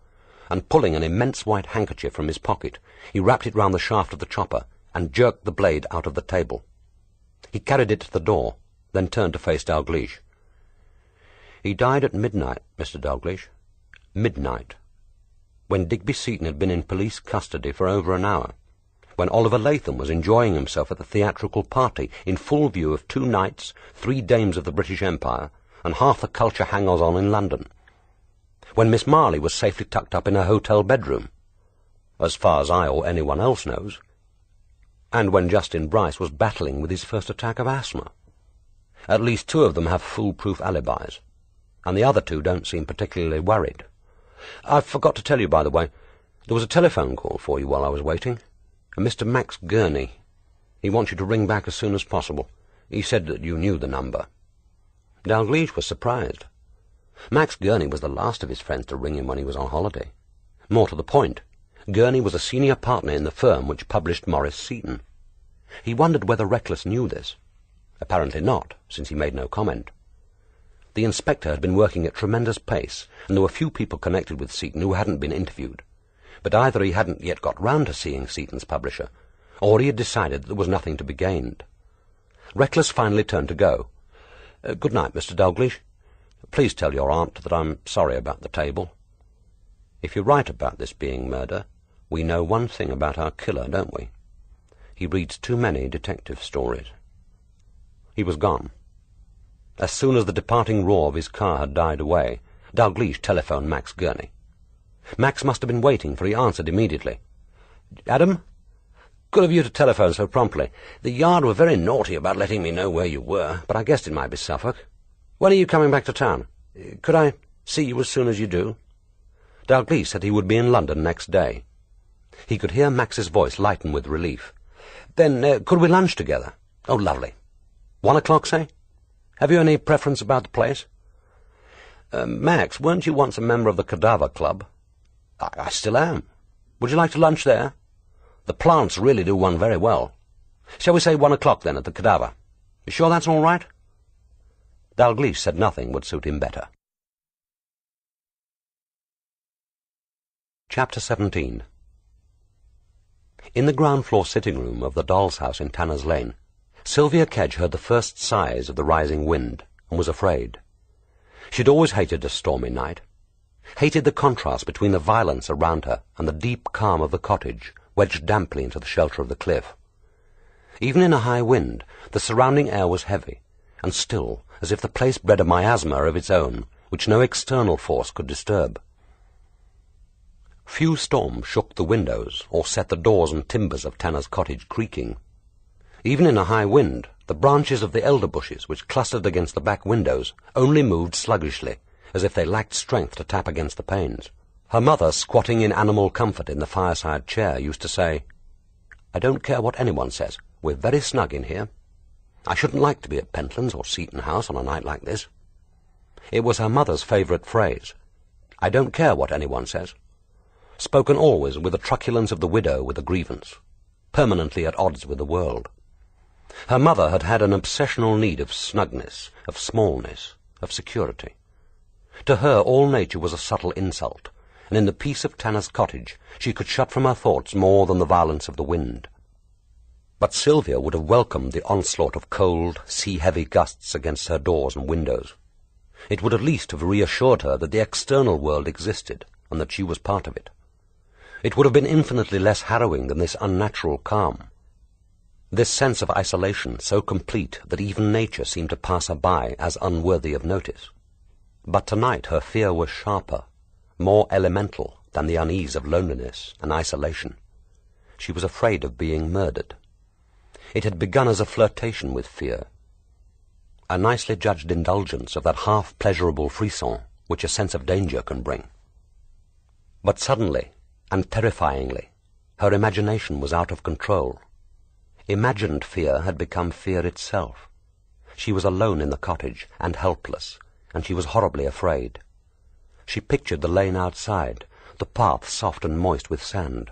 and pulling an immense white handkerchief from his pocket, he wrapped it round the shaft of the chopper and jerked the blade out of the table. He carried it to the door, then turned to face Dalgliesh. "He died at midnight, Mr. Dalgliesh. Midnight. When Digby Seton had been in police custody for over an hour, when Oliver Latham was enjoying himself at the theatrical party in full view of 2 knights, 3 dames of the British Empire, and half the culture hangers-on in London, when Miss Marley was safely tucked up in her hotel bedroom, as far as I or anyone else knows, and when Justin Bryce was battling with his first attack of asthma. At least 2 of them have foolproof alibis, and the other 2 don't seem particularly worried. I forgot to tell you, by the way, there was a telephone call for you while I was waiting. A Mr. Max Gurney. He wants you to ring back as soon as possible. He said that you knew the number." Dalgliesh was surprised. Max Gurney was the last of his friends to ring him when he was on holiday. More to the point, Gurney was a senior partner in the firm which published Maurice Seton. He wondered whether Reckless knew this. Apparently not, since he made no comment. The inspector had been working at tremendous pace, and there were few people connected with Seton who hadn't been interviewed. But either he hadn't yet got round to seeing Seton's publisher, or he had decided that there was nothing to be gained. Reckless finally turned to go. "Good night, Mr. Dalgliesh. Please tell your aunt that I'm sorry about the table. If you're right about this being murder, we know one thing about our killer, don't we? He reads too many detective stories." He was gone. As soon as the departing roar of his car had died away, Dalgliesh telephoned Max Gurney. Max must have been waiting, for he answered immediately. "Adam? Good of you to telephone so promptly. The Yard were very naughty about letting me know where you were, but I guessed it might be Suffolk. When are you coming back to town? Could I see you as soon as you do?" Dalgliesh said he would be in London next day. He could hear Max's voice lighten with relief. "Then could we lunch together?" "Oh, lovely. 1 o'clock, say? Have you any preference about the place?" "Max, weren't you once a member of the Cadaver Club?" I still am. Would you like to lunch there? The plants really do one very well. Shall we say 1 o'clock, then, at the cadaver? You sure that's all right?" Dalgliesh said nothing would suit him better. Chapter 17. In the ground-floor sitting-room of the doll's house in Tanner's Lane, Sylvia Kedge heard the first sighs of the rising wind, and was afraid. She'd always hated a stormy night, hated the contrast between the violence around her and the deep calm of the cottage, wedged damply into the shelter of the cliff. Even in a high wind, the surrounding air was heavy, and still, as if the place bred a miasma of its own, which no external force could disturb. Few storms shook the windows or set the doors and timbers of Tanner's cottage creaking. Even in a high wind, the branches of the elder bushes which clustered against the back windows only moved sluggishly, as if they lacked strength to tap against the panes. Her mother, squatting in animal comfort in the fireside chair, used to say, "I don't care what anyone says. We're very snug in here. I shouldn't like to be at Pentlands or Seton House on a night like this." It was her mother's favourite phrase, "I don't care what anyone says," spoken always with the truculence of the widow with a grievance, permanently at odds with the world. Her mother had had an obsessional need of snugness, of smallness, of security. To her all nature was a subtle insult, and in the peace of Tanner's cottage she could shut from her thoughts more than the violence of the wind. But Sylvia would have welcomed the onslaught of cold, sea-heavy gusts against her doors and windows. It would at least have reassured her that the external world existed, and that she was part of it. It would have been infinitely less harrowing than this unnatural calm, this sense of isolation so complete that even nature seemed to pass her by as unworthy of notice. But tonight her fear was sharper, more elemental than the unease of loneliness and isolation. She was afraid of being murdered. It had begun as a flirtation with fear, a nicely judged indulgence of that half-pleasurable frisson which a sense of danger can bring. But suddenly, and terrifyingly, her imagination was out of control. Imagined fear had become fear itself. She was alone in the cottage, and helpless, and she was horribly afraid. She pictured the lane outside, the path soft and moist with sand,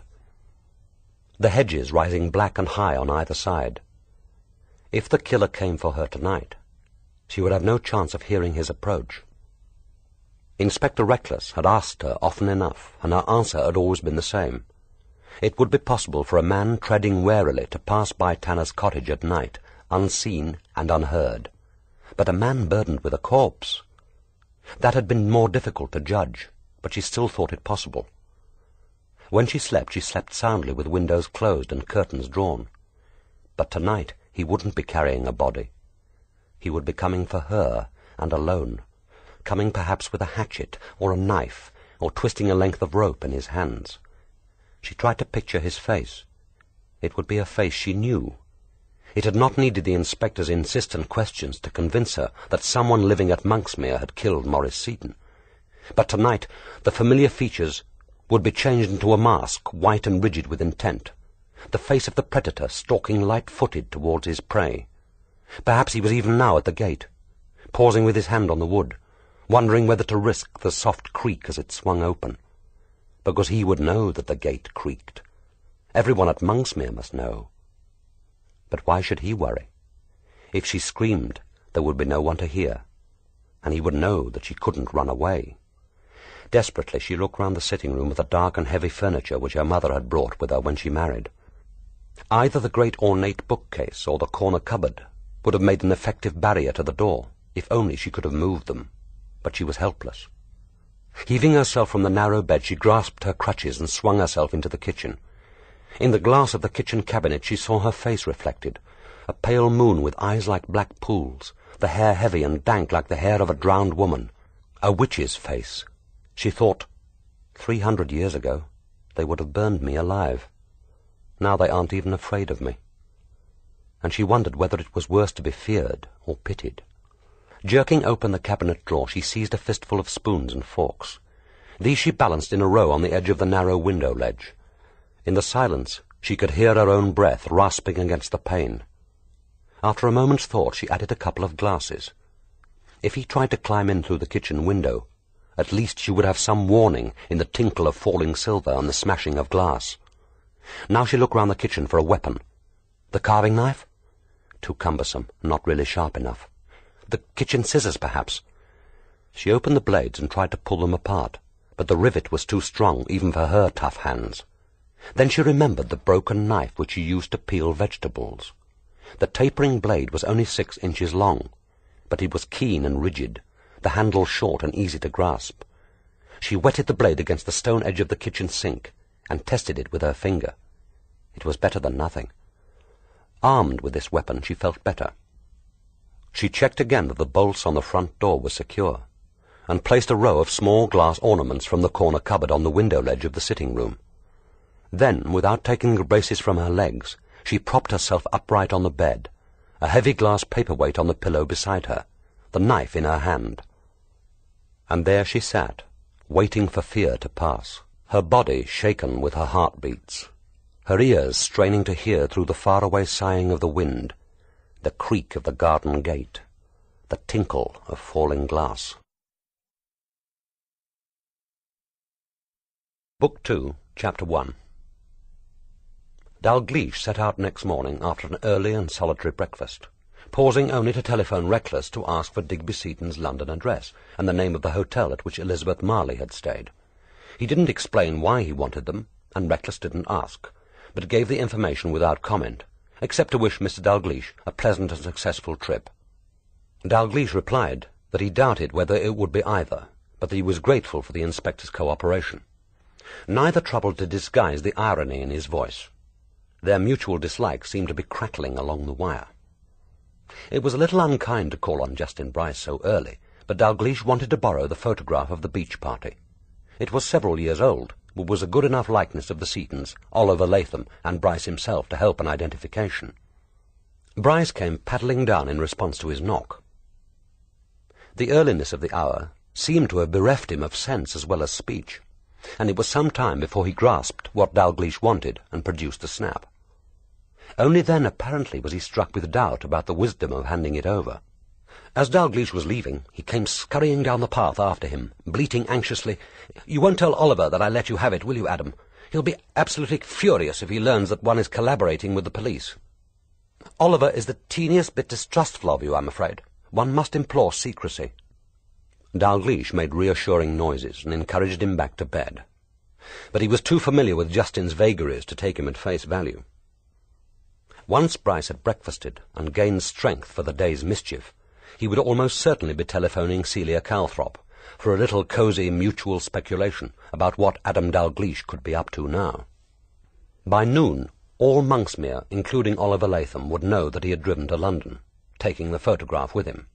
the hedges rising black and high on either side. If the killer came for her tonight, she would have no chance of hearing his approach. Inspector Reckless had asked her often enough, and her answer had always been the same. It would be possible for a man treading warily to pass by Tanner's cottage at night, unseen and unheard. But a man burdened with a corpse? That had been more difficult to judge, but she still thought it possible. When she slept soundly with windows closed and curtains drawn. But tonight he wouldn't be carrying a body. He would be coming for her, and alone, coming perhaps with a hatchet or a knife, or twisting a length of rope in his hands. She tried to picture his face. It would be a face she knew. It had not needed the inspector's insistent questions to convince her that someone living at Monksmere had killed Maurice Seton. But tonight the familiar features would be changed into a mask, white and rigid with intent, the face of the predator stalking light-footed towards his prey. Perhaps he was even now at the gate, pausing with his hand on the wood, wondering whether to risk the soft creak as it swung open, because he would know that the gate creaked. Everyone at Monksmere must know. But why should he worry? If she screamed, there would be no one to hear, and he would know that she couldn't run away. Desperately she looked round the sitting-room at the dark and heavy furniture which her mother had brought with her when she married. Either the great ornate bookcase or the corner cupboard would have made an effective barrier to the door, if only she could have moved them. But she was helpless. Heaving herself from the narrow bed, she grasped her crutches and swung herself into the kitchen. In the glass of the kitchen cabinet she saw her face reflected, a pale moon with eyes like black pools, the hair heavy and dank like the hair of a drowned woman. A witch's face. She thought, 300 years ago, they would have burned me alive. Now they aren't even afraid of me. And she wondered whether it was worse to be feared or pitied. Jerking open the cabinet drawer, she seized a fistful of spoons and forks. These she balanced in a row on the edge of the narrow window ledge. In the silence, she could hear her own breath rasping against the pane. After a moment's thought, she added a couple of glasses. If he tried to climb in through the kitchen window, at least she would have some warning in the tinkle of falling silver and the smashing of glass. Now she looked round the kitchen for a weapon. The carving knife? Too cumbersome, not really sharp enough. The kitchen scissors, perhaps. She opened the blades and tried to pull them apart, but the rivet was too strong even for her tough hands. Then she remembered the broken knife which she used to peel vegetables. The tapering blade was only 6 inches long, but it was keen and rigid, the handle short and easy to grasp. She wetted the blade against the stone edge of the kitchen sink and tested it with her finger. It was better than nothing. Armed with this weapon, she felt better. She checked again that the bolts on the front door were secure, and placed a row of small glass ornaments from the corner cupboard on the window ledge of the sitting-room. Then, without taking the braces from her legs, she propped herself upright on the bed, a heavy glass paperweight on the pillow beside her, the knife in her hand. And there she sat, waiting for fear to pass, her body shaken with her heartbeats, her ears straining to hear through the faraway sighing of the wind, the creak of the garden gate, the tinkle of falling glass. Book 2, Chapter 1. Dalgliesh set out next morning after an early and solitary breakfast, pausing only to telephone Reckless to ask for Digby Seton's London address and the name of the hotel at which Elizabeth Marley had stayed. He didn't explain why he wanted them, and Reckless didn't ask, but gave the information without comment, except to wish Mr. Dalgliesh a pleasant and successful trip. Dalgliesh replied that he doubted whether it would be either, but that he was grateful for the inspector's cooperation. Neither troubled to disguise the irony in his voice. Their mutual dislike seemed to be crackling along the wire. It was a little unkind to call on Justin Bryce so early, but Dalgliesh wanted to borrow the photograph of the beach party. It was several years old, but was a good enough likeness of the Setons, Oliver Latham, and Bryce himself to help an identification. Bryce came paddling down in response to his knock. The earliness of the hour seemed to have bereft him of sense as well as speech, and it was some time before he grasped what Dalgliesh wanted and produced the snap. Only then, apparently, was he struck with doubt about the wisdom of handing it over. As Dalgliesh was leaving, he came scurrying down the path after him, bleating anxiously, "You won't tell Oliver that I let you have it, will you, Adam? He'll be absolutely furious if he learns that one is collaborating with the police. Oliver is the teeniest bit distrustful of you, I'm afraid. One must implore secrecy." Dalgliesh made reassuring noises and encouraged him back to bed, but he was too familiar with Justin's vagaries to take him at face value. Once Bryce had breakfasted and gained strength for the day's mischief, he would almost certainly be telephoning Celia Calthrop for a little cosy mutual speculation about what Adam Dalgliesh could be up to now. By noon, all Monksmere, including Oliver Latham, would know that he had driven to London, taking the photograph with him.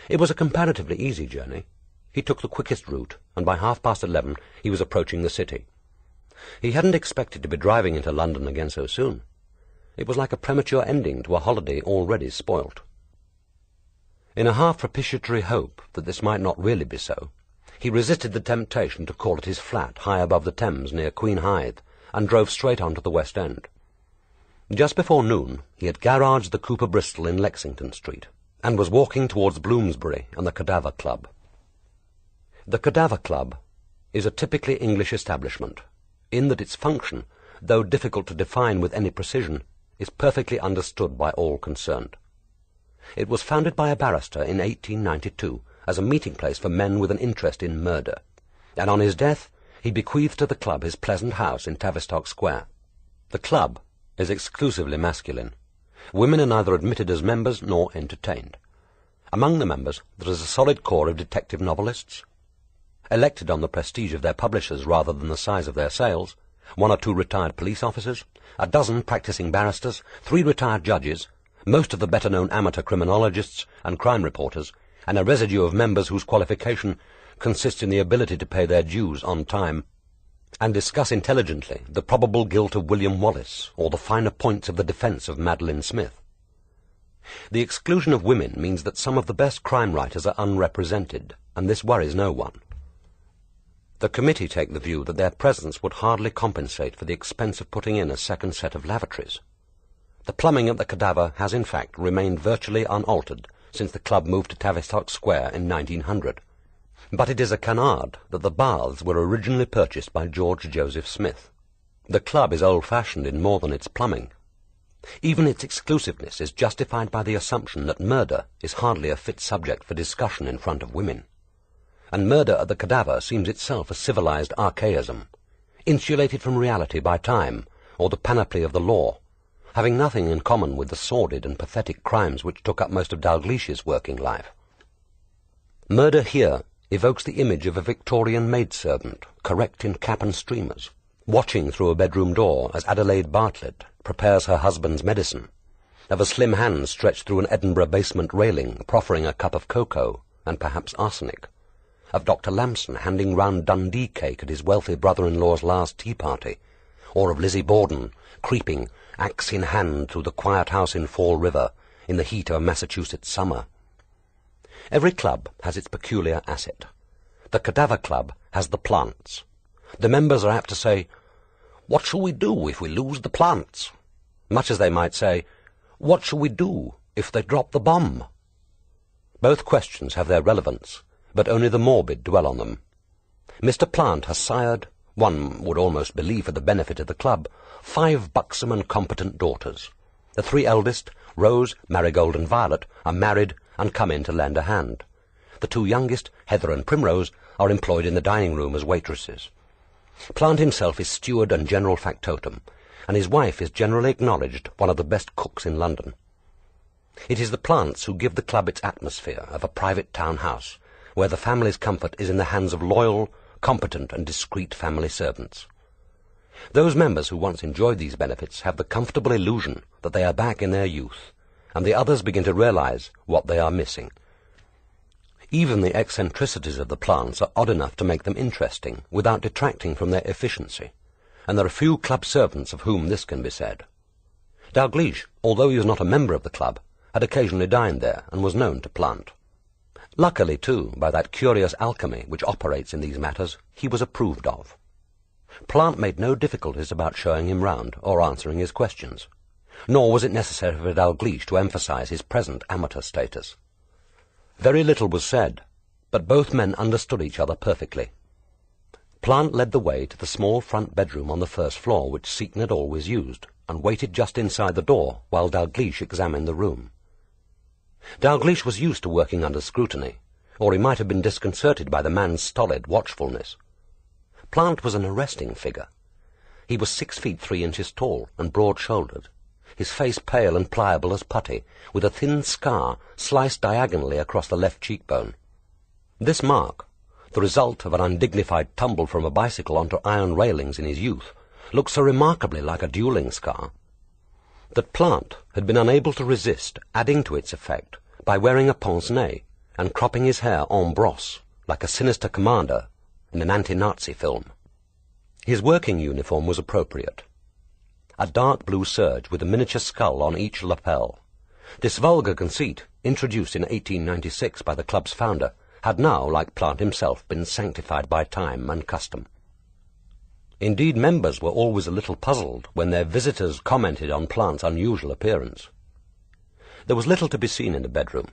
It was a comparatively easy journey. He took the quickest route, and by 11:30 he was approaching the city. He hadn't expected to be driving into London again so soon. It was like a premature ending to a holiday already spoilt. In a half-propitiatory hope that this might not really be so, he resisted the temptation to call at his flat high above the Thames near Queen Hythe, and drove straight on to the West End. Just before noon he had garaged the Cooper Bristol in Lexington Street, and was walking towards Bloomsbury and the Cadaver Club. The Cadaver Club is a typically English establishment, in that its function, though difficult to define with any precision, is perfectly understood by all concerned. It was founded by a barrister in 1892 as a meeting place for men with an interest in murder, and on his death he bequeathed to the club his pleasant house in Tavistock Square. The club is exclusively masculine. Women are neither admitted as members nor entertained. Among the members there is a solid core of detective novelists, elected on the prestige of their publishers rather than the size of their sales, 1 or 2 retired police officers, a dozen practising barristers, 3 retired judges, most of the better-known amateur criminologists and crime reporters, and a residue of members whose qualification consists in the ability to pay their dues on time and discuss intelligently the probable guilt of William Wallace or the finer points of the defence of Madeline Smith. The exclusion of women means that some of the best crime writers are unrepresented, and this worries no one. The committee take the view that their presence would hardly compensate for the expense of putting in a second set of lavatories. The plumbing at the Cadaver has, in fact, remained virtually unaltered since the club moved to Tavistock Square in 1900. But it is a canard that the baths were originally purchased by George Joseph Smith. The club is old-fashioned in more than its plumbing. Even its exclusiveness is justified by the assumption that murder is hardly a fit subject for discussion in front of women. And murder at the cadaver seems itself a civilized archaism, insulated from reality by time or the panoply of the law, having nothing in common with the sordid and pathetic crimes which took up most of Dalglish's working life. Murder here evokes the image of a Victorian maidservant, correct in cap and streamers, watching through a bedroom door as Adelaide Bartlett prepares her husband's medicine, of a slim hand stretched through an Edinburgh basement railing, proffering a cup of cocoa and perhaps arsenic, of Dr. Lamson handing round Dundee cake at his wealthy brother-in-law's last tea-party, or of Lizzie Borden creeping, axe in hand, through the quiet house in Fall River in the heat of a Massachusetts summer. Every club has its peculiar asset. The Cadaver Club has the plants. The members are apt to say, "What shall we do if we lose the plants?" much as they might say, "What shall we do if they drop the bomb?" Both questions have their relevance, but only the morbid dwell on them. Mr. Plant has sired, one would almost believe for the benefit of the club, 5 buxom and competent daughters. The 3 eldest, Rose, Marigold and Violet, are married and come in to lend a hand. The 2 youngest, Heather and Primrose, are employed in the dining-room as waitresses. Plant himself is steward and general factotum, and his wife is generally acknowledged one of the best cooks in London. It is the Plants who give the club its atmosphere of a private town house, where the family's comfort is in the hands of loyal, competent and discreet family servants. Those members who once enjoyed these benefits have the comfortable illusion that they are back in their youth, and the others begin to realize what they are missing. Even the eccentricities of the Plants are odd enough to make them interesting, without detracting from their efficiency, and there are few club servants of whom this can be said. Dalgliesh, although he was not a member of the club, had occasionally dined there, and was known to Plant. Luckily, too, by that curious alchemy which operates in these matters, he was approved of. Plant made no difficulties about showing him round, or answering his questions, nor was it necessary for Dalgliesh to emphasize his present amateur status. Very little was said, but both men understood each other perfectly. Plant led the way to the small front bedroom on the first floor which Seton had always used, and waited just inside the door while Dalgliesh examined the room. Dalgliesh was used to working under scrutiny, or he might have been disconcerted by the man's stolid watchfulness. Plant was an arresting figure. He was 6 feet 3 inches tall and broad-shouldered, his face pale and pliable as putty, with a thin scar sliced diagonally across the left cheekbone. This mark, the result of an undignified tumble from a bicycle onto iron railings in his youth, looked so remarkably like a duelling scar that Plant had been unable to resist adding to its effect by wearing a pince-nez and cropping his hair en brosse, like a sinister commander in an anti-Nazi film. His working uniform was appropriate. A dark blue serge with a miniature skull on each lapel. This vulgar conceit, introduced in 1896 by the club's founder, had now, like Plant himself, been sanctified by time and custom. Indeed, members were always a little puzzled when their visitors commented on Plant's unusual appearance. There was little to be seen in the bedroom.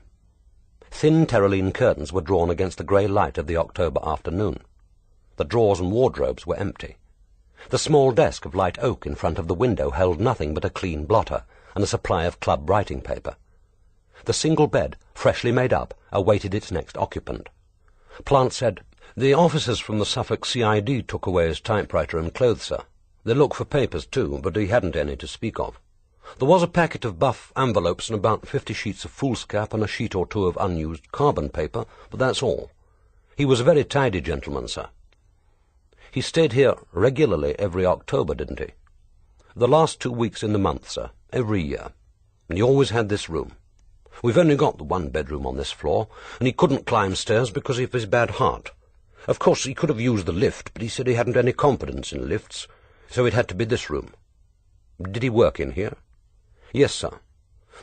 Thin terraline curtains were drawn against the grey light of the October afternoon. The drawers and wardrobes were empty. The small desk of light oak in front of the window held nothing but a clean blotter and a supply of club writing paper. The single bed, freshly made up, awaited its next occupant. Plant said, "The officers from the Suffolk CID took away his typewriter and clothes, sir. They looked for papers, too, but he hadn't any to speak of. There was a packet of buff envelopes and about 50 sheets of foolscap and a sheet or 2 of unused carbon paper, but that's all. He was a very tidy gentleman, sir. He stayed here regularly every October, didn't he? The last 2 weeks in the month, sir, every year. And he always had this room. We've only got the 1 bedroom on this floor, and he couldn't climb stairs because of his bad heart. Of course, he could have used the lift, but he said he hadn't any confidence in lifts, so it had to be this room." "Did he work in here?" "Yes, sir.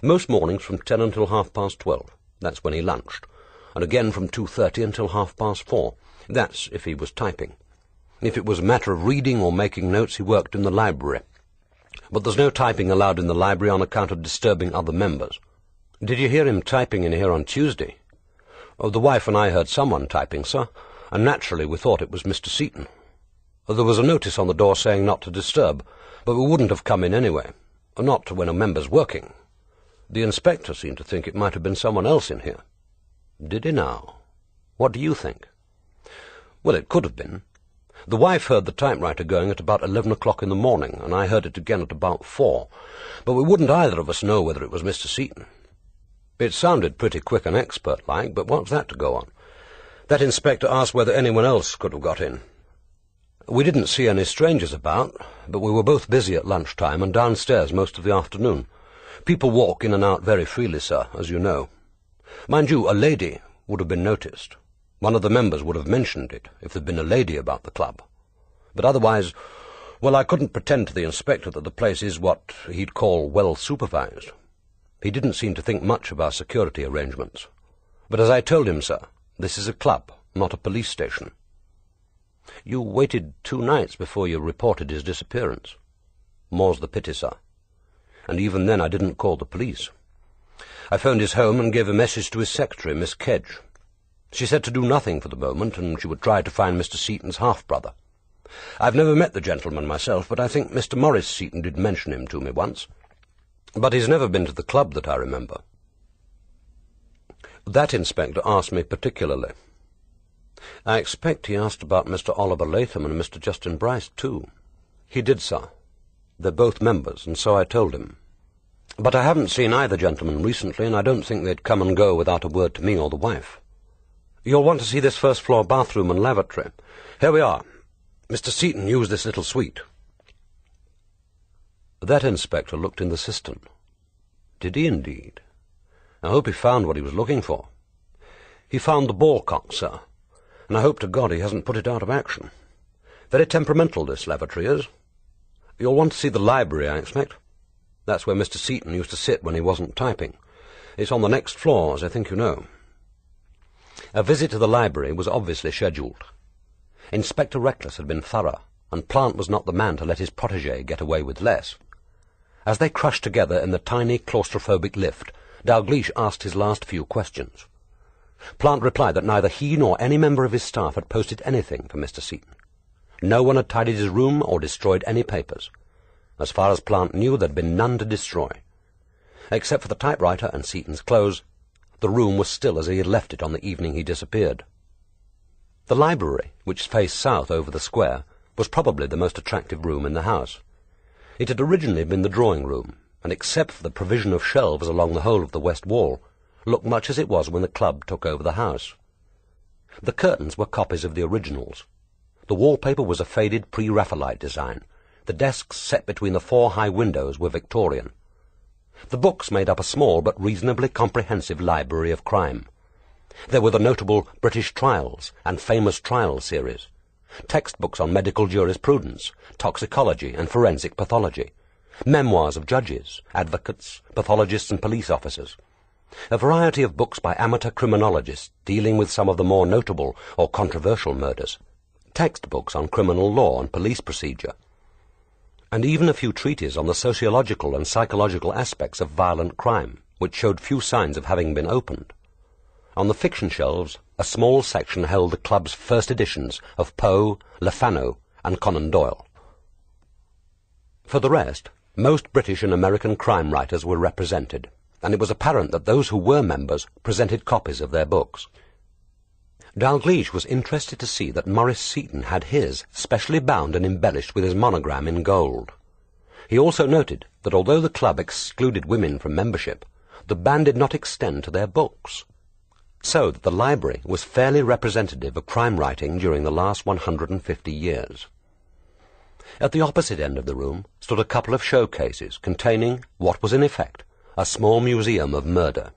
Most mornings from 10 until 12:30. That's when he lunched. And again from 2:30 until 4:30. That's if he was typing. If it was a matter of reading or making notes, he worked in the library. But there's no typing allowed in the library on account of disturbing other members." "Did you hear him typing in here on Tuesday?" "Oh, the wife and I heard someone typing, sir, and naturally we thought it was Mr. Seton." There was a notice on the door saying not to disturb, but we wouldn't have come in anyway. Not when a member's working. The inspector seemed to think it might have been someone else in here. Did he now? What do you think? Well, it could have been. The wife heard the typewriter going at about 11 o'clock in the morning, and I heard it again at about 4, but we wouldn't either of us know whether it was Mr. Seton. It sounded pretty quick and expert-like, but what's that to go on? That inspector asked whether anyone else could have got in. We didn't see any strangers about, but we were both busy at lunchtime and downstairs most of the afternoon. People walk in and out very freely, sir, as you know. Mind you, a lady would have been noticed. One of the members would have mentioned it if there'd been a lady about the club. But otherwise, well, I couldn't pretend to the inspector that the place is what he'd call well supervised. He didn't seem to think much of our security arrangements. But as I told him, sir, this is a club, not a police station. You waited 2 nights before you reported his disappearance. More's the pity, sir. And even then I didn't call the police. I phoned his home and gave a message to his secretary, Miss Kedge. She said to do nothing for the moment, and she would try to find Mr. Seton's half-brother. I've never met the gentleman myself, but I think Mr. Maurice Seton did mention him to me once. But he's never been to the club that I remember. That inspector asked me particularly. I expect he asked about Mr. Oliver Latham and Mr. Justin Bryce, too. He did, sir. They're both members, and so I told him. But I haven't seen either gentleman recently, and I don't think they'd come and go without a word to me or the wife. You'll want to see this first-floor bathroom and lavatory. Here we are. Mr. Seton used this little suite. That inspector looked in the cistern. Did he indeed? I hope he found what he was looking for. He found the ball-cock, sir, and I hope to God he hasn't put it out of action. Very temperamental, this lavatory is. You'll want to see the library, I expect. That's where Mr. Seton used to sit when he wasn't typing. It's on the next floor, as I think you know. A visit to the library was obviously scheduled. Inspector Reckless had been thorough, and Plant was not the man to let his protégé get away with less. As they crushed together in the tiny claustrophobic lift, Dalgliesh asked his last few questions. Plant replied that neither he nor any member of his staff had posted anything for Mr. Seton. No one had tidied his room or destroyed any papers. As far as Plant knew, there'd been none to destroy. Except for the typewriter and Seton's clothes, the room was still as he had left it on the evening he disappeared. The library, which faced south over the square, was probably the most attractive room in the house. It had originally been the drawing-room, and except for the provision of shelves along the whole of the west wall, looked much as it was when the club took over the house. The curtains were copies of the originals. The wallpaper was a faded pre-Raphaelite design. The desks set between the 4 high windows were Victorian. The books made up a small but reasonably comprehensive library of crime. There were the notable British Trials and Famous Trials series, textbooks on medical jurisprudence, toxicology and forensic pathology, memoirs of judges, advocates, pathologists and police officers, a variety of books by amateur criminologists dealing with some of the more notable or controversial murders, textbooks on criminal law and police procedure, and even a few treatises on the sociological and psychological aspects of violent crime, which showed few signs of having been opened. On the fiction shelves, a small section held the club's first editions of Poe, Le Fanu, and Conan Doyle. For the rest, most British and American crime writers were represented, and it was apparent that those who were members presented copies of their books. Dalgliesh was interested to see that Maurice Seton had his specially bound and embellished with his monogram in gold. He also noted that although the club excluded women from membership, the ban did not extend to their books, so that the library was fairly representative of crime writing during the last 150 years. At the opposite end of the room stood a couple of showcases containing what was in effect a small museum of murder.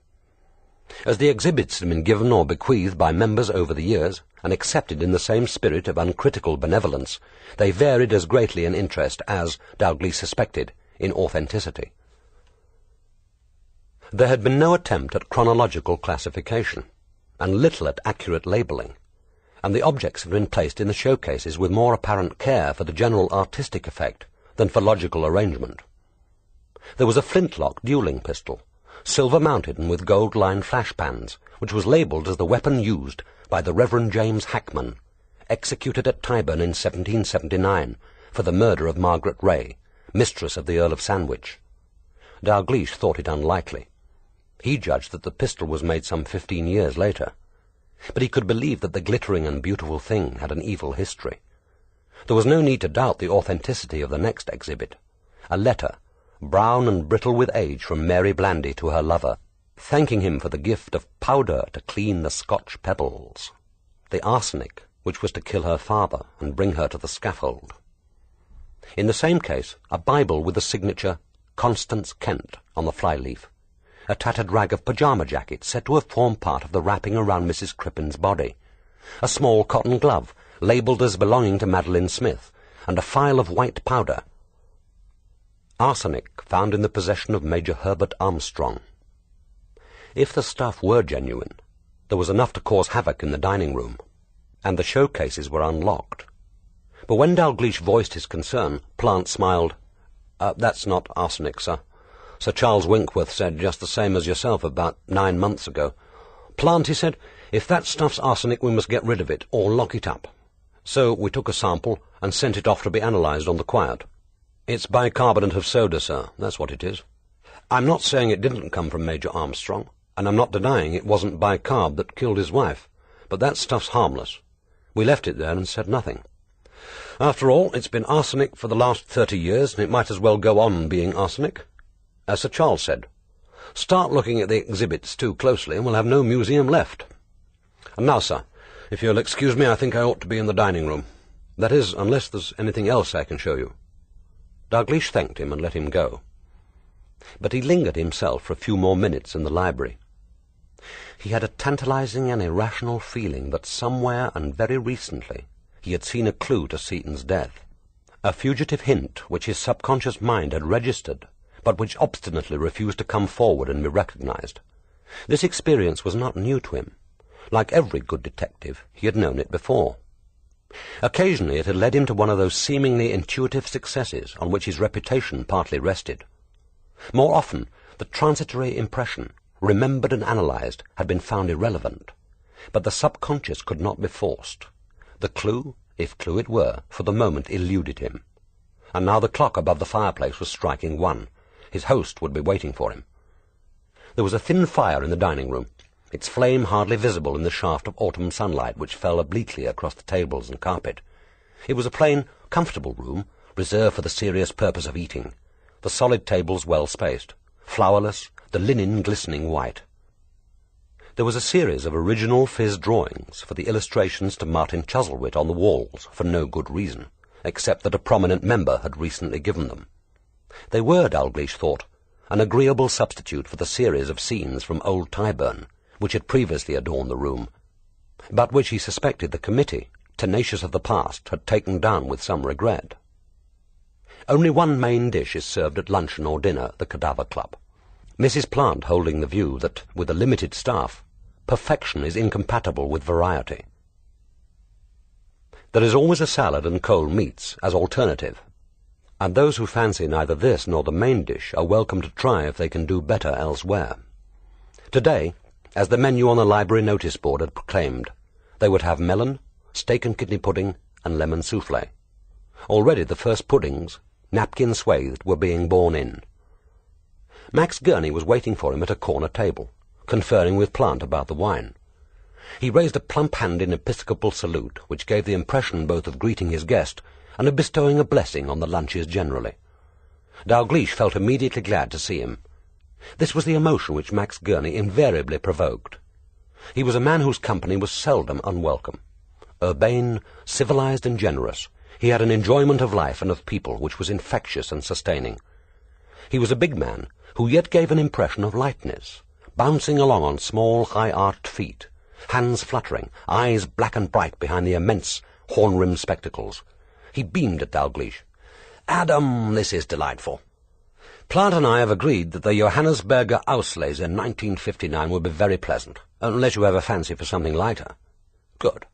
As the exhibits had been given or bequeathed by members over the years, and accepted in the same spirit of uncritical benevolence, they varied as greatly in interest as, Dalgliesh suspected, in authenticity. There had been no attempt at chronological classification, and little at accurate labelling, and the objects had been placed in the showcases with more apparent care for the general artistic effect than for logical arrangement. There was a flintlock dueling pistol, silver-mounted and with gold-lined flashpans, which was labelled as the weapon used by the Reverend James Hackman, executed at Tyburn in 1779 for the murder of Margaret Ray, mistress of the Earl of Sandwich. Dalgliesh thought it unlikely. He judged that the pistol was made some 15 years later, but he could believe that the glittering and beautiful thing had an evil history. There was no need to doubt the authenticity of the next exhibit, a letter, brown and brittle with age, from Mary Blandy to her lover, thanking him for the gift of powder to clean the Scotch pebbles, the arsenic which was to kill her father and bring her to the scaffold. In the same case, a Bible with the signature Constance Kent on the flyleaf, a tattered rag of pyjama jacket said to have formed part of the wrapping around Mrs. Crippen's body, a small cotton glove labelled as belonging to Madeline Smith, and a phial of white powder. Arsenic found in the possession of Major Herbert Armstrong. If the stuff were genuine, there was enough to cause havoc in the dining room, and the showcases were unlocked. But when Dalgliesh voiced his concern, Plant smiled. That's not arsenic, sir. Sir Charles Winkworth said just the same as yourself about 9 months ago. Plant, he said, if that stuff's arsenic, we must get rid of it, or lock it up. So we took a sample and sent it off to be analysed on the quiet. It's bicarbonate of soda, sir, that's what it is. I'm not saying it didn't come from Major Armstrong, and I'm not denying it wasn't bicarb that killed his wife, but that stuff's harmless. We left it there and said nothing. After all, it's been arsenic for the last 30 years, and it might as well go on being arsenic. As Sir Charles said, start looking at the exhibits too closely and we'll have no museum left. And now, sir, if you'll excuse me, I think I ought to be in the dining room. That is, unless there's anything else I can show you. Dalgliesh thanked him and let him go. But he lingered himself for a few more minutes in the library. He had a tantalizing and irrational feeling that somewhere and very recently he had seen a clue to Seton's death, a fugitive hint which his subconscious mind had registered, but which obstinately refused to come forward and be recognized. This experience was not new to him. Like every good detective, he had known it before. Occasionally it had led him to one of those seemingly intuitive successes on which his reputation partly rested. More often, the transitory impression, remembered and analysed, had been found irrelevant, but the subconscious could not be forced. The clue, if clue it were, for the moment eluded him. And now the clock above the fireplace was striking 1. His host would be waiting for him. There was a thin fire in the dining room, its flame hardly visible in the shaft of autumn sunlight which fell obliquely across the tables and carpet. It was a plain, comfortable room, reserved for the serious purpose of eating, the solid tables well spaced, flowerless, the linen glistening white. There was a series of original Phiz drawings for the illustrations to Martin Chuzzlewit on the walls, for no good reason, except that a prominent member had recently given them. They were, Dalgliesh thought, an agreeable substitute for the series of scenes from old Tyburn, which had previously adorned the room, but which he suspected the committee, tenacious of the past, had taken down with some regret. Only one main dish is served at luncheon or dinner at the Cadaver Club, Mrs. Plant holding the view that, with a limited staff, perfection is incompatible with variety. There is always a salad and cold meats as alternative, and those who fancy neither this nor the main dish are welcome to try if they can do better elsewhere. Today, as the menu on the library notice board had proclaimed, they would have melon, steak and kidney pudding, and lemon soufflé. Already the first puddings, napkin-swathed, were being borne in. Max Gurney was waiting for him at a corner table, conferring with Plant about the wine. He raised a plump hand in episcopal salute, which gave the impression both of greeting his guest and of bestowing a blessing on the lunches generally. Dalgliesh felt immediately glad to see him. This was the emotion which Max Gurney invariably provoked. He was a man whose company was seldom unwelcome. Urbane, civilized and generous, he had an enjoyment of life and of people which was infectious and sustaining. He was a big man, who yet gave an impression of lightness, bouncing along on small, high-arched feet, hands fluttering, eyes black and bright behind the immense, horn-rimmed spectacles. He beamed at Dalgliesh. "Adam, this is delightful. Plant and I have agreed that the Johannesberger Auslese in 1959 will be very pleasant, unless you have a fancy for something lighter." "Good.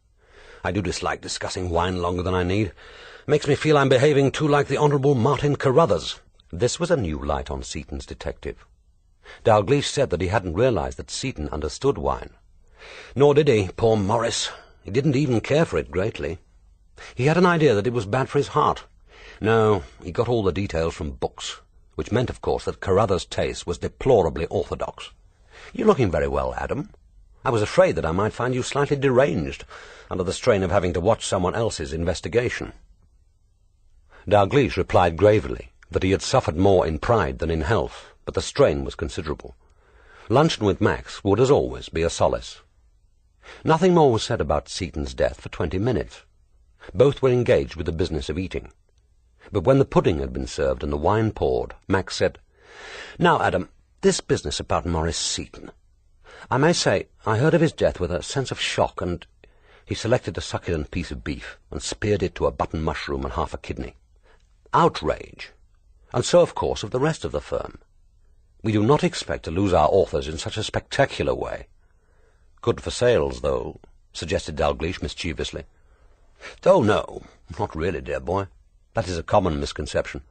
I do dislike discussing wine longer than I need. Makes me feel I'm behaving too like the Honourable Martin Carruthers." This was a new light on Seton's detective. Dalgliesh said that he hadn't realized that Seton understood wine. Nor did he, poor Maurice. He didn't even care for it greatly. He had an idea that it was bad for his heart. No, he got all the details from books, which meant, of course, that Carruthers' taste was deplorably orthodox. You're looking very well, Adam. I was afraid that I might find you slightly deranged under the strain of having to watch someone else's investigation. Dalgliesh replied gravely that he had suffered more in pride than in health, but the strain was considerable. Luncheon with Max would, as always, be a solace. Nothing more was said about Seton's death for 20 minutes. Both were engaged with the business of eating. But when the pudding had been served and the wine poured, Max said, "Now, Adam, this business about Maurice Seton. I may say I heard of his death with a sense of shock, and—" He selected a succulent piece of beef and speared it to a button mushroom and half a kidney. "Outrage. And so, of course, of the rest of the firm. We do not expect to lose our authors in such a spectacular way." "Good for sales, though," suggested Dalgliesh mischievously. "Oh, no, not really, dear boy. That is a common misconception.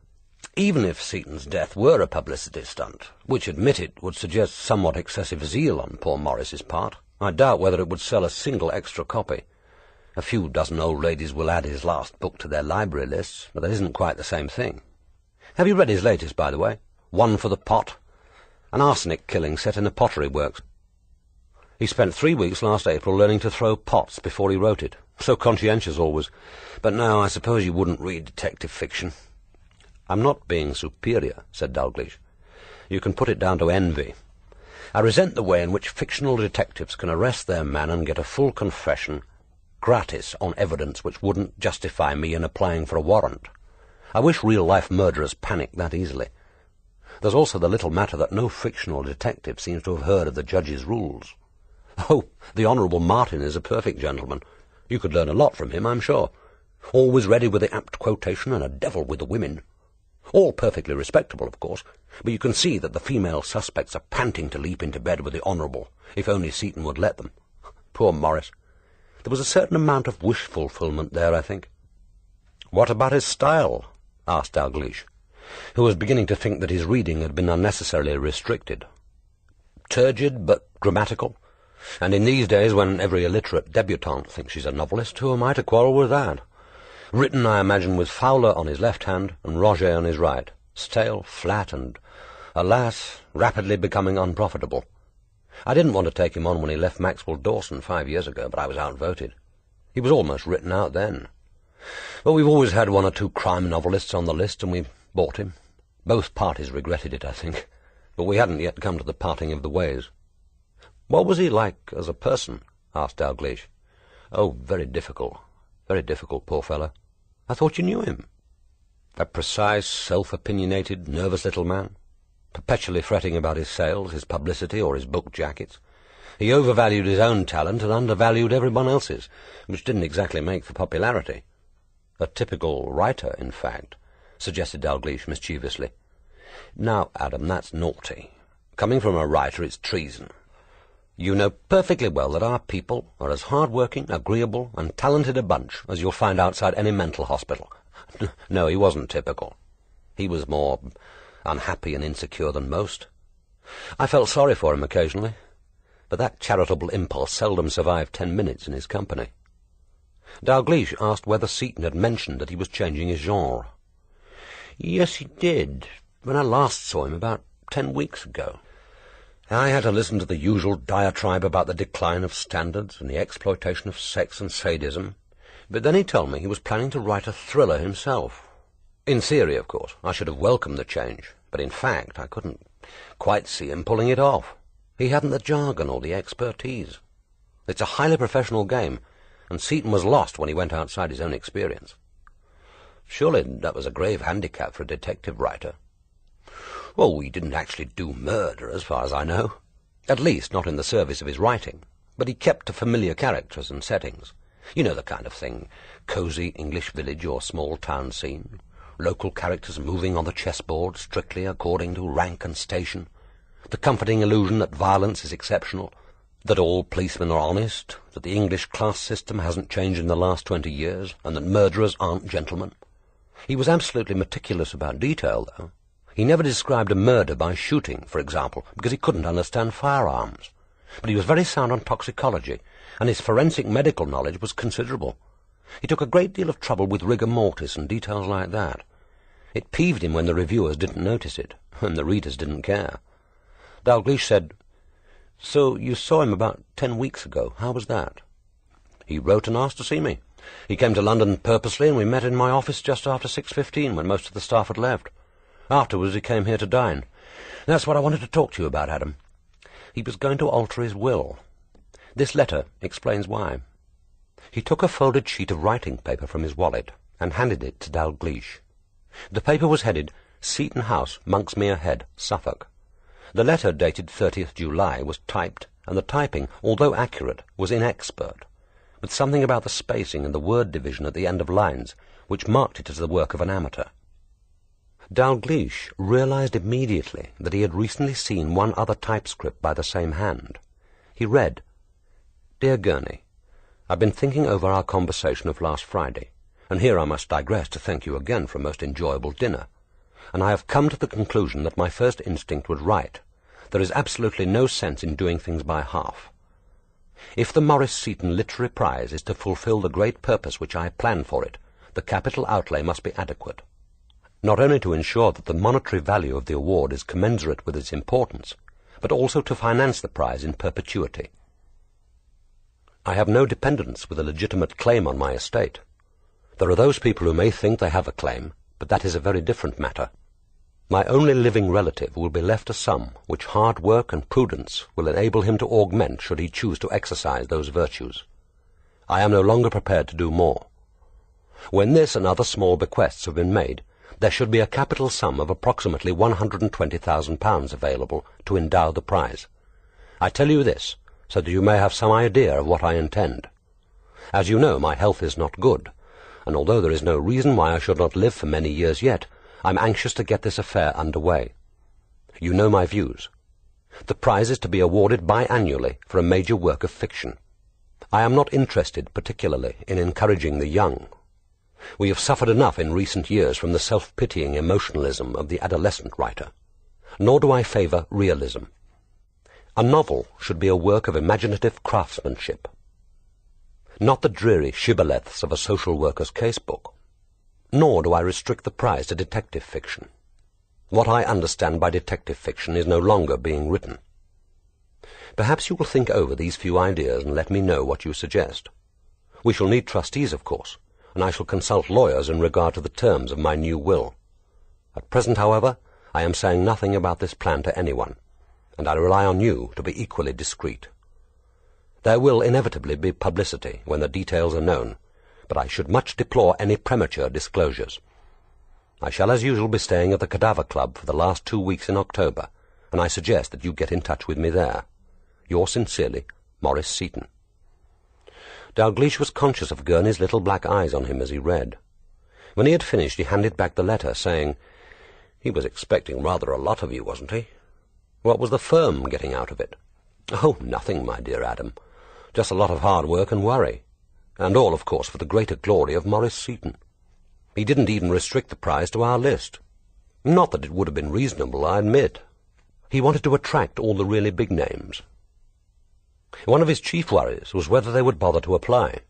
Even if Seton's death were a publicity stunt, which, admit it, would suggest somewhat excessive zeal on poor Maurice's part, I doubt whether it would sell a single extra copy. A few dozen old ladies will add his last book to their library lists, but that isn't quite the same thing. Have you read his latest, by the way? One for the Pot? An arsenic killing set in a pottery works. He spent 3 weeks last April learning to throw pots before he wrote it. So conscientious always. But now I suppose you wouldn't read detective fiction." "I'm not being superior," said Dalgliesh. "You can put it down to envy. I resent the way in which fictional detectives can arrest their man and get a full confession gratis on evidence which wouldn't justify me in applying for a warrant. I wish real-life murderers panicked that easily. There's also the little matter that no fictional detective seems to have heard of the judge's rules. Oh, the Honourable Martin is a perfect gentleman. You could learn a lot from him, I'm sure. Always ready with the apt quotation and a devil with the women. All perfectly respectable, of course, but you can see that the female suspects are panting to leap into bed with the Honourable, if only Seton would let them. Poor Maurice. There was a certain amount of wish-fulfillment there, I think." "What about his style?" asked Dalgliesh, who was beginning to think that his reading had been unnecessarily restricted. "Turgid, but grammatical. And in these days, when every illiterate debutante thinks she's a novelist, who am I to quarrel with that? Written, I imagine, with Fowler on his left hand and Roget on his right. Stale, flat, and, alas, rapidly becoming unprofitable. I didn't want to take him on when he left Maxwell Dawson 5 years ago, but I was outvoted. He was almost written out then. But we've always had 1 or 2 crime novelists on the list, and we bought him. Both parties regretted it, I think, but we hadn't yet come to the parting of the ways." "What was he like as a person?" asked Dalgliesh. "Oh, very difficult, poor fellow. I thought you knew him." "A precise, self-opinionated, nervous little man, perpetually fretting about his sales, his publicity, or his book jackets. He overvalued his own talent and undervalued everyone else's, which didn't exactly make for popularity." "A typical writer, in fact," suggested Dalgliesh mischievously. "Now, Adam, that's naughty. Coming from a writer, it's treason. You know perfectly well that our people are as hard-working, agreeable, and talented a bunch as you'll find outside any mental hospital. No, he wasn't typical. He was more unhappy and insecure than most. I felt sorry for him occasionally, but that charitable impulse seldom survived 10 minutes in his company." Dalgliesh asked whether Seton had mentioned that he was changing his genre. "Yes, he did, when I last saw him about 10 weeks ago. I had to listen to the usual diatribe about the decline of standards and the exploitation of sex and sadism, but then he told me he was planning to write a thriller himself. In theory, of course, I should have welcomed the change, but in fact I couldn't quite see him pulling it off. He hadn't the jargon or the expertise. It's a highly professional game, and Seton was lost when he went outside his own experience." "Surely that was a grave handicap for a detective writer." "Oh, he didn't actually do murder, as far as I know. At least, not in the service of his writing. But he kept to familiar characters and settings. You know the kind of thing. Cosy English village or small town scene. Local characters moving on the chessboard strictly according to rank and station. The comforting illusion that violence is exceptional. That all policemen are honest. That the English class system hasn't changed in the last 20 years. And that murderers aren't gentlemen. He was absolutely meticulous about detail, though. He never described a murder by shooting, for example, because he couldn't understand firearms. But he was very sound on toxicology, and his forensic medical knowledge was considerable. He took a great deal of trouble with rigor mortis and details like that. It peeved him when the reviewers didn't notice it, and the readers didn't care. Dalgliesh said, "So you saw him about 10 weeks ago. How was that?" "He wrote and asked to see me. He came to London purposely, and we met in my office just after 6:15, when most of the staff had left. Afterwards he came here to dine. That's what I wanted to talk to you about, Adam. He was going to alter his will. This letter explains why." He took a folded sheet of writing paper from his wallet and handed it to Dalgliesh. The paper was headed, "Seton House, Monksmere Head, Suffolk." The letter, dated 30th July, was typed, and the typing, although accurate, was inexpert, with something about the spacing and the word division at the end of lines which marked it as the work of an amateur. Dalgliesh realized immediately that he had recently seen one other typescript by the same hand. He read, "Dear Gurney, I've been thinking over our conversation of last Friday, and here I must digress to thank you again for a most enjoyable dinner, and I have come to the conclusion that my first instinct was right. There is absolutely no sense in doing things by half. If the Maurice Seton Literary Prize is to fulfill the great purpose which I have planned for it, the capital outlay must be adequate, not only to ensure that the monetary value of the award is commensurate with its importance, but also to finance the prize in perpetuity. I have no dependents with a legitimate claim on my estate. There are those people who may think they have a claim, but that is a very different matter. My only living relative will be left a sum which hard work and prudence will enable him to augment should he choose to exercise those virtues. I am no longer prepared to do more. When this and other small bequests have been made, there should be a capital sum of approximately £120,000 available to endow the prize. I tell you this, so that you may have some idea of what I intend. As you know, my health is not good, and although there is no reason why I should not live for many years yet, I'm anxious to get this affair under way. You know my views. The prize is to be awarded biannually for a major work of fiction. I am not interested particularly in encouraging the young. We have suffered enough in recent years from the self-pitying emotionalism of the adolescent writer. Nor do I favour realism. A novel should be a work of imaginative craftsmanship, not the dreary shibboleths of a social worker's casebook. Nor do I restrict the prize to detective fiction. What I understand by detective fiction is no longer being written. Perhaps you will think over these few ideas and let me know what you suggest. We shall need trustees, of course, and I shall consult lawyers in regard to the terms of my new will. At present, however, I am saying nothing about this plan to anyone, and I rely on you to be equally discreet. There will inevitably be publicity when the details are known, but I should much deplore any premature disclosures. I shall, as usual, be staying at the Cadaver Club for the last 2 weeks in October, and I suggest that you get in touch with me there. Yours sincerely, Maurice Seton." Dalgliesh was conscious of Gurney's little black eyes on him as he read. When he had finished, he handed back the letter, saying, "He was expecting rather a lot of you, wasn't he? What was the firm getting out of it?" "Oh, nothing, my dear Adam. Just a lot of hard work and worry. And all, of course, for the greater glory of Maurice Seton. He didn't even restrict the prize to our list. Not that it would have been reasonable, I admit. He wanted to attract all the really big names. One of his chief worries was whether they would bother to apply.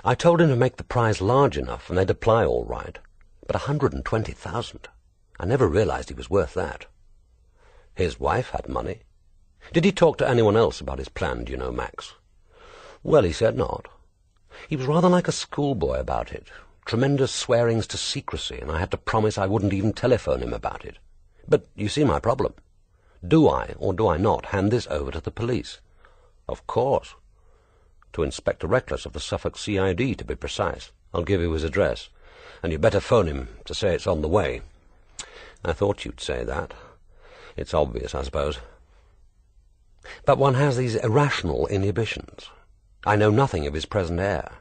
I told him to make the prize large enough, and they'd apply all right. But 120,000. I never realized he was worth that. His wife had money. Did he talk to anyone else about his plan, do you know, Max?" "Well, he said not. He was rather like a schoolboy about it. Tremendous swearings to secrecy, and I had to promise I wouldn't even telephone him about it. But you see my problem. Do I, or do I not, hand this over to the police?" "Of course. To Inspector Reckless of the Suffolk CID, to be precise. I'll give you his address, and you'd better phone him to say it's on the way." "I thought you'd say that. It's obvious, I suppose. But one has these irrational inhibitions. I know nothing of his present heir,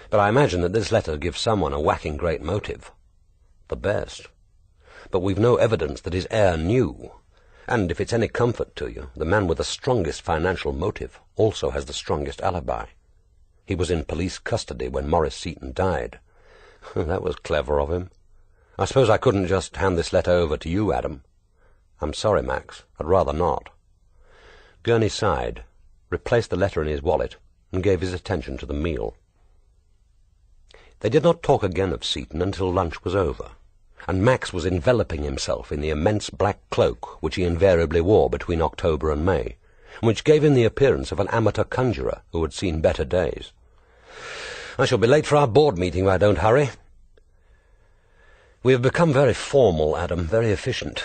but I imagine that this letter gives someone a whacking great motive. The best. But we've no evidence that his heir knew, and if it's any comfort to you, the man with the strongest financial motive also has the strongest alibi. He was in police custody when Maurice Seton died." "That was clever of him. I suppose I couldn't just hand this letter over to you, Adam?" "I'm sorry, Max. I'd rather not." Gurney sighed, replaced the letter in his wallet, and gave his attention to the meal. They did not talk again of Seton until lunch was over, and Max was enveloping himself in the immense black cloak which he invariably wore between October and May, and which gave him the appearance of an amateur conjurer who had seen better days. "I shall be late for our board meeting if I don't hurry." "We have become very formal, Adam, very efficient.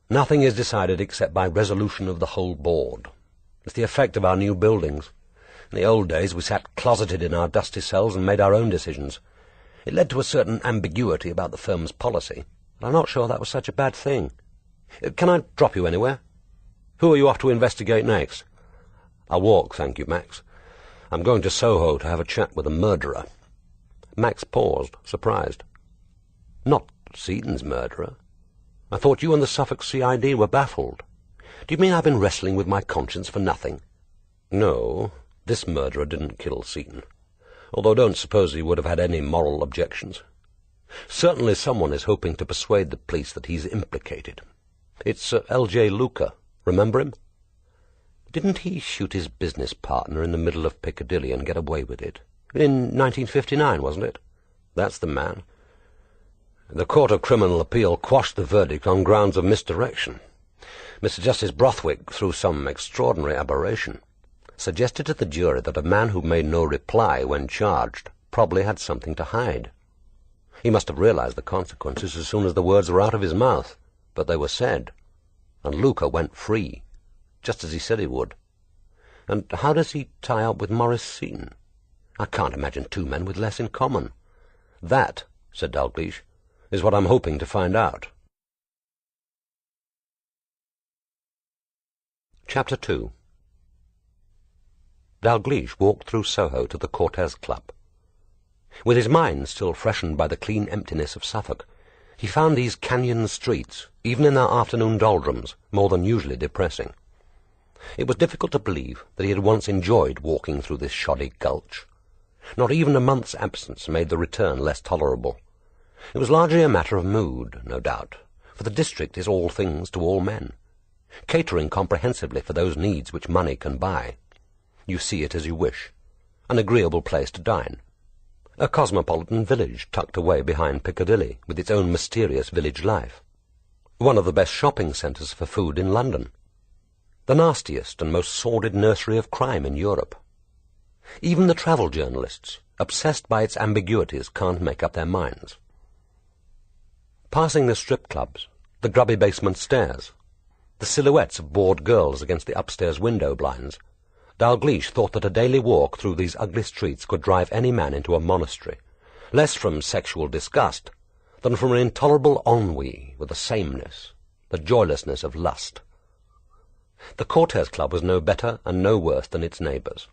Nothing is decided except by resolution of the whole board. It's the effect of our new buildings. In the old days we sat closeted in our dusty cells and made our own decisions. It led to a certain ambiguity about the firm's policy, but I'm not sure that was such a bad thing. Can I drop you anywhere? Who are you off to investigate next?" "I'll walk, thank you, Max. I'm going to Soho to have a chat with a murderer." Max paused, surprised. "Not Seton's murderer? I thought you and the Suffolk CID were baffled. Do you mean I've been wrestling with my conscience for nothing?" "No, this murderer didn't kill Seton, although don't suppose he would have had any moral objections. Certainly someone is hoping to persuade the police that he's implicated. It's L.J. Luca. Remember him? Didn't he shoot his business partner in the middle of Piccadilly and get away with it? In 1959, wasn't it? That's the man. The Court of Criminal Appeal quashed the verdict on grounds of misdirection. Mr. Justice Brothwick, through some extraordinary aberration, suggested to the jury that a man who made no reply when charged probably had something to hide. He must have realized the consequences as soon as the words were out of his mouth, but they were said, and Luca went free, just as he said he would. And how does he tie up with Maurice Seton? I can't imagine two men with less in common." "That," said Dalgliesh, "is what I'm hoping to find out." Chapter 2. Dalgliesh walked through Soho to the Cortez Club. With his mind still freshened by the clean emptiness of Suffolk, he found these canyon streets, even in their afternoon doldrums, more than usually depressing. It was difficult to believe that he had once enjoyed walking through this shoddy gulch. Not even a month's absence made the return less tolerable. It was largely a matter of mood, no doubt, for the district is all things to all men, catering comprehensively for those needs which money can buy. You see it as you wish. An agreeable place to dine. A cosmopolitan village tucked away behind Piccadilly, with its own mysterious village life. One of the best shopping centres for food in London. The nastiest and most sordid nursery of crime in Europe. Even the travel journalists, obsessed by its ambiguities, can't make up their minds. Passing the strip clubs, the grubby basement stairs, the silhouettes of bored girls against the upstairs window blinds, Dalgliesh thought that a daily walk through these ugly streets could drive any man into a monastery, less from sexual disgust than from an intolerable ennui with the sameness, the joylessness of lust. The Cortez Club was no better and no worse than its neighbours.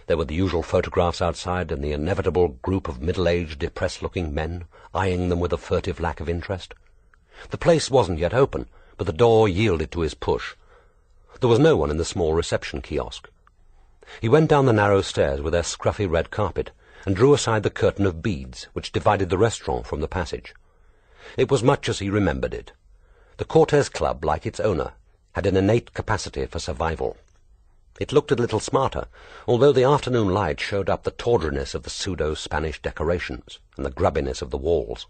There were the usual photographs outside and the inevitable group of middle-aged, depressed-looking men, eyeing them with a furtive lack of interest. The place wasn't yet open, but the door yielded to his push. There was no one in the small reception kiosk. He went down the narrow stairs with their scruffy red carpet and drew aside the curtain of beads which divided the restaurant from the passage. It was much as he remembered it. The Cortez Club, like its owner, had an innate capacity for survival. It looked a little smarter, although the afternoon light showed up the tawdriness of the pseudo-Spanish decorations and the grubbiness of the walls.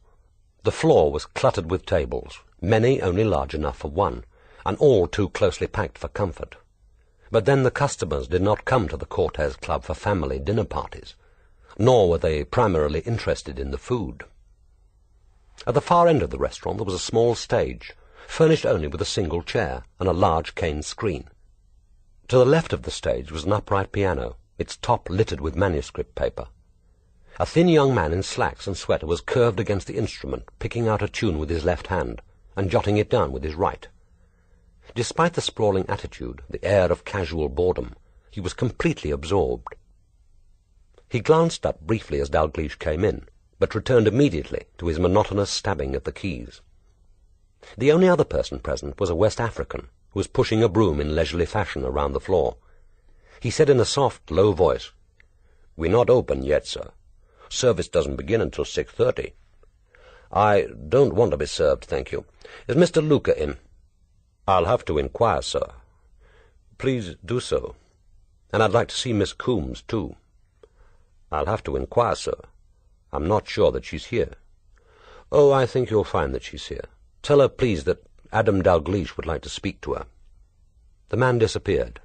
The floor was cluttered with tables, many only large enough for one, and all too closely packed for comfort. But then the customers did not come to the Cortez Club for family dinner parties, nor were they primarily interested in the food. At the far end of the restaurant there was a small stage, furnished only with a single chair and a large cane screen. To the left of the stage was an upright piano, its top littered with manuscript paper. A thin young man in slacks and sweater was curved against the instrument, picking out a tune with his left hand and jotting it down with his right. Despite the sprawling attitude, the air of casual boredom, he was completely absorbed. He glanced up briefly as Dalgliesh came in, but returned immediately to his monotonous stabbing at the keys. The only other person present was a West African, who was pushing a broom in leisurely fashion around the floor. He said in a soft, low voice, "We're not open yet, sir. Service doesn't begin until 6:30. I don't want to be served, thank you. Is Mr. Luca in?" "I'll have to inquire, sir." "Please do so. And I'd like to see Miss Coombs, too." "I'll have to inquire, sir. I'm not sure that she's here." "Oh, I think you'll find that she's here. Tell her, please, that Adam Dalgliesh would like to speak to her." The man disappeared.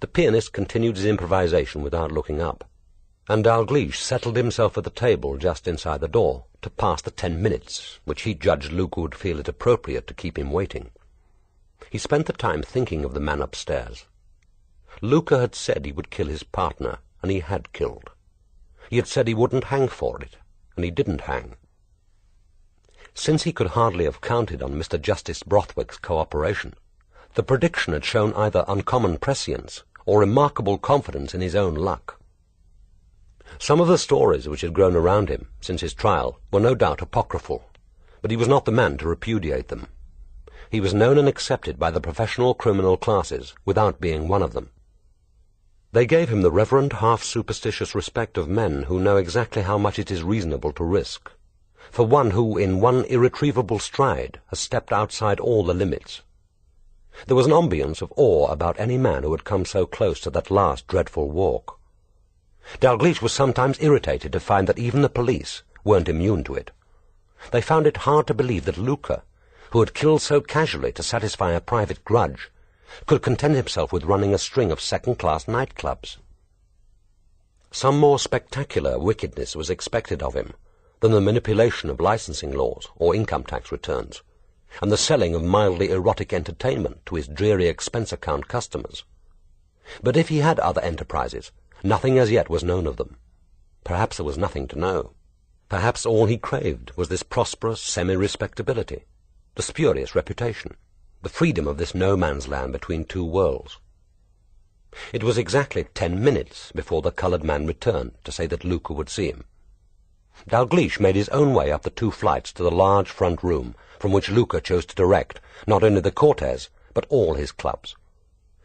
The pianist continued his improvisation without looking up, and Dalgliesh settled himself at the table just inside the door to pass the 10 minutes which he judged Luca would feel it appropriate to keep him waiting. He spent the time thinking of the man upstairs. Luca had said he would kill his partner, and he had killed. He had said he wouldn't hang for it, and he didn't hang. Since he could hardly have counted on Mr. Justice Brothwick's cooperation, the prediction had shown either uncommon prescience or remarkable confidence in his own luck. Some of the stories which had grown around him since his trial were no doubt apocryphal, but he was not the man to repudiate them. He was known and accepted by the professional criminal classes without being one of them. They gave him the reverent, half-superstitious respect of men who know exactly how much it is reasonable to risk, for one who, in one irretrievable stride, has stepped outside all the limits. There was an ambience of awe about any man who had come so close to that last dreadful walk. Dalgliesh was sometimes irritated to find that even the police weren't immune to it. They found it hard to believe that Luca, who had killed so casually to satisfy a private grudge, could content himself with running a string of second-class nightclubs. Some more spectacular wickedness was expected of him than the manipulation of licensing laws or income tax returns, and the selling of mildly erotic entertainment to his dreary expense account customers. But if he had other enterprises, nothing as yet was known of them. Perhaps there was nothing to know. Perhaps all he craved was this prosperous semi-respectability, the spurious reputation, the freedom of this no-man's land between two worlds. It was exactly 10 minutes before the coloured man returned to say that Luca would see him. Dalgliesh made his own way up the 2 flights to the large front room from which Luca chose to direct not only the cortege, but all his clubs.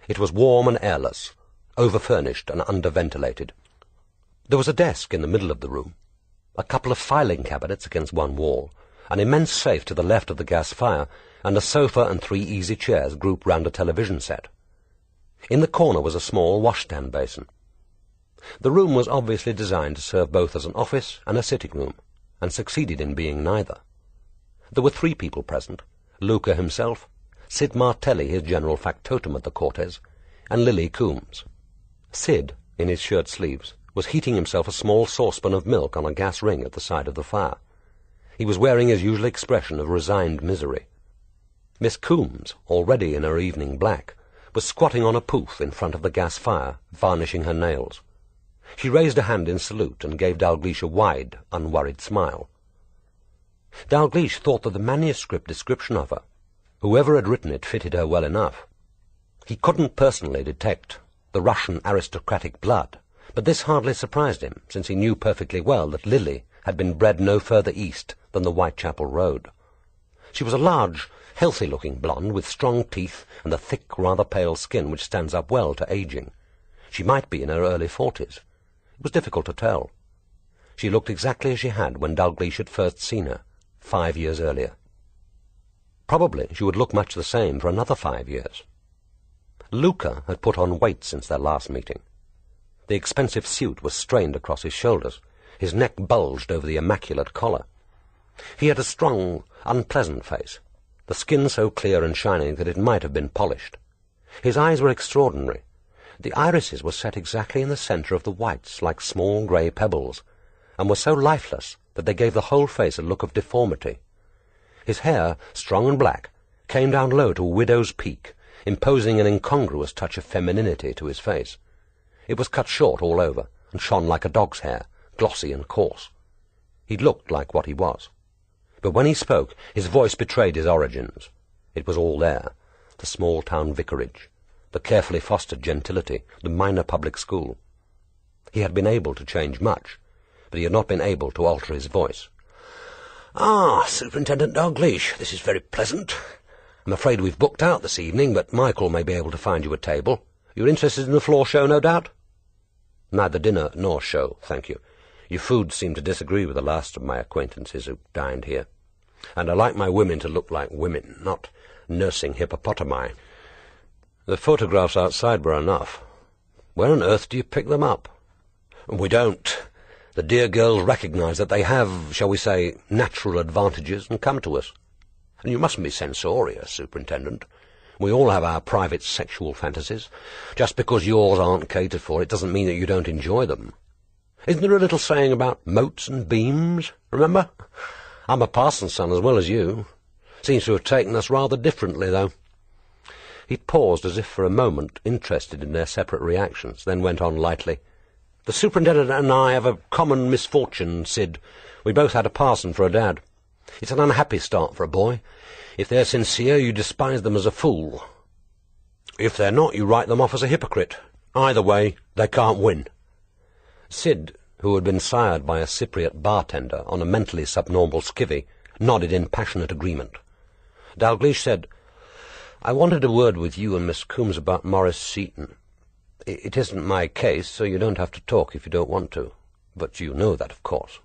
It was warm and airless, over-furnished and under-ventilated. There was a desk in the middle of the room, a couple of filing cabinets against one wall, an immense safe to the left of the gas fire, and a sofa and 3 easy chairs grouped round a television set. In the corner was a small washstand basin. The room was obviously designed to serve both as an office and a sitting room, and succeeded in being neither. There were 3 people present: Luca himself, Sid Martelli, his general factotum at the cortege, and Lily Coombs. Sid, in his shirt sleeves, was heating himself a small saucepan of milk on a gas ring at the side of the fire. He was wearing his usual expression of resigned misery. Miss Coombs, already in her evening black, was squatting on a pouf in front of the gas fire, varnishing her nails. She raised a hand in salute and gave Dalgliesh a wide, unworried smile. Dalgliesh thought that the manuscript description of her, whoever had written it, fitted her well enough. He couldn't personally detect the Russian aristocratic blood, but this hardly surprised him, since he knew perfectly well that Lily had been bred no further east than the Whitechapel Road. She was a large, healthy-looking blonde with strong teeth and the thick, rather pale skin which stands up well to aging. She might be in her early 40s. It was difficult to tell. She looked exactly as she had when Dalgliesh had first seen her, 5 years earlier. Probably she would look much the same for another 5 years. Luca had put on weight since their last meeting. The expensive suit was strained across his shoulders. His neck bulged over the immaculate collar. He had a strong, unpleasant face, the skin so clear and shining that it might have been polished. His eyes were extraordinary. The irises were set exactly in the centre of the whites, like small grey pebbles, and were so lifeless that they gave the whole face a look of deformity. His hair, strong and black, came down low to a widow's peak, imposing an incongruous touch of femininity to his face. It was cut short all over, and shone like a dog's hair, glossy and coarse. He looked like what he was. But when he spoke, his voice betrayed his origins. It was all there: the small-town vicarage, the carefully fostered gentility, the minor public school. He had been able to change much, but he had not been able to alter his voice. "Ah, Superintendent Dalgliesh, this is very pleasant. I'm afraid we've booked out this evening, but Michael may be able to find you a table. You're interested in the floor show, no doubt?" "Neither dinner nor show, thank you. Your food seemed to disagree with the last of my acquaintances who dined here. And I like my women to look like women, not nursing hippopotami. The photographs outside were enough. Where on earth do you pick them up?" "We don't. The dear girls recognise that they have, shall we say, natural advantages and come to us. And you mustn't be censorious, Superintendent. We all have our private sexual fantasies. Just because yours aren't catered for, it doesn't mean that you don't enjoy them. Isn't there a little saying about motes and beams? Remember? I'm a parson's son as well as you. Seems to have taken us rather differently, though. He paused as if for a moment, interested in their separate reactions, then went on lightly. The Superintendent and I have a common misfortune, Sid. We both had a parson for a dad. It's an unhappy start for a boy. If they're sincere, you despise them as a fool. If they're not, you write them off as a hypocrite. Either way, they can't win. Sid, who had been sired by a Cypriot bartender on a mentally subnormal skivvy, nodded in passionate agreement. Dalgliesh said, I wanted a word with you and Miss Coombs about Maurice Seton. It isn't my case, so you don't have to talk if you don't want to. But you know that, of course.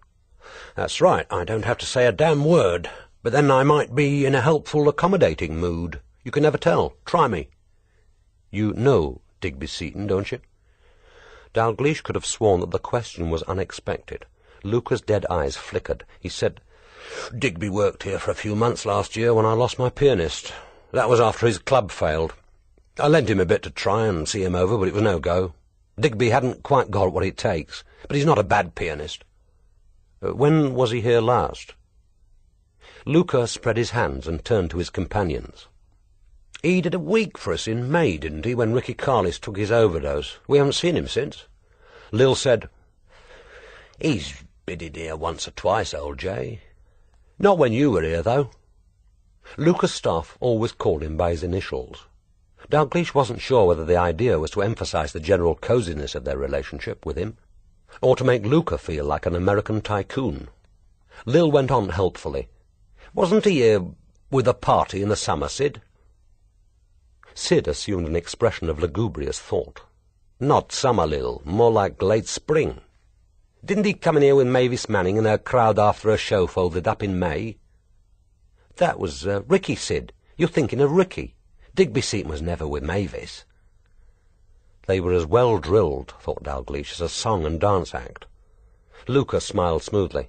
That's right, I don't have to say a damn word, but then I might be in a helpful, accommodating mood. You can never tell. Try me. You know Digby Seton, don't you? Dalgliesh could have sworn that the question was unexpected. Luca's dead eyes flickered. He said, Digby worked here for a few months last year when I lost my pianist. That was after his club failed. I lent him a bit to try and see him over, but it was no go. Digby hadn't quite got what it takes, but he's not a bad pianist. When was he here last? Luca spread his hands and turned to his companions. He did a week for us in May, didn't he, when Ricky Carlis took his overdose? We haven't seen him since. Lil said, He's been in here once or twice, old Jay. Not when you were here, though. Luca's staff always called him by his initials. Dalgliesh wasn't sure whether the idea was to emphasize the general coziness of their relationship with him, or to make Luca feel like an American tycoon. Lil went on helpfully. Wasn't he here with a party in the summer, Sid? Sid assumed an expression of lugubrious thought. Not summer, Lil, more like late spring. Didn't he come in here with Mavis Manning and her crowd after a show folded up in May? That was Ricky, Sid. You're thinking of Ricky. Digby Seton was never with Mavis. They were as well drilled, thought Dalgliesh, as a song and dance act. Luca smiled smoothly.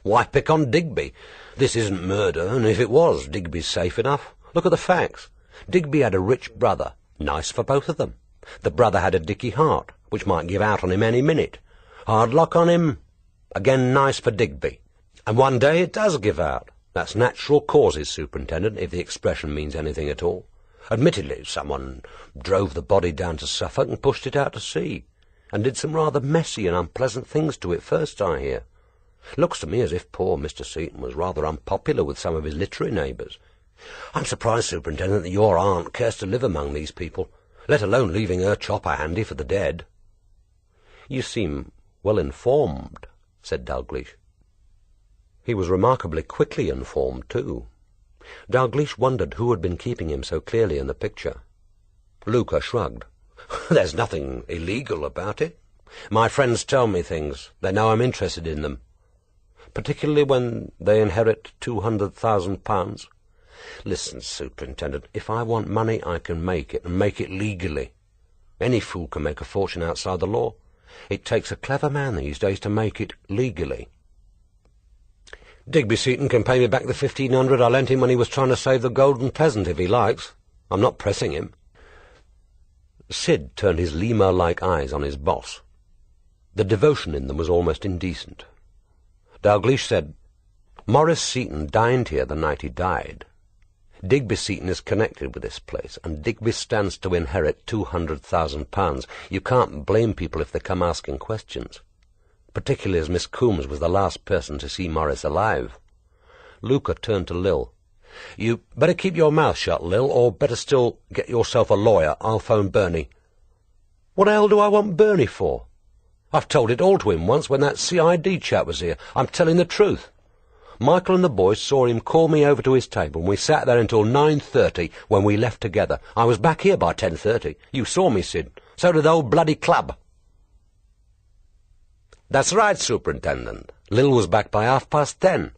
Why pick on Digby? This isn't murder, and if it was, Digby's safe enough. Look at the facts. Digby had a rich brother. Nice for both of them. The brother had a dicky heart, which might give out on him any minute. Hard luck on him. Again, nice for Digby. And one day it does give out. That's natural causes, Superintendent, if the expression means anything at all. Admittedly, someone drove the body down to Suffolk and pushed it out to sea, and did some rather messy and unpleasant things to it first, I hear. Looks to me as if poor Mr. Seton was rather unpopular with some of his literary neighbours. I'm surprised, Superintendent, that your aunt cares to live among these people, let alone leaving her chopper handy for the dead. You seem well informed, said Dalgliesh. He was remarkably quickly informed, too. Dalgliesh wondered who had been keeping him so clearly in the picture. Luca shrugged. There's nothing illegal about it. My friends tell me things. They know I'm interested in them. Particularly when they inherit £200,000. Listen, Superintendent, if I want money, I can make it, and make it legally. Any fool can make a fortune outside the law. It takes a clever man these days to make it legally. Digby Seton can pay me back the 1,500 I lent him when he was trying to save the Golden Peasant, if he likes. I'm not pressing him. Sid turned his lemur-like eyes on his boss. The devotion in them was almost indecent. Dalgliesh said, Maurice Seton dined here the night he died. Digby Seton is connected with this place, and Digby stands to inherit £200,000. You can't blame people if they come asking questions, particularly as Miss Coombs was the last person to see Maurice alive. Luca turned to Lil. You better keep your mouth shut, Lil, or better still, get yourself a lawyer. I'll phone Bernie. What the hell do I want Bernie for? I've told it all to him once when that CID chap was here. I'm telling the truth. Michael and the boys saw him call me over to his table, and we sat there until 9:30 when we left together. I was back here by 10:30. You saw me, Sid. So did the whole bloody club. That's right, Superintendent. Lil was back by 10:30.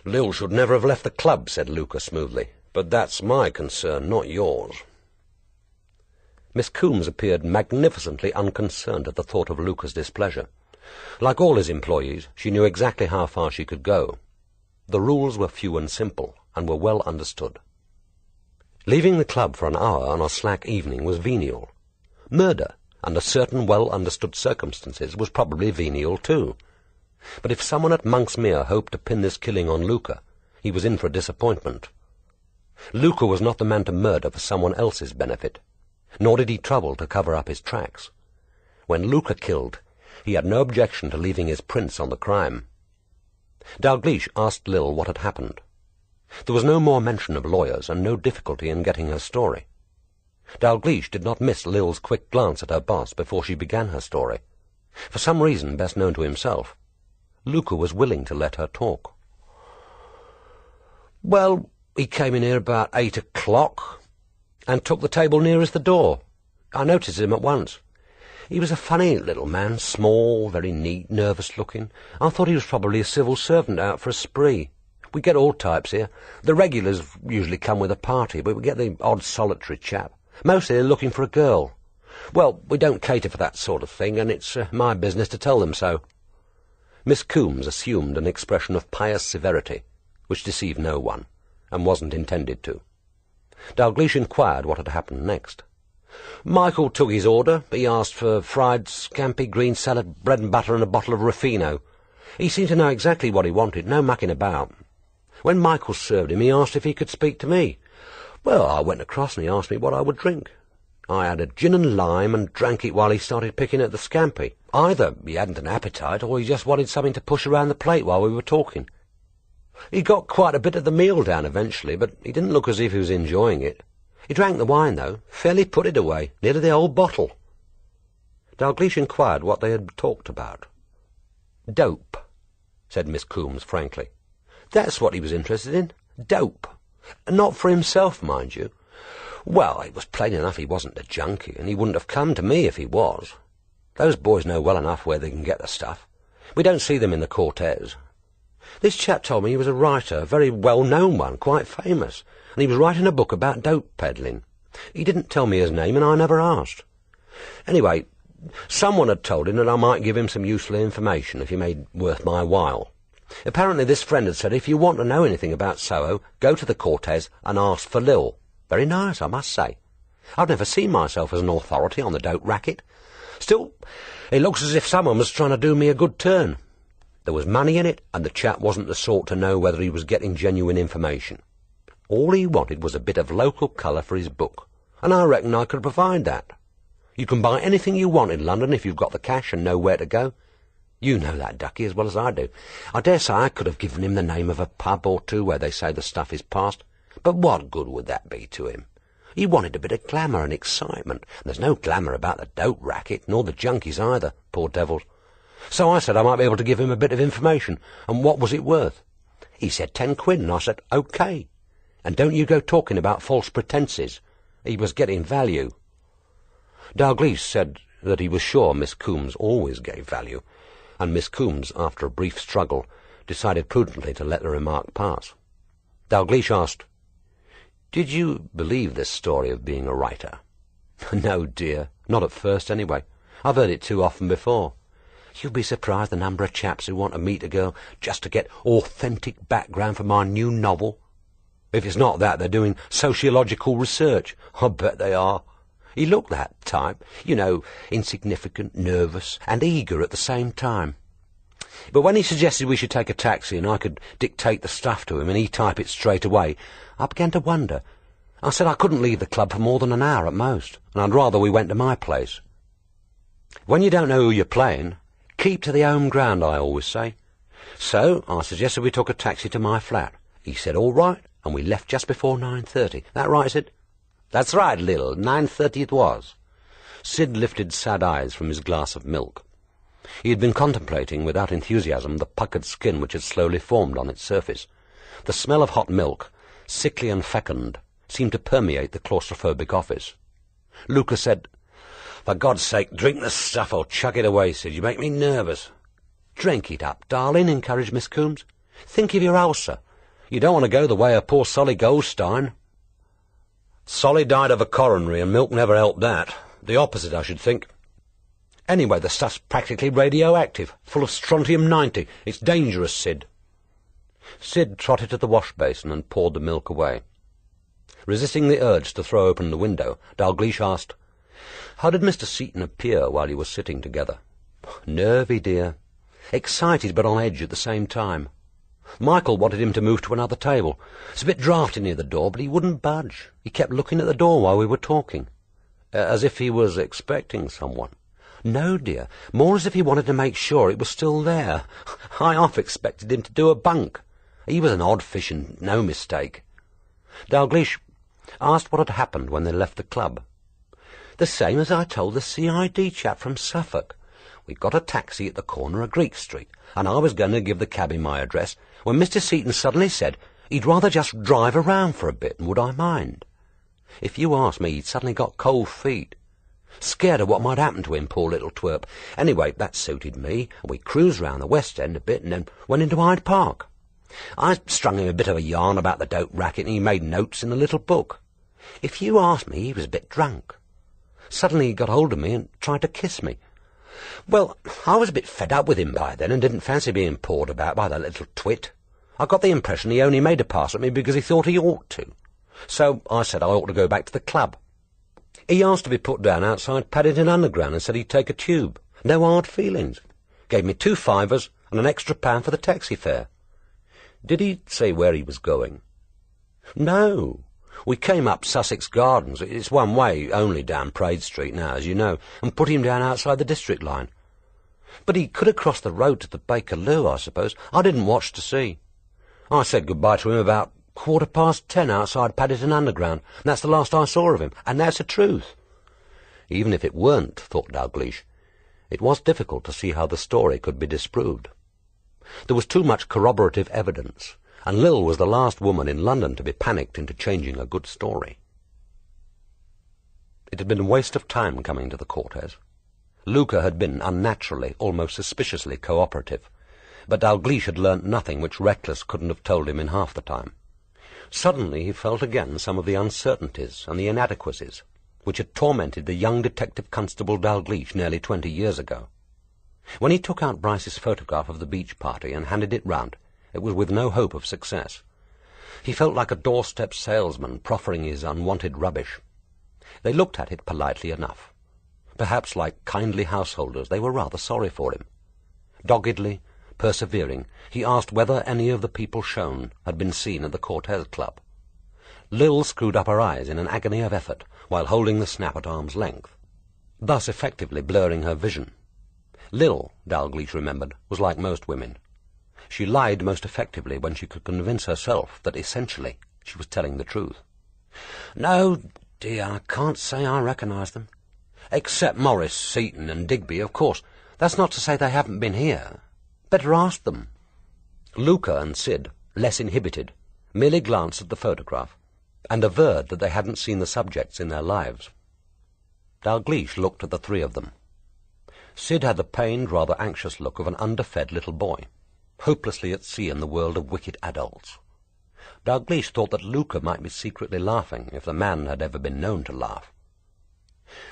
Lil should never have left the club, said Luca smoothly. But that's my concern, not yours. Miss Coombs appeared magnificently unconcerned at the thought of Luca's displeasure. Like all his employees, she knew exactly how far she could go. The rules were few and simple, and were well understood. Leaving the club for an hour on a slack evening was venial. Murder, under certain well-understood circumstances, was probably venial too. But if someone at Monksmere hoped to pin this killing on Luca, he was in for a disappointment. Luca was not the man to murder for someone else's benefit, nor did he trouble to cover up his tracks. When Luca killed, he had no objection to leaving his prints on the crime. Dalgliesh asked Lil what had happened. There was no more mention of lawyers, and no difficulty in getting her story. Dalgliesh did not miss Lil's quick glance at her boss before she began her story. For some reason best known to himself, Luca was willing to let her talk. "Well, he came in here about 8 o'clock, and took the table nearest the door. I noticed him at once. He was a funny little man, small, very neat, nervous-looking. I thought he was probably a civil servant out for a spree. We get all types here. The regulars usually come with a party, but we get the odd solitary chap. Mostly they're looking for a girl. Well, we don't cater for that sort of thing, and it's my business to tell them so." Miss Coombes assumed an expression of pious severity, which deceived no one, and wasn't intended to. Dalgliesh inquired what had happened next. "Michael took his order. He asked for fried scampi, green salad, bread and butter, and a bottle of Ruffino. He seemed to know exactly what he wanted, no mucking about. When Michael served him, he asked if he could speak to me. Well, I went across and he asked me what I would drink. I had a gin and lime and drank it while he started picking at the scampi. Either he hadn't an appetite, or he just wanted something to push around the plate while we were talking. He got quite a bit of the meal down eventually, but he didn't look as if he was enjoying it. He drank the wine, though, fairly put it away, nearly the whole bottle." Dalgliesh inquired what they had talked about. "Dope," said Miss Coombes frankly. "That's what he was interested in. Dope. Not for himself, mind you. Well, it was plain enough he wasn't a junkie, and he wouldn't have come to me if he was. Those boys know well enough where they can get the stuff. We don't see them in the Cortez. This chap told me he was a writer, a very well-known one, quite famous, and he was writing a book about dope peddling. He didn't tell me his name, and I never asked. Anyway, someone had told him that I might give him some useful information if he made worth my while. Apparently this friend had said, if you want to know anything about Soho, go to the Cortez and ask for Lil. Very nice, I must say. I've never seen myself as an authority on the dope racket. Still, it looks as if someone was trying to do me a good turn. There was money in it, and the chap wasn't the sort to know whether he was getting genuine information. All he wanted was a bit of local colour for his book, and I reckon I could provide that. You can buy anything you want in London if you've got the cash and know where to go. You know that, Ducky, as well as I do. I dare say I could have given him the name of a pub or two where they say the stuff is passed, but what good would that be to him? He wanted a bit of glamour and excitement, and there's no glamour about the dope racket, nor the junkies either, poor devils. So I said I might be able to give him a bit of information, and what was it worth? He said 10 quid, and I said, OK. And don't you go talking about false pretences. He was getting value. Dalgliesh said that he was sure Miss Coombes always gave value, and Miss Coombes, after a brief struggle, decided prudently to let the remark pass. Dalgliesh asked, "Did you believe this story of being a writer?" "No, dear, not at first anyway. I've heard it too often before. You'll be surprised the number of chaps who want to meet a girl just to get authentic background for my new novel. If it's not that, they're doing sociological research. I bet they are. He looked that type, you know, insignificant, nervous, and eager at the same time. But when he suggested we should take a taxi and I could dictate the stuff to him and he'd type it straight away, I began to wonder. I said I couldn't leave the club for more than an hour at most, and I'd rather we went to my place. When you don't know who you're playing, keep to the home ground, I always say. So I suggested we took a taxi to my flat. He said all right, and we left just before 9:30. That right, Sid? That's right, Lil. 9:30 it was. Sid lifted sad eyes from his glass of milk. He had been contemplating without enthusiasm the puckered skin which had slowly formed on its surface. The smell of hot milk, sickly and fecund, seemed to permeate the claustrophobic office. Luca said, "For God's sake, drink the stuff or chuck it away, Sid. You make me nervous." "Drink it up, darling," encouraged Miss Coombes. "Think of your ulcer. You don't want to go the way of poor Solly Goldstein." "Solly died of a coronary, and milk never helped that. The opposite, I should think." Anyway, the stuff's practically radioactive, full of strontium-90. It's dangerous, Sid. Sid trotted to the wash basin and poured the milk away. Resisting the urge to throw open the window, Dalgliesh asked, "How did Mr. Seton appear while you were sitting together?" "Nervy, dear. Excited but on edge at the same time. Michael wanted him to move to another table. It's a bit draughty near the door, but he wouldn't budge. He kept looking at the door while we were talking. As if he was expecting someone." "No, dear. More as if he wanted to make sure it was still there. I half expected him to do a bunk. He was an odd fish and no mistake." Dalgliesh asked what had happened when they left the club. "The same as I told the CID chap from Suffolk. We got a taxi at the corner of Greek Street, and I was going to give the cabby my address, when Mr. Seton suddenly said he'd rather just drive around for a bit, and would I mind? If you ask me, he'd suddenly got cold feet. Scared of what might happen to him, poor little twerp. Anyway, that suited me, and we cruised round the West End a bit, and then went into Hyde Park. I strung him a bit of a yarn about the dope racket, and he made notes in the little book. If you ask me, he was a bit drunk. Suddenly he got hold of me and tried to kiss me. Well, I was a bit fed up with him by then, and didn't fancy being pawed about by the little twit. I got the impression he only made a pass at me because he thought he ought to. So I said I ought to go back to the club. He asked to be put down outside Paddington Underground and said he'd take a tube. No hard feelings. Gave me 2 fivers and an extra £1 for the taxi fare." "Did he say where he was going?" "No. We came up Sussex Gardens, it's one way only down Praed Street now, as you know, and put him down outside the district line. But he could have crossed the road to the Bakerloo, I suppose. I didn't watch to see. I said goodbye to him about 10:15 outside Paddington Underground, and that's the last I saw of him, and that's the truth." Even if it weren't, thought Dalgliesh, it was difficult to see how the story could be disproved. There was too much corroborative evidence, and Lil was the last woman in London to be panicked into changing a good story. It had been a waste of time coming to the Cortes. Luca had been unnaturally, almost suspiciously cooperative, but Dalgliesh had learnt nothing which Reckless couldn't have told him in half the time. Suddenly he felt again some of the uncertainties and the inadequacies which had tormented the young Detective Constable Dalgliesh nearly 20 years ago. When he took out Bryce's photograph of the beach party and handed it round, it was with no hope of success. He felt like a doorstep salesman proffering his unwanted rubbish. They looked at it politely enough. Perhaps like kindly householders, they were rather sorry for him. Doggedly, persevering, he asked whether any of the people shown had been seen at the Cortes Club. Lil screwed up her eyes in an agony of effort while holding the snap at arm's length, thus effectively blurring her vision. Lil, Dalgliesh remembered, was like most women. She lied most effectively when she could convince herself that essentially she was telling the truth. "No, dear, I can't say I recognise them. Except Maurice Seton and Digby, of course. That's not to say they haven't been here. Better ask them." Luca and Sid, less inhibited, merely glanced at the photograph and averred that they hadn't seen the subjects in their lives. Dalgliesh looked at the 3 of them. Sid had the pained, rather anxious look of an underfed little boy, hopelessly at sea in the world of wicked adults. Dalgliesh thought that Luca might be secretly laughing, if the man had ever been known to laugh.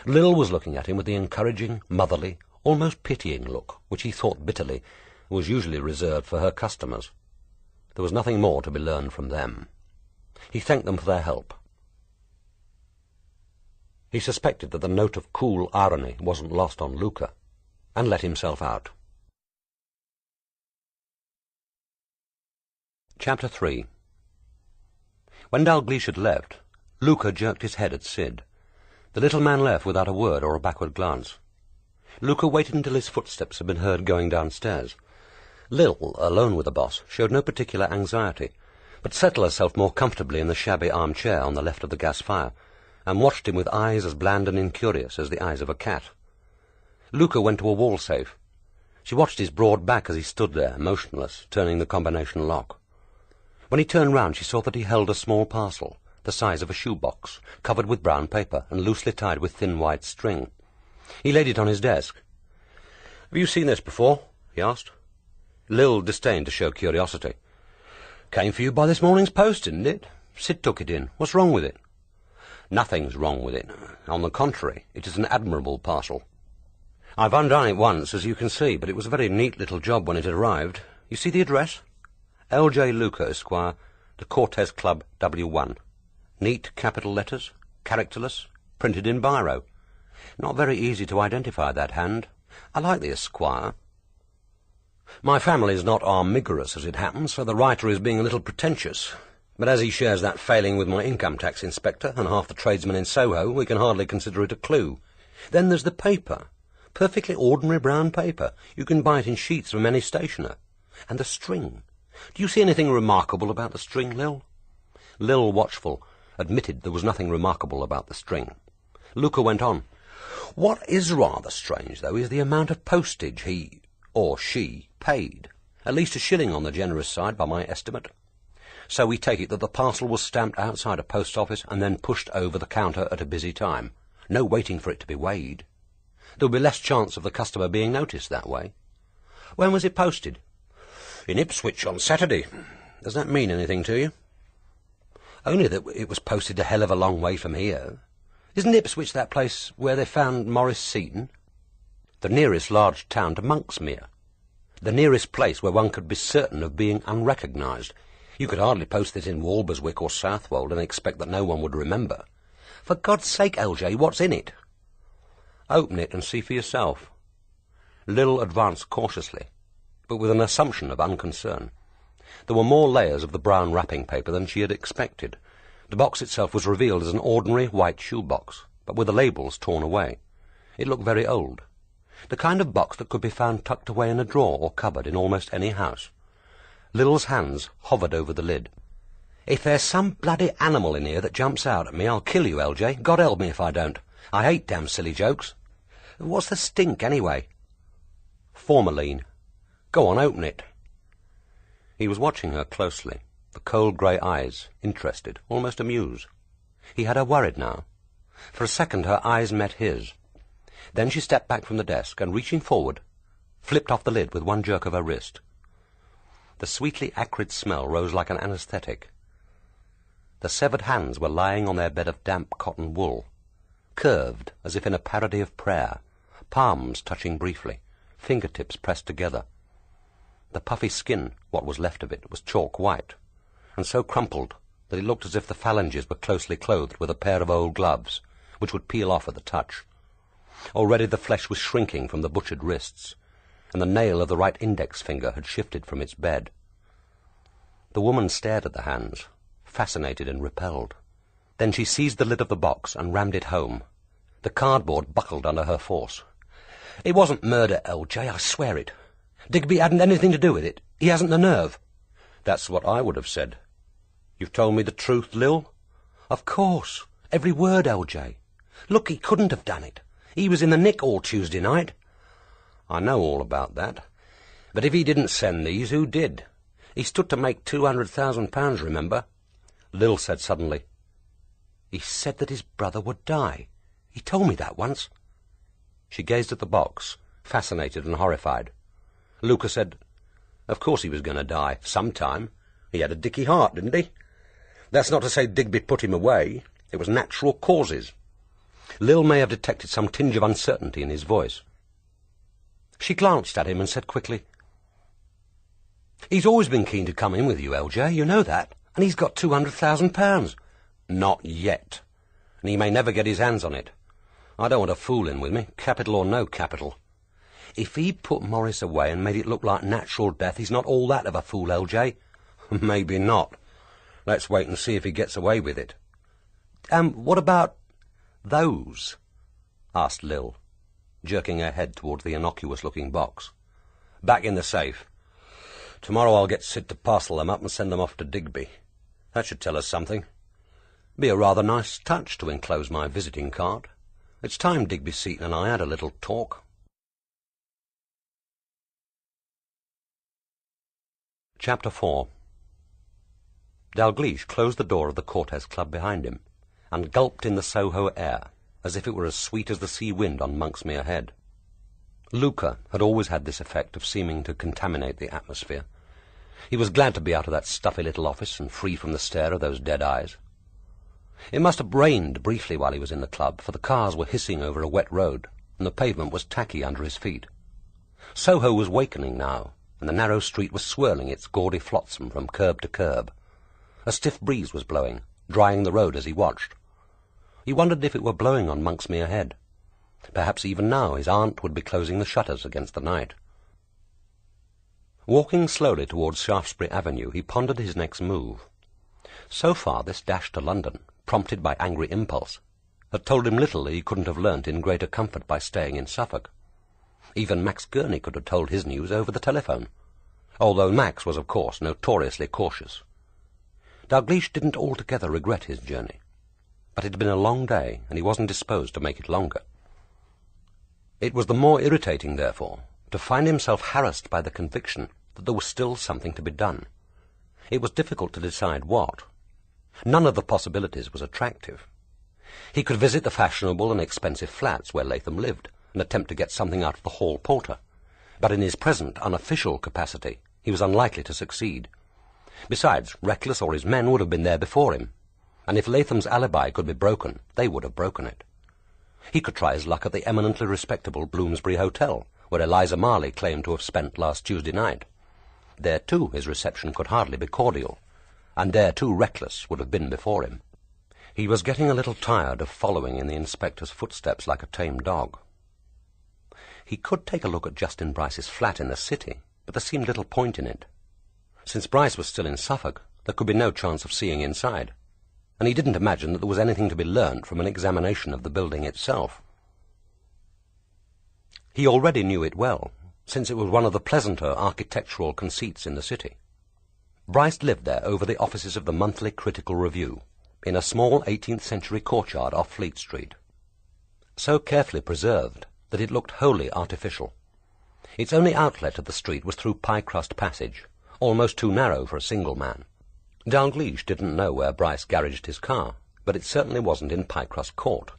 Lil was looking at him with the encouraging, motherly, almost pitying look, which he thought bitterly was usually reserved for her customers. There was nothing more to be learned from them. He thanked them for their help. He suspected that the note of cool irony wasn't lost on Luca, and let himself out. Chapter 3. When Dalgliesh had left, Luca jerked his head at Sid. The little man left without a word or a backward glance. Luca waited until his footsteps had been heard going downstairs. Lil, alone with the boss, showed no particular anxiety, but settled herself more comfortably in the shabby armchair on the left of the gas fire, and watched him with eyes as bland and incurious as the eyes of a cat. Luca went to a wall safe. She watched his broad back as he stood there, motionless, turning the combination lock. When he turned round, she saw that he held a small parcel, the size of a shoebox, covered with brown paper and loosely tied with thin white string. He laid it on his desk. "Have you seen this before?" he asked. Lil disdained to show curiosity. "Came for you by this morning's post, didn't it? Sid took it in. What's wrong with it?" "Nothing's wrong with it. On the contrary, it is an admirable parcel." I've undone it once, as you can see, but it was a very neat little job when it arrived. You see the address? L.J. Luca, Esquire, the Cortes Club, W1. Neat capital letters, characterless, printed in biro. Not very easy to identify that hand. I like the Esquire. My family's not armigerous, as it happens, so the writer is being a little pretentious. But as he shares that failing with my income tax inspector and half the tradesmen in Soho, we can hardly consider it a clue. Then there's the paper. Perfectly ordinary brown paper. You can buy it in sheets from any stationer. And the string. Do you see anything remarkable about the string, Lil? Lil, watchful, admitted there was nothing remarkable about the string. Luca went on. What is rather strange, though, is the amount of postage he, or she, paid. At least £1 on the generous side, by my estimate. So we take it that the parcel was stamped outside a post office and then pushed over the counter at a busy time. No waiting for it to be weighed. There would be less chance of the customer being noticed that way. When was it posted? In Ipswich on Saturday. Does that mean anything to you? Only that it was posted a hell of a long way from here. Isn't Ipswich that place where they found Maurice Seton? The nearest large town to Monksmere. The nearest place where one could be certain of being unrecognised. You could hardly post this in Walberswick or Southwold and expect that no one would remember. For God's sake, LJ, what's in it? Open it and see for yourself. Lil advanced cautiously, but with an assumption of unconcern. There were more layers of the brown wrapping paper than she had expected. The box itself was revealed as an ordinary white shoebox, but with the labels torn away. It looked very old. The kind of box that could be found tucked away in a drawer or cupboard in almost any house. Lil's hands hovered over the lid. If there's some bloody animal in here that jumps out at me, I'll kill you, LJ. God help me if I don't. I hate damn silly jokes. What's the stink, anyway? Formalin. Go on, open it. He was watching her closely, the cold grey eyes, interested, almost amused. He had her worried now. For a second her eyes met his. Then she stepped back from the desk and, reaching forward, flipped off the lid with one jerk of her wrist. The sweetly acrid smell rose like an anaesthetic. The severed hands were lying on their bed of damp cotton wool, curved as if in a parody of prayer, palms touching briefly, fingertips pressed together. The puffy skin, what was left of it, was chalk white, and so crumpled that it looked as if the phalanges were closely clothed with a pair of old gloves, which would peel off at the touch. Already the flesh was shrinking from the butchered wrists, and the nail of the right index finger had shifted from its bed. The woman stared at the hands, fascinated and repelled. Then she seized the lid of the box and rammed it home. The cardboard buckled under her force. It wasn't murder, LJ, I swear it. Digby hadn't anything to do with it. He hasn't the nerve. That's what I would have said. You've told me the truth, Lil? Of course. Every word, LJ. Look, he couldn't have done it. He was in the nick all Tuesday night. I know all about that. But if he didn't send these, who did? He stood to make £200,000, remember? Lil said suddenly. He said that his brother would die. He told me that once. She gazed at the box, fascinated and horrified. Luca said, Of course he was going to die, sometime. He had a dicky heart, didn't he? That's not to say Digby put him away. It was natural causes. Lil may have detected some tinge of uncertainty in his voice. She glanced at him and said quickly, He's always been keen to come in with you, LJ, you know that, and he's got £200,000. Not yet, and he may never get his hands on it. I don't want a fool in with me, capital or no capital. If he put Maurice away and made it look like natural death, he's not all that of a fool, LJ. Maybe not. Let's wait and see if he gets away with it. What about those? Asked Lil, jerking her head towards the innocuous-looking box. Back in the safe. Tomorrow I'll get Sid to parcel them up and send them off to Digby. That should tell us something. Be a rather nice touch to enclose my visiting card. It's time Digby Seton and I had a little talk. Chapter 4. Dalgliesh closed the door of the Cortes Club behind him, and gulped in the Soho air, as if it were as sweet as the sea wind on Monksmere Head. Luca had always had this effect of seeming to contaminate the atmosphere. He was glad to be out of that stuffy little office and free from the stare of those dead eyes. It must have rained briefly while he was in the club, for the cars were hissing over a wet road, and the pavement was tacky under his feet. Soho was wakening now, and the narrow street was swirling its gaudy flotsam from curb to curb. A stiff breeze was blowing, drying the road as he watched. He wondered if it were blowing on Monksmere Head. Perhaps even now his aunt would be closing the shutters against the night. Walking slowly towards Shaftesbury Avenue, he pondered his next move. So far this dash to London, prompted by angry impulse, had told him little he couldn't have learnt in greater comfort by staying in Suffolk. Even Max Gurney could have told his news over the telephone, although Max was, of course, notoriously cautious. Dalgliesh didn't altogether regret his journey, but it had been a long day, and he wasn't disposed to make it longer. It was the more irritating, therefore, to find himself harassed by the conviction that there was still something to be done. It was difficult to decide what. None of the possibilities was attractive. He could visit the fashionable and expensive flats where Latham lived and attempt to get something out of the hall porter, but in his present unofficial capacity he was unlikely to succeed. Besides, Reckless or his men would have been there before him, and if Latham's alibi could be broken, they would have broken it. He could try his luck at the eminently respectable Bloomsbury Hotel, where Eliza Marley claimed to have spent last Tuesday night. There, too, his reception could hardly be cordial, and there, too, Reckless would have been before him. He was getting a little tired of following in the inspector's footsteps like a tame dog. He could take a look at Justin Bryce's flat in the city, but there seemed little point in it. Since Bryce was still in Suffolk, there could be no chance of seeing inside, and he didn't imagine that there was anything to be learnt from an examination of the building itself. He already knew it well, since it was one of the pleasanter architectural conceits in the city. Bryce lived there over the offices of the Monthly Critical Review, in a small 18th-century courtyard off Fleet Street, so carefully preserved that it looked wholly artificial. Its only outlet at the street was through Pycroft Passage, almost too narrow for a single man. Dalgliesh didn't know where Bryce garaged his car, but it certainly wasn't in Pycroft Court.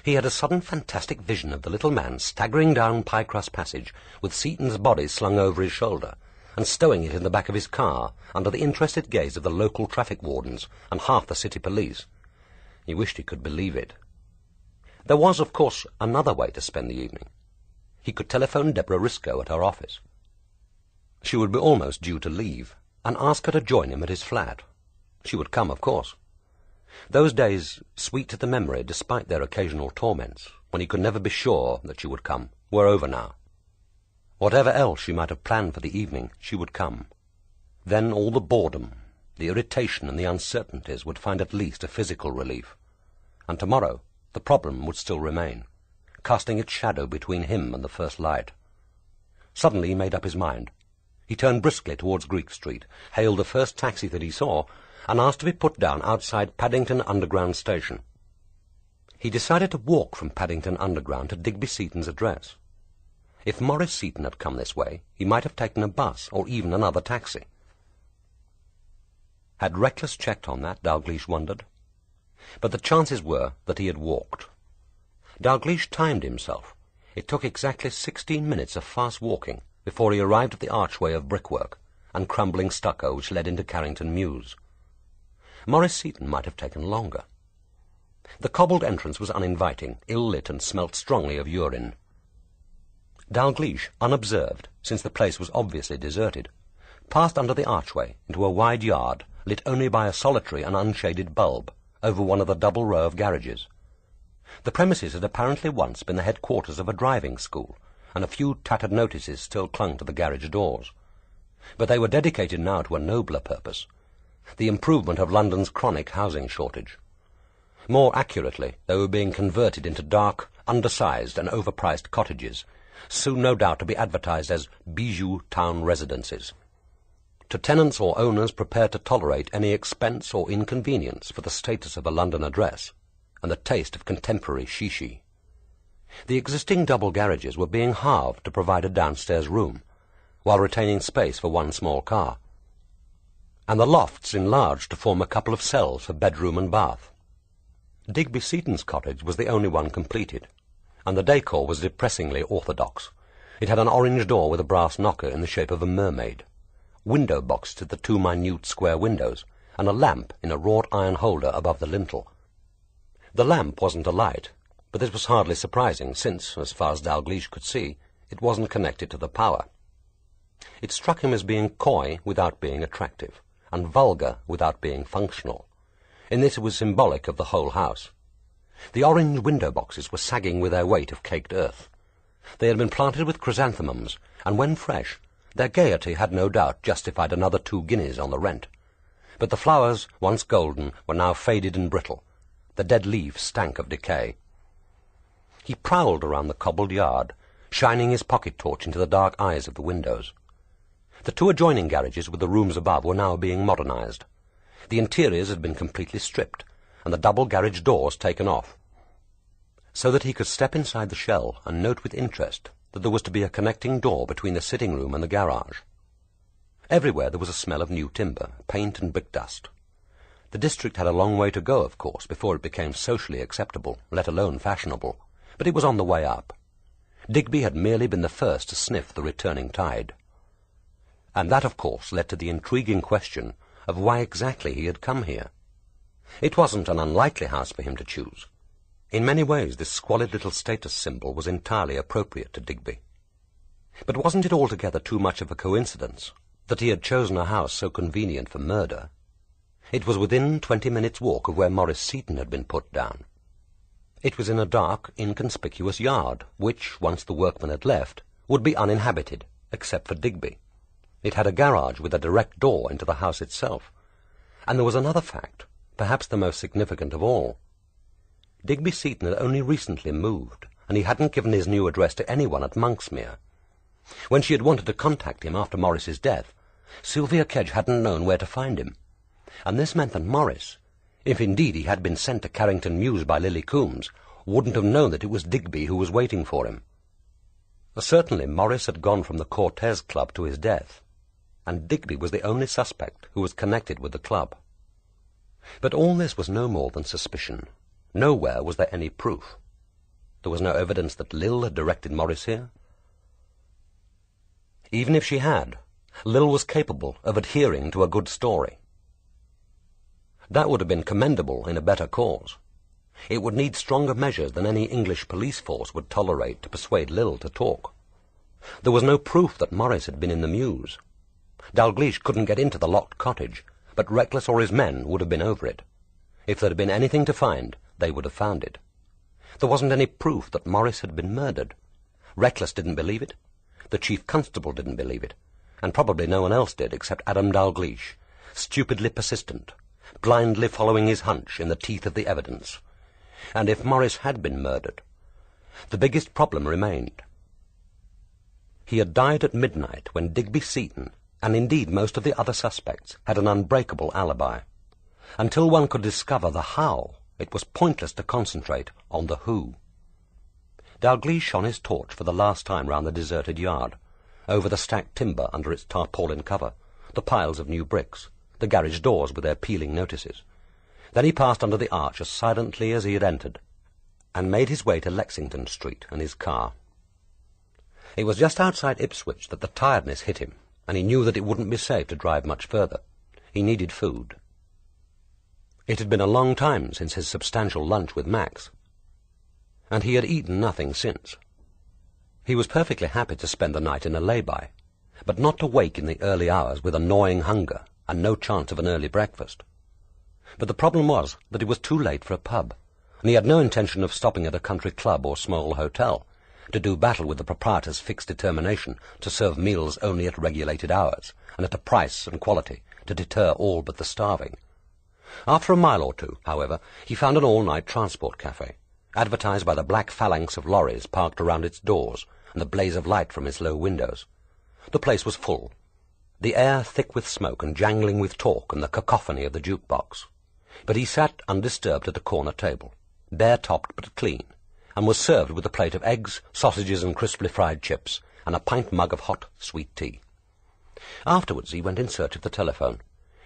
He had a sudden fantastic vision of the little man staggering down Pycroft Passage with Seton's body slung over his shoulder, and stowing it in the back of his car under the interested gaze of the local traffic wardens and half the city police. He wished he could believe it. There was, of course, another way to spend the evening. He could telephone Deborah Risco at her office. She would be almost due to leave, and ask her to join him at his flat. She would come, of course. Those days, sweet to the memory despite their occasional torments, when he could never be sure that she would come, were over now. Whatever else she might have planned for the evening, she would come. Then all the boredom, the irritation and the uncertainties would find at least a physical relief. And tomorrow the problem would still remain, casting its shadow between him and the first light. Suddenly he made up his mind. He turned briskly towards Greek Street, hailed the first taxi that he saw, and asked to be put down outside Paddington Underground Station. He decided to walk from Paddington Underground to Digby Seton's address. If Maurice Seton had come this way, he might have taken a bus or even another taxi. Had Reckless checked on that, Dalgliesh wondered? But the chances were that he had walked. Dalgliesh timed himself. It took exactly 16 minutes of fast walking before he arrived at the archway of brickwork and crumbling stucco which led into Carrington Mews. Maurice Seton might have taken longer. The cobbled entrance was uninviting, ill-lit, and smelt strongly of urine. Dalgliesh, unobserved, since the place was obviously deserted, passed under the archway into a wide yard lit only by a solitary and unshaded bulb over one of the double row of garages. The premises had apparently once been the headquarters of a driving school, and a few tattered notices still clung to the garage doors. But they were dedicated now to a nobler purpose, the improvement of London's chronic housing shortage. More accurately, they were being converted into dark, undersized and overpriced cottages, soon no doubt to be advertised as bijou town residences, to tenants or owners prepared to tolerate any expense or inconvenience for the status of a London address and the taste of contemporary shishi. The existing double garages were being halved to provide a downstairs room, while retaining space for one small car, and the lofts enlarged to form a couple of cells for bedroom and bath. Digby Seton's cottage was the only one completed, and the decor was depressingly orthodox. It had an orange door with a brass knocker in the shape of a mermaid, window boxes at the two minute square windows, and a lamp in a wrought iron holder above the lintel. The lamp wasn't alight, but this was hardly surprising, since, as far as Dalgliesh could see, it wasn't connected to the power. It struck him as being coy without being attractive, and vulgar without being functional. In this it was symbolic of the whole house. The orange window boxes were sagging with their weight of caked earth. They had been planted with chrysanthemums, and when fresh, their gaiety had no doubt justified another 2 guineas on the rent. But the flowers, once golden, were now faded and brittle. The dead leaves stank of decay. He prowled around the cobbled yard, shining his pocket torch into the dark eyes of the windows. The 2 adjoining garages with the rooms above were now being modernized. The interiors had been completely stripped, and the double garage doors taken off, so that he could step inside the shell and note with interest that there was to be a connecting door between the sitting room and the garage. Everywhere there was a smell of new timber, paint and brick dust. The district had a long way to go, of course, before it became socially acceptable, let alone fashionable, but it was on the way up. Digby had merely been the first to sniff the returning tide. And that, of course, led to the intriguing question of why exactly he had come here. It wasn't an unlikely house for him to choose. In many ways, this squalid little status symbol was entirely appropriate to Digby. But wasn't it altogether too much of a coincidence that he had chosen a house so convenient for murder? It was within 20 minutes' walk of where Maurice Seton had been put down. It was in a dark, inconspicuous yard, which, once the workmen had left, would be uninhabited, except for Digby. It had a garage with a direct door into the house itself. And there was another fact, perhaps the most significant of all. Digby Seton had only recently moved, and he hadn't given his new address to anyone at Monksmere. When she had wanted to contact him after Maurice's death, Sylvia Kedge hadn't known where to find him. And this meant that Maurice, if indeed he had been sent to Carrington Mews by Lily Coombs, wouldn't have known that it was Digby who was waiting for him. Certainly Maurice had gone from the Cortez Club to his death, and Digby was the only suspect who was connected with the club. But all this was no more than suspicion. Nowhere was there any proof. There was no evidence that Lil had directed Maurice here. Even if she had, Lil was capable of adhering to a good story. That would have been commendable in a better cause. It would need stronger measures than any English police force would tolerate to persuade Lil to talk. There was no proof that Maurice had been in the Mews. Dalgliesh couldn't get into the locked cottage, but Reckless or his men would have been over it. If there had been anything to find, they would have found it. There wasn't any proof that Maurice had been murdered. Reckless didn't believe it. The chief constable didn't believe it, and probably no one else did except Adam Dalgliesh, stupidly persistent, blindly following his hunch in the teeth of the evidence. And if Maurice had been murdered, the biggest problem remained. He had died at midnight when Digby Seton, and indeed most of the other suspects, had an unbreakable alibi. Until one could discover the how, it was pointless to concentrate on the who. Dalgliesh shone his torch for the last time round the deserted yard, over the stacked timber under its tarpaulin cover, the piles of new bricks, the garage doors with their peeling notices. Then he passed under the arch as silently as he had entered, and made his way to Lexington Street and his car. It was just outside Ipswich that the tiredness hit him, and he knew that it wouldn't be safe to drive much further. He needed food. It had been a long time since his substantial lunch with Max, and he had eaten nothing since. He was perfectly happy to spend the night in a lay-by, but not to wake in the early hours with a gnawing hunger and no chance of an early breakfast. But the problem was that it was too late for a pub, and he had no intention of stopping at a country club or small hotel to do battle with the proprietor's fixed determination to serve meals only at regulated hours and at a price and quality to deter all but the starving. After a mile or two, however, he found an all-night transport cafe, advertised by the black phalanx of lorries parked around its doors and the blaze of light from its low windows. The place was full, the air thick with smoke and jangling with talk and the cacophony of the jukebox. But he sat undisturbed at a corner table, bare-topped but clean, and was served with a plate of eggs, sausages and crisply fried chips, and a pint mug of hot, sweet tea. Afterwards he went in search of the telephone,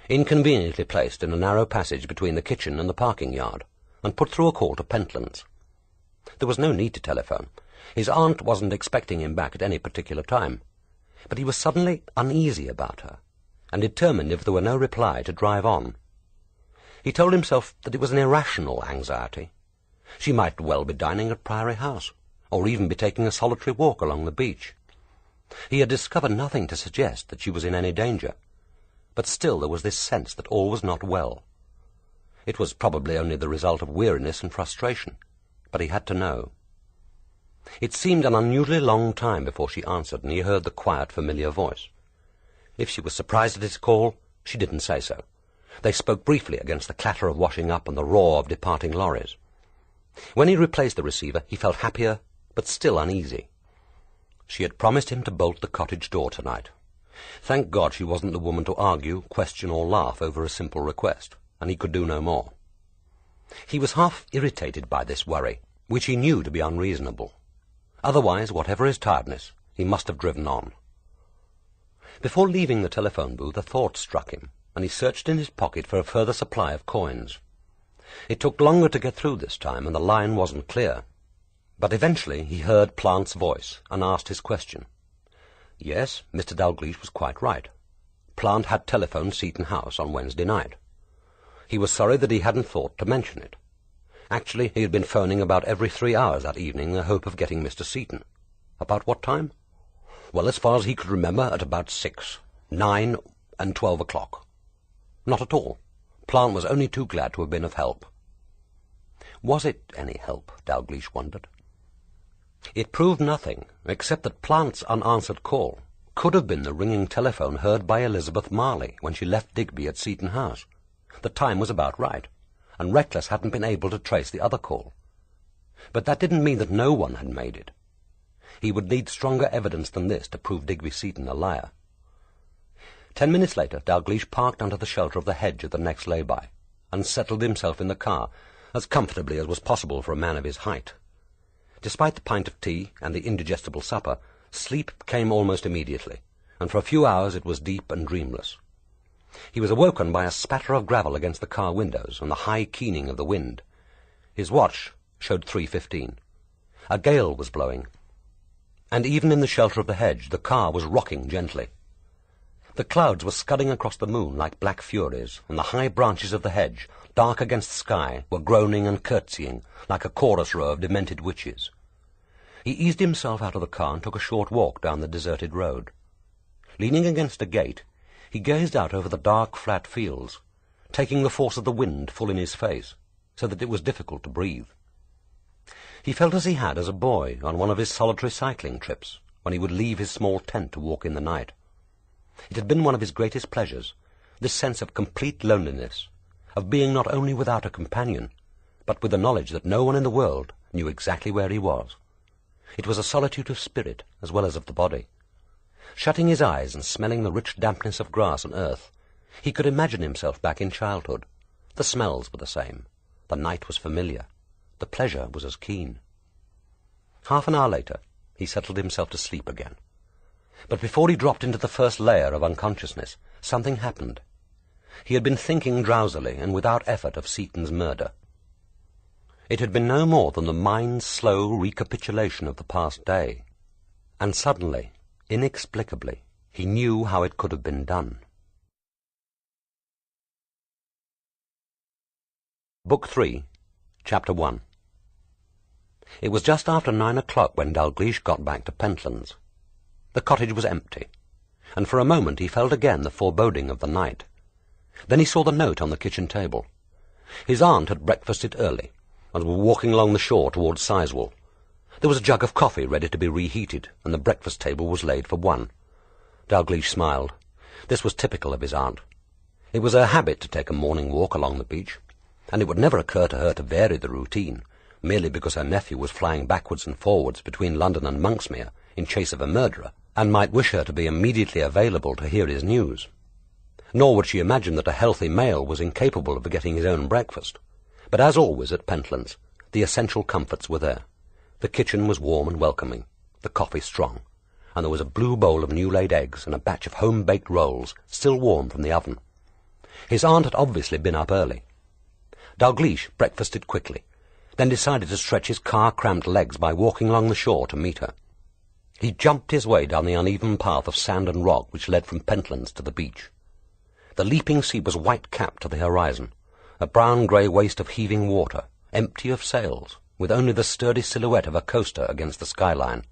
inconveniently placed in a narrow passage between the kitchen and the parking yard, and put through a call to Pentlands. There was no need to telephone. His aunt wasn't expecting him back at any particular time, but he was suddenly uneasy about her, and determined if there were no reply to drive on. He told himself that it was an irrational anxiety, She might well be dining at Priory House, or even be taking a solitary walk along the beach. He had discovered nothing to suggest that she was in any danger, but still there was this sense that all was not well. It was probably only the result of weariness and frustration, but he had to know. It seemed an unusually long time before she answered, and he heard the quiet, familiar voice. If she was surprised at his call, she didn't say so. They spoke briefly against the clatter of washing up and the roar of departing lorries. When he replaced the receiver, he felt happier, but still uneasy. She had promised him to bolt the cottage door tonight. Thank God she wasn't the woman to argue, question, or laugh over a simple request, and he could do no more. He was half irritated by this worry, which he knew to be unreasonable. Otherwise, whatever his tiredness, he must have driven on. Before leaving the telephone booth, a thought struck him, and he searched in his pocket for a further supply of coins. It took longer to get through this time, and the line wasn't clear. But eventually he heard Plant's voice and asked his question. Yes, Mr. Dalgliesh was quite right. Plant had telephoned Seton House on Wednesday night. He was sorry that he hadn't thought to mention it. Actually, he had been phoning about every 3 hours that evening in the hope of getting Mr. Seton. About what time? Well, as far as he could remember, at about 6, 9, and 12 o'clock. Not at all. Plant was only too glad to have been of help. Was it any help, Dalgliesh wondered. It proved nothing, except that Plant's unanswered call could have been the ringing telephone heard by Elizabeth Marley when she left Digby at Seton House. The time was about right, and Reckless hadn't been able to trace the other call. But that didn't mean that no one had made it. He would need stronger evidence than this to prove Digby Seton a liar. 10 minutes later, Dalgliesh parked under the shelter of the hedge at the next lay-by, and settled himself in the car, as comfortably as was possible for a man of his height. Despite the pint of tea and the indigestible supper, sleep came almost immediately, and for a few hours it was deep and dreamless. He was awoken by a spatter of gravel against the car windows and the high keening of the wind. His watch showed 3:15. A gale was blowing, and even in the shelter of the hedge the car was rocking gently. The clouds were scudding across the moon like black furies, and the high branches of the hedge, dark against the sky, were groaning and curtsying like a chorus row of demented witches. He eased himself out of the car and took a short walk down the deserted road. Leaning against a gate, he gazed out over the dark, flat fields, taking the force of the wind full in his face, so that it was difficult to breathe. He felt as he had as a boy on one of his solitary cycling trips, when he would leave his small tent to walk in the night. It had been one of his greatest pleasures, this sense of complete loneliness, of being not only without a companion, but with the knowledge that no one in the world knew exactly where he was. It was a solitude of spirit as well as of the body. Shutting his eyes and smelling the rich dampness of grass and earth, he could imagine himself back in childhood. The smells were the same. The night was familiar. The pleasure was as keen. Half an hour later, he settled himself to sleep again. But before he dropped into the first layer of unconsciousness, something happened. He had been thinking drowsily and without effort of Seton's murder. It had been no more than the mind's slow recapitulation of the past day. And suddenly, inexplicably, he knew how it could have been done. Book 3, Chapter 1. It was just after 9 o'clock when Dalgliesh got back to Pentlands. The cottage was empty, and for a moment he felt again the foreboding of the night. Then he saw the note on the kitchen table. His aunt had breakfasted early, and were walking along the shore towards Sizewell. There was a jug of coffee ready to be reheated, and the breakfast table was laid for one. Dalgliesh smiled. This was typical of his aunt. It was her habit to take a morning walk along the beach, and it would never occur to her to vary the routine, merely because her nephew was flying backwards and forwards between London and Monksmere in chase of a murderer, and might wish her to be immediately available to hear his news. Nor would she imagine that a healthy male was incapable of getting his own breakfast. But as always at Pentlands, the essential comforts were there. The kitchen was warm and welcoming, the coffee strong, and there was a blue bowl of new-laid eggs and a batch of home-baked rolls still warm from the oven. His aunt had obviously been up early. Dalgliesh breakfasted quickly, then decided to stretch his car-cramped legs by walking along the shore to meet her. He jumped his way down the uneven path of sand and rock which led from Pentlands to the beach. The leaping sea was white-capped to the horizon, a brown-grey waste of heaving water, empty of sails, with only the sturdy silhouette of a coaster against the skyline.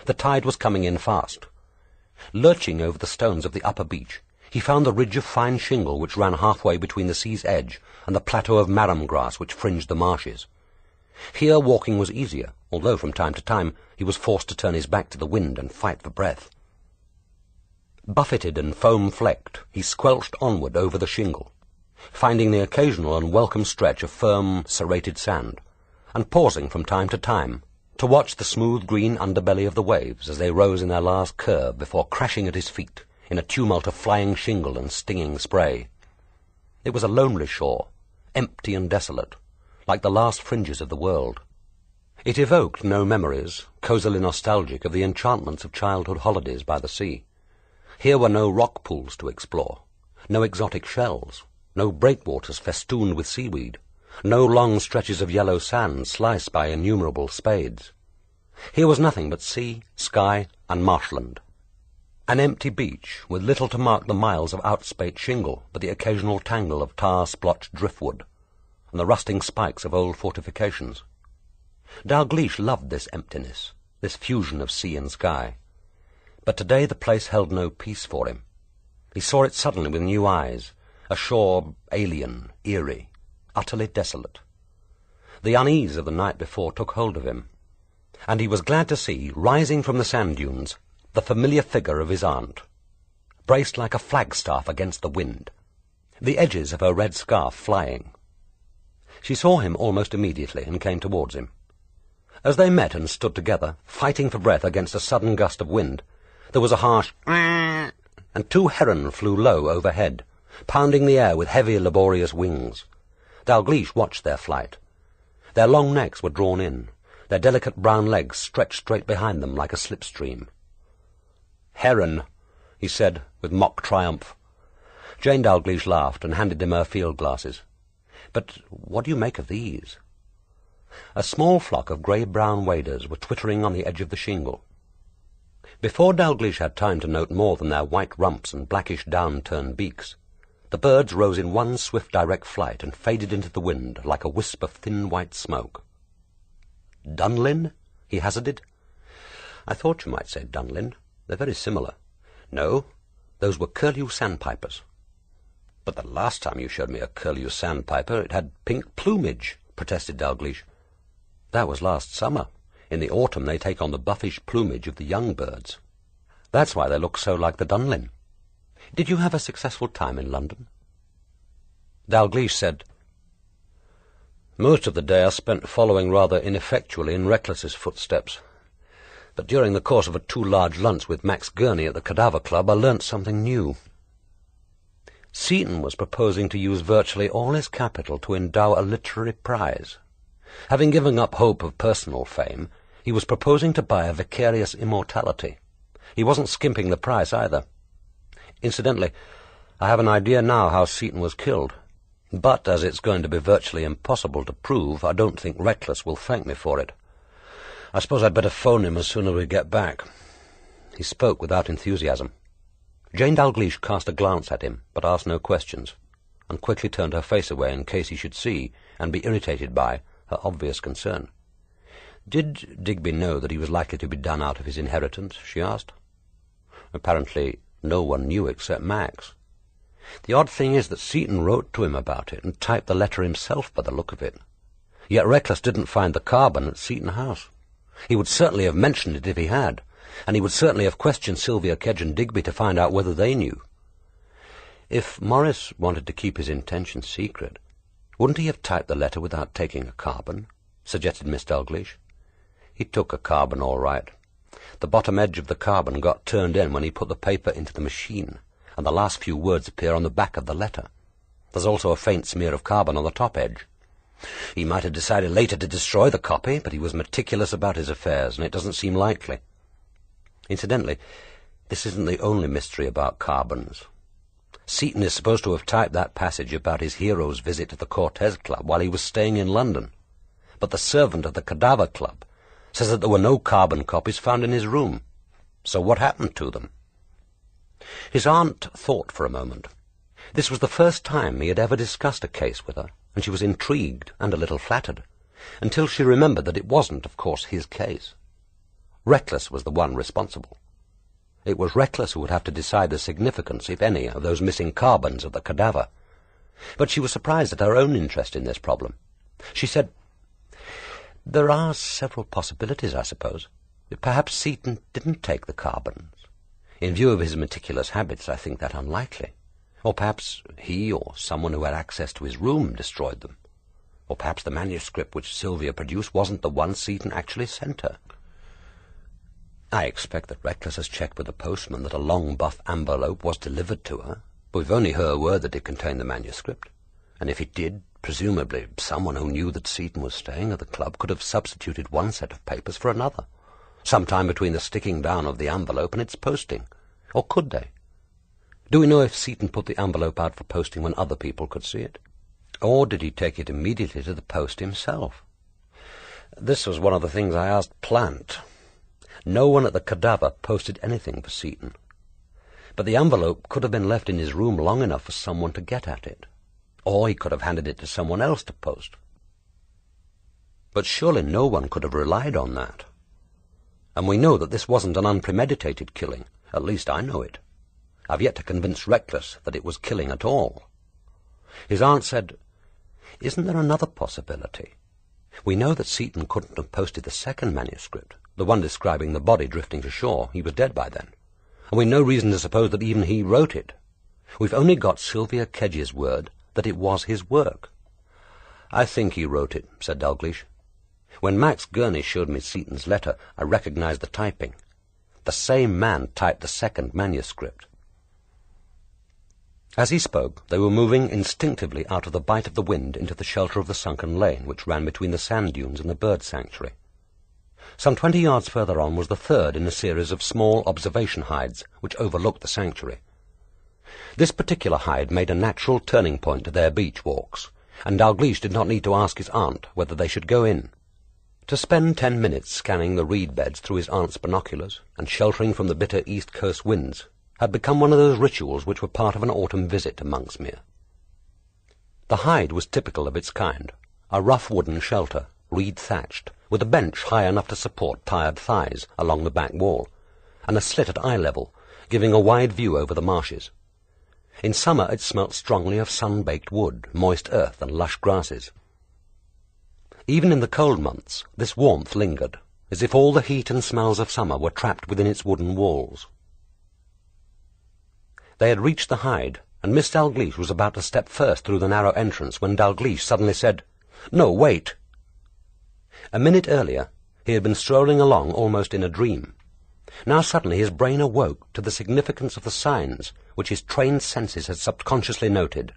The tide was coming in fast. Lurching over the stones of the upper beach, he found the ridge of fine shingle which ran halfway between the sea's edge and the plateau of marram grass which fringed the marshes. Here walking was easier, although from time to time he was forced to turn his back to the wind and fight for breath. Buffeted and foam-flecked, he squelched onward over the shingle, finding the occasional and welcome stretch of firm, serrated sand, and pausing from time to time to watch the smooth green underbelly of the waves as they rose in their last curve before crashing at his feet in a tumult of flying shingle and stinging spray. It was a lonely shore, empty and desolate, like the last fringes of the world. It evoked no memories, cosily nostalgic of the enchantments of childhood holidays by the sea. Here were no rock pools to explore, no exotic shells, no breakwaters festooned with seaweed, no long stretches of yellow sand sliced by innumerable spades. Here was nothing but sea, sky, and marshland. An empty beach, with little to mark the miles of outspate shingle but the occasional tangle of tar-splotched driftwood, and the rusting spikes of old fortifications. Dalgliesh loved this emptiness, this fusion of sea and sky. But today the place held no peace for him. He saw it suddenly with new eyes, a shore alien, eerie, utterly desolate. The unease of the night before took hold of him, and he was glad to see, rising from the sand dunes, the familiar figure of his aunt, braced like a flagstaff against the wind, the edges of her red scarf flying. She saw him almost immediately and came towards him. As they met and stood together, fighting for breath against a sudden gust of wind, there was a harsh and 2 heron flew low overhead, pounding the air with heavy, laborious wings. Dalgliesh watched their flight. Their long necks were drawn in, their delicate brown legs stretched straight behind them like a slipstream. "Heron," he said, with mock triumph. Jane Dalgliesh laughed and handed him her field glasses. "But what do you make of these?" A small flock of grey-brown waders were twittering on the edge of the shingle. Before Dalgliesh had time to note more than their white rumps and blackish down-turned beaks, the birds rose in one swift direct flight and faded into the wind like a wisp of thin white smoke. "Dunlin?" he hazarded. "I thought you might say Dunlin. They're very similar." "No, those were curlew sandpipers." "But the last time you showed me a curlew sandpiper it had pink plumage," protested Dalgliesh. "That was last summer. In the autumn they take on the buffish plumage of the young birds. That's why they look so like the Dunlin. Did you have a successful time in London?" Dalgliesh said, "Most of the day I spent following rather ineffectually in Reckless's footsteps. But during the course of a 2 large lunch with Max Gurney at the Cadaver Club I learnt something new. Seton was proposing to use virtually all his capital to endow a literary prize. Having given up hope of personal fame, he was proposing to buy a vicarious immortality. He wasn't skimping the price either. Incidentally, I have an idea now how Seton was killed, but as it's going to be virtually impossible to prove, I don't think Reckless will thank me for it. I suppose I'd better phone him as soon as we get back." He spoke without enthusiasm. Jane Dalgliesh cast a glance at him, but asked no questions, and quickly turned her face away in case he should see, and be irritated by, her obvious concern. "Did Digby know that he was likely to be done out of his inheritance?" she asked. Apparently no one knew except Max. The odd thing is that Seton wrote to him about it and typed the letter himself by the look of it. Yet Reckless didn't find the carbon at Seton House. He would certainly have mentioned it if he had, and he would certainly have questioned Sylvia Kedge and Digby to find out whether they knew. If Maurice wanted to keep his intentions secret, wouldn't he have typed the letter without taking a carbon? Suggested Miss Dalgliesh. He took a carbon all right. The bottom edge of the carbon got turned in when he put the paper into the machine, and the last few words appear on the back of the letter. There's also a faint smear of carbon on the top edge. He might have decided later to destroy the copy, but he was meticulous about his affairs, and it doesn't seem likely. Incidentally, this isn't the only mystery about carbons. Seton is supposed to have typed that passage about his hero's visit to the Cortez Club while he was staying in London, but the servant at the Cadaver Club says that there were no carbon copies found in his room. So what happened to them? His aunt thought for a moment. This was the first time he had ever discussed a case with her, and she was intrigued and a little flattered. until she remembered that it wasn't, of course, his case. Reckless was the one responsible. It was Reckless who would have to decide the significance, if any, of those missing carbons of the cadaver. But she was surprised at her own interest in this problem. She said, "There are several possibilities, I suppose. Perhaps Seton didn't take the carbons. In view of his meticulous habits, I think that unlikely. Or perhaps he or someone who had access to his room destroyed them. Or perhaps the manuscript which Sylvia produced wasn't the one Seton actually sent her. I expect that Reckless has checked with the postman that a long buff envelope was delivered to her, but we've only her word that it contained the manuscript. And if it did, presumably someone who knew that Seton was staying at the club could have substituted one set of papers for another, sometime between the sticking down of the envelope and its posting. Or could they? Do we know if Seton put the envelope out for posting when other people could see it? Or did he take it immediately to the post himself? This was one of the things I asked Plant. No one at the cadaver posted anything for Seton. But the envelope could have been left in his room long enough for someone to get at it. Or he could have handed it to someone else to post. But surely no one could have relied on that. And we know that this wasn't an unpremeditated killing. At least I know it. I've yet to convince Reckless that it was killing at all. His aunt said, "Isn't there another possibility? We know that Seton couldn't have posted the second manuscript, the one describing the body drifting to shore. He was dead by then. And we've no reason to suppose that even he wrote it. We've only got Sylvia Kedge's word that it was his work." "I think he wrote it," said Dalgliesh. "When Max Gurney showed me Seton's letter, I recognized the typing. The same man typed the second manuscript." As he spoke, they were moving instinctively out of the bite of the wind into the shelter of the sunken lane which ran between the sand dunes and the bird sanctuary. Some 20 yards further on was the third in a series of small observation hides which overlooked the sanctuary. This particular hide made a natural turning point to their beach walks, and Dalgliesh did not need to ask his aunt whether they should go in. To spend 10 minutes scanning the reed beds through his aunt's binoculars and sheltering from the bitter east coast winds had become one of those rituals which were part of an autumn visit to Monksmere. The hide was typical of its kind, a rough wooden shelter, reed-thatched, with a bench high enough to support tired thighs along the back wall, and a slit at eye level, giving a wide view over the marshes. In summer it smelt strongly of sun-baked wood, moist earth, and lush grasses. Even in the cold months, this warmth lingered, as if all the heat and smells of summer were trapped within its wooden walls. They had reached the hide, and Miss Dalgliesh was about to step first through the narrow entrance when Dalgliesh suddenly said, "No, wait!" A minute earlier, he had been strolling along almost in a dream. Now suddenly his brain awoke to the significance of the signs which his trained senses had subconsciously noted.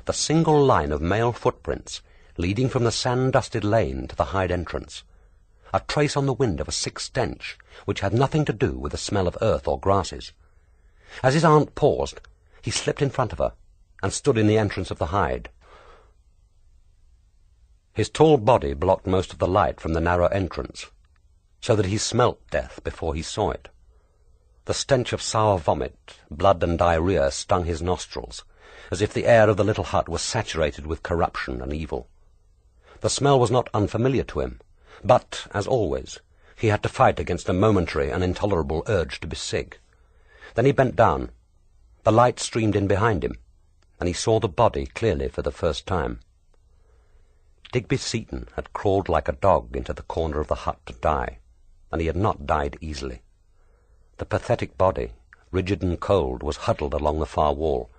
The single line of male footprints leading from the sand-dusted lane to the hide entrance. A trace on the wind of a sick stench which had nothing to do with the smell of earth or grasses. As his aunt paused, he slipped in front of her and stood in the entrance of the hide. His tall body blocked most of the light from the narrow entrance, so that he smelt death before he saw it. The stench of sour vomit, blood and diarrhea stung his nostrils, as if the air of the little hut was saturated with corruption and evil. The smell was not unfamiliar to him, but, as always, he had to fight against a momentary and intolerable urge to be sick. Then he bent down. The light streamed in behind him, and he saw the body clearly for the first time. Digby Seton had crawled like a dog into the corner of the hut to die, and he had not died easily. The pathetic body, rigid and cold, was huddled along the far wall,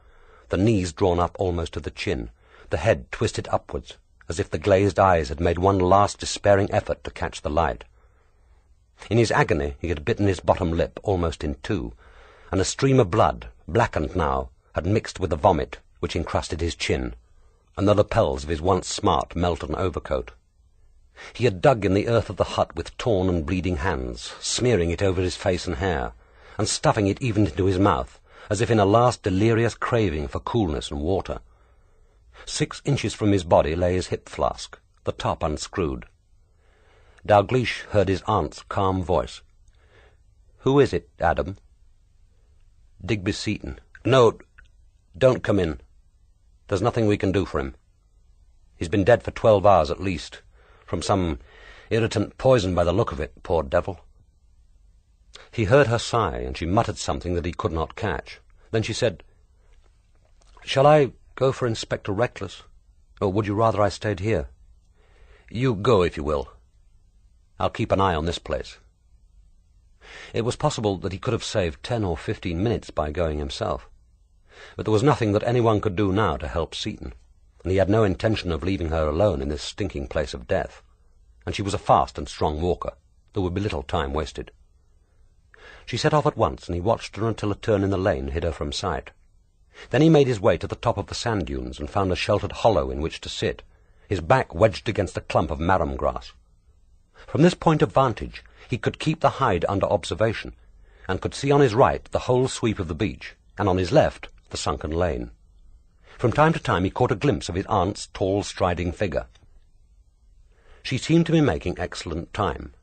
the knees drawn up almost to the chin, the head twisted upwards, as if the glazed eyes had made one last despairing effort to catch the light. In his agony he had bitten his bottom lip almost in two, and a stream of blood, blackened now, had mixed with the vomit which encrusted his chin, and the lapels of his once smart Melton overcoat. He had dug in the earth of the hut with torn and bleeding hands, smearing it over his face and hair, and stuffing it even into his mouth, as if in a last delirious craving for coolness and water. 6 inches from his body lay his hip flask, the top unscrewed. Dalgliesh heard his aunt's calm voice. "Who is it, Adam?" "Digby Seton." "No, don't come in. There's nothing we can do for him. He's been dead for 12 hours at least. from some irritant poison by the look of it, poor devil. He heard her sigh, and she muttered something that he could not catch. Then she said, "Shall I go for Inspector Reckless, or would you rather I stayed here?" "You go, if you will. I'll keep an eye on this place." It was possible that he could have saved 10 or 15 minutes by going himself, but there was nothing that anyone could do now to help Seton, and he had no intention of leaving her alone in this stinking place of death, and she was a fast and strong walker. There would be little time wasted. She set off at once, and he watched her until a turn in the lane hid her from sight. Then he made his way to the top of the sand dunes and found a sheltered hollow in which to sit, his back wedged against a clump of marram grass. From this point of vantage he could keep the hide under observation, and could see on his right the whole sweep of the beach, and on his left the sunken lane. From time to time he caught a glimpse of his aunt's tall, striding figure. She seemed to be making excellent time,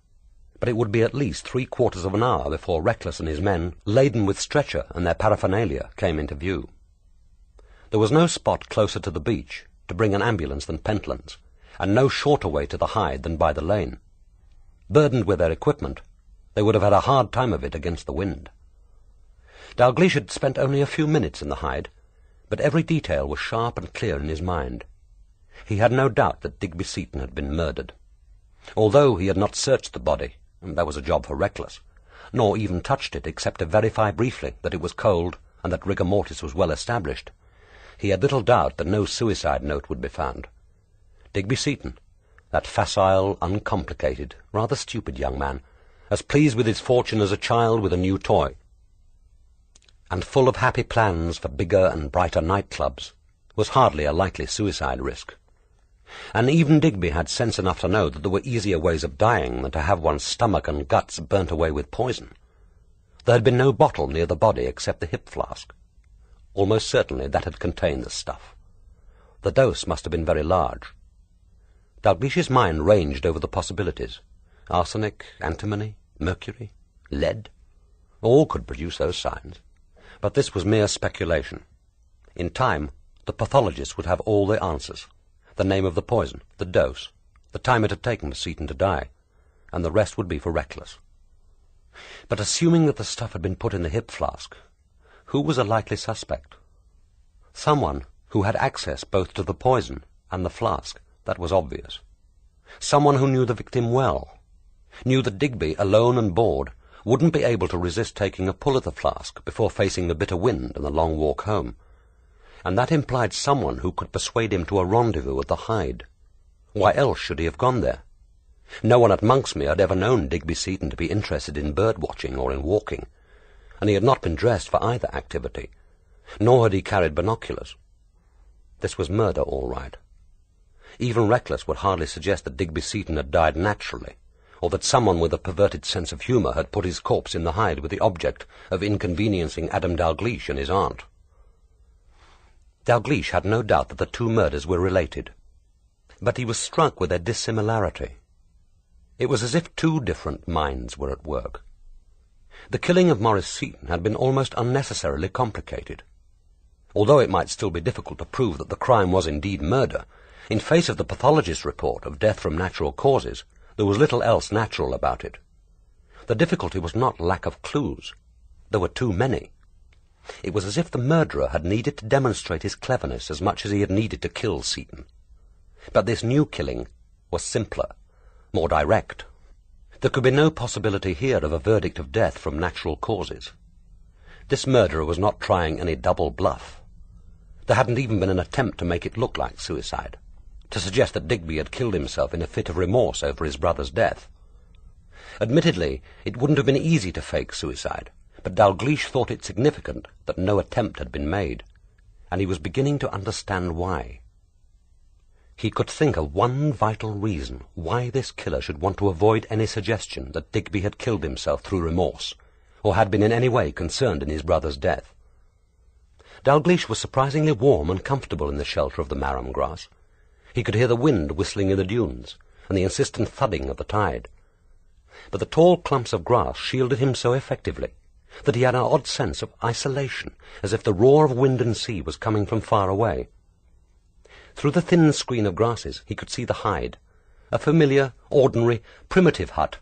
but it would be at least 3/4 of an hour before Reckless and his men, laden with stretcher and their paraphernalia, came into view. There was no spot closer to the beach to bring an ambulance than Pentland's, and no shorter way to the hide than by the lane. Burdened with their equipment, they would have had a hard time of it against the wind. Dalgliesh had spent only a few minutes in the hide, but every detail was sharp and clear in his mind. He had no doubt that Digby Seton had been murdered. Although he had not searched the body, that was a job for Reckless, nor even touched it except to verify briefly that it was cold and that rigor mortis was well established, he had little doubt that no suicide note would be found. Digby Seton, that facile, uncomplicated, rather stupid young man, as pleased with his fortune as a child with a new toy, and full of happy plans for bigger and brighter nightclubs, was hardly a likely suicide risk. And even Digby had sense enough to know that there were easier ways of dying than to have one's stomach and guts burnt away with poison. There had been no bottle near the body except the hip flask. Almost certainly that had contained the stuff. The dose must have been very large. Dalglish's mind ranged over the possibilities. Arsenic, antimony, mercury, lead. All could produce those signs. But this was mere speculation. In time, the pathologist would have all the answers. The name of the poison, the dose, the time it had taken for Seton to die, and the rest would be for Reckless. But assuming that the stuff had been put in the hip flask, who was a likely suspect? Someone who had access both to the poison and the flask, that was obvious. Someone who knew the victim well, knew that Digby, alone and bored, wouldn't be able to resist taking a pull at the flask before facing the bitter wind and the long walk home. And that implied someone who could persuade him to a rendezvous at the hide. Why else should he have gone there? No one at Monksmere had ever known Digby Seton to be interested in bird-watching or in walking, and he had not been dressed for either activity, nor had he carried binoculars. This was murder, all right. Even Reckless would hardly suggest that Digby Seton had died naturally, or that someone with a perverted sense of humour had put his corpse in the hide with the object of inconveniencing Adam Dalgliesh and his aunt. Dalgliesh had no doubt that the two murders were related, but he was struck with their dissimilarity. It was as if two different minds were at work. The killing of Maurice Seton had been almost unnecessarily complicated. Although it might still be difficult to prove that the crime was indeed murder, in face of the pathologist's report of death from natural causes, there was little else natural about it. The difficulty was not lack of clues. There were too many. It was as if the murderer had needed to demonstrate his cleverness as much as he had needed to kill Seton. But this new killing was simpler, more direct. There could be no possibility here of a verdict of death from natural causes. This murderer was not trying any double bluff. There hadn't even been an attempt to make it look like suicide, to suggest that Digby had killed himself in a fit of remorse over his brother's death. Admittedly, it wouldn't have been easy to fake suicide, but Dalgliesh thought it significant that no attempt had been made, and he was beginning to understand why. He could think of one vital reason why this killer should want to avoid any suggestion that Digby had killed himself through remorse, or had been in any way concerned in his brother's death. Dalgliesh was surprisingly warm and comfortable in the shelter of the marram grass. He could hear the wind whistling in the dunes, and the insistent thudding of the tide. But the tall clumps of grass shielded him so effectively that he had an odd sense of isolation, as if the roar of wind and sea was coming from far away. Through the thin screen of grasses he could see the hide, A familiar, ordinary, primitive hut,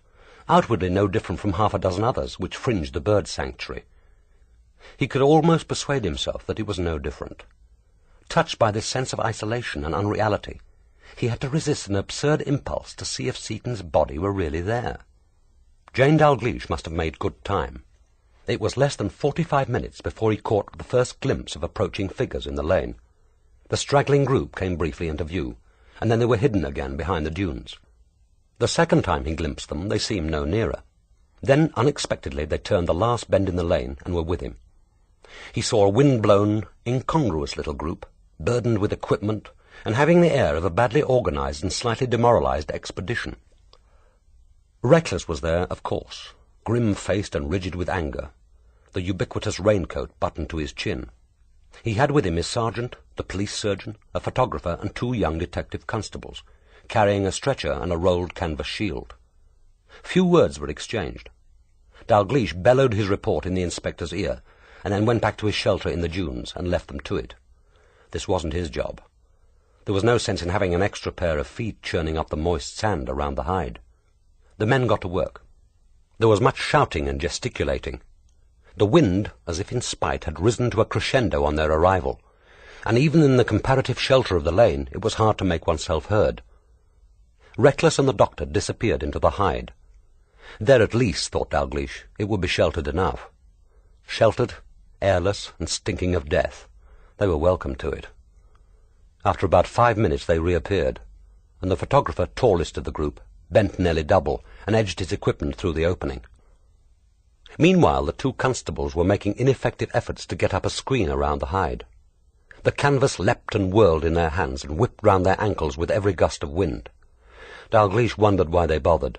outwardly no different from half a dozen others which fringed the bird sanctuary. He could almost persuade himself that it was no different. Touched by this sense of isolation and unreality, he had to resist an absurd impulse to see if Seton's body were really there. Jane Dalgliesh must have made good time. It was less than 45 minutes before he caught the first glimpse of approaching figures in the lane. The straggling group came briefly into view, and then they were hidden again behind the dunes. The second time he glimpsed them, they seemed no nearer. Then, unexpectedly, they turned the last bend in the lane and were with him. He saw a wind-blown, incongruous little group, burdened with equipment, and having the air of a badly organized and slightly demoralized expedition. Reckless was there, of course, grim-faced and rigid with anger, the ubiquitous raincoat buttoned to his chin. He had with him his sergeant, the police surgeon, a photographer, and 2 young detective constables, carrying a stretcher and a rolled canvas shield. Few words were exchanged. Dalgliesh bellowed his report in the inspector's ear, and then went back to his shelter in the dunes and left them to it. This wasn't his job. There was no sense in having an extra pair of feet churning up the moist sand around the hide. The men got to work. There was much shouting and gesticulating. The wind, as if in spite, had risen to a crescendo on their arrival, and even in the comparative shelter of the lane it was hard to make oneself heard. Reckless and the doctor disappeared into the hide. There at least, thought Dalgliesh, it would be sheltered enough. Sheltered, airless, and stinking of death. They were welcome to it. After about 5 minutes they reappeared, and the photographer, tallest of the group, bent nearly double, and edged his equipment through the opening. Meanwhile, the 2 constables were making ineffective efforts to get up a screen around the hide. The canvas leapt and whirled in their hands and whipped round their ankles with every gust of wind. Dalgliesh wondered why they bothered.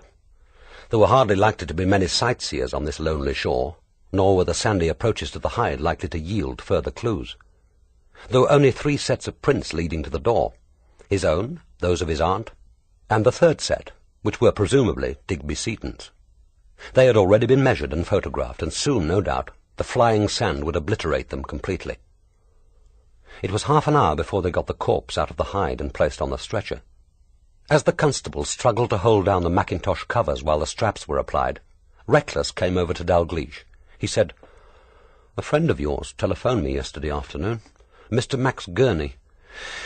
There were hardly likely to be many sightseers on this lonely shore, nor were the sandy approaches to the hide likely to yield further clues. There were only 3 sets of prints leading to the door, his own, those of his aunt, and the 3rd set, which were presumably Digby Seton's. They had already been measured and photographed, and soon, no doubt, the flying sand would obliterate them completely. It was half an hour before they got the corpse out of the hide and placed on the stretcher. As the constable struggled to hold down the mackintosh covers while the straps were applied, Reckless came over to Dalgliesh. He said, "A friend of yours telephoned me yesterday afternoon, Mr. Max Gurney.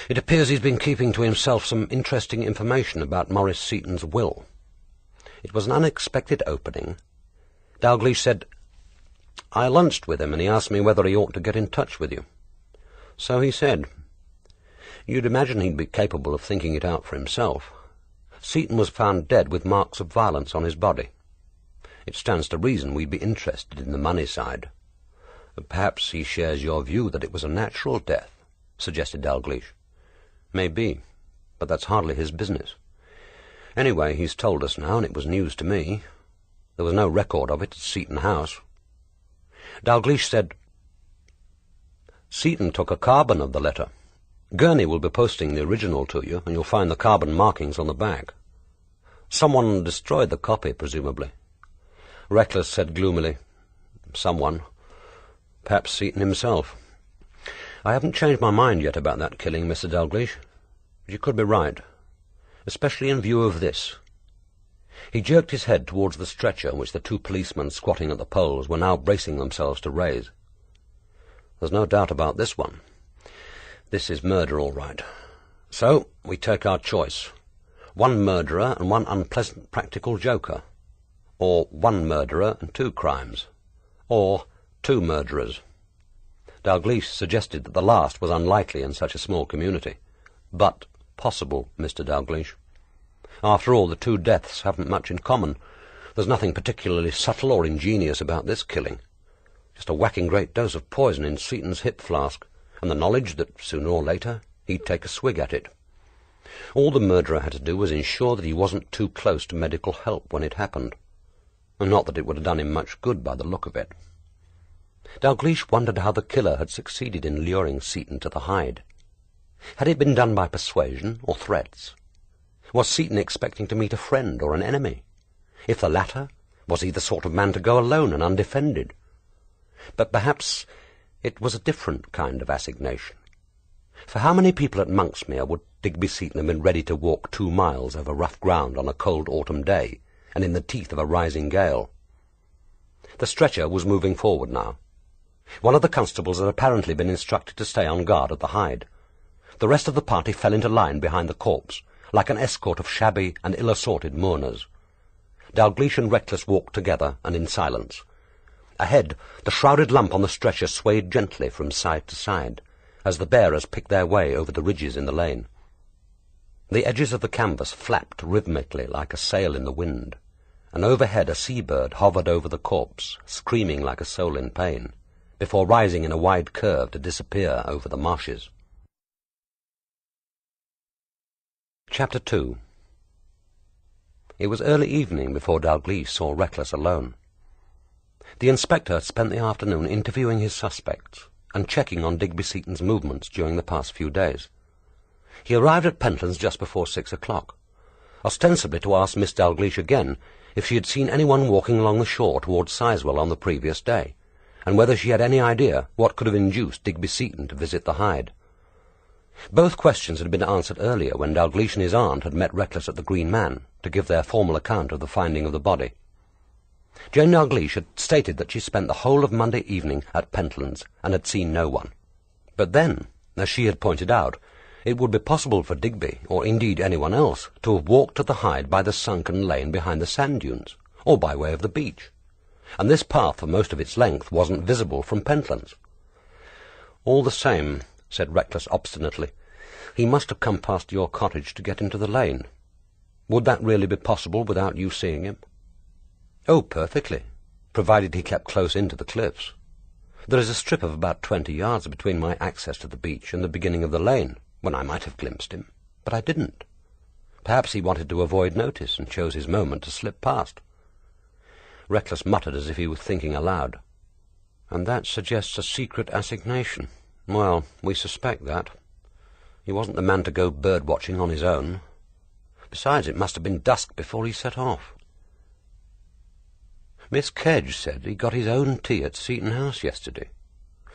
It appears he's been keeping to himself some interesting information about Maurice Seton's will." It was an unexpected opening. Dalgliesh said, "I lunched with him, and he asked me whether he ought to get in touch with you." "So he said. You'd imagine he'd be capable of thinking it out for himself. Seton was found dead with marks of violence on his body. It stands to reason we'd be interested in the money side." "Perhaps he shares your view that it was a natural death," suggested Dalgliesh. "Maybe, but that's hardly his business. Anyway, he's told us now, and it was news to me. There was no record of it at Seton House." Dalgliesh said, "Seton took a carbon of the letter. Gurney will be posting the original to you, and you'll find the carbon markings on the back. Someone destroyed the copy, presumably." Reckless said gloomily, "Someone. Perhaps Seton himself. I haven't changed my mind yet about that killing, Mr. Dalgliesh. But you could be right, especially in view of this." He jerked his head towards the stretcher which the 2 policemen squatting at the poles were now bracing themselves to raise. "There's no doubt about this one. This is murder, all right. So we take our choice. 1 murderer and 1 unpleasant practical joker. Or 1 murderer and 2 crimes. Or 2 murderers." Dalgliesh suggested that the last was unlikely in such a small community, but possible, Mr. Dalgliesh. After all, the 2 deaths haven't much in common. There's nothing particularly subtle or ingenious about this killing. Just a whacking great dose of poison in Seton's hip flask, and the knowledge that, sooner or later, he'd take a swig at it. All the murderer had to do was ensure that he wasn't too close to medical help when it happened. And not that it would have done him much good by the look of it. Dalgliesh wondered how the killer had succeeded in luring Seton to the hide. Had it been done by persuasion or threats? Was Seton expecting to meet a friend or an enemy? If the latter, was he the sort of man to go alone and undefended? But perhaps it was a different kind of assignation. For how many people at Monksmere would Digby Seton have been ready to walk 2 miles over rough ground on a cold autumn day, and in the teeth of a rising gale? The stretcher was moving forward now. One of the constables had apparently been instructed to stay on guard at the hide. The rest of the party fell into line behind the corpse, like an escort of shabby and ill-assorted mourners. Dalgliesh and Reckless walked together and in silence. Ahead, the shrouded lump on the stretcher swayed gently from side to side, as the bearers picked their way over the ridges in the lane. The edges of the canvas flapped rhythmically like a sail in the wind, and overhead a seabird hovered over the corpse, screaming like a soul in pain, before rising in a wide curve to disappear over the marshes. Chapter 2. It was early evening before Dalgliesh saw Reckless alone. The inspector had spent the afternoon interviewing his suspects and checking on Digby Seton's movements during the past few days. He arrived at Pentlands just before 6 o'clock, ostensibly to ask Miss Dalgliesh again if she had seen anyone walking along the shore towards Sizewell on the previous day, and whether she had any idea what could have induced Digby Seton to visit the hide. Both questions had been answered earlier when Dalgliesh and his aunt had met Reckless at the Green Man to give their formal account of the finding of the body. Jane Dalgliesh had stated that she spent the whole of Monday evening at Pentlands and had seen no one. But then, as she had pointed out, it would be possible for Digby, or indeed anyone else, to have walked to the hide by the sunken lane behind the sand dunes, or by way of the beach, and this path for most of its length wasn't visible from Pentlands. "All the same," said Reckless obstinately, "he must have come past your cottage to get into the lane. Would that really be possible without you seeing him?" "Oh, perfectly, provided he kept close into the cliffs. There is a strip of about 20 yards between my access to the beach and the beginning of the lane, when I might have glimpsed him, but I didn't. Perhaps he wanted to avoid notice and chose his moment to slip past." Reckless muttered as if he was thinking aloud. "And that suggests a secret assignation. Well, we suspect that. He wasn't the man to go bird-watching on his own. Besides, it must have been dusk before he set off. Miss Kedge said he got his own tea at Seton House yesterday.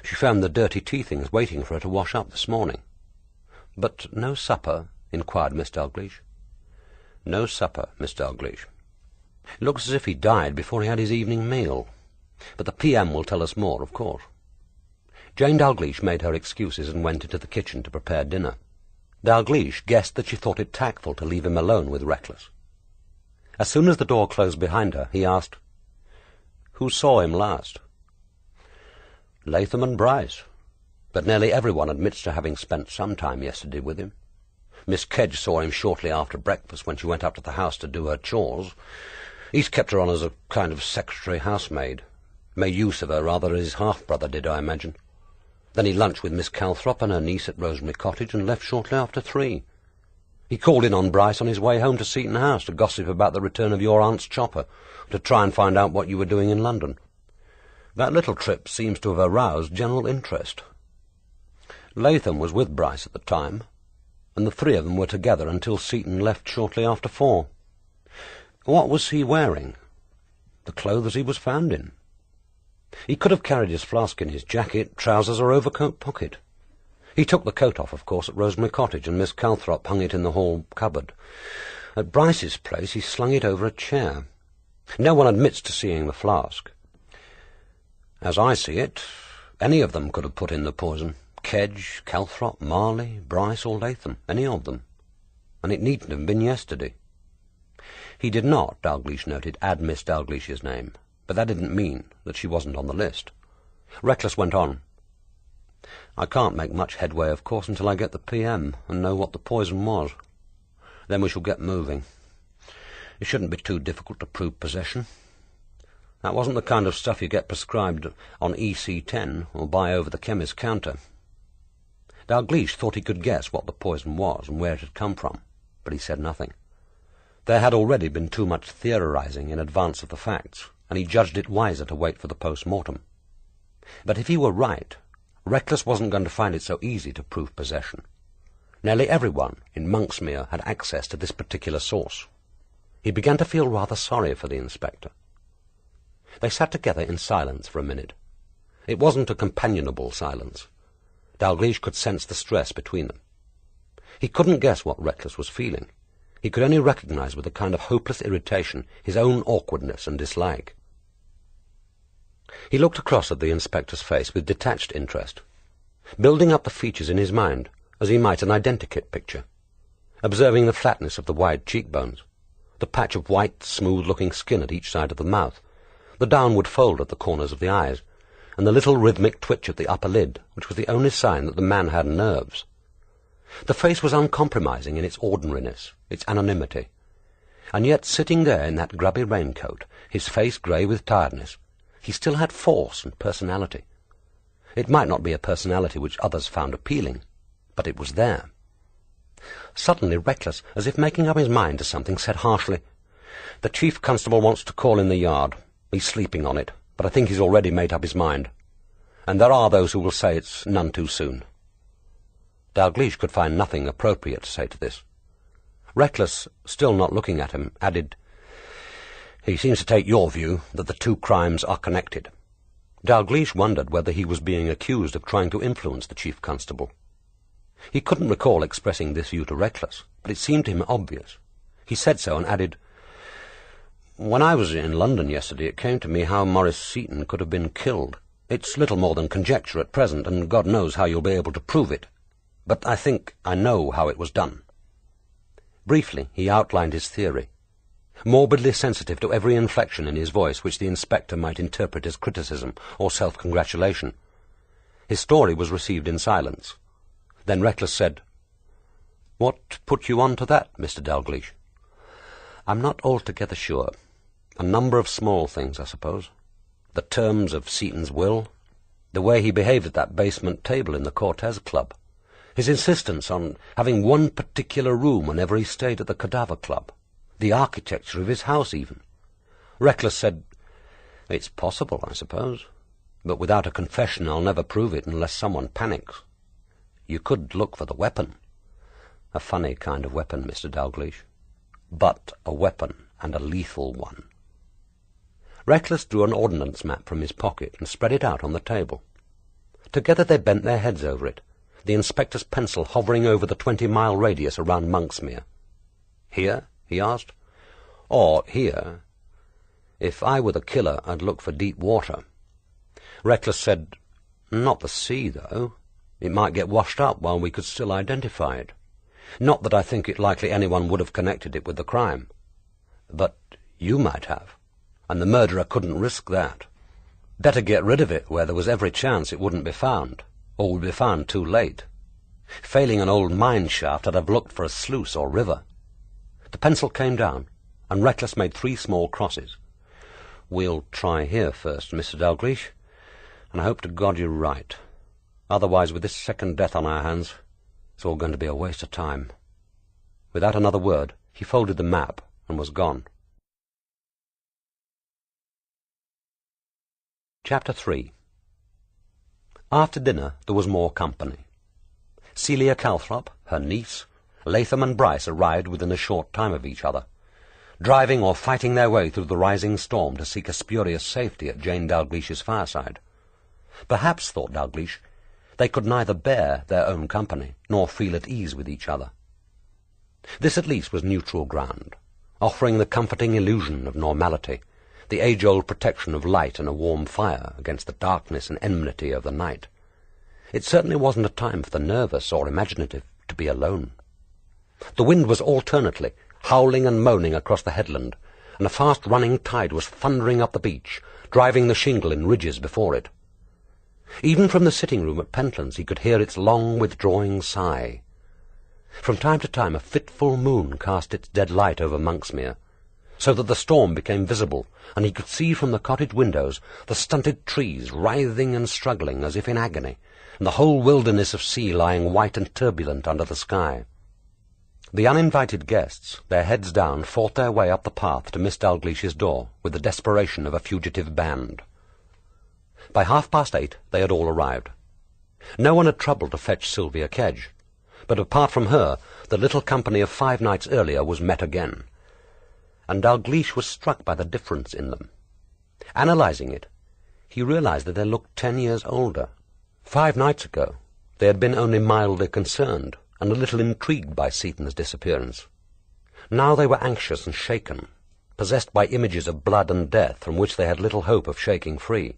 She found the dirty tea things waiting for her to wash up this morning." "But no supper?" inquired Miss Dalgliesh. "No supper, Miss Dalgliesh. It looks as if he died before he had his evening meal. But the PM will tell us more, of course." Jane Dalgliesh made her excuses and went into the kitchen to prepare dinner. Dalgliesh guessed that she thought it tactful to leave him alone with Reckless. As soon as the door closed behind her, he asked, "Who saw him last?" "Latham and Bryce. But nearly everyone admits to having spent some time yesterday with him. Miss Kedge saw him shortly after breakfast when she went up to the house to do her chores. He's kept her on as a kind of secretary housemaid. Made use of her rather as his half-brother did, I imagine. Then he lunched with Miss Calthrop and her niece at Rosemary Cottage and left shortly after 3. He called in on Bryce on his way home to Seton House to gossip about the return of your aunt's chopper, to try and find out what you were doing in London. That little trip seems to have aroused general interest. Latham was with Bryce at the time, and the 3 of them were together until Seton left shortly after 4. What was he wearing? The clothes he was found in. He could have carried his flask in his jacket, trousers, or overcoat pocket. He took the coat off, of course, at Rosemary Cottage, and Miss Calthrop hung it in the hall cupboard. At Bryce's place he slung it over a chair. No one admits to seeing the flask. As I see it, any of them could have put in the poison. Kedge, Calthrop, Marley, Bryce, or Latham, any of them. And it needn't have been yesterday. He did not, Dalgliesh noted, add Miss Dalglish's name, but that didn't mean that she wasn't on the list. Reckless went on. I can't make much headway, of course, until I get the PM and know what the poison was. Then we shall get moving. It shouldn't be too difficult to prove possession. That wasn't the kind of stuff you get prescribed on EC10 or buy over the chemist's counter. Dalgliesh thought he could guess what the poison was and where it had come from, but he said nothing. There had already been too much theorizing in advance of the facts, and he judged it wiser to wait for the post-mortem. But if he were right, Reckless wasn't going to find it so easy to prove possession. Nearly everyone in Monksmere had access to this particular source. He began to feel rather sorry for the inspector. They sat together in silence for a minute. It wasn't a companionable silence. Dalgliesh could sense the stress between them. He couldn't guess what Reckless was feeling. He could only recognize with a kind of hopeless irritation his own awkwardness and dislike. He looked across at the inspector's face with detached interest, building up the features in his mind as he might an identikit picture, observing the flatness of the wide cheekbones, the patch of white, smooth-looking skin at each side of the mouth, the downward fold at the corners of the eyes, and the little rhythmic twitch at the upper lid, which was the only sign that the man had nerves. The face was uncompromising in its ordinariness, its anonymity, and yet sitting there in that grubby raincoat, his face grey with tiredness, he still had force and personality. It might not be a personality which others found appealing, but it was there. Suddenly Reckless, as if making up his mind to something, said harshly, "The chief constable wants to call in the yard. He's sleeping on it, but I think he's already made up his mind. And there are those who will say it's none too soon." Dalgliesh could find nothing appropriate to say to this. Reckless, still not looking at him, added, "He seems to take your view that the two crimes are connected." Dalgliesh wondered whether he was being accused of trying to influence the chief constable. He couldn't recall expressing this view to Reckless, but it seemed to him obvious. He said so and added, "When I was in London yesterday, it came to me how Maurice Seton could have been killed. It's little more than conjecture at present, and God knows how you'll be able to prove it. But I think I know how it was done." Briefly, he outlined his theory, morbidly sensitive to every inflection in his voice which the inspector might interpret as criticism or self-congratulation. His story was received in silence. Then Reckless said, "What put you on to that, Mr. Dalgliesh?" "I'm not altogether sure. A number of small things, I suppose. The terms of Seton's will, the way he behaved at that basement table in the Cortez Club, his insistence on having one particular room whenever he stayed at the Cadaver Club, the architecture of his house even." Reckless said, "It's possible, I suppose, but without a confession I'll never prove it unless someone panics. You could look for the weapon. A funny kind of weapon, Mr. Dalgliesh, but a weapon, and a lethal one." Reckless drew an ordnance map from his pocket and spread it out on the table. Together they bent their heads over it, the inspector's pencil hovering over the 20-mile radius around Monksmere. "Here?" he asked. "Or here? If I were the killer, I'd look for deep water." Reckless said, "Not the sea, though. It might get washed up while we could still identify it. Not that I think it likely anyone would have connected it with the crime. But you might have, and the murderer couldn't risk that. Better get rid of it where there was every chance it wouldn't be found, or would be found too late. Failing an old mine shaft, I'd have looked for a sluice or river." The pencil came down, and Reckless made 3 small crosses. "We'll try here first, Mr. Dalgliesh, and I hope to God you're right. Otherwise, with this second death on our hands, it's all going to be a waste of time." Without another word, he folded the map and was gone. Chapter 3. After dinner there was more company. Celia Calthrop, her niece, Latham and Bryce arrived within a short time of each other, driving or fighting their way through the rising storm to seek a spurious safety at Jane Dalglish's fireside. Perhaps, thought Dalgliesh, they could neither bear their own company nor feel at ease with each other. This at least was neutral ground, offering the comforting illusion of normality, the age-old protection of light and a warm fire against the darkness and enmity of the night. It certainly wasn't a time for the nervous or imaginative to be alone. The wind was alternately howling and moaning across the headland, and a fast-running tide was thundering up the beach, driving the shingle in ridges before it. Even from the sitting-room at Pentland's he could hear its long withdrawing sigh. From time to time a fitful moon cast its dead light over Monksmere, so that the storm became visible, and he could see from the cottage windows the stunted trees writhing and struggling as if in agony, and the whole wilderness of sea lying white and turbulent under the sky. The uninvited guests, their heads down, fought their way up the path to Miss Dalglish's door with the desperation of a fugitive band. By 8:30 they had all arrived. No one had troubled to fetch Sylvia Kedge, but apart from her, the little company of 5 nights earlier was met again, and Dalgliesh was struck by the difference in them. Analyzing it, he realized that they looked 10 years older. 5 nights ago, They had been only mildly concerned and a little intrigued by Seton's disappearance. Now they were anxious and shaken, possessed by images of blood and death from which they had little hope of shaking free.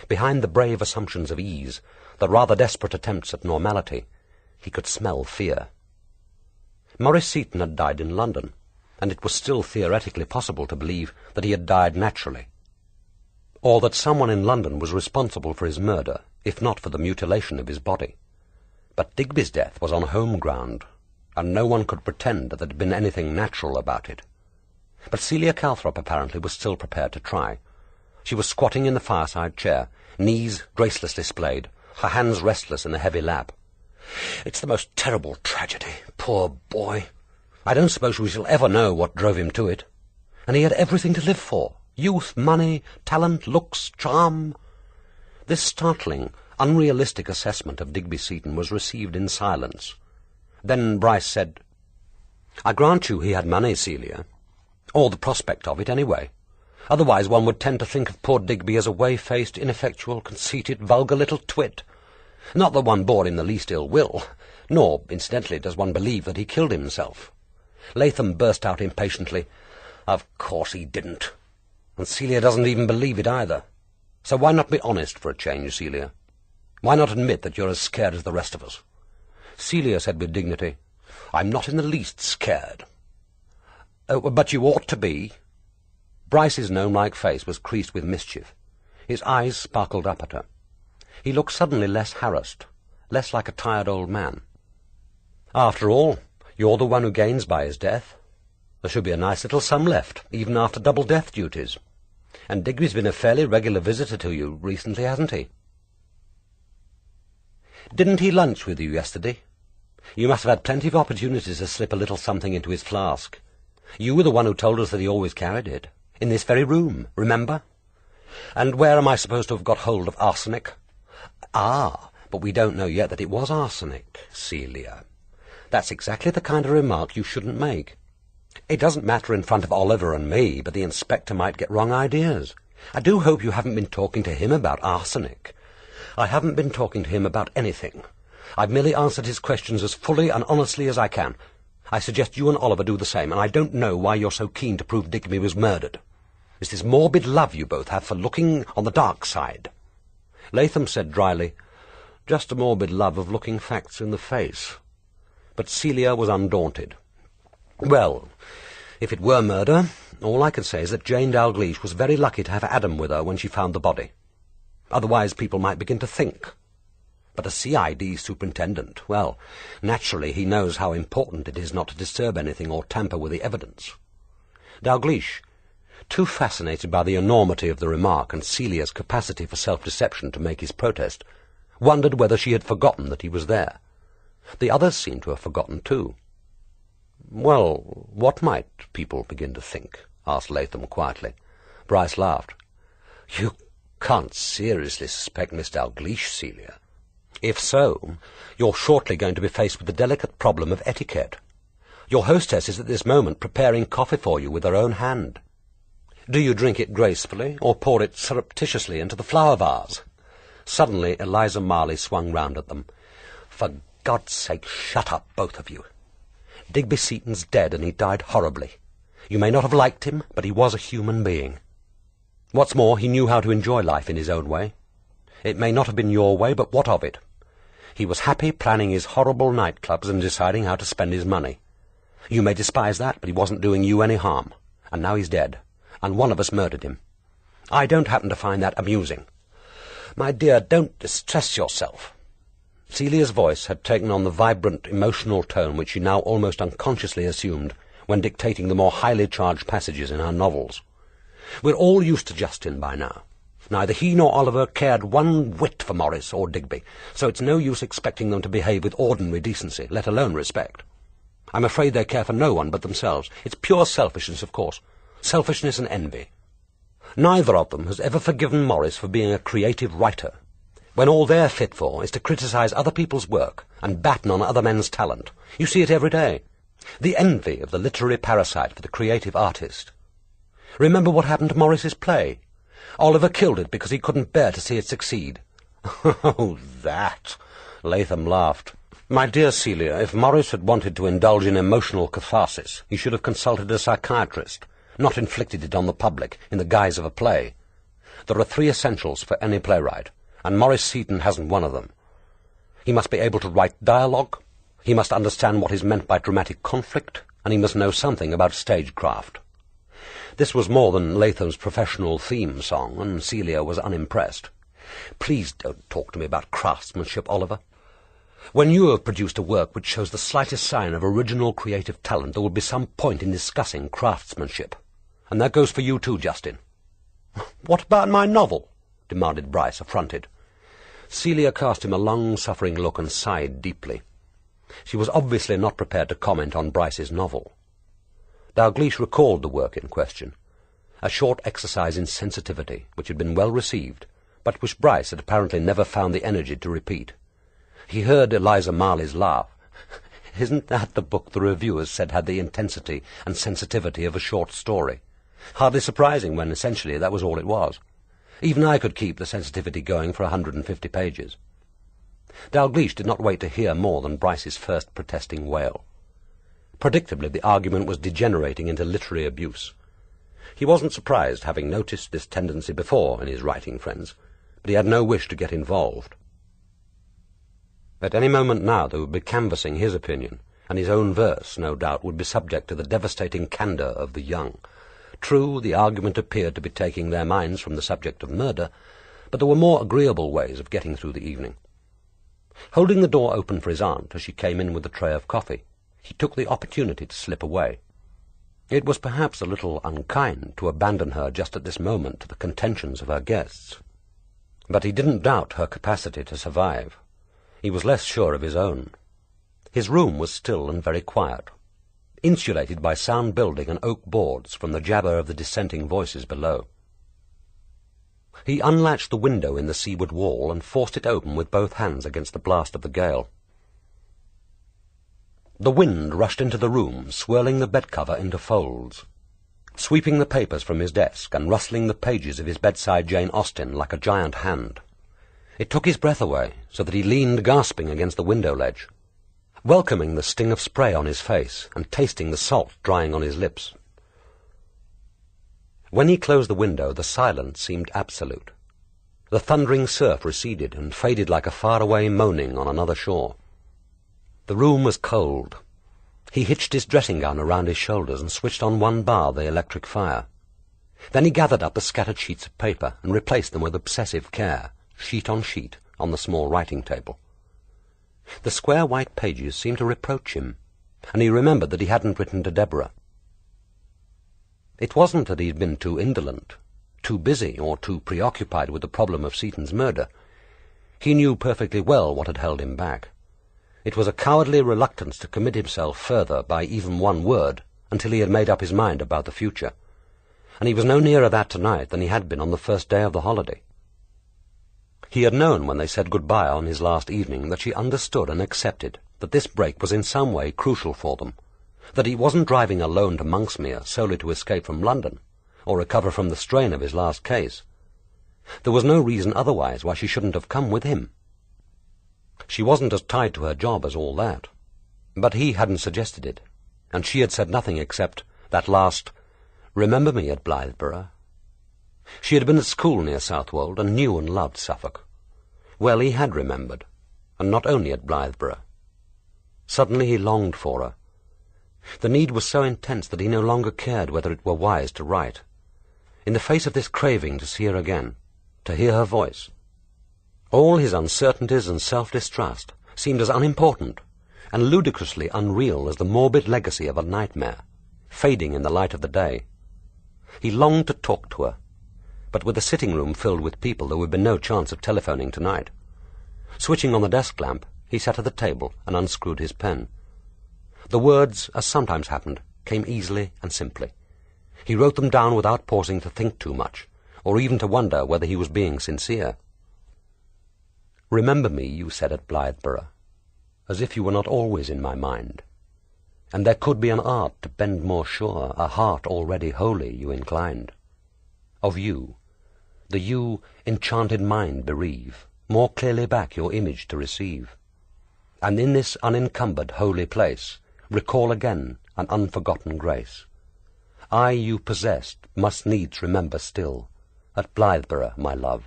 Behind the brave assumptions of ease, the rather desperate attempts at normality, he could smell fear. Maurice Seton had died in London, and it was still theoretically possible to believe that he had died naturally, or that someone in London was responsible for his murder, if not for the mutilation of his body. But Digby's death was on home ground, and no one could pretend that there had been anything natural about it. But Celia Calthrop apparently was still prepared to try. She was squatting in the fireside chair, knees gracelessly splayed, her hands restless in a heavy lap. "It's the most terrible tragedy, poor boy. I don't suppose we shall ever know what drove him to it. And he had everything to live for. Youth, money, talent, looks, charm." This startling, unrealistic assessment of Digby Seton was received in silence. Then Bryce said, "I grant you he had money, Celia. Or the prospect of it, anyway. Otherwise one would tend to think of poor Digby as a way-faced, ineffectual, conceited, vulgar little twit. Not that one bore him the least ill will, nor, incidentally, does one believe that he killed himself." Latham burst out impatiently, "Of course he didn't. And Celia doesn't even believe it either. So why not be honest for a change, Celia? Why not admit that you're as scared as the rest of us?" Celia said with dignity, "I'm not in the least scared." "But you ought to be." Bryce's gnome-like face was creased with mischief. His eyes sparkled up at her. He looked suddenly less harassed, less like a tired old man. "After all, you're the one who gains by his death. There should be a nice little sum left, even after double death duties. And Digby's been a fairly regular visitor to you recently, hasn't he?" "Didn't he lunch with you yesterday? You must have had plenty of opportunities to slip a little something into his flask. You were the one who told us that he always carried it. In this very room, remember? And where am I supposed to have got hold of arsenic?" "Ah, but we don't know yet that it was arsenic, Celia. That's exactly the kind of remark you shouldn't make. It doesn't matter in front of Oliver and me, but the inspector might get wrong ideas. I do hope you haven't been talking to him about arsenic." "I haven't been talking to him about anything. I've merely answered his questions as fully and honestly as I can. I suggest you and Oliver do the same, and I don't know why you're so keen to prove Digby was murdered. It's this morbid love you both have for looking on the dark side." Latham said dryly, "Just a morbid love of looking facts in the face." But Celia was undaunted. "Well, if it were murder, all I can say is that Jane Dalgliesh was very lucky to have Adam with her when she found the body. Otherwise people might begin to think. But a CID superintendent, well, naturally he knows how important it is not to disturb anything or tamper with the evidence." Dalgliesh, too fascinated by the enormity of the remark and Celia's capacity for self-deception to make his protest, wondered whether she had forgotten that he was there. The others seemed to have forgotten too. "Well, what might people begin to think?" asked Latham quietly. Bryce laughed. "You can't seriously suspect Miss Dalgliesh, Celia. If so, you're shortly going to be faced with the delicate problem of etiquette. Your hostess is at this moment preparing coffee for you with her own hand. Do you drink it gracefully, or pour it surreptitiously into the flower vase?" Suddenly Eliza Marley swung round at them. "For God's sake, shut up, both of you. Digby Seton's dead, and he died horribly. You may not have liked him, but he was a human being. What's more, he knew how to enjoy life in his own way. It may not have been your way, but what of it? He was happy planning his horrible nightclubs and deciding how to spend his money. You may despise that, but he wasn't doing you any harm. And now he's dead, and one of us murdered him. I don't happen to find that amusing. My dear, don't distress yourself." Celia's voice had taken on the vibrant, emotional tone which she now almost unconsciously assumed when dictating the more highly charged passages in her novels. "We're all used to Justin by now. Neither he nor Oliver cared one whit for Maurice or Digby, so it's no use expecting them to behave with ordinary decency, let alone respect. I'm afraid they care for no one but themselves. It's pure selfishness, of course. Selfishness and envy. Neither of them has ever forgiven Maurice for being a creative writer, when all they're fit for is to criticize other people's work and batten on other men's talent. You see it every day. The envy of the literary parasite for the creative artist. Remember what happened to Maurice's play? Oliver killed it because he couldn't bear to see it succeed." "Oh, that! Latham laughed. "My dear Celia, if Maurice had wanted to indulge in emotional catharsis, he should have consulted a psychiatrist, not inflicted it on the public in the guise of a play. There are 3 essentials for any playwright, and Maurice Seton hasn't one of them. He must be able to write dialogue, he must understand what is meant by dramatic conflict, and he must know something about stagecraft." This was more than Latham's professional theme song, and Celia was unimpressed. "Please don't talk to me about craftsmanship, Oliver. When you have produced a work which shows the slightest sign of original creative talent, there will be some point in discussing craftsmanship. And that goes for you too, Justin." "What about my novel?" demanded Bryce, affronted. Celia cast him a long-suffering look and sighed deeply. She was obviously not prepared to comment on Bryce's novel. Dalgliesh recalled the work in question, a short exercise in sensitivity which had been well received, but which Bryce had apparently never found the energy to repeat. He heard Eliza Marley's laugh. "Isn't that the book the reviewers said had the intensity and sensitivity of a short story? Hardly surprising when essentially that was all it was. Even I could keep the sensitivity going for 150 pages. Dalgliesh did not wait to hear more than Bryce's first protesting wail. Predictably, the argument was degenerating into literary abuse. He wasn't surprised, having noticed this tendency before in his writing friends, but he had no wish to get involved. At any moment now they would be canvassing his opinion, and his own verse, no doubt, would be subject to the devastating candour of the young. True, the argument appeared to be taking their minds from the subject of murder, but there were more agreeable ways of getting through the evening. Holding the door open for his aunt as she came in with the tray of coffee, he took the opportunity to slip away. It was perhaps a little unkind to abandon her just at this moment to the contentions of her guests. But he didn't doubt her capacity to survive. He was less sure of his own. His room was still and very quiet, insulated by sound building and oak boards from the jabber of the dissenting voices below. He unlatched the window in the seaward wall and forced it open with both hands against the blast of the gale. The wind rushed into the room, swirling the bedcover into folds, sweeping the papers from his desk and rustling the pages of his bedside Jane Austen like a giant hand. It took his breath away, so that he leaned gasping against the window ledge, welcoming the sting of spray on his face and tasting the salt drying on his lips. When he closed the window, the silence seemed absolute. The thundering surf receded and faded like a faraway moaning on another shore. The room was cold. He hitched his dressing gown around his shoulders and switched on one bar the electric fire. Then he gathered up the scattered sheets of paper and replaced them with obsessive care, sheet on sheet, on the small writing table. The square white pages seemed to reproach him, and he remembered that he hadn't written to Deborah. It wasn't that he had been too indolent, too busy, or too preoccupied with the problem of Seton's murder. He knew perfectly well what had held him back. It was a cowardly reluctance to commit himself further by even one word until he had made up his mind about the future, and he was no nearer that tonight than he had been on the first day of the holiday. He had known when they said goodbye on his last evening that she understood and accepted that this break was in some way crucial for them, that he wasn't driving alone to Monksmere solely to escape from London, or recover from the strain of his last case. There was no reason otherwise why she shouldn't have come with him. She wasn't as tied to her job as all that, but he hadn't suggested it, and she had said nothing except that last, "Remember me at Blytheborough." She had been at school near Southwold and knew and loved Suffolk. Well, he had remembered, and not only at Blytheborough. Suddenly he longed for her. The need was so intense that he no longer cared whether it were wise to write. In the face of this craving to see her again, to hear her voice, all his uncertainties and self-distrust seemed as unimportant and ludicrously unreal as the morbid legacy of a nightmare, fading in the light of the day. He longed to talk to her, but with the sitting-room filled with people there would be no chance of telephoning tonight. Switching on the desk lamp, he sat at the table and unscrewed his pen. The words, as sometimes happened, came easily and simply. He wrote them down without pausing to think too much, or even to wonder whether he was being sincere. "Remember me," you said at Blytheborough, as if you were not always in my mind. And there could be an art to bend more sure, a heart already wholly you inclined. Of you, the you enchanted mind bereave, more clearly back your image to receive. and in this unencumbered holy place recall again an unforgotten grace. I you possessed must needs remember still, at Blytheborough, my love,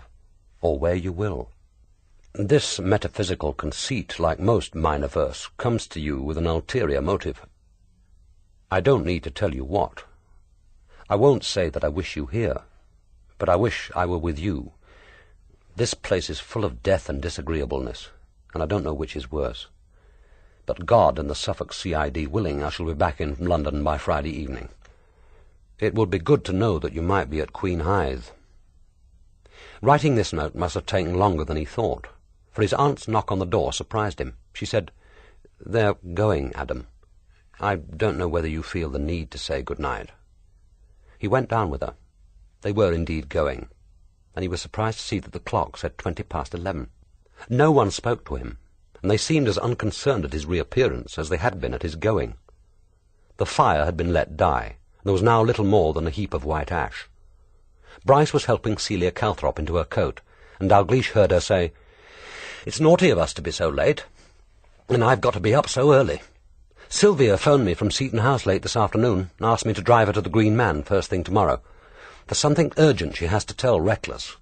or where you will. This metaphysical conceit, like most minor verse, comes to you with an ulterior motive. I don't need to tell you what. I won't say that I wish you here, but I wish I were with you. This place is full of death and disagreeableness, and I don't know which is worse. But God and the Suffolk CID willing, I shall be back in London by Friday evening. It would be good to know that you might be at Queen Hythe. Writing this note must have taken longer than he thought, for his aunt's knock on the door surprised him. She said, "They're going, Adam. I don't know whether you feel the need to say good night." He went down with her. They were indeed going, and he was surprised to see that the clock said 11:20. No one spoke to him, and they seemed as unconcerned at his reappearance as they had been at his going. The fire had been let die, and there was now little more than a heap of white ash. Bryce was helping Celia Calthrop into her coat, and Dalgliesh heard her say, "It's naughty of us to be so late, and I've got to be up so early. Sylvia phoned me from Seton House late this afternoon and asked me to drive her to the Green Man first thing tomorrow. There's something urgent she has to tell Reckless."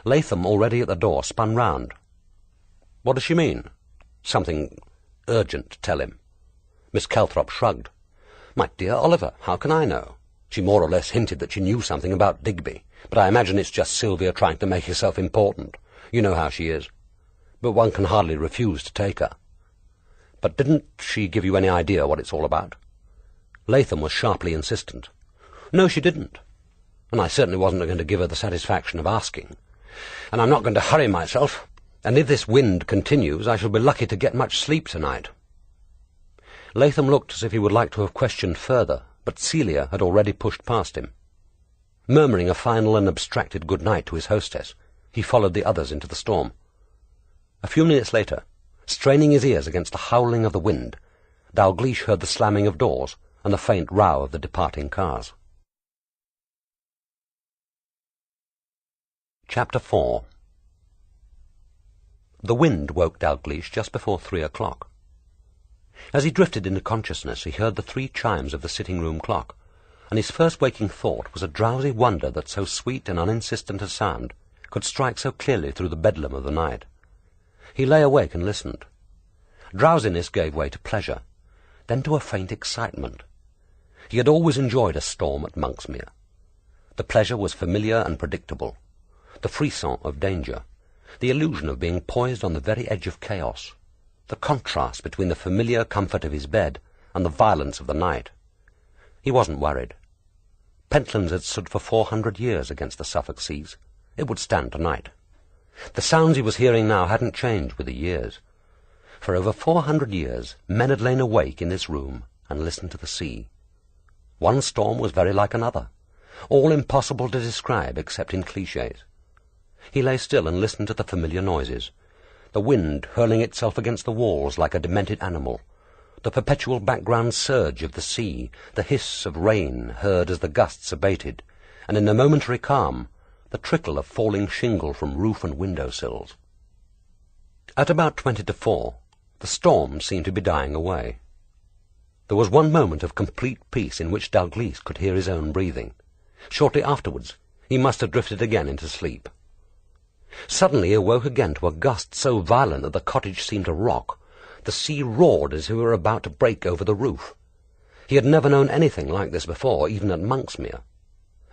Latham, already at the door, spun round. "What does she mean?" "Something urgent to tell him." Miss Calthrop shrugged. "My dear Oliver, how can I know? She more or less hinted that she knew something about Digby, but I imagine it's just Sylvia trying to make herself important. You know how she is. But one can hardly refuse to take her." "But didn't she give you any idea what it's all about?" Latham was sharply insistent. "No, she didn't. And I certainly wasn't going to give her the satisfaction of asking. And I'm not going to hurry myself, and if this wind continues I shall be lucky to get much sleep tonight." Latham looked as if he would like to have questioned further, but Celia had already pushed past him. Murmuring a final and abstracted good night to his hostess, he followed the others into the storm. A few minutes later, straining his ears against the howling of the wind, Dalgliesh heard the slamming of doors and the faint row of the departing cars. Chapter 4. The wind woke Dalgliesh just before 3 o'clock. As he drifted into consciousness, he heard the 3 chimes of the sitting-room clock, and his first waking thought was a drowsy wonder that so sweet and uninsistent a sound could strike so clearly through the bedlam of the night. He lay awake and listened. Drowsiness gave way to pleasure, then to a faint excitement. He had always enjoyed a storm at Monksmere. The pleasure was familiar and predictable, the frisson of danger, the illusion of being poised on the very edge of chaos, the contrast between the familiar comfort of his bed and the violence of the night. He wasn't worried. Pentlands had stood for 400 years against the Suffolk seas. It would stand tonight. The sounds he was hearing now hadn't changed with the years. For over 400 years men had lain awake in this room and listened to the sea. One storm was very like another, all impossible to describe except in clichés. He lay still and listened to the familiar noises, the wind hurling itself against the walls like a demented animal, the perpetual background surge of the sea, the hiss of rain heard as the gusts abated, and in the momentary calm, the trickle of falling shingle from roof and window-sills. At about 20 to 4, the storm seemed to be dying away. There was one moment of complete peace in which Dalgliesh could hear his own breathing. Shortly afterwards, he must have drifted again into sleep. Suddenly he awoke again to a gust so violent that the cottage seemed to rock. The sea roared as if it were about to break over the roof. He had never known anything like this before, even at Monksmere.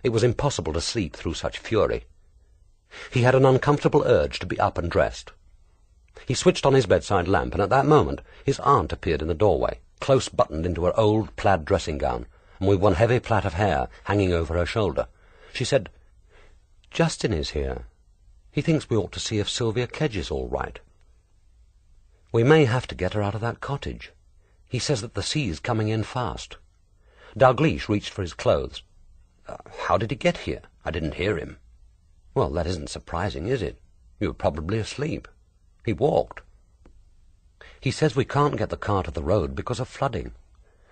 It was impossible to sleep through such fury. He had an uncomfortable urge to be up and dressed. He switched on his bedside lamp, and at that moment his aunt appeared in the doorway, close buttoned into her old plaid dressing-gown, and with one heavy plait of hair hanging over her shoulder. She said, "Justin is here. He thinks we ought to see if Sylvia Kedge is all right. We may have to get her out of that cottage. He says that the sea's coming in fast." Dalgliesh reached for his clothes. "How did he get here? I didn't hear him." "Well, that isn't surprising, is it? You were probably asleep. He walked." "He says we can't get the car to the road because of flooding,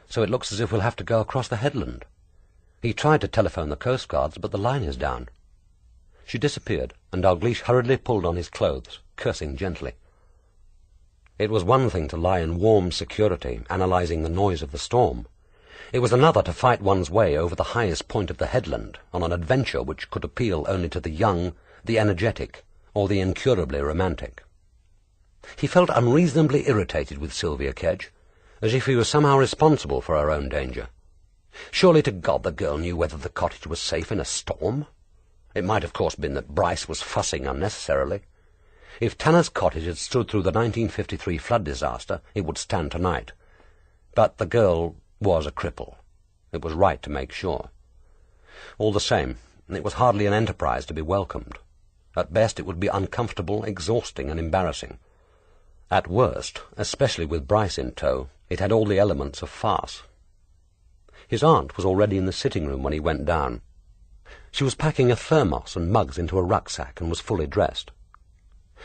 so it looks as if we'll have to go across the headland. He tried to telephone the coastguards, but the line is down." She disappeared, and Dalgliesh hurriedly pulled on his clothes, cursing gently. It was one thing to lie in warm security, analysing the noise of the storm. It was another to fight one's way over the highest point of the headland on an adventure which could appeal only to the young, the energetic, or the incurably romantic. He felt unreasonably irritated with Sylvia Kedge, as if he was somehow responsible for her own danger. Surely to God the girl knew whether the cottage was safe in a storm. It might, of course, been that Bryce was fussing unnecessarily. If Tanner's cottage had stood through the 1953 flood disaster, it would stand tonight. But the girl was a cripple. It was right to make sure. All the same, it was hardly an enterprise to be welcomed. At best, it would be uncomfortable, exhausting, and embarrassing. At worst, especially with Bryce in tow, it had all the elements of farce. His aunt was already in the sitting-room when he went down. She was packing a thermos and mugs into a rucksack and was fully dressed.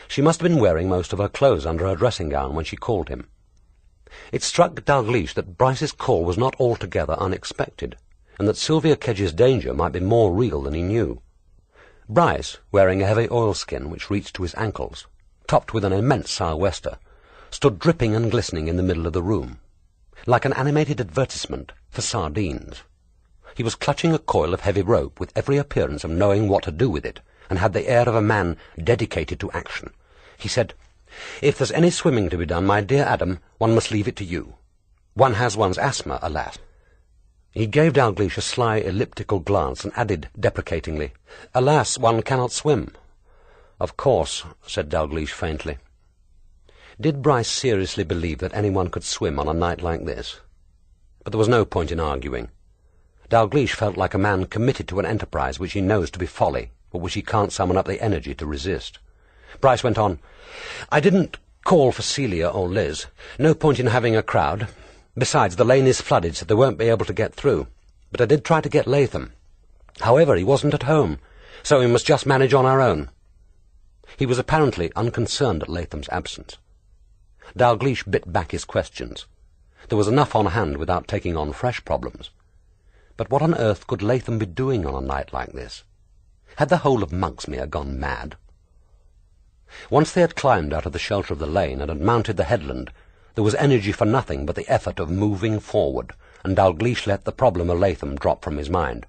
She must have been wearing most of her clothes under her dressing-gown when she called him. It struck Dalgliesh that Bryce's call was not altogether unexpected, and that Sylvia Kedge's danger might be more real than he knew. Bryce, wearing a heavy oilskin which reached to his ankles, topped with an immense sou'wester, stood dripping and glistening in the middle of the room, like an animated advertisement for sardines. He was clutching a coil of heavy rope with every appearance of knowing what to do with it, and had the air of a man dedicated to action. He said, "If there's any swimming to be done, my dear Adam, one must leave it to you. One has one's asthma, alas." He gave Dalgliesh a sly, elliptical glance and added deprecatingly, "Alas, one cannot swim." "Of course," said Dalgliesh faintly. Did Bryce seriously believe that anyone could swim on a night like this? But there was no point in arguing. Dalgliesh felt like a man committed to an enterprise which he knows to be folly, but which he can't summon up the energy to resist. Bryce went on, "I didn't call for Celia or Liz. No point in having a crowd. Besides, the lane is flooded, so they won't be able to get through. But I did try to get Latham. However, he wasn't at home, so we must just manage on our own." He was apparently unconcerned at Latham's absence. Dalgliesh bit back his questions. There was enough on hand without taking on fresh problems. But what on earth could Latham be doing on a night like this? Had the whole of Monksmere gone mad? Once they had climbed out of the shelter of the lane and had mounted the headland, there was energy for nothing but the effort of moving forward, and Dalgliesh let the problem of Latham drop from his mind.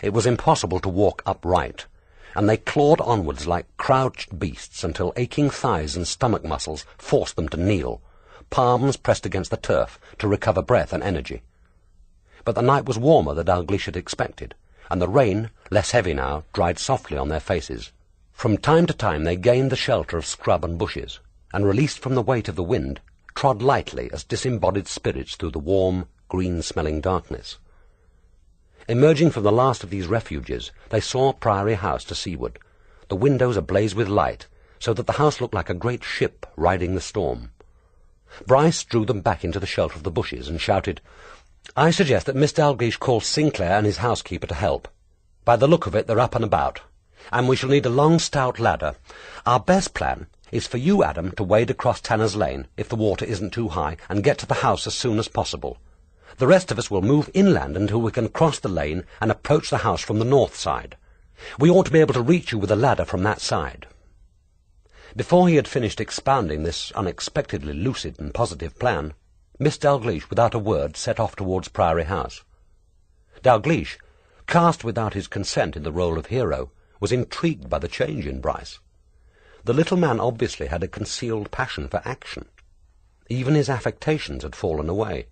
It was impossible to walk upright, and they clawed onwards like crouched beasts until aching thighs and stomach muscles forced them to kneel, palms pressed against the turf to recover breath and energy. But the night was warmer than Dalgliesh had expected, and the rain, less heavy now, dried softly on their faces. From time to time they gained the shelter of scrub and bushes, and released from the weight of the wind, trod lightly as disembodied spirits through the warm, green-smelling darkness. Emerging from the last of these refuges, they saw Priory House to seaward, the windows ablaze with light, so that the house looked like a great ship riding the storm. Bryce drew them back into the shelter of the bushes and shouted, "I suggest that Miss Dalgliesh calls Sinclair and his housekeeper to help. By the look of it, they're up and about, and we shall need a long, stout ladder. Our best plan is for you, Adam, to wade across Tanner's Lane, if the water isn't too high, and get to the house as soon as possible. The rest of us will move inland until we can cross the lane and approach the house from the north side. We ought to be able to reach you with a ladder from that side." Before he had finished expounding this unexpectedly lucid and positive plan, Miss Dalgliesh, without a word, set off towards Priory House. Dalgliesh, cast without his consent in the role of hero, was intrigued by the change in Bryce. The little man obviously had a concealed passion for action. Even his affectations had fallen away.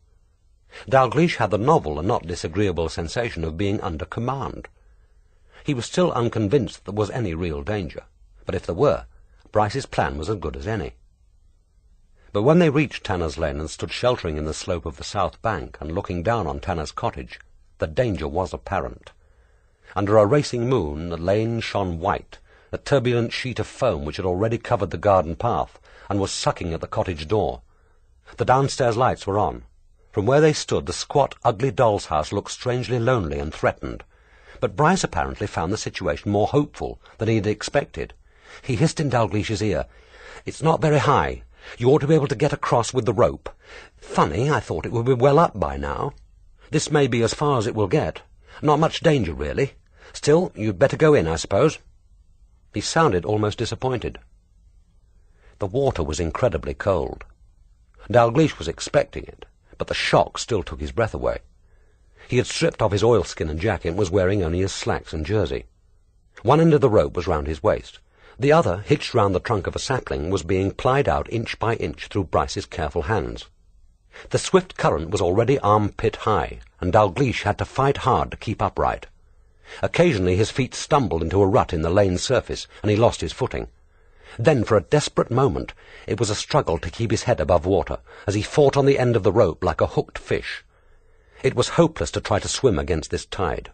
Dalgliesh had the novel and not disagreeable sensation of being under command. He was still unconvinced that there was any real danger, but if there were, Bryce's plan was as good as any. But when they reached Tanner's Lane and stood sheltering in the slope of the south bank and looking down on Tanner's cottage, the danger was apparent. Under a racing moon, the lane shone white, a turbulent sheet of foam which had already covered the garden path and was sucking at the cottage door. The downstairs lights were on. From where they stood, the squat, ugly doll's house looked strangely lonely and threatened. But Bryce apparently found the situation more hopeful than he had expected. He hissed in Dalglish's ear, "It's not very high. You ought to be able to get across with the rope. Funny, I thought it would be well up by now. This may be as far as it will get. Not much danger, really. Still, you'd better go in, I suppose." He sounded almost disappointed. The water was incredibly cold. Dalgliesh was expecting it, but the shock still took his breath away. He had stripped off his oilskin and jacket and was wearing only his slacks and jersey. One end of the rope was round his waist. The other, hitched round the trunk of a sapling, was being plied out inch by inch through Bryce's careful hands. The swift current was already armpit high, and Dalgliesh had to fight hard to keep upright. Occasionally his feet stumbled into a rut in the lane's surface, and he lost his footing. Then, for a desperate moment, it was a struggle to keep his head above water, as he fought on the end of the rope like a hooked fish. It was hopeless to try to swim against this tide.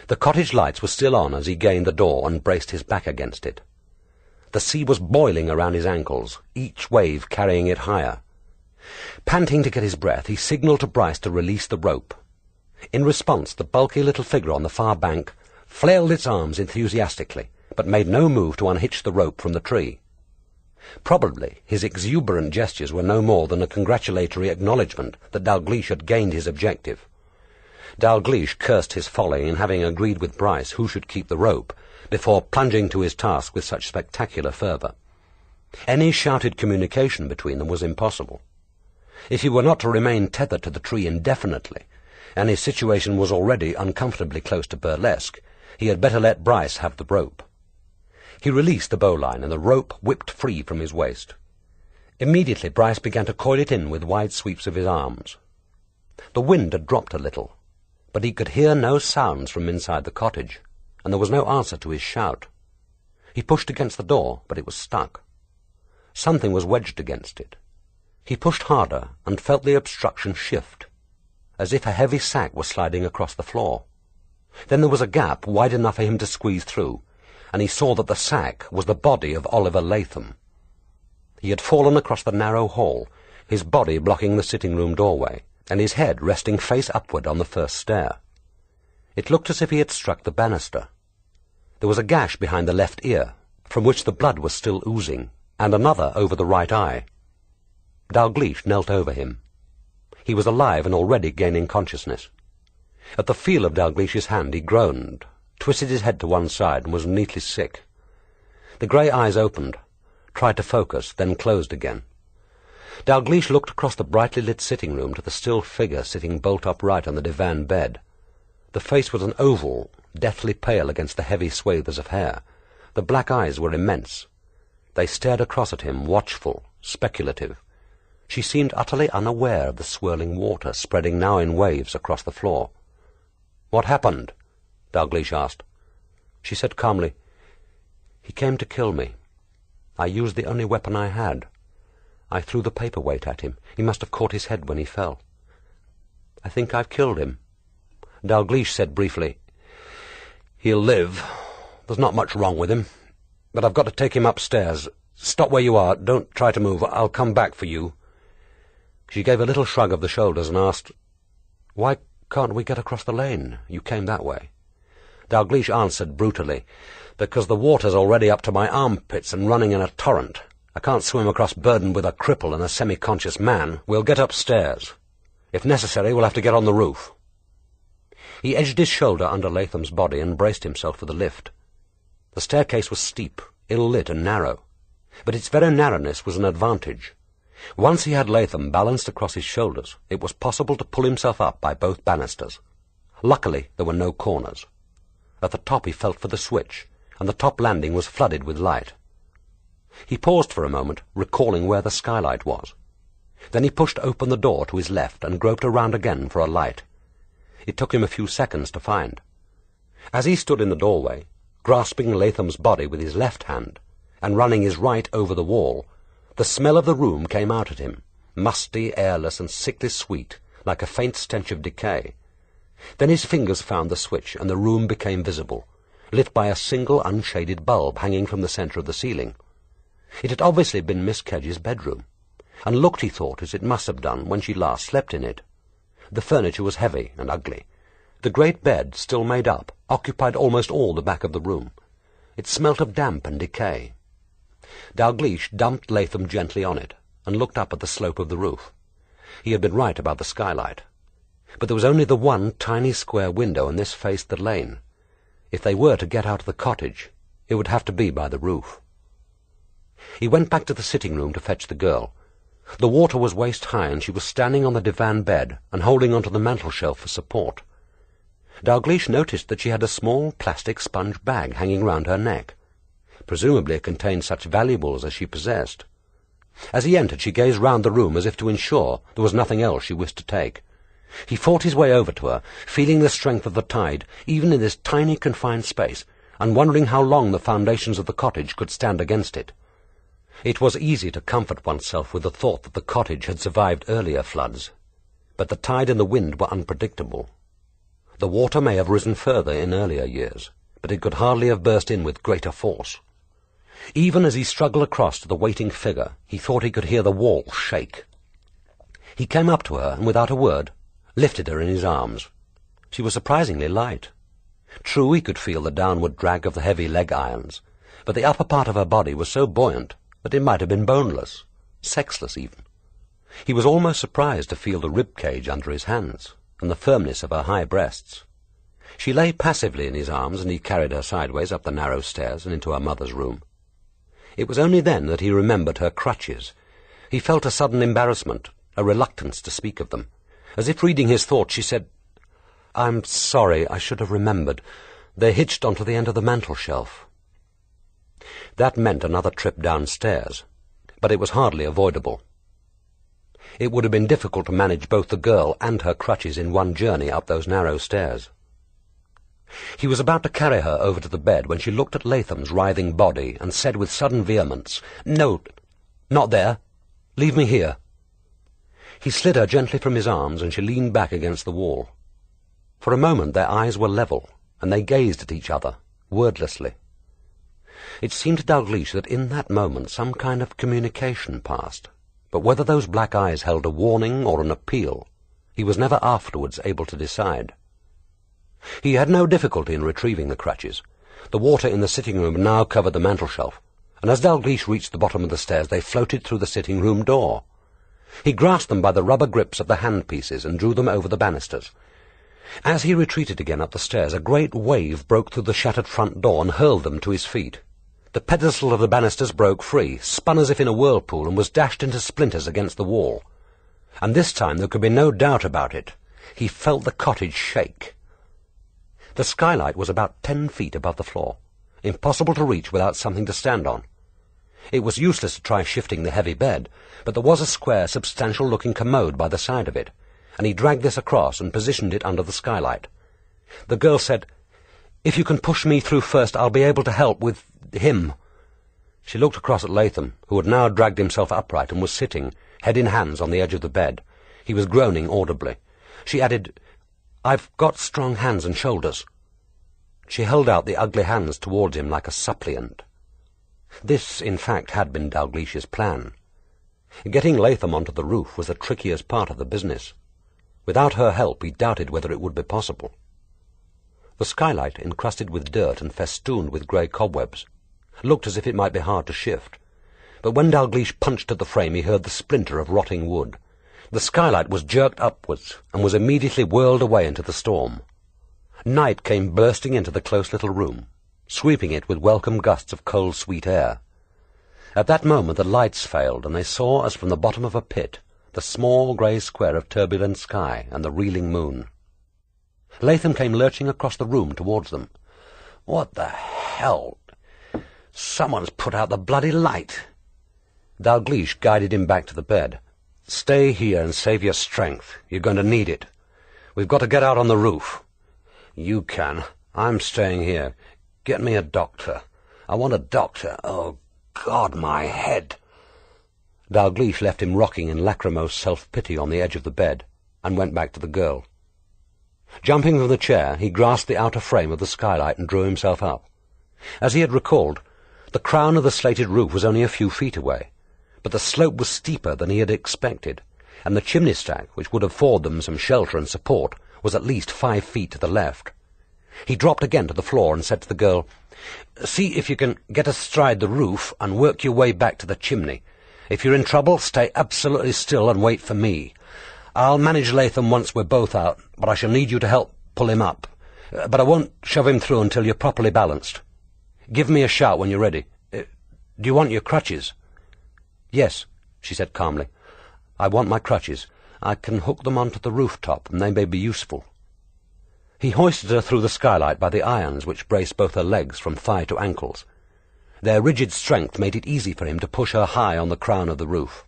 The cottage lights were still on as he gained the door and braced his back against it. The sea was boiling around his ankles, each wave carrying it higher. Panting to get his breath, he signalled to Bryce to release the rope. In response, the bulky little figure on the far bank flailed its arms enthusiastically, but made no move to unhitch the rope from the tree. Probably his exuberant gestures were no more than a congratulatory acknowledgment that Dalgliesh had gained his objective. Dalgliesh cursed his folly in having agreed with Bryce who should keep the rope, before plunging to his task with such spectacular fervour. Any shouted communication between them was impossible. If he were not to remain tethered to the tree indefinitely, and his situation was already uncomfortably close to burlesque, he had better let Bryce have the rope. He released the bowline, and the rope whipped free from his waist. Immediately Bryce began to coil it in with wide sweeps of his arms. The wind had dropped a little, but he could hear no sounds from inside the cottage, and there was no answer to his shout. He pushed against the door, but it was stuck. Something was wedged against it. He pushed harder and felt the obstruction shift, as if a heavy sack was sliding across the floor. Then there was a gap wide enough for him to squeeze through, and he saw that the sack was the body of Oliver Latham. He had fallen across the narrow hall, his body blocking the sitting-room doorway, and his head resting face upward on the first stair. It looked as if he had struck the banister. There was a gash behind the left ear, from which the blood was still oozing, and another over the right eye. Dalgliesh knelt over him. He was alive and already gaining consciousness. At the feel of Dalglish's hand he groaned, twisted his head to one side, and was neatly sick. The grey eyes opened, tried to focus, then closed again. Dalgliesh looked across the brightly lit sitting-room to the still figure sitting bolt upright on the divan bed. The face was an oval, deathly pale against the heavy swathes of hair. The black eyes were immense. They stared across at him, watchful, speculative. She seemed utterly unaware of the swirling water spreading now in waves across the floor. "What happened?" Dalgliesh asked. She said calmly, "He came to kill me. I used the only weapon I had. I threw the paperweight at him. He must have caught his head when he fell. I think I've killed him." Dalgliesh said briefly, "He'll live. There's not much wrong with him. But I've got to take him upstairs. Stop where you are. Don't try to move. I'll come back for you." She gave a little shrug of the shoulders and asked, "Why can't we get across the lane? You came that way." Dalgliesh answered brutally, "Because the water's already up to my armpits and running in a torrent. I can't swim across burdened with a cripple and a semi-conscious man. We'll get upstairs. If necessary, we'll have to get on the roof." He edged his shoulder under Latham's body and braced himself for the lift. The staircase was steep, ill-lit and narrow, but its very narrowness was an advantage. Once he had Latham balanced across his shoulders, it was possible to pull himself up by both banisters. Luckily, there were no corners. At the top he felt for the switch, and the top landing was flooded with light. He paused for a moment, recalling where the skylight was. Then he pushed open the door to his left and groped around again for a light. It took him a few seconds to find. As he stood in the doorway, grasping Latham's body with his left hand, and running his right over the wall, the smell of the room came out at him, musty, airless, and sickly sweet, like a faint stench of decay. Then his fingers found the switch, and the room became visible, lit by a single unshaded bulb hanging from the centre of the ceiling. It had obviously been Miss Kedge's bedroom, and looked, he thought, as it must have done when she last slept in it. The furniture was heavy and ugly. The great bed, still made up, occupied almost all the back of the room. It smelt of damp and decay. Dalgliesh dumped Latham gently on it, and looked up at the slope of the roof. He had been right about the skylight. But there was only the one tiny square window, and this faced the lane. If they were to get out of the cottage, it would have to be by the roof. He went back to the sitting-room to fetch the girl. The water was waist-high, and she was standing on the divan bed and holding onto the mantel-shelf for support. Dalgliesh noticed that she had a small plastic sponge bag hanging round her neck. Presumably it contained such valuables as she possessed. As he entered, she gazed round the room as if to ensure there was nothing else she wished to take. He fought his way over to her, feeling the strength of the tide, even in this tiny confined space, and wondering how long the foundations of the cottage could stand against it. It was easy to comfort oneself with the thought that the cottage had survived earlier floods, but the tide and the wind were unpredictable. The water may have risen further in earlier years, but it could hardly have burst in with greater force. Even as he struggled across to the waiting figure, he thought he could hear the wall shake. He came up to her and, without a word, lifted her in his arms. She was surprisingly light. True, he could feel the downward drag of the heavy leg irons, but the upper part of her body was so buoyant that it might have been boneless, sexless even. He was almost surprised to feel the rib cage under his hands, and the firmness of her high breasts. She lay passively in his arms, and he carried her sideways up the narrow stairs and into her mother's room. It was only then that he remembered her crutches. He felt a sudden embarrassment, a reluctance to speak of them. As if reading his thoughts, she said, "I'm sorry, I should have remembered. They're hitched onto the end of the mantel-shelf." That meant another trip downstairs, but it was hardly avoidable. It would have been difficult to manage both the girl and her crutches in one journey up those narrow stairs. He was about to carry her over to the bed when she looked at Latham's writhing body and said with sudden vehemence, "No, not there. Leave me here." He slid her gently from his arms, and she leaned back against the wall. For a moment their eyes were level, and they gazed at each other, wordlessly. It seemed to Dalgliesh that in that moment some kind of communication passed, but whether those black eyes held a warning or an appeal, he was never afterwards able to decide. He had no difficulty in retrieving the crutches. The water in the sitting-room now covered the mantel-shelf, and as Dalgliesh reached the bottom of the stairs, they floated through the sitting-room door. He grasped them by the rubber grips of the handpieces and drew them over the banisters. As he retreated again up the stairs, a great wave broke through the shattered front door and hurled them to his feet. The pedestal of the banisters broke free, spun as if in a whirlpool, and was dashed into splinters against the wall. And this time there could be no doubt about it. He felt the cottage shake. The skylight was about 10 feet above the floor, impossible to reach without something to stand on. It was useless to try shifting the heavy bed, but there was a square, substantial-looking commode by the side of it, and he dragged this across and positioned it under the skylight. The girl said, "If you can push me through first, I'll be able to help with him." She looked across at Latham, who had now dragged himself upright and was sitting, head in hands, on the edge of the bed. He was groaning audibly. She added, "I've got strong hands and shoulders." She held out the ugly hands towards him like a suppliant. This, in fact, had been Dalglish's plan. Getting Latham onto the roof was the trickiest part of the business. Without her help, he doubted whether it would be possible. The skylight, encrusted with dirt and festooned with grey cobwebs, looked as if it might be hard to shift. But when Dalgliesh punched at the frame, he heard the splinter of rotting wood. The skylight was jerked upwards and was immediately whirled away into the storm. Night came bursting into the close little room, sweeping it with welcome gusts of cold, sweet air. At that moment the lights failed, and they saw, as from the bottom of a pit, the small grey square of turbulent sky and the reeling moon. Latham came lurching across the room towards them. "What the hell? Someone's put out the bloody light." Dalgliesh guided him back to the bed. "Stay here and save your strength. You're going to need it. We've got to get out on the roof." "You can. I'm staying here. Get me a doctor. I want a doctor. Oh, God, my head." Dalgliesh left him rocking in lachrymose self-pity on the edge of the bed, and went back to the girl. Jumping from the chair, he grasped the outer frame of the skylight and drew himself up. As he had recalled, the crown of the slated roof was only a few feet away, but the slope was steeper than he had expected, and the chimney stack, which would afford them some shelter and support, was at least 5 feet to the left. He dropped again to the floor and said to the girl, "See if you can get astride the roof and work your way back to the chimney. If you're in trouble, stay absolutely still and wait for me. I'll manage Latham once we're both out, but I shall need you to help pull him up. But I won't shove him through until you're properly balanced. Give me a shout when you're ready. "Do you want your crutches?" "Yes," she said calmly. "I want my crutches. I can hook them onto the rooftop, and they may be useful." He hoisted her through the skylight by the irons which braced both her legs from thigh to ankles. Their rigid strength made it easy for him to push her high on the crown of the roof.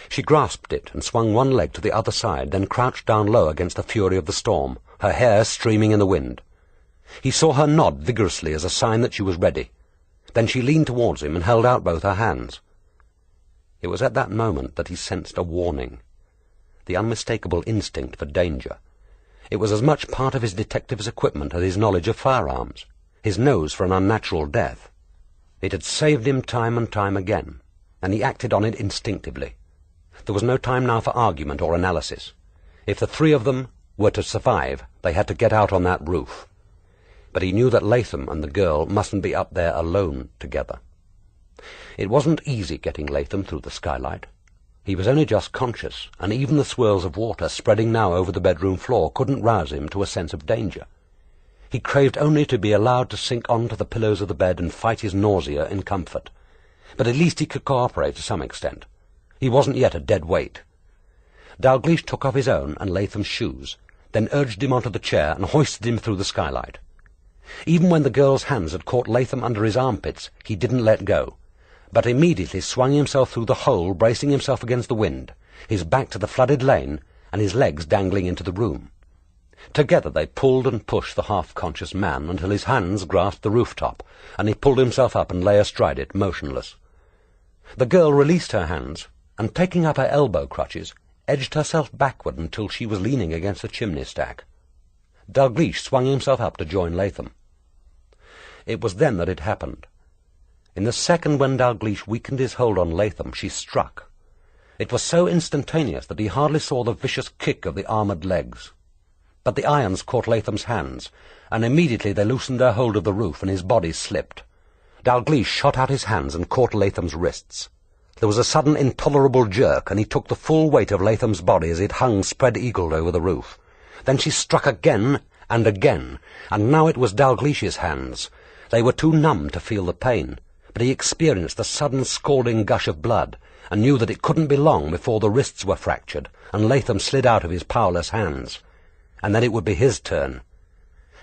She grasped it and swung one leg to the other side, then crouched down low against the fury of the storm, her hair streaming in the wind. He saw her nod vigorously as a sign that she was ready. Then she leaned towards him and held out both her hands. It was at that moment that he sensed a warning, the unmistakable instinct for danger. It was as much part of his detective's equipment as his knowledge of firearms, his nose for an unnatural death. It had saved him time and time again, and he acted on it instinctively. There was no time now for argument or analysis. If the three of them were to survive, they had to get out on that roof. But he knew that Latham and the girl mustn't be up there alone together. It wasn't easy getting Latham through the skylight. He was only just conscious, and even the swirls of water spreading now over the bedroom floor couldn't rouse him to a sense of danger. He craved only to be allowed to sink onto the pillows of the bed and fight his nausea in comfort. But at least he could cooperate to some extent. He wasn't yet a dead weight. Dalgliesh took off his own and Latham's shoes, then urged him onto the chair and hoisted him through the skylight. Even when the girl's hands had caught Latham under his armpits, he didn't let go, but immediately swung himself through the hole, bracing himself against the wind, his back to the flooded lane and his legs dangling into the room. Together they pulled and pushed the half-conscious man until his hands grasped the rooftop, and he pulled himself up and lay astride it, motionless. The girl released her hands, and taking up her elbow crutches, edged herself backward until she was leaning against the chimney stack. Dalgliesh swung himself up to join Latham. It was then that it happened. In the second when Dalgliesh weakened his hold on Latham, she struck. It was so instantaneous that he hardly saw the vicious kick of the armoured legs. But the irons caught Latham's hands, and immediately they loosened their hold of the roof, and his body slipped. Dalgliesh shot out his hands and caught Latham's wrists. There was a sudden intolerable jerk, and he took the full weight of Latham's body as it hung spread-eagled over the roof. Then she struck again, and now it was Dalglish's hands. They were too numb to feel the pain, but he experienced the sudden scalding gush of blood, and knew that it couldn't be long before the wrists were fractured, and Latham slid out of his powerless hands. And then it would be his turn.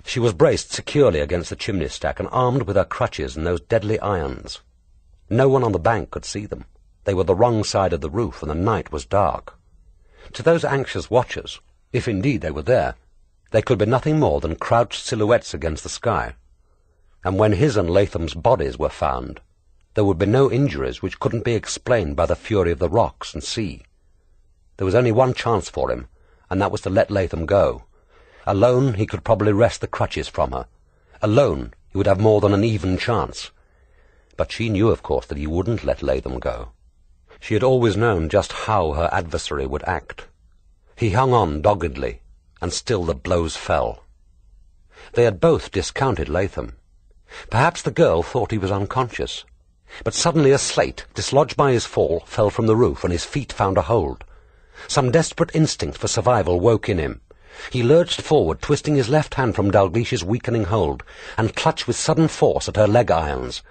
She was braced securely against the chimney stack and armed with her crutches and those deadly irons. No one on the bank could see them. They were the wrong side of the roof, and the night was dark. To those anxious watchers, if indeed they were there, they could be nothing more than crouched silhouettes against the sky. And when his and Latham's bodies were found, there would be no injuries which couldn't be explained by the fury of the rocks and sea. There was only one chance for him, and that was to let Latham go. Alone he could probably wrest the crutches from her. Alone he would have more than an even chance. But she knew, of course, that he wouldn't let Latham go. She had always known just how her adversary would act. He hung on doggedly, and still the blows fell. They had both discounted Latham. Perhaps the girl thought he was unconscious. But suddenly a slate, dislodged by his fall, fell from the roof, and his feet found a hold. Some desperate instinct for survival woke in him. He lurched forward, twisting his left hand from Dalglish's weakening hold, and clutched with sudden force at her leg irons.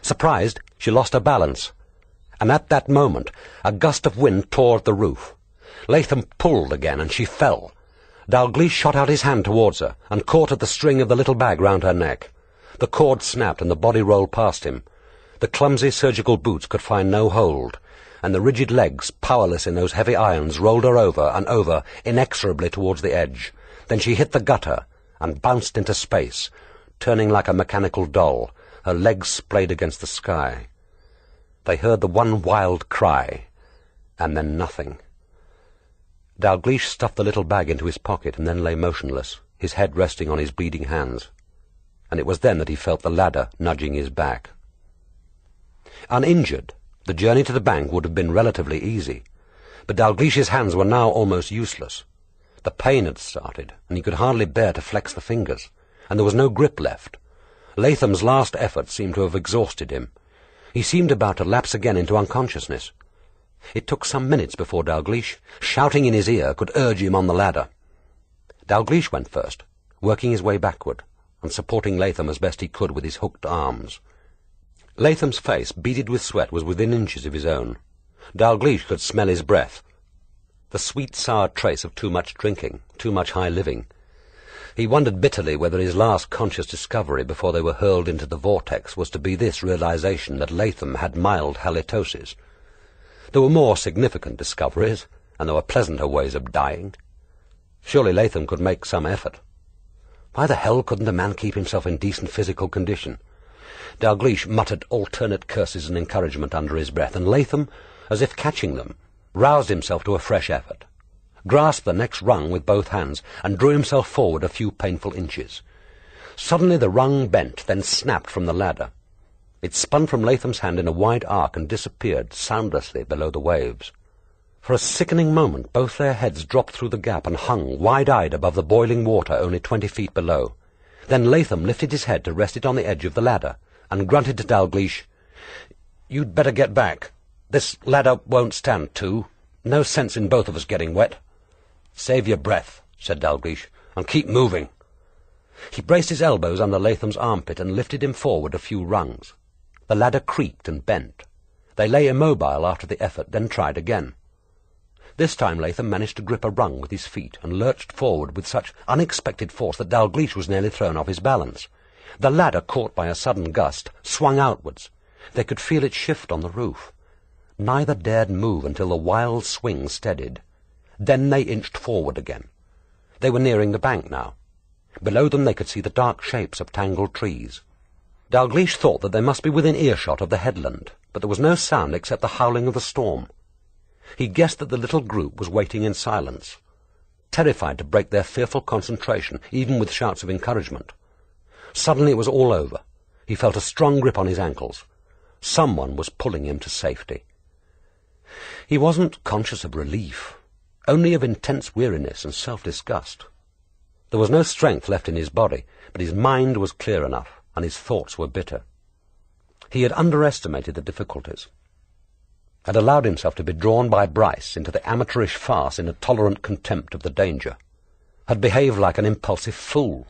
Surprised, she lost her balance, and at that moment a gust of wind tore at the roof. Latham pulled again, and she fell. Dalgliesh shot out his hand towards her, and caught at the string of the little bag round her neck. The cord snapped, and the body rolled past him. The clumsy surgical boots could find no hold, and the rigid legs, powerless in those heavy irons, rolled her over and over, inexorably towards the edge. Then she hit the gutter, and bounced into space, turning like a mechanical doll, her legs splayed against the sky. They heard the one wild cry, and then nothing. Dalgliesh stuffed the little bag into his pocket and then lay motionless, his head resting on his bleeding hands, and it was then that he felt the ladder nudging his back. Uninjured, the journey to the bank would have been relatively easy, but Dalglish's hands were now almost useless. The pain had started, and he could hardly bear to flex the fingers, and there was no grip left. Latham's last effort seemed to have exhausted him. He seemed about to lapse again into unconsciousness. It took some minutes before Dalgliesh, shouting in his ear, could urge him on the ladder. Dalgliesh went first, working his way backward, and supporting Latham as best he could with his hooked arms. Latham's face, beaded with sweat, was within inches of his own. Dalgliesh could smell his breath. The sweet, sour trace of too much drinking, too much high living. He wondered bitterly whether his last conscious discovery before they were hurled into the vortex was to be this realization that Latham had mild halitosis. There were more significant discoveries, and there were pleasanter ways of dying. Surely Latham could make some effort. Why the hell couldn't a man keep himself in decent physical condition? Dalgliesh muttered alternate curses and encouragement under his breath, and Latham, as if catching them, roused himself to a fresh effort, grasped the next rung with both hands, and drew himself forward a few painful inches. Suddenly the rung bent, then snapped from the ladder. It spun from Latham's hand in a wide arc and disappeared soundlessly below the waves. For a sickening moment both their heads dropped through the gap and hung wide-eyed above the boiling water only 20 feet below. Then Latham lifted his head to rest it on the edge of the ladder, and grunted to Dalgliesh, "You'd better get back. This ladder won't stand two. No sense in both of us getting wet." "Save your breath," said Dalgliesh, "and keep moving." He braced his elbows under Latham's armpit and lifted him forward a few rungs. The ladder creaked and bent. They lay immobile after the effort, then tried again. This time Latham managed to grip a rung with his feet and lurched forward with such unexpected force that Dalgliesh was nearly thrown off his balance. The ladder, caught by a sudden gust, swung outwards. They could feel it shift on the roof. Neither dared move until the wild swing steadied. Then they inched forward again. They were nearing the bank now. Below them they could see the dark shapes of tangled trees. Dalgliesh thought that they must be within earshot of the headland, but there was no sound except the howling of the storm. He guessed that the little group was waiting in silence, terrified to break their fearful concentration, even with shouts of encouragement. Suddenly it was all over. He felt a strong grip on his ankles. Someone was pulling him to safety. He wasn't conscious of relief, only of intense weariness and self-disgust. There was no strength left in his body, but his mind was clear enough, and his thoughts were bitter. He had underestimated the difficulties, had allowed himself to be drawn by Bryce into the amateurish farce in a tolerant contempt of the danger, had behaved like an impulsive fool.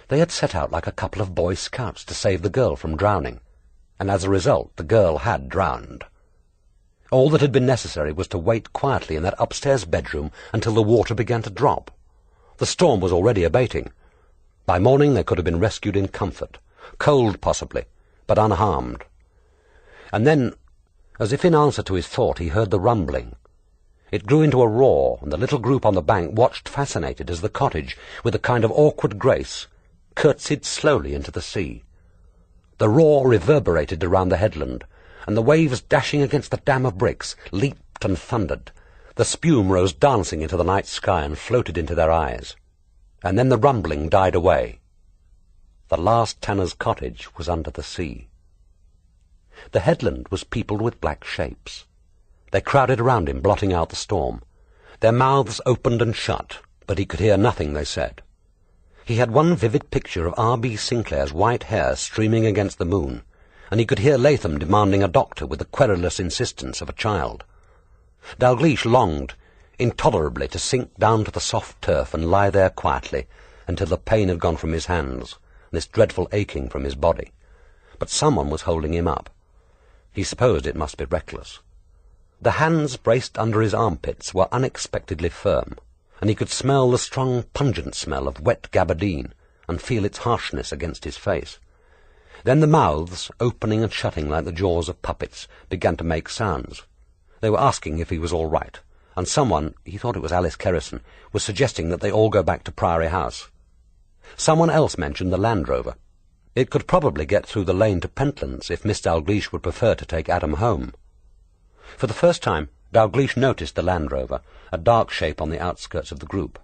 They had set out like a couple of Boy Scouts to save the girl from drowning, and as a result the girl had drowned. All that had been necessary was to wait quietly in that upstairs bedroom until the water began to drop. The storm was already abating. By morning they could have been rescued in comfort, cold possibly, but unharmed. And then, as if in answer to his thought, he heard the rumbling. It grew into a roar, and the little group on the bank watched fascinated as the cottage, with a kind of awkward grace, curtsied slowly into the sea. The roar reverberated around the headland, and the waves dashing against the dam of bricks leaped and thundered. The spume rose dancing into the night sky and floated into their eyes. And then the rumbling died away. The last tanner's cottage was under the sea. The headland was peopled with black shapes. They crowded around him, blotting out the storm. Their mouths opened and shut, but he could hear nothing they said. He had one vivid picture of B.Sinclair's white hair streaming against the moon, and he could hear Latham demanding a doctor with the querulous insistence of a child. Dalgliesh longed intolerably to sink down to the soft turf and lie there quietly until the pain had gone from his hands, and this dreadful aching from his body. But someone was holding him up. He supposed it must be reckless. The hands braced under his armpits were unexpectedly firm, and he could smell the strong, pungent smell of wet gabardine and feel its harshness against his face. Then the mouths, opening and shutting like the jaws of puppets, began to make sounds. They were asking if he was all right, and someone, he thought it was Alice Kerrison, was suggesting that they all go back to Priory House. Someone else mentioned the Land Rover. It could probably get through the lane to Pentlands if Miss Dalgliesh would prefer to take Adam home. For the first time, Dalgliesh noticed the Land Rover, a dark shape on the outskirts of the group.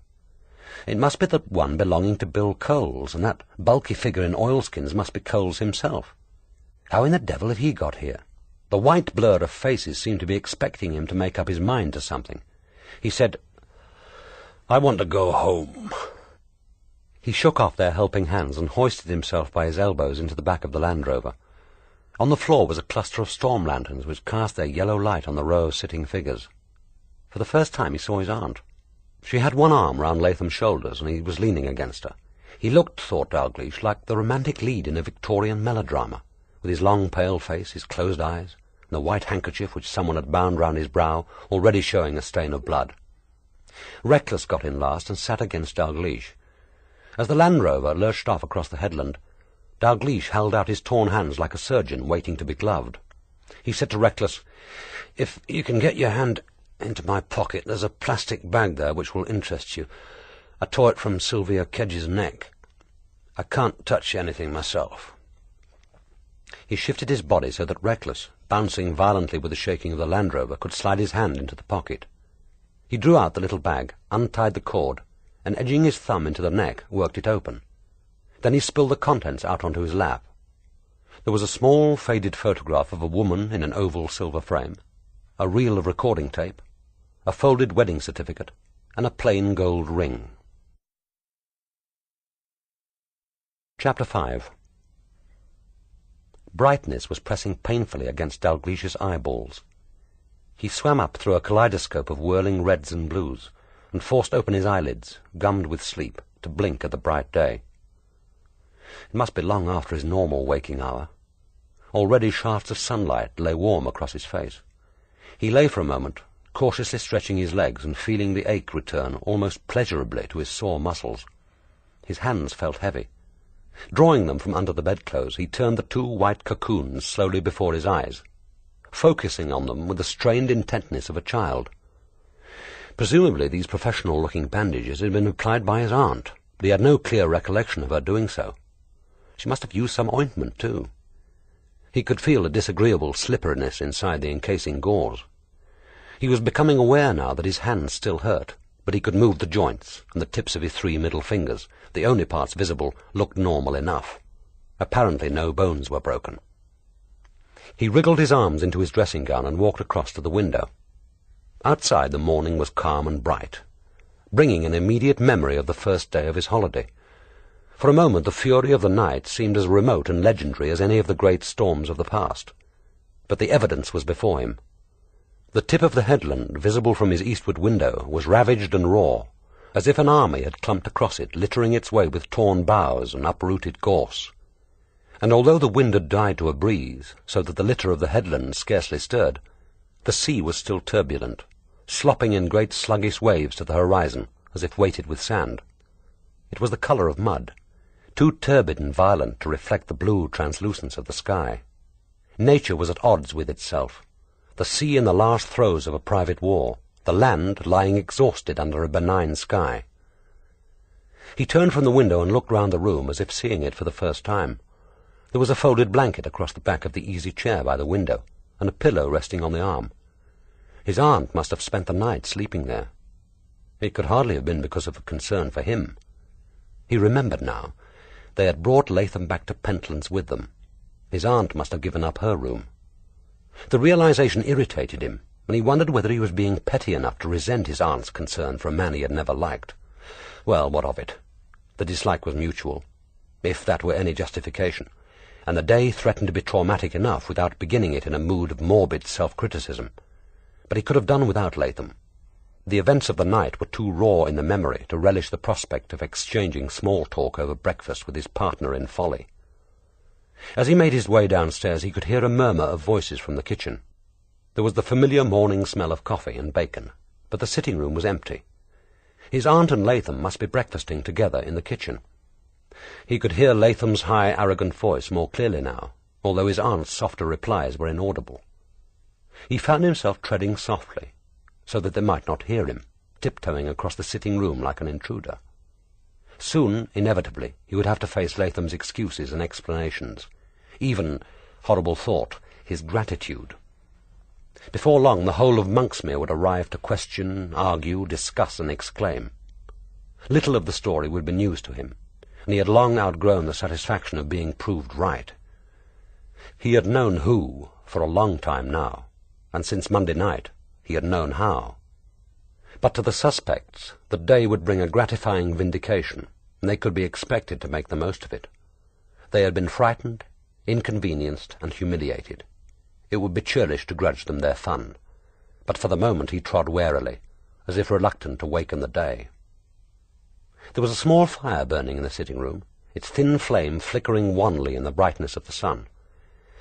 It must be the one belonging to Bill Coles, and that bulky figure in oilskins must be Coles himself. How in the devil had he got here? The white blur of faces seemed to be expecting him to make up his mind to something. He said, "I want to go home." He shook off their helping hands and hoisted himself by his elbows into the back of the Land Rover. On the floor was a cluster of storm lanterns which cast their yellow light on the row of sitting figures. For the first time he saw his aunt. She had one arm round Latham's shoulders, and he was leaning against her. He looked, thought Dalgliesh, like the romantic lead in a Victorian melodrama. with his long pale face, his closed eyes, and the white handkerchief which someone had bound round his brow, already showing a stain of blood. Reckless got in last and sat against Dalgliesh. As the Land Rover lurched off across the headland, Dalgliesh held out his torn hands like a surgeon waiting to be gloved. He said to Reckless, "If you can get your hand into my pocket, there's a plastic bag there which will interest you. I tore it from Sylvia Kedge's neck. I can't touch anything myself." He shifted his body so that Reckless, bouncing violently with the shaking of the Land Rover, could slide his hand into the pocket. He drew out the little bag, untied the cord, and edging his thumb into the neck, worked it open. Then he spilled the contents out onto his lap. There was a small, faded photograph of a woman in an oval silver frame, a reel of recording tape, a folded wedding certificate, and a plain gold ring. Chapter 5. Brightness was pressing painfully against Dalglish's eyeballs. He swam up through a kaleidoscope of whirling reds and blues, and forced open his eyelids, gummed with sleep, to blink at the bright day. It must be long after his normal waking hour. Already shafts of sunlight lay warm across his face. He lay for a moment, cautiously stretching his legs and feeling the ache return almost pleasurably to his sore muscles. His hands felt heavy. Drawing them from under the bedclothes, he turned the two white cocoons slowly before his eyes, focusing on them with the strained intentness of a child. Presumably these professional-looking bandages had been applied by his aunt, but he had no clear recollection of her doing so. She must have used some ointment, too. He could feel a disagreeable slipperiness inside the encasing gauze. He was becoming aware now that his hands still hurt, but he could move the joints, and the tips of his 3 middle fingers, the only parts visible, looked normal enough. Apparently no bones were broken. He wriggled his arms into his dressing gown and walked across to the window. Outside the morning was calm and bright, bringing an immediate memory of the first day of his holiday. For a moment the fury of the night seemed as remote and legendary as any of the great storms of the past. But the evidence was before him. The tip of the headland, visible from his eastward window, was ravaged and raw, as if an army had clumped across it, littering its way with torn boughs and uprooted gorse. And although the wind had died to a breeze, so that the litter of the headland scarcely stirred, the sea was still turbulent, slopping in great sluggish waves to the horizon, as if weighted with sand. It was the colour of mud, too turbid and violent to reflect the blue translucence of the sky. Nature was at odds with itself, the sea in the last throes of a private war, the land lying exhausted under a benign sky. He turned from the window and looked round the room as if seeing it for the first time. There was a folded blanket across the back of the easy chair by the window, and a pillow resting on the arm. His aunt must have spent the night sleeping there. It could hardly have been because of a concern for him. He remembered now. They had brought Latham back to Pentlands with them. His aunt must have given up her room. The realization irritated him, and he wondered whether he was being petty enough to resent his aunt's concern for a man he had never liked. Well, what of it? The dislike was mutual, if that were any justification, and the day threatened to be traumatic enough without beginning it in a mood of morbid self-criticism. But he could have done without Latham. The events of the night were too raw in the memory to relish the prospect of exchanging small talk over breakfast with his partner in folly. As he made his way downstairs, he could hear a murmur of voices from the kitchen. There was the familiar morning smell of coffee and bacon, but the sitting-room was empty. His aunt and Latham must be breakfasting together in the kitchen. He could hear Latham's high, arrogant voice more clearly now, although his aunt's softer replies were inaudible. He found himself treading softly, so that they might not hear him, tiptoeing across the sitting-room like an intruder. Soon, inevitably, he would have to face Latham's excuses and explanations, even, horrible thought, his gratitude. Before long the whole of Monksmere would arrive to question, argue, discuss, and exclaim. Little of the story would be news to him, and he had long outgrown the satisfaction of being proved right. He had known who for a long time now, and since Monday night he had known how. But to the suspects the day would bring a gratifying vindication, and they could be expected to make the most of it. They had been frightened, inconvenienced, and humiliated. It would be churlish to grudge them their fun, but for the moment he trod warily, as if reluctant to waken the day. There was a small fire burning in the sitting-room, its thin flame flickering wanly in the brightness of the sun.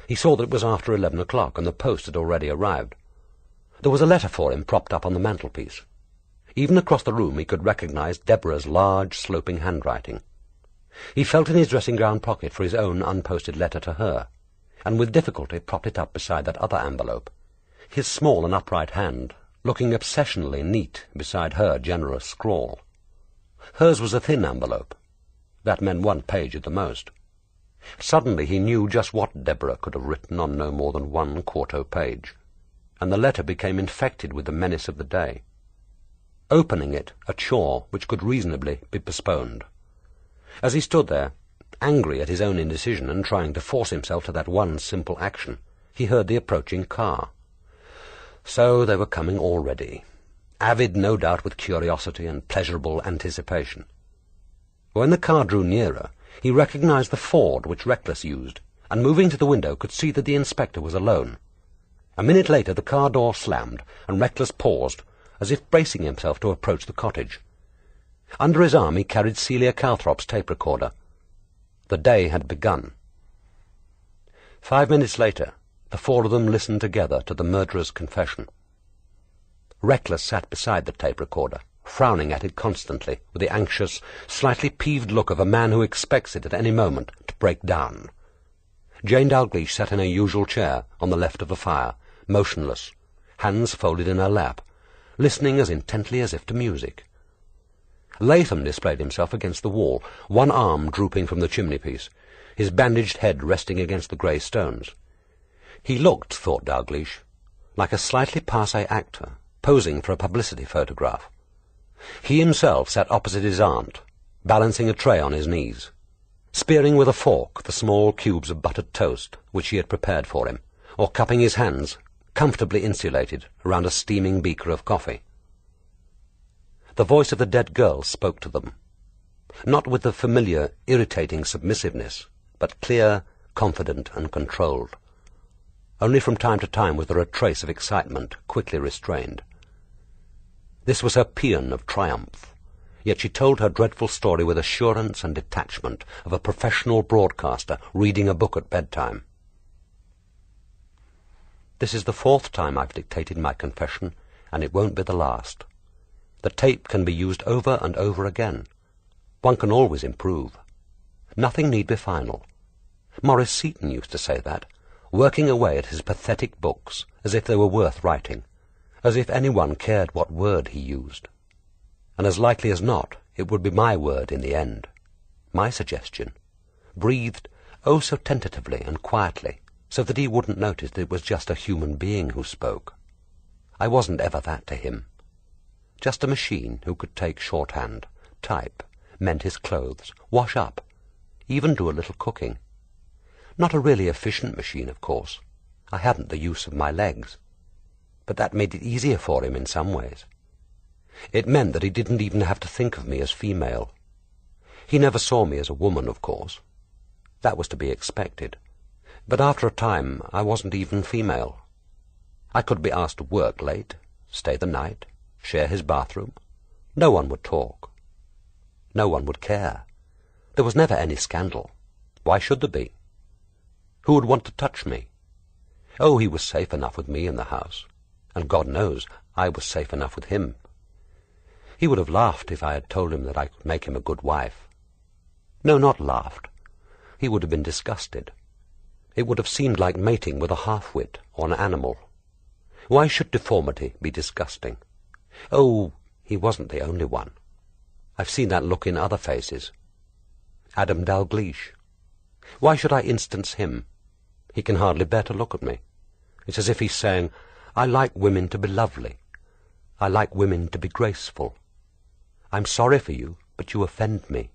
He saw that it was after 11 o'clock, and the post had already arrived. There was a letter for him propped up on the mantelpiece. Even across the room he could recognize Deborah's large, sloping handwriting. He felt in his dressing-gown pocket for his own unposted letter to her, and with difficulty propped it up beside that other envelope, his small and upright hand looking obsessionally neat beside her generous scrawl. Hers was a thin envelope. That meant 1 page at the most. Suddenly he knew just what Deborah could have written on no more than 1 quarto page, and the letter became infected with the menace of the day. Opening it, a chore which could reasonably be postponed. As he stood there, angry at his own indecision and trying to force himself to that one simple action, he heard the approaching car. So they were coming already, avid no doubt with curiosity and pleasurable anticipation. When the car drew nearer, he recognized the Ford which Reckless used, and moving to the window could see that the inspector was alone. A minute later the car door slammed, and Reckless paused, as if bracing himself to approach the cottage. Under his arm he carried Celia Calthrop's tape recorder. The day had begun. 5 minutes later, the 4 of them listened together to the murderer's confession. Reckless sat beside the tape recorder, frowning at it constantly, with the anxious, slightly peeved look of a man who expects it at any moment to break down. Jane Dalgliesh sat in her usual chair on the left of the fire, motionless, hands folded in her lap, listening as intently as if to music. Latham displayed himself against the wall, one arm drooping from the chimney-piece, his bandaged head resting against the grey stones. He looked, thought Dalgliesh, like a slightly passé actor, posing for a publicity photograph. He himself sat opposite his aunt, balancing a tray on his knees, spearing with a fork the small cubes of buttered toast which she had prepared for him, or cupping his hands, comfortably insulated, around a steaming beaker of coffee. The voice of the dead girl spoke to them, not with the familiar, irritating submissiveness, but clear, confident, and controlled. Only from time to time was there a trace of excitement, quickly restrained. This was her paean of triumph, yet she told her dreadful story with assurance and detachment of a professional broadcaster reading a book at bedtime. This is the 4th time I've dictated my confession, and it won't be the last. The tape can be used over and over again. One can always improve. Nothing need be final. Maurice Seton used to say that, working away at his pathetic books as if they were worth writing, as if anyone cared what word he used. And as likely as not, it would be my word in the end, my suggestion, breathed oh so tentatively and quietly, so that he wouldn't notice that it was just a human being who spoke. I wasn't ever that to him. Just a machine who could take shorthand, type, mend his clothes, wash up, even do a little cooking. Not a really efficient machine, of course. I hadn't the use of my legs. But that made it easier for him in some ways. It meant that he didn't even have to think of me as female. He never saw me as a woman, of course. That was to be expected. But after a time, I wasn't even female. I could be asked to work late, stay the night, share his bathroom. No one would talk. No one would care. There was never any scandal. Why should there be? Who would want to touch me? Oh, he was safe enough with me in the house, and God knows I was safe enough with him. He would have laughed if I had told him that I could make him a good wife. No, not laughed. He would have been disgusted. It would have seemed like mating with a half-wit or an animal. Why should deformity be disgusting? Oh, he wasn't the only one. I've seen that look in other faces. Adam Dalgliesh. Why should I instance him? He can hardly bear to look at me. It's as if he's saying, I like women to be lovely. I like women to be graceful. I'm sorry for you, but you offend me.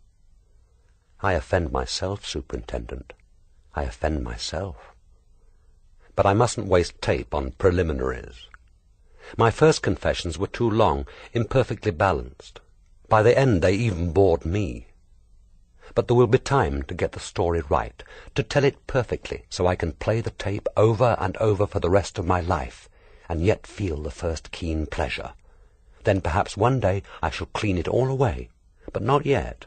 I offend myself, Superintendent. I offend myself. But I mustn't waste tape on preliminaries. My first confessions were too long, imperfectly balanced. By the end they even bored me. But there will be time to get the story right, to tell it perfectly, so I can play the tape over and over for the rest of my life, and yet feel the first keen pleasure. Then perhaps one day I shall clean it all away, but not yet,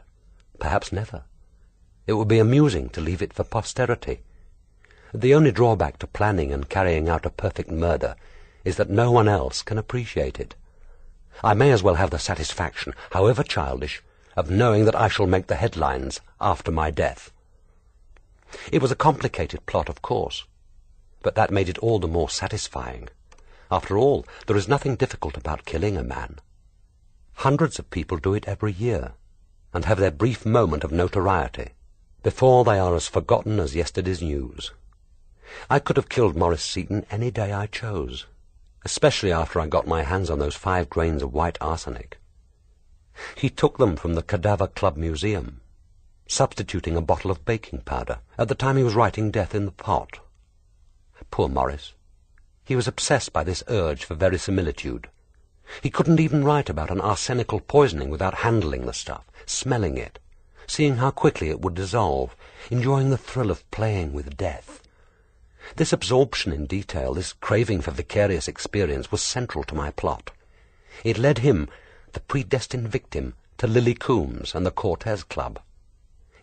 perhaps never. It would be amusing to leave it for posterity. The only drawback to planning and carrying out a perfect murder is that no one else can appreciate it. I may as well have the satisfaction, however childish, of knowing that I shall make the headlines after my death. It was a complicated plot, of course, but that made it all the more satisfying. After all, there is nothing difficult about killing a man. Hundreds of people do it every year, and have their brief moment of notoriety, before they are as forgotten as yesterday's news. I could have killed Maurice Seton any day I chose, especially after I got my hands on those 5 grains of white arsenic. He took them from the Cadaver Club Museum, substituting a bottle of baking powder at the time he was writing Death in the Pot. Poor Maurice. He was obsessed by this urge for verisimilitude. He couldn't even write about an arsenical poisoning without handling the stuff, smelling it, seeing how quickly it would dissolve, enjoying the thrill of playing with death. This absorption in detail, this craving for vicarious experience, was central to my plot. It led him, the predestined victim, to Lily Coombs and the Cortez Club.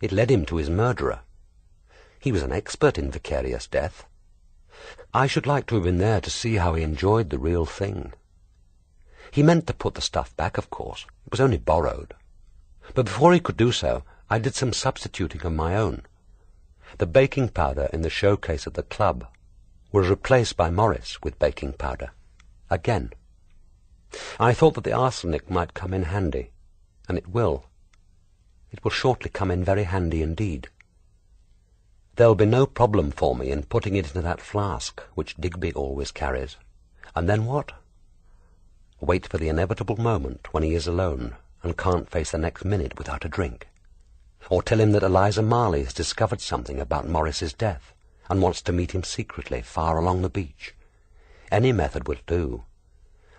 It led him to his murderer. He was an expert in vicarious death. I should like to have been there to see how he enjoyed the real thing. He meant to put the stuff back, of course. It was only borrowed. But before he could do so, I did some substituting of my own. The baking powder in the showcase at the club was replaced by Maurice with baking powder. Again. I thought that the arsenic might come in handy, and it will. It will shortly come in very handy indeed. There'll be no problem for me in putting it into that flask which Digby always carries. And then what? Wait for the inevitable moment when he is alone and can't face the next minute without a drink. Or tell him that Eliza Marley has discovered something about Maurice's death and wants to meet him secretly far along the beach. Any method will do.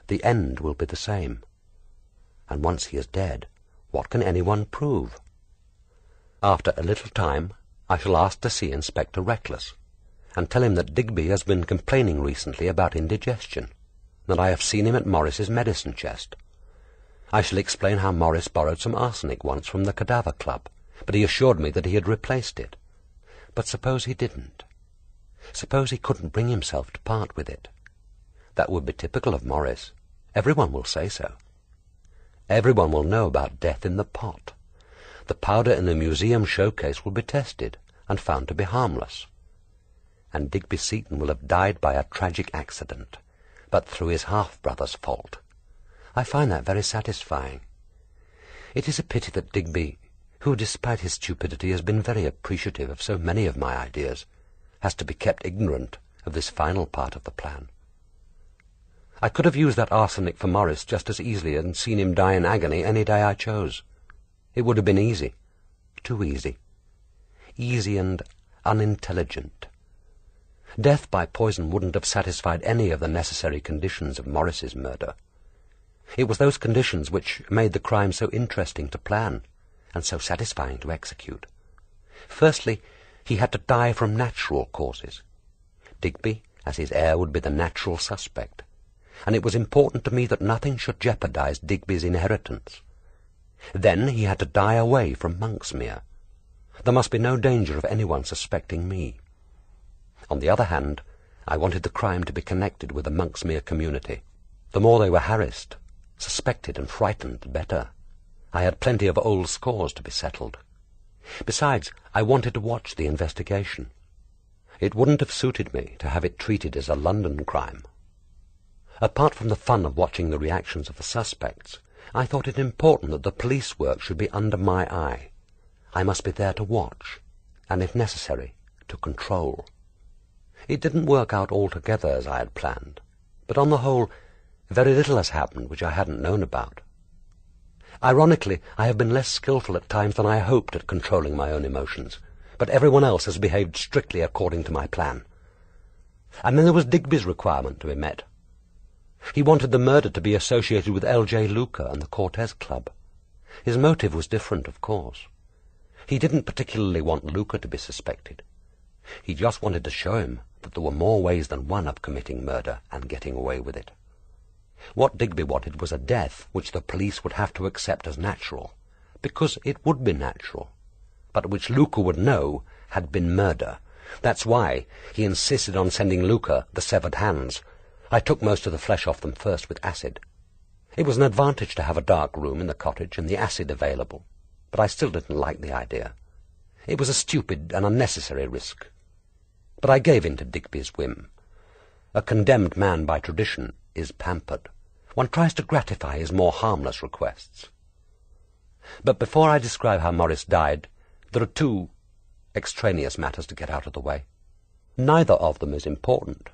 The end will be the same. And once he is dead, what can anyone prove? After a little time, I shall ask to see Inspector Reckless, and tell him that Digby has been complaining recently about indigestion, that I have seen him at Maurice's medicine chest. I shall explain how Maurice borrowed some arsenic once from the Cadaver Club, but he assured me that he had replaced it. But suppose he didn't? Suppose he couldn't bring himself to part with it? That would be typical of Maurice. Everyone will say so. Everyone will know about Death in the Pot. The powder in the museum showcase will be tested and found to be harmless. And Digby Seton will have died by a tragic accident, but through his half-brother's fault. I find that very satisfying. It is a pity that Digby, who despite his stupidity has been very appreciative of so many of my ideas, has to be kept ignorant of this final part of the plan. I could have used that arsenic for Maurice just as easily and seen him die in agony any day I chose. It would have been easy. Too easy. Easy and unintelligent. Death by poison wouldn't have satisfied any of the necessary conditions of Maurice's murder. It was those conditions which made the crime so interesting to plan and so satisfying to execute. Firstly, he had to die from natural causes. Digby, as his heir, would be the natural suspect, and it was important to me that nothing should jeopardize Digby's inheritance. Then he had to die away from Monksmere. There must be no danger of anyone suspecting me. On the other hand, I wanted the crime to be connected with the Monksmere community. The more they were harassed, suspected and frightened, the better. I had plenty of old scores to be settled. Besides, I wanted to watch the investigation. It wouldn't have suited me to have it treated as a London crime. Apart from the fun of watching the reactions of the suspects, I thought it important that the police work should be under my eye. I must be there to watch, and if necessary, to control. It didn't work out altogether as I had planned, but on the whole, very little has happened which I hadn't known about. Ironically, I have been less skillful at times than I hoped at controlling my own emotions, but everyone else has behaved strictly according to my plan. And then there was Digby's requirement to be met. He wanted the murder to be associated with L.J. Luca and the Cortez Club. His motive was different, of course. He didn't particularly want Luca to be suspected. He just wanted to show him that there were more ways than one of committing murder and getting away with it. What Digby wanted was a death which the police would have to accept as natural, because it would be natural, but which Luca would know had been murder, That's why he insisted on sending Luca the severed hands. I took most of the flesh off them first with acid. It was an advantage to have a dark room in the cottage and the acid available, but I still didn't like the idea. It was a stupid and unnecessary risk. But I gave in to Digby's whim. A condemned man by tradition is pampered. One tries to gratify his more harmless requests. But before I describe how Maurice died, there are two extraneous matters to get out of the way. Neither of them is important,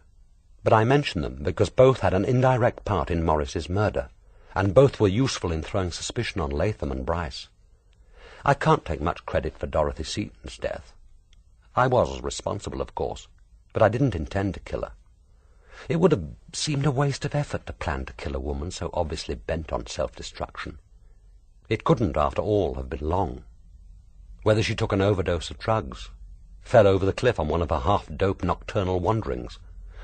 but I mention them because both had an indirect part in Maurice's murder, and both were useful in throwing suspicion on Latham and Bryce. I can't take much credit for Dorothy Seton's death. I was responsible, of course, but I didn't intend to kill her. It would have seemed a waste of effort to plan to kill a woman so obviously bent on self-destruction. It couldn't, after all, have been long. Whether she took an overdose of drugs, fell over the cliff on one of her half-dope nocturnal wanderings,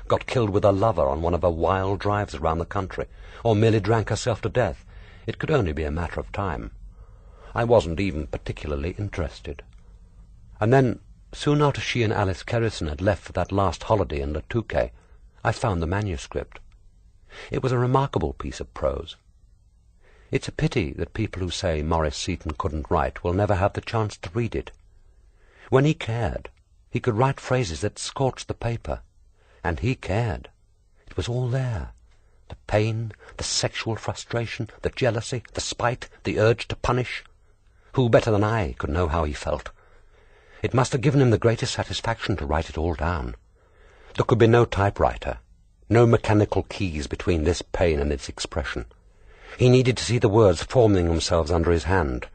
got killed with her lover on one of her wild drives around the country, or merely drank herself to death, it could only be a matter of time. I wasn't even particularly interested. And then, soon after she and Alice Kerrison had left for that last holiday in Le Touquet, I found the manuscript. It was a remarkable piece of prose. It's a pity that people who say Maurice Seton couldn't write will never have the chance to read it. When he cared, he could write phrases that scorched the paper. And he cared. It was all there. The pain, the sexual frustration, the jealousy, the spite, the urge to punish. Who better than I could know how he felt? It must have given him the greatest satisfaction to write it all down. There could be no typewriter, no mechanical keys between this pain and its expression. He needed to see the words forming themselves under his hand.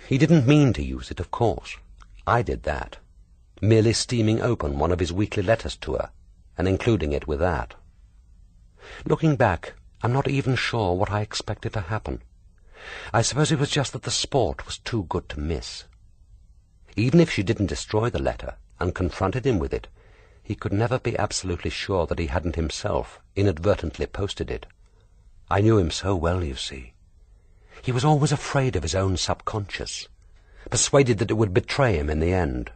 He didn't mean to use it, of course. I did that, merely steaming open one of his weekly letters to her, and including it with that. Looking back, I'm not even sure what I expected to happen. I suppose it was just that the sport was too good to miss. Even if she didn't destroy the letter and confronted him with it, he could never be absolutely sure that he hadn't himself inadvertently posted it. I knew him so well, you see. He was always afraid of his own subconscious, persuaded that it would betray him in the end.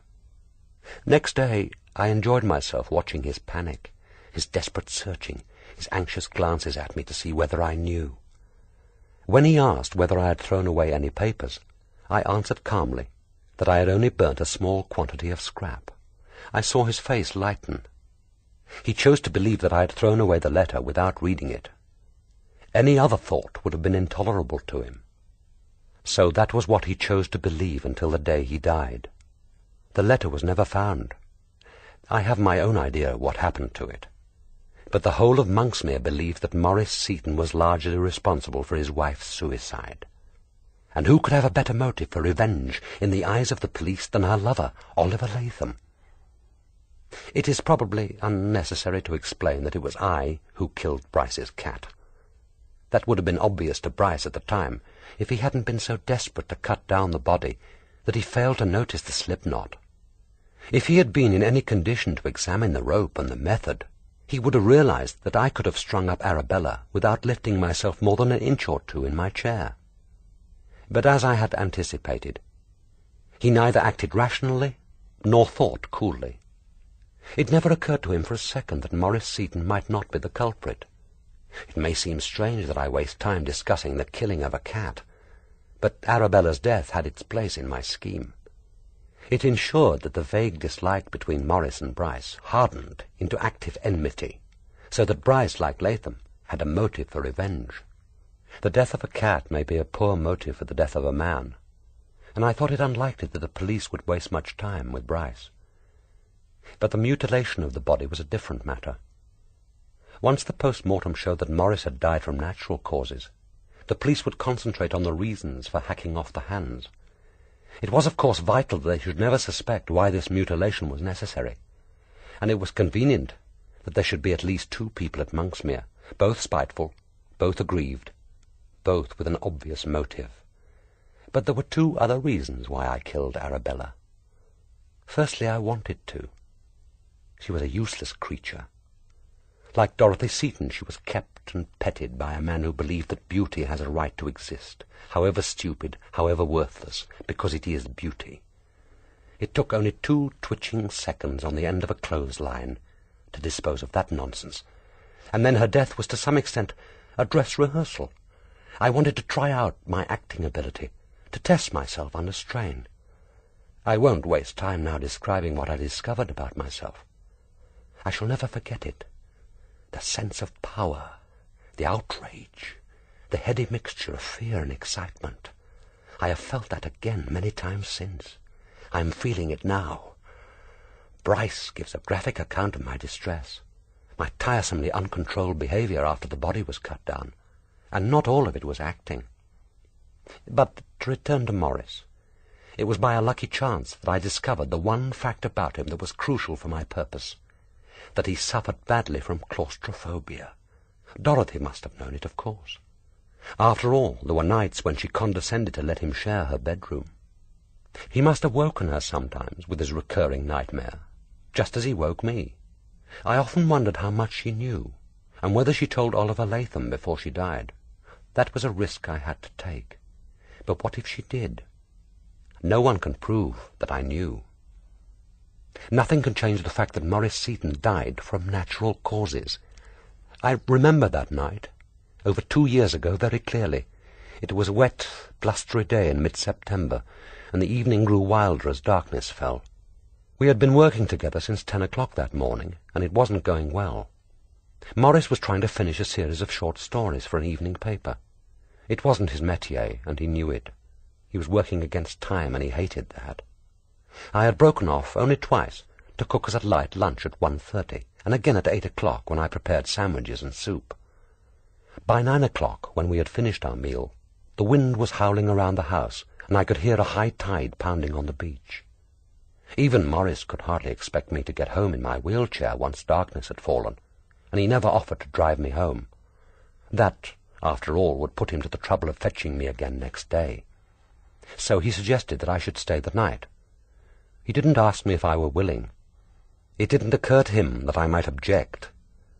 Next day, I enjoyed myself watching his panic, his desperate searching, his anxious glances at me to see whether I knew. When he asked whether I had thrown away any papers, I answered calmly that I had only burnt a small quantity of scrap. I saw his face lighten. He chose to believe that I had thrown away the letter without reading it. Any other thought would have been intolerable to him. So that was what he chose to believe until the day he died. The letter was never found. I have my own idea of what happened to it. But the whole of Monksmere believed that Maurice Seton was largely responsible for his wife's suicide. And who could have a better motive for revenge in the eyes of the police than her lover, Oliver Latham? It is probably unnecessary to explain that it was I who killed Bryce's cat. That would have been obvious to Bryce at the time if he hadn't been so desperate to cut down the body that he failed to notice the slip knot. If he had been in any condition to examine the rope and the method, he would have realized that I could have strung up Arabella without lifting myself more than an inch or two in my chair. But as I had anticipated, he neither acted rationally nor thought coolly. It never occurred to him for a second that Maurice Seton might not be the culprit. It may seem strange that I waste time discussing the killing of a cat, but Arabella's death had its place in my scheme. It ensured that the vague dislike between Maurice and Bryce hardened into active enmity, so that Bryce, like Latham, had a motive for revenge. The death of a cat may be a poor motive for the death of a man, and I thought it unlikely that the police would waste much time with Bryce. But the mutilation of the body was a different matter. Once the post-mortem showed that Maurice had died from natural causes, the police would concentrate on the reasons for hacking off the hands. It was, of course, vital that they should never suspect why this mutilation was necessary, and it was convenient that there should be at least 2 people at Monksmere, both spiteful, both aggrieved, both with an obvious motive. But there were 2 other reasons why I killed Arabella. Firstly, I wanted to. She was a useless creature. Like Dorothy Seton, she was kept and petted by a man who believed that beauty has a right to exist, however stupid, however worthless, because it is beauty. It took only 2 twitching seconds on the end of a clothesline to dispose of that nonsense, and then her death was to some extent a dress rehearsal. I wanted to try out my acting ability, to test myself under strain. I won't waste time now describing what I discovered about myself. I shall never forget it. The sense of power, the outrage, the heady mixture of fear and excitement. I have felt that again many times since. I am feeling it now. Bryce gives a graphic account of my distress, my tiresomely uncontrolled behaviour after the body was cut down, and not all of it was acting. But to return to Maurice, it was by a lucky chance that I discovered the one fact about him that was crucial for my purpose, that he suffered badly from claustrophobia. Dorothy must have known it, of course. After all, there were nights when she condescended to let him share her bedroom. He must have woken her sometimes with his recurring nightmare, just as he woke me. I often wondered how much she knew, and whether she told Oliver Latham before she died. That was a risk I had to take. But what if she did? No one can prove that I knew. Nothing can change the fact that Maurice Seton died from natural causes. I remember that night, over 2 years ago, very clearly. It was a wet, blustery day in mid-September, and the evening grew wilder as darkness fell. We had been working together since 10 o'clock that morning, and it wasn't going well. Maurice was trying to finish a series of short stories for an evening paper. It wasn't his métier, and he knew it. He was working against time, and he hated that. I had broken off only twice to cook us a light lunch at 1:30, and again at 8 o'clock when I prepared sandwiches and soup. By 9 o'clock, when we had finished our meal, the wind was howling around the house, and I could hear a high tide pounding on the beach. Even Maurice could hardly expect me to get home in my wheelchair once darkness had fallen, and he never offered to drive me home. That, after all, would put him to the trouble of fetching me again next day. So he suggested that I should stay the night. He didn't ask me if I were willing. It didn't occur to him that I might object,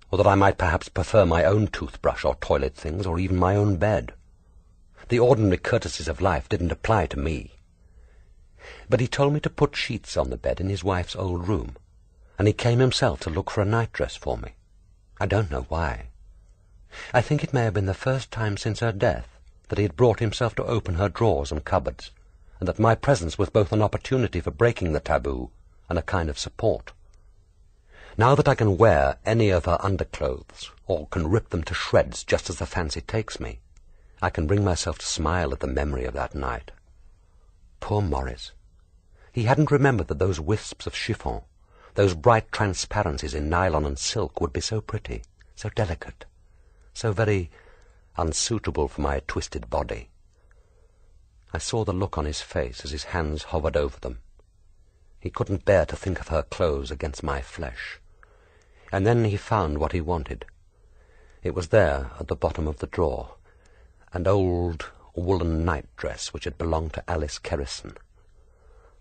or that I might perhaps prefer my own toothbrush or toilet things, or even my own bed. The ordinary courtesies of life didn't apply to me. But he told me to put sheets on the bed in his wife's old room, and he came himself to look for a nightdress for me. I don't know why. I think it may have been the first time since her death that he had brought himself to open her drawers and cupboards, and that my presence was both an opportunity for breaking the taboo and a kind of support. Now that I can wear any of her underclothes, or can rip them to shreds just as the fancy takes me, I can bring myself to smile at the memory of that night. Poor Maurice. He hadn't remembered that those wisps of chiffon, those bright transparencies in nylon and silk would be so pretty, so delicate, so very unsuitable for my twisted body. I saw the look on his face as his hands hovered over them. He couldn't bear to think of her clothes against my flesh. And then he found what he wanted. It was there at the bottom of the drawer, an old woolen nightdress which had belonged to Alice Kerrison.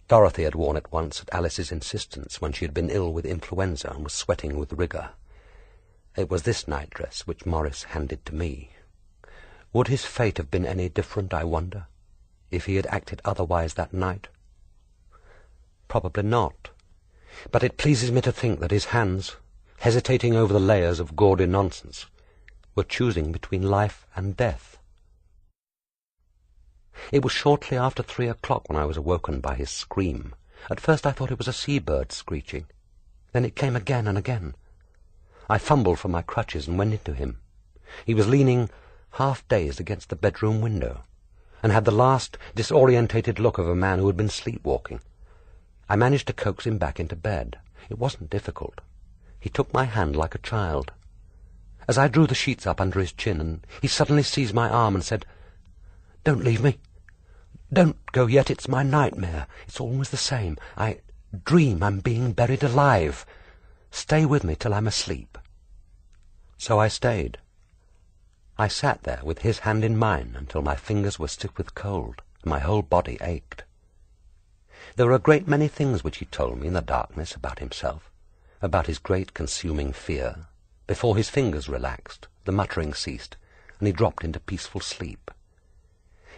Dorothy had worn it once at Alice's insistence when she had been ill with influenza and was sweating with rigour. It was this nightdress which Maurice handed to me. Would his fate have been any different, I wonder, if he had acted otherwise that night? Probably not. But it pleases me to think that his hands, hesitating over the layers of gaudy nonsense, were choosing between life and death. It was shortly after 3 o'clock when I was awoken by his scream. At first I thought it was a seabird screeching. Then it came again and again. I fumbled for my crutches and went into him. He was leaning half-dazed against the bedroom window, and had the last disorientated look of a man who had been sleepwalking. I managed to coax him back into bed. It wasn't difficult. He took my hand like a child. As I drew the sheets up under his chin, and he suddenly seized my arm and said, "Don't leave me. Don't go yet. It's my nightmare. It's always the same. I dream I'm being buried alive. Stay with me till I'm asleep." So I stayed. I sat there with his hand in mine until my fingers were stiff with cold and my whole body ached. There were a great many things which he told me in the darkness about himself, about his great consuming fear, before his fingers relaxed, the muttering ceased, and he dropped into peaceful sleep.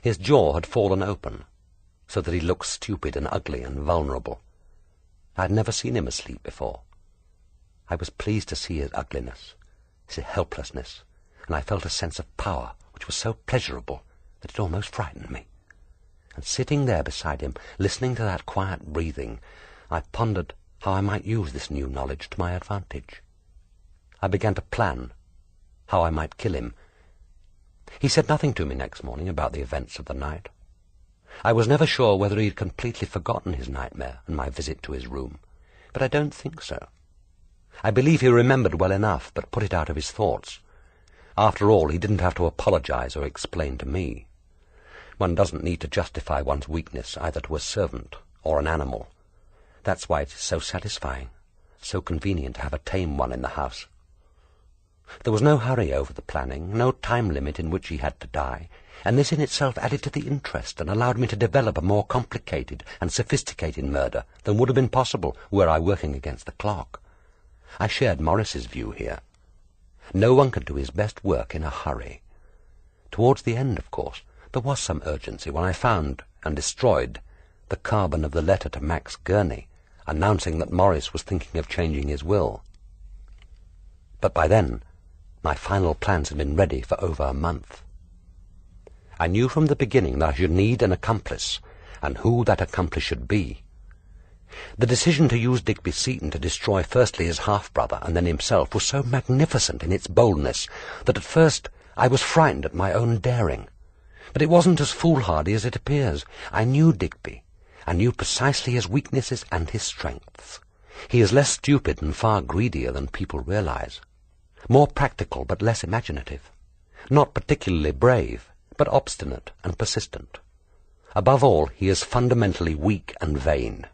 His jaw had fallen open, so that he looked stupid and ugly and vulnerable, I had never seen him asleep before. I was pleased to see his ugliness, his helplessness, and I felt a sense of power which was so pleasurable that it almost frightened me. And sitting there beside him, listening to that quiet breathing, I pondered how I might use this new knowledge to my advantage. I began to plan how I might kill him. He said nothing to me next morning about the events of the night. I was never sure whether he had completely forgotten his nightmare and my visit to his room, but I don't think so. I believe he remembered well enough, but put it out of his thoughts. After all, he didn't have to apologize or explain to me. One doesn't need to justify one's weakness either to a servant or an animal. That's why it is so satisfying, so convenient to have a tame one in the house. There was no hurry over the planning, no time limit in which he had to die, and this in itself added to the interest and allowed me to develop a more complicated and sophisticated murder than would have been possible were I working against the clock. I shared Maurice's view here. No one can do his best work in a hurry. Towards the end, of course, there was some urgency when I found and destroyed the carbon of the letter to Max Gurney, announcing that Maurice was thinking of changing his will. But by then, my final plans had been ready for over a month. I knew from the beginning that I should need an accomplice, and who that accomplice should be. The decision to use Digby Seton to destroy firstly his half-brother and then himself was so magnificent in its boldness that at first I was frightened at my own daring. But it wasn't as foolhardy as it appears. I knew Digby. I knew precisely his weaknesses and his strengths. He is less stupid and far greedier than people realize. More practical but less imaginative. Not particularly brave, but obstinate and persistent. Above all, he is fundamentally weak and vain.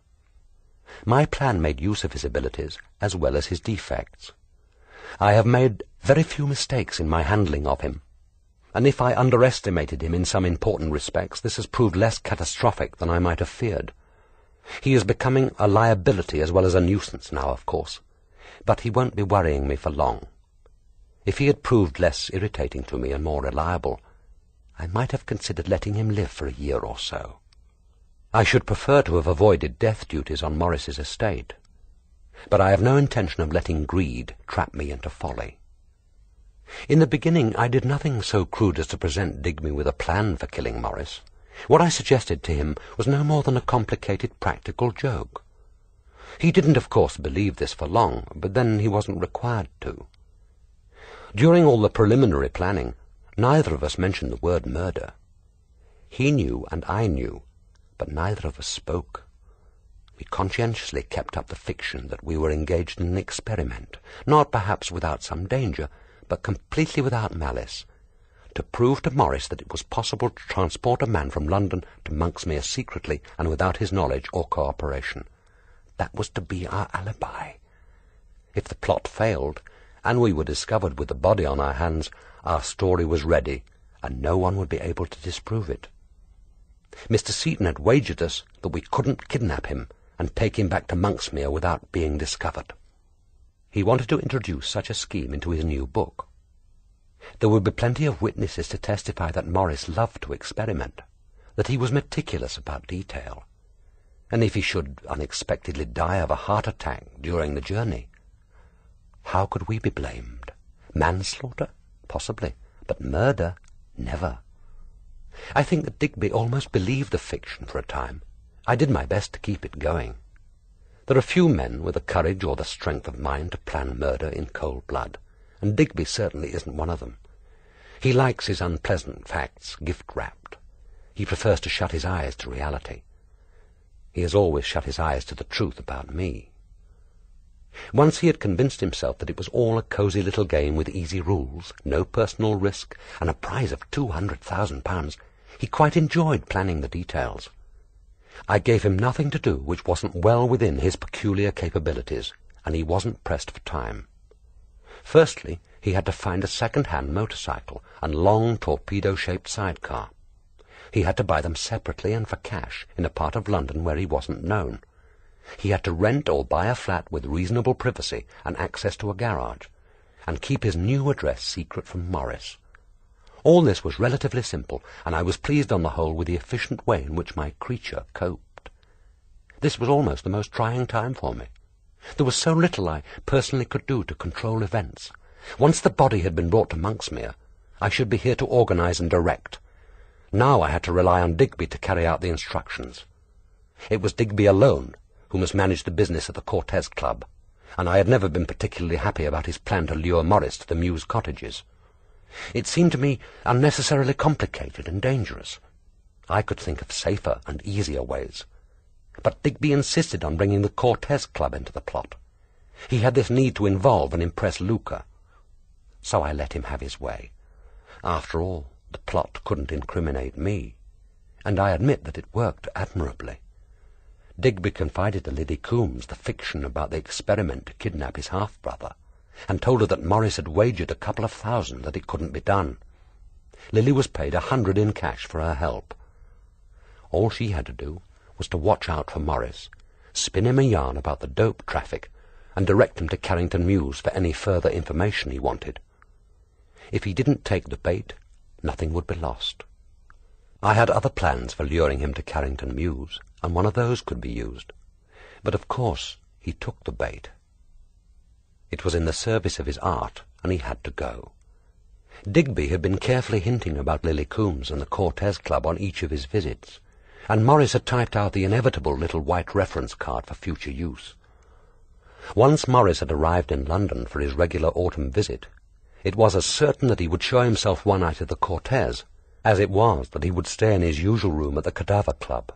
My plan made use of his abilities as well as his defects. I have made very few mistakes in my handling of him, and if I underestimated him in some important respects, this has proved less catastrophic than I might have feared. He is becoming a liability as well as a nuisance now, of course, but he won't be worrying me for long. If he had proved less irritating to me and more reliable, I might have considered letting him live for a year or so. I should prefer to have avoided death duties on Maurice's estate, but I have no intention of letting greed trap me into folly. In the beginning, I did nothing so crude as to present Digby with a plan for killing Maurice. What I suggested to him was no more than a complicated practical joke. He didn't, of course, believe this for long, but then he wasn't required to. During all the preliminary planning, neither of us mentioned the word murder. He knew and I knew, but neither of us spoke. We conscientiously kept up the fiction that we were engaged in an experiment, not perhaps without some danger, but completely without malice, to prove to Maurice that it was possible to transport a man from London to Monksmere secretly and without his knowledge or cooperation. That was to be our alibi. If the plot failed, and we were discovered with the body on our hands, our story was ready, and no one would be able to disprove it. Mr. Seton had wagered us that we couldn't kidnap him and take him back to Monksmere without being discovered. He wanted to introduce such a scheme into his new book. There would be plenty of witnesses to testify that Maurice loved to experiment, that he was meticulous about detail, and if he should unexpectedly die of a heart attack during the journey, how could we be blamed? Manslaughter? Possibly, but murder? Never. I think that Digby almost believed the fiction for a time. I did my best to keep it going. There are few men with the courage or the strength of mind to plan murder in cold blood, and Digby certainly isn't one of them. He likes his unpleasant facts gift-wrapped. He prefers to shut his eyes to reality. He has always shut his eyes to the truth about me. Once he had convinced himself that it was all a cosy little game with easy rules, no personal risk, and a prize of £200,000, he quite enjoyed planning the details. I gave him nothing to do which wasn't well within his peculiar capabilities, and he wasn't pressed for time. Firstly, he had to find a second-hand motorcycle and long torpedo-shaped sidecar. He had to buy them separately and for cash in a part of London where he wasn't known. He had to rent or buy a flat with reasonable privacy and access to a garage, and keep his new address secret from Maurice. All this was relatively simple, and I was pleased on the whole with the efficient way in which my creature coped. This was almost the most trying time for me. There was so little I personally could do to control events. Once the body had been brought to Monksmere, I should be here to organize and direct. Now I had to rely on Digby to carry out the instructions. It was Digby alone who must manage the business at the Cortez Club, and I had never been particularly happy about his plan to lure Maurice to the Mews cottages. It seemed to me unnecessarily complicated and dangerous. I could think of safer and easier ways. But Digby insisted on bringing the Cortez Club into the plot. He had this need to involve and impress Luca. So I let him have his way. After all, the plot couldn't incriminate me, and I admit that it worked admirably. Digby confided to Lily Coombs the fiction about the experiment to kidnap his half-brother, and told her that Maurice had wagered a couple of $1,000 that it couldn't be done. Lily was paid $100 in cash for her help. All she had to do was to watch out for Maurice, spin him a yarn about the dope traffic, and direct him to Carrington Mews for any further information he wanted. If he didn't take the bait, nothing would be lost. I had other plans for luring him to Carrington Mews, and one of those could be used. But of course he took the bait. It was in the service of his art, and he had to go. Digby had been carefully hinting about Lily Coombs and the Cortez Club on each of his visits, and Maurice had typed out the inevitable little white reference card for future use. Once Maurice had arrived in London for his regular autumn visit, it was as certain that he would show himself one night at the Cortez as it was that he would stay in his usual room at the Cadaver Club,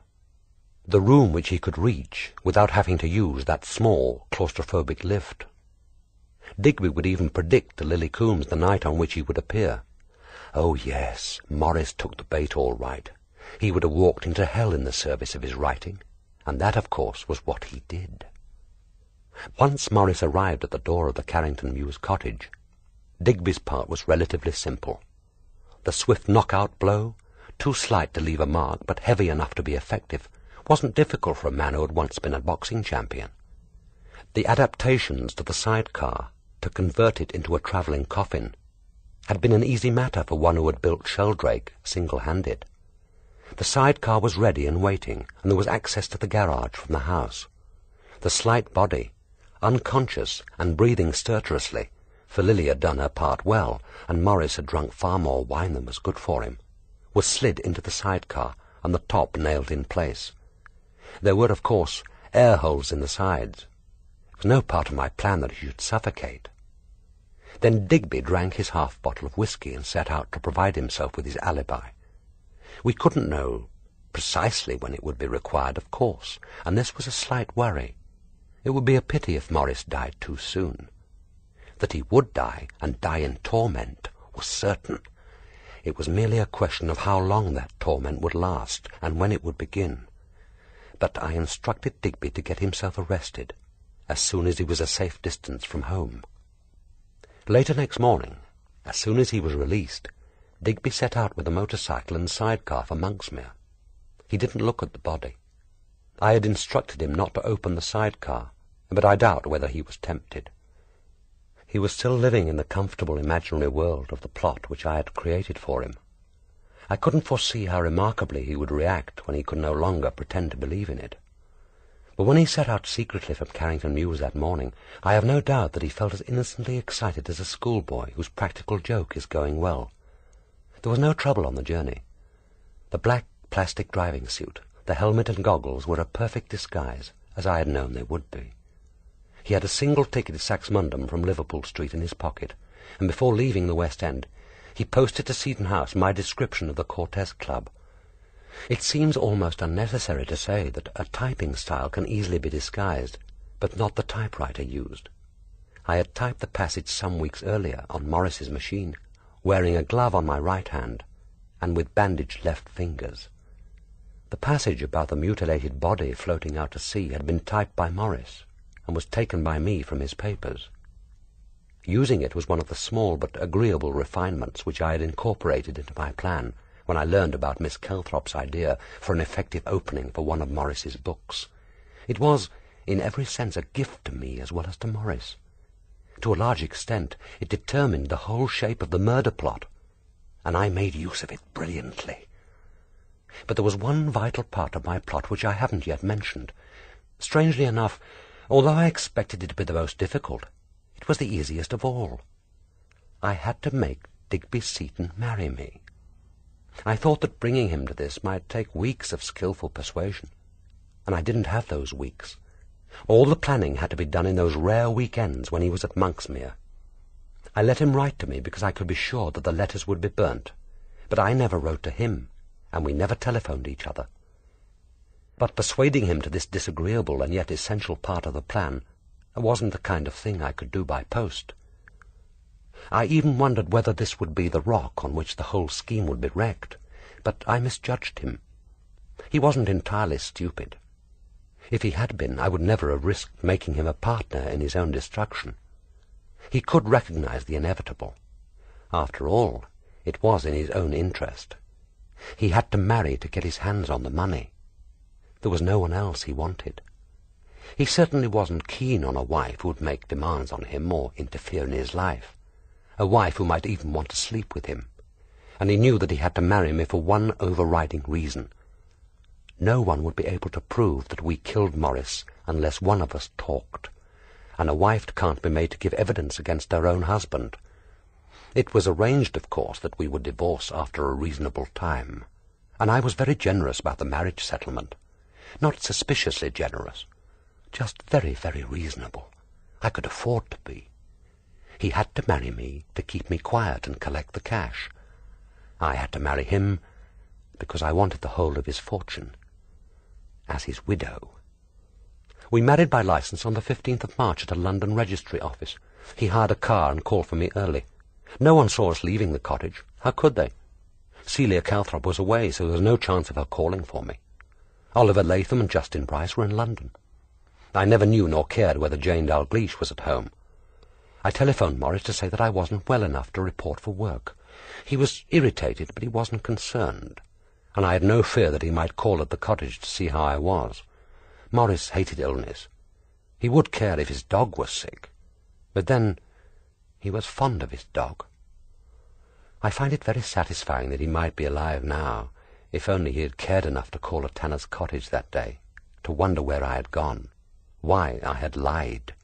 the room which he could reach without having to use that small, claustrophobic lift. Digby would even predict to Lily Coombs the night on which he would appear. Oh yes, Maurice took the bait all right. He would have walked into hell in the service of his writing, and that, of course, was what he did. Once Maurice arrived at the door of the Carrington Mews cottage, Digby's part was relatively simple. The swift knockout blow, too slight to leave a mark but heavy enough to be effective, wasn't difficult for a man who had once been a boxing champion. The adaptations to the sidecar, to convert it into a travelling coffin, had been an easy matter for one who had built Sheldrake single-handed. The sidecar was ready and waiting, and there was access to the garage from the house. The slight body, unconscious and breathing stertorously, for Lily had done her part well, and Maurice had drunk far more wine than was good for him, was slid into the sidecar and the top nailed in place. There were, of course, air holes in the sides. It was no part of my plan that he should suffocate. Then Digby drank his half-bottle of whisky and set out to provide himself with his alibi. We couldn't know precisely when it would be required, of course, and this was a slight worry. It would be a pity if Maurice died too soon. That he would die, and die in torment, was certain. It was merely a question of how long that torment would last, and when it would begin. But I instructed Digby to get himself arrested as soon as he was a safe distance from home. Later next morning, as soon as he was released, Digby set out with a motorcycle and sidecar for Monksmere. He didn't look at the body. I had instructed him not to open the sidecar, but I doubt whether he was tempted. He was still living in the comfortable imaginary world of the plot which I had created for him. I couldn't foresee how remarkably he would react when he could no longer pretend to believe in it. But when he set out secretly from Carrington Mews that morning, I have no doubt that he felt as innocently excited as a schoolboy whose practical joke is going well. There was no trouble on the journey. The black plastic driving suit, the helmet and goggles were a perfect disguise, as I had known they would be. He had a single ticket to Saxmundham from Liverpool Street in his pocket, and before leaving the West End, he posted to Seton House my description of the Cortez Club. It seems almost unnecessary to say that a typing style can easily be disguised, but not the typewriter used. I had typed the passage some weeks earlier on Maurice's machine, wearing a glove on my right hand, and with bandaged left fingers. The passage about the mutilated body floating out to sea had been typed by Maurice, and was taken by me from his papers. Using it was one of the small but agreeable refinements which I had incorporated into my plan when I learned about Miss Calthrop's idea for an effective opening for one of Maurice's books. It was, in every sense, a gift to me as well as to Maurice. To a large extent, it determined the whole shape of the murder plot, and I made use of it brilliantly. But there was one vital part of my plot which I haven't yet mentioned, Strangely enough, although I expected it to be the most difficult, it was the easiest of all. I had to make Digby Seton marry me. I thought that bringing him to this might take weeks of skilful persuasion, and I didn't have those weeks. All the planning had to be done in those rare weekends when he was at Monksmere. I let him write to me because I could be sure that the letters would be burnt, but I never wrote to him, and we never telephoned each other. But persuading him to this disagreeable and yet essential part of the plan wasn't the kind of thing I could do by post. I even wondered whether this would be the rock on which the whole scheme would be wrecked, but I misjudged him. He wasn't entirely stupid. If he had been, I would never have risked making him a partner in his own destruction. He could recognize the inevitable. After all, it was in his own interest. He had to marry to get his hands on the money. There was no one else he wanted. He certainly wasn't keen on a wife who would make demands on him or interfere in his life, a wife who might even want to sleep with him, and he knew that he had to marry me for one overriding reason. No one would be able to prove that we killed Maurice unless one of us talked, and a wife can't be made to give evidence against her own husband. It was arranged, of course, that we would divorce after a reasonable time, and I was very generous about the marriage settlement. Not suspiciously generous, just very, very reasonable. I could afford to be. He had to marry me to keep me quiet and collect the cash. I had to marry him because I wanted the whole of his fortune, as his widow. We married by license on the 15th of March at a London registry office. He hired a car and called for me early. No one saw us leaving the cottage. How could they? Celia Calthrop was away, so there was no chance of her calling for me. Oliver Latham and Justin Bryce were in London. I never knew nor cared whether Jane Dalgliesh was at home. I telephoned Maurice to say that I wasn't well enough to report for work. He was irritated, but he wasn't concerned, and I had no fear that he might call at the cottage to see how I was. Maurice hated illness. He would care if his dog was sick, but then he was fond of his dog. I find it very satisfying that he might be alive now, if only he had cared enough to call at Tanner's cottage that day, to wonder where I had gone, why I had lied.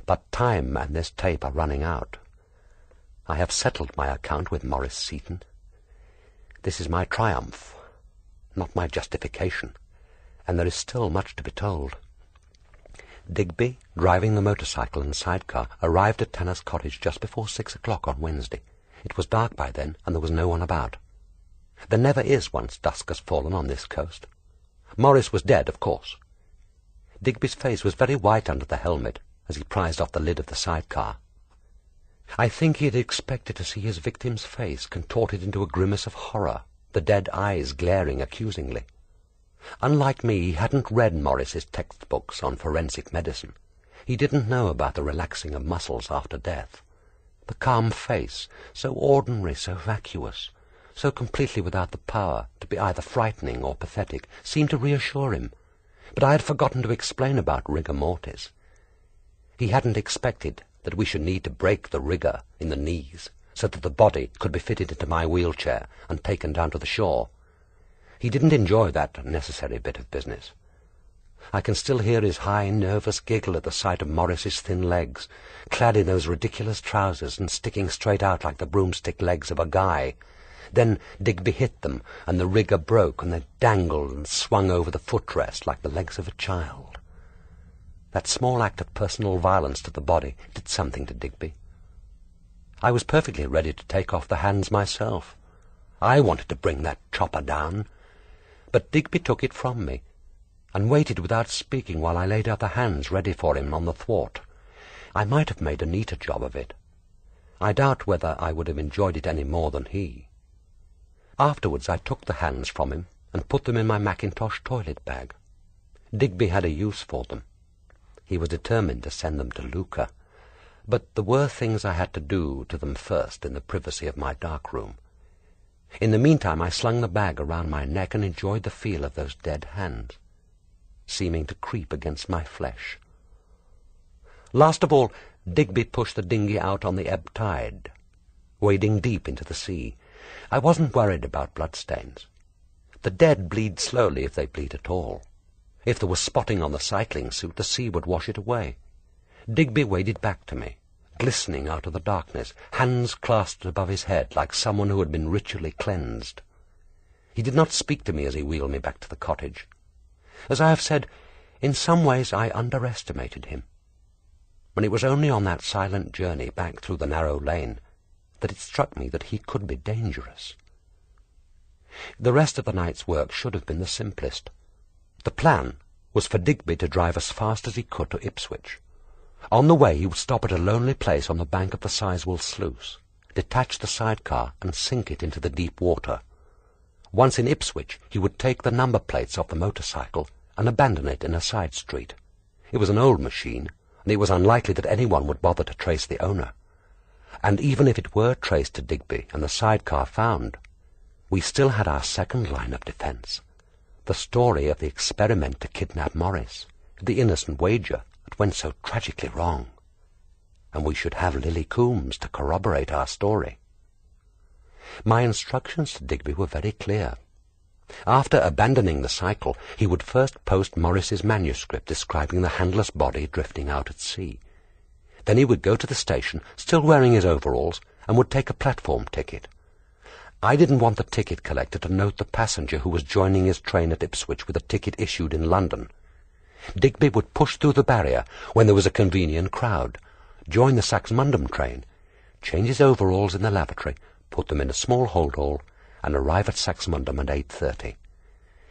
But time and this tape are running out. I have settled my account with Maurice Seton. This is my triumph, not my justification, and there is still much to be told. Digby, driving the motorcycle and sidecar, arrived at Tanner's cottage just before 6 o'clock on Wednesday. It was dark by then, and there was no one about. There never is once dusk has fallen on this coast. Maurice was dead, of course. Digby's face was very white under the helmet as he prized off the lid of the sidecar. I think he had expected to see his victim's face contorted into a grimace of horror, the dead eyes glaring accusingly. Unlike me, he hadn't read Maurice's textbooks on forensic medicine. He didn't know about the relaxing of muscles after death. The calm face, so ordinary, so vacuous, so completely without the power to be either frightening or pathetic, seemed to reassure him. But I had forgotten to explain about rigor mortis. He hadn't expected that we should need to break the rigor in the knees so that the body could be fitted into my wheelchair and taken down to the shore. He didn't enjoy that necessary bit of business. I can still hear his high, nervous giggle at the sight of Maurice's thin legs, clad in those ridiculous trousers and sticking straight out like the broomstick legs of a guy. Then Digby hit them, and the rigger broke, and they dangled and swung over the footrest like the legs of a child. That small act of personal violence to the body did something to Digby. I was perfectly ready to take off the hands myself. I wanted to bring that chopper down. But Digby took it from me, and waited without speaking while I laid out the hands ready for him on the thwart. I might have made a neater job of it. I doubt whether I would have enjoyed it any more than he. Afterwards I took the hands from him and put them in my mackintosh toilet bag. Digby had a use for them. He was determined to send them to Lucca, but there were things I had to do to them first in the privacy of my dark room. In the meantime I slung the bag around my neck and enjoyed the feel of those dead hands, seeming to creep against my flesh. Last of all, Digby pushed the dinghy out on the ebb tide, wading deep into the sea. I wasn't worried about bloodstains. The dead bleed slowly if they bleed at all. If there was spotting on the cycling suit, the sea would wash it away. Digby waded back to me, glistening out of the darkness, hands clasped above his head like someone who had been ritually cleansed. He did not speak to me as he wheeled me back to the cottage. As I have said, in some ways I underestimated him. When it was only on that silent journey back through the narrow lane that it struck me that he could be dangerous. The rest of the night's work should have been the simplest. The plan was for Digby to drive as fast as he could to Ipswich. On the way he would stop at a lonely place on the bank of the Sizewell sluice, detach the sidecar and sink it into the deep water. Once in Ipswich, he would take the number plates off the motorcycle and abandon it in a side street. It was an old machine, and it was unlikely that anyone would bother to trace the owner. And even if it were traced to Digby and the sidecar found, we still had our second line of defence, the story of the experiment to kidnap Maurice, the innocent wager that went so tragically wrong. And we should have Lily Coombs to corroborate our story. My instructions to Digby were very clear. After abandoning the cycle, he would first post Maurice's manuscript describing the handless body drifting out at sea. Then he would go to the station, still wearing his overalls, and would take a platform ticket. I didn't want the ticket collector to note the passenger who was joining his train at Ipswich with a ticket issued in London. Digby would push through the barrier when there was a convenient crowd, join the Saxmundham train, change his overalls in the lavatory, put them in a small hold-all, and arrive at Saxmundham at 8:30.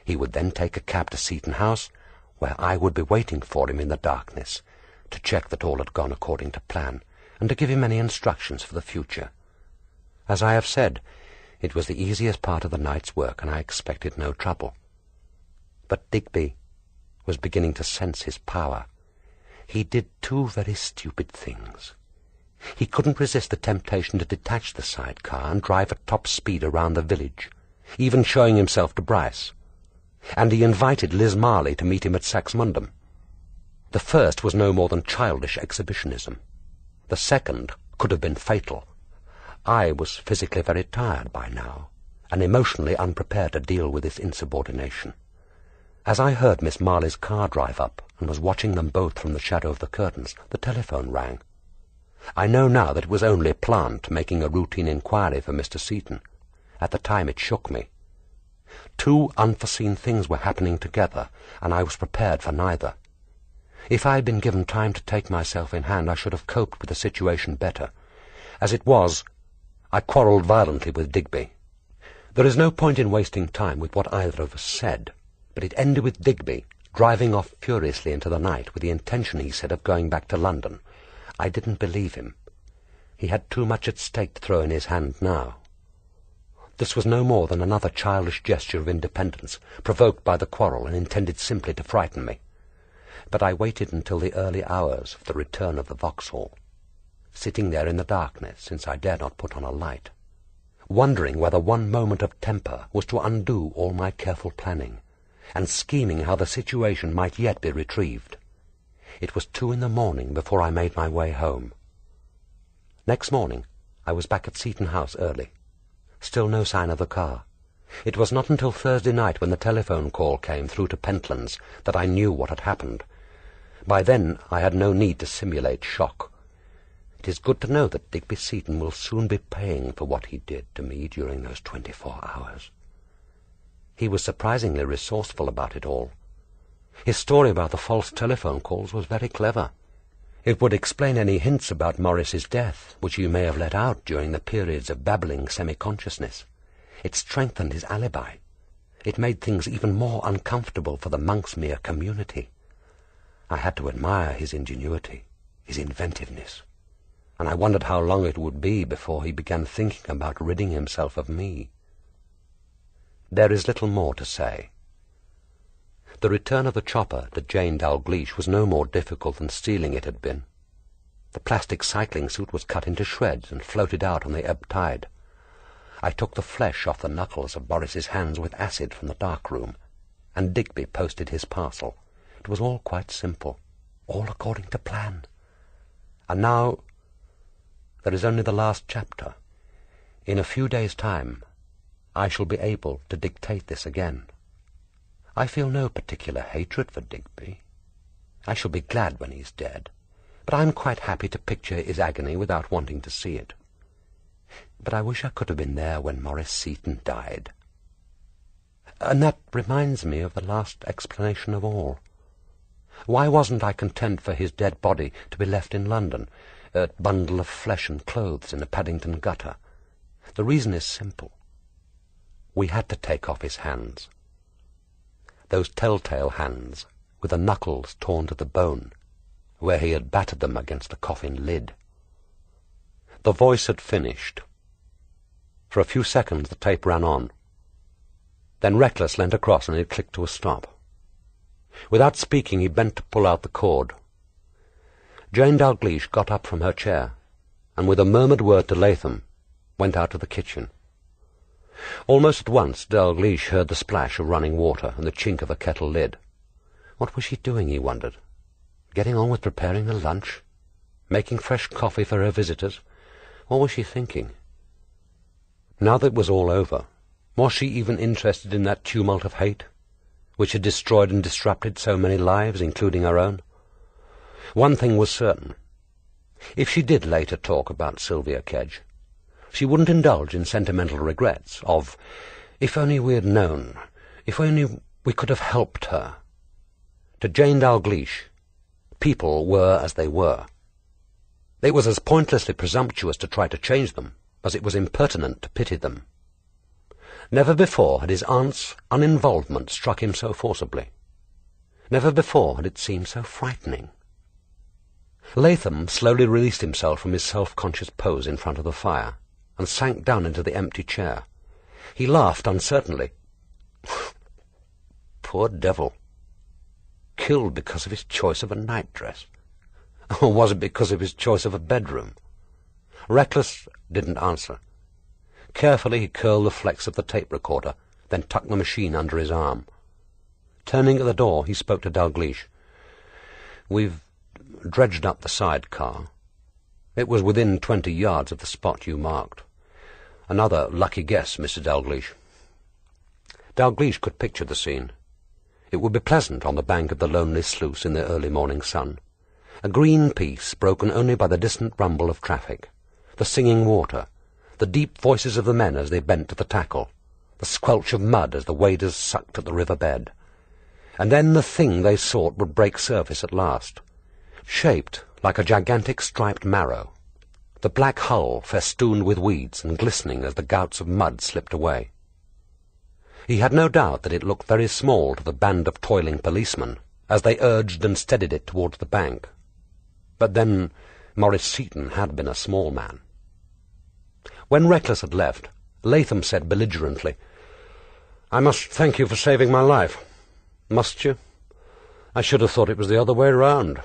He would then take a cab to Seton House, where I would be waiting for him in the darkness, to check that all had gone according to plan, and to give him any instructions for the future. As I have said, it was the easiest part of the night's work, and I expected no trouble. But Digby was beginning to sense his power. He did two very stupid things. He couldn't resist the temptation to detach the sidecar and drive at top speed around the village, even showing himself to Bryce. And he invited Liz Marley to meet him at Saxmundham. The first was no more than childish exhibitionism. The second could have been fatal. I was physically very tired by now, and emotionally unprepared to deal with this insubordination. As I heard Miss Marley's car drive up and was watching them both from the shadow of the curtains, the telephone rang. I know now that it was only Plant making a routine inquiry for Mr. Seton. At the time it shook me. Two unforeseen things were happening together, and I was prepared for neither. If I had been given time to take myself in hand, I should have coped with the situation better. As it was, I quarrelled violently with Digby. There is no point in wasting time with what either of us said, but it ended with Digby driving off furiously into the night with the intention, he said, of going back to London. I didn't believe him. He had too much at stake to throw in his hand now. This was no more than another childish gesture of independence, provoked by the quarrel and intended simply to frighten me. But I waited until the early hours of the return of the Vauxhall, sitting there in the darkness, since I dared not put on a light, wondering whether one moment of temper was to undo all my careful planning, and scheming how the situation might yet be retrieved. It was 2 a.m. before I made my way home. Next morning I was back at Seton House early. Still no sign of the car. It was not until Thursday night, when the telephone call came through to Pentlands, that I knew what had happened. By then I had no need to simulate shock. It is good to know that Digby Seton will soon be paying for what he did to me during those 24 hours. He was surprisingly resourceful about it all. His story about the false telephone calls was very clever. It would explain any hints about Maurice's death, which you may have let out during the periods of babbling semi-consciousness. It strengthened his alibi. It made things even more uncomfortable for the Monksmere community. I had to admire his ingenuity, his inventiveness, and I wondered how long it would be before he began thinking about ridding himself of me. There is little more to say. The return of the chopper to Jane Dalgliesh was no more difficult than stealing it had been. The plastic cycling suit was cut into shreds and floated out on the ebb tide. I took the flesh off the knuckles of Boris's hands with acid from the dark room, and Digby posted his parcel. It was all quite simple, all according to plan. And now there is only the last chapter. In a few days' time I shall be able to dictate this again. I feel no particular hatred for Digby. I shall be glad when he's dead, but I'm quite happy to picture his agony without wanting to see it. But I wish I could have been there when Maurice Seton died. And that reminds me of the last explanation of all. Why wasn't I content for his dead body to be left in London, a bundle of flesh and clothes in a Paddington gutter? The reason is simple. We had to take off his hands. Those telltale hands, with the knuckles torn to the bone, where he had battered them against the coffin lid. The voice had finished. For a few seconds the tape ran on. Then Reckless leant across and it clicked to a stop. Without speaking, he bent to pull out the cord. Jane Dalgliesh got up from her chair, and with a murmured word to Latham, went out to the kitchen. Almost at once Dalgliesh heard the splash of running water and the chink of a kettle lid. What was she doing, he wondered? Getting on with preparing the lunch? Making fresh coffee for her visitors? What was she thinking? Now that it was all over, was she even interested in that tumult of hate, which had destroyed and disrupted so many lives, including her own? One thing was certain. If she did later talk about Sylvia Kedge, she wouldn't indulge in sentimental regrets of, if only we had known, if only we could have helped her. To Jane Dalgliesh, people were as they were. It was as pointlessly presumptuous to try to change them as it was impertinent to pity them. Never before had his aunt's uninvolvement struck him so forcibly. Never before had it seemed so frightening. Latham slowly released himself from his self-conscious pose in front of the fire and sank down into the empty chair. He laughed uncertainly. Poor devil. Killed because of his choice of a nightdress. Or was it because of his choice of a bedroom? Reckless didn't answer. Carefully he curled the flex of the tape recorder, then tucked the machine under his arm. Turning at the door, he spoke to Dalgliesh. We've dredged up the sidecar. It was within 20 yards of the spot you marked. Another lucky guess, Mr. Dalgliesh. Dalgliesh could picture the scene. It would be pleasant on the bank of the lonely sluice in the early morning sun. A green peace broken only by the distant rumble of traffic, the singing water, the deep voices of the men as they bent to the tackle, the squelch of mud as the waders sucked at the river bed. And then the thing they sought would break surface at last, shaped like a gigantic striped marrow, the black hull festooned with weeds and glistening as the gouts of mud slipped away. He had no doubt that it looked very small to the band of toiling policemen as they urged and steadied it towards the bank. But then Maurice Seton had been a small man. When Reckless had left, Latham said belligerently, I must thank you for saving my life. Must you? I should have thought it was the other way round.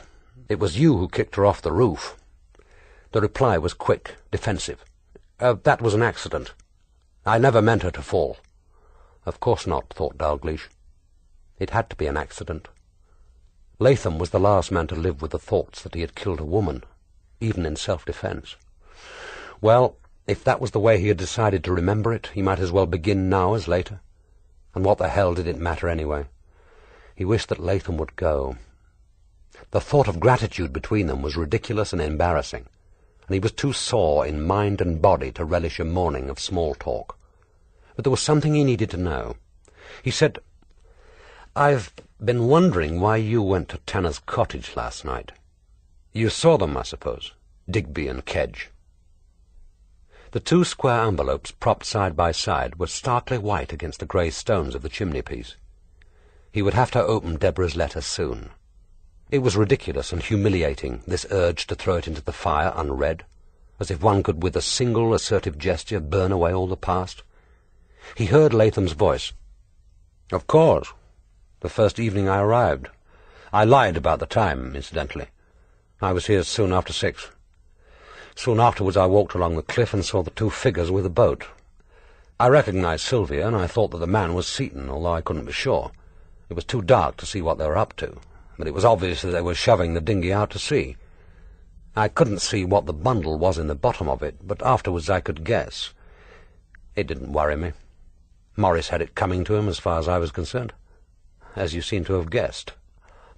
It was you who kicked her off the roof. The reply was quick, defensive. That was an accident. I never meant her to fall. Of course not, thought Dalgliesh. It had to be an accident. Latham was the last man to live with the thoughts that he had killed a woman, even in self-defense. Well, if that was the way he had decided to remember it, he might as well begin now as later. And what the hell did it matter anyway? He wished that Latham would go. The thought of gratitude between them was ridiculous and embarrassing, and he was too sore in mind and body to relish a morning of small talk. But there was something he needed to know. He said, I've been wondering why you went to Tanner's cottage last night. You saw them, I suppose, Digby and Kedge. The two square envelopes propped side by side were starkly white against the grey stones of the chimney-piece. He would have to open Deborah's letter soon. It was ridiculous and humiliating, this urge to throw it into the fire unread, as if one could with a single assertive gesture burn away all the past. He heard Latham's voice. Of course. The first evening I arrived. I lied about the time, incidentally. I was here soon after 6. Soon afterwards I walked along the cliff and saw the two figures with the boat. I recognized Sylvia, and I thought that the man was Seton, although I couldn't be sure. It was too dark to see what they were up to, but it was obvious that they were shoving the dinghy out to sea. I couldn't see what the bundle was in the bottom of it, but afterwards I could guess. It didn't worry me. Maurice had it coming to him as far as I was concerned. as you seem to have guessed.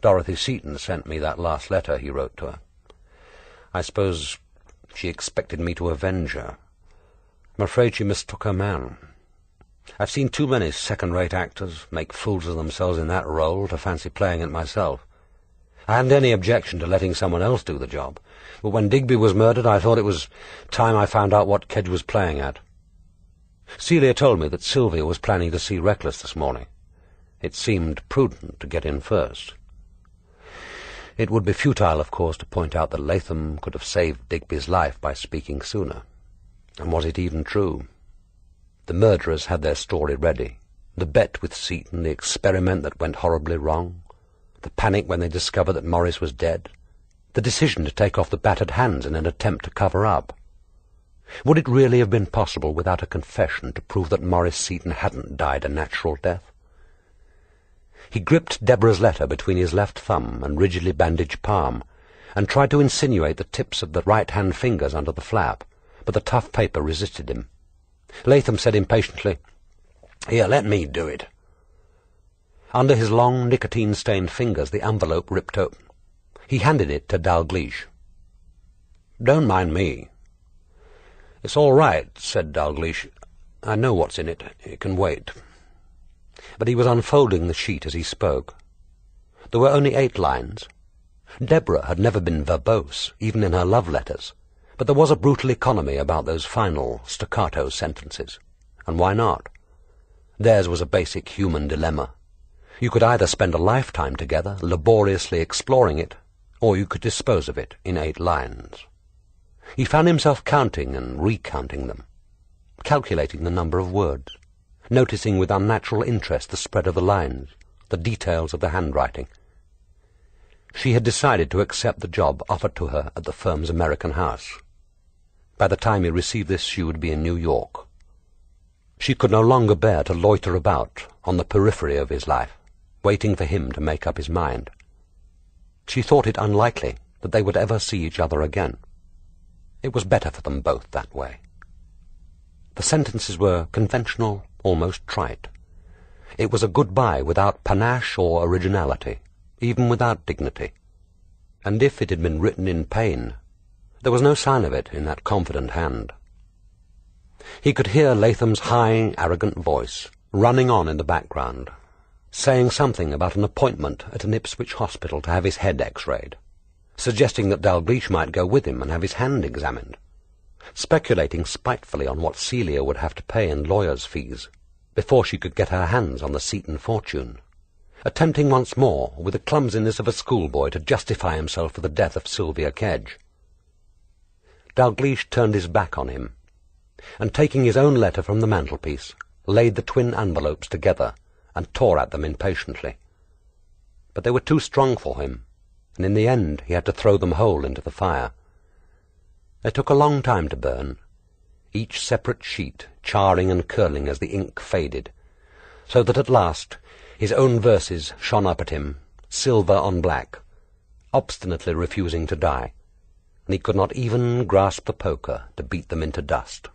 Dorothy Seton sent me that last letter he wrote to her. I suppose she expected me to avenge her. I'm afraid she mistook her man. I've seen too many second-rate actors make fools of themselves in that role to fancy playing it myself. I hadn't any objection to letting someone else do the job, but when Digby was murdered I thought it was time I found out what Kedge was playing at. Celia told me that Sylvia was planning to see Reckless this morning. It seemed prudent to get in first. It would be futile, of course, to point out that Latham could have saved Digby's life by speaking sooner. And was it even true? The murderers had their story ready. The bet with Seton, the experiment that went horribly wrong, the panic when they discovered that Maurice was dead, the decision to take off the battered hands in an attempt to cover up. Would it really have been possible without a confession to prove that Maurice Seton hadn't died a natural death? He gripped Deborah's letter between his left thumb and rigidly bandaged palm, and tried to insinuate the tips of the right-hand fingers under the flap, but the tough paper resisted him. Latham said impatiently, "Here, let me do it." Under his long, nicotine-stained fingers the envelope ripped open. He handed it to Dalgliesh. "Don't mind me." "It's all right," said Dalgliesh. "I know what's in it. It can wait." But he was unfolding the sheet as he spoke. There were only 8 lines. Deborah had never been verbose, even in her love letters, but there was a brutal economy about those final, staccato sentences. And why not? Theirs was a basic human dilemma. You could either spend a lifetime together, laboriously exploring it, or you could dispose of it in 8 lines. He found himself counting and recounting them, calculating the number of words, noticing with unnatural interest the spread of the lines, the details of the handwriting. She had decided to accept the job offered to her at the firm's American house. By the time he received this, she would be in New York. She could no longer bear to loiter about on the periphery of his life, waiting for him to make up his mind. She thought it unlikely that they would ever see each other again. It was better for them both that way. The sentences were conventional, almost trite. It was a goodbye without panache or originality, even without dignity. And if it had been written in pain, there was no sign of it in that confident hand. He could hear Latham's high, arrogant voice running on in the background, saying something about an appointment at an Ipswich hospital to have his head x-rayed, suggesting that Dalgliesh might go with him and have his hand examined, speculating spitefully on what Celia would have to pay in lawyers' fees before she could get her hands on the Seton fortune, attempting once more, with the clumsiness of a schoolboy, to justify himself for the death of Sylvia Kedge. Dalgliesh turned his back on him, and taking his own letter from the mantelpiece, laid the twin envelopes together and tore at them impatiently. But they were too strong for him, and in the end he had to throw them whole into the fire. They took a long time to burn, each separate sheet charring and curling as the ink faded, so that at last his own verses shone up at him, silver on black, obstinately refusing to die, and he could not even grasp the poker to beat them into dust.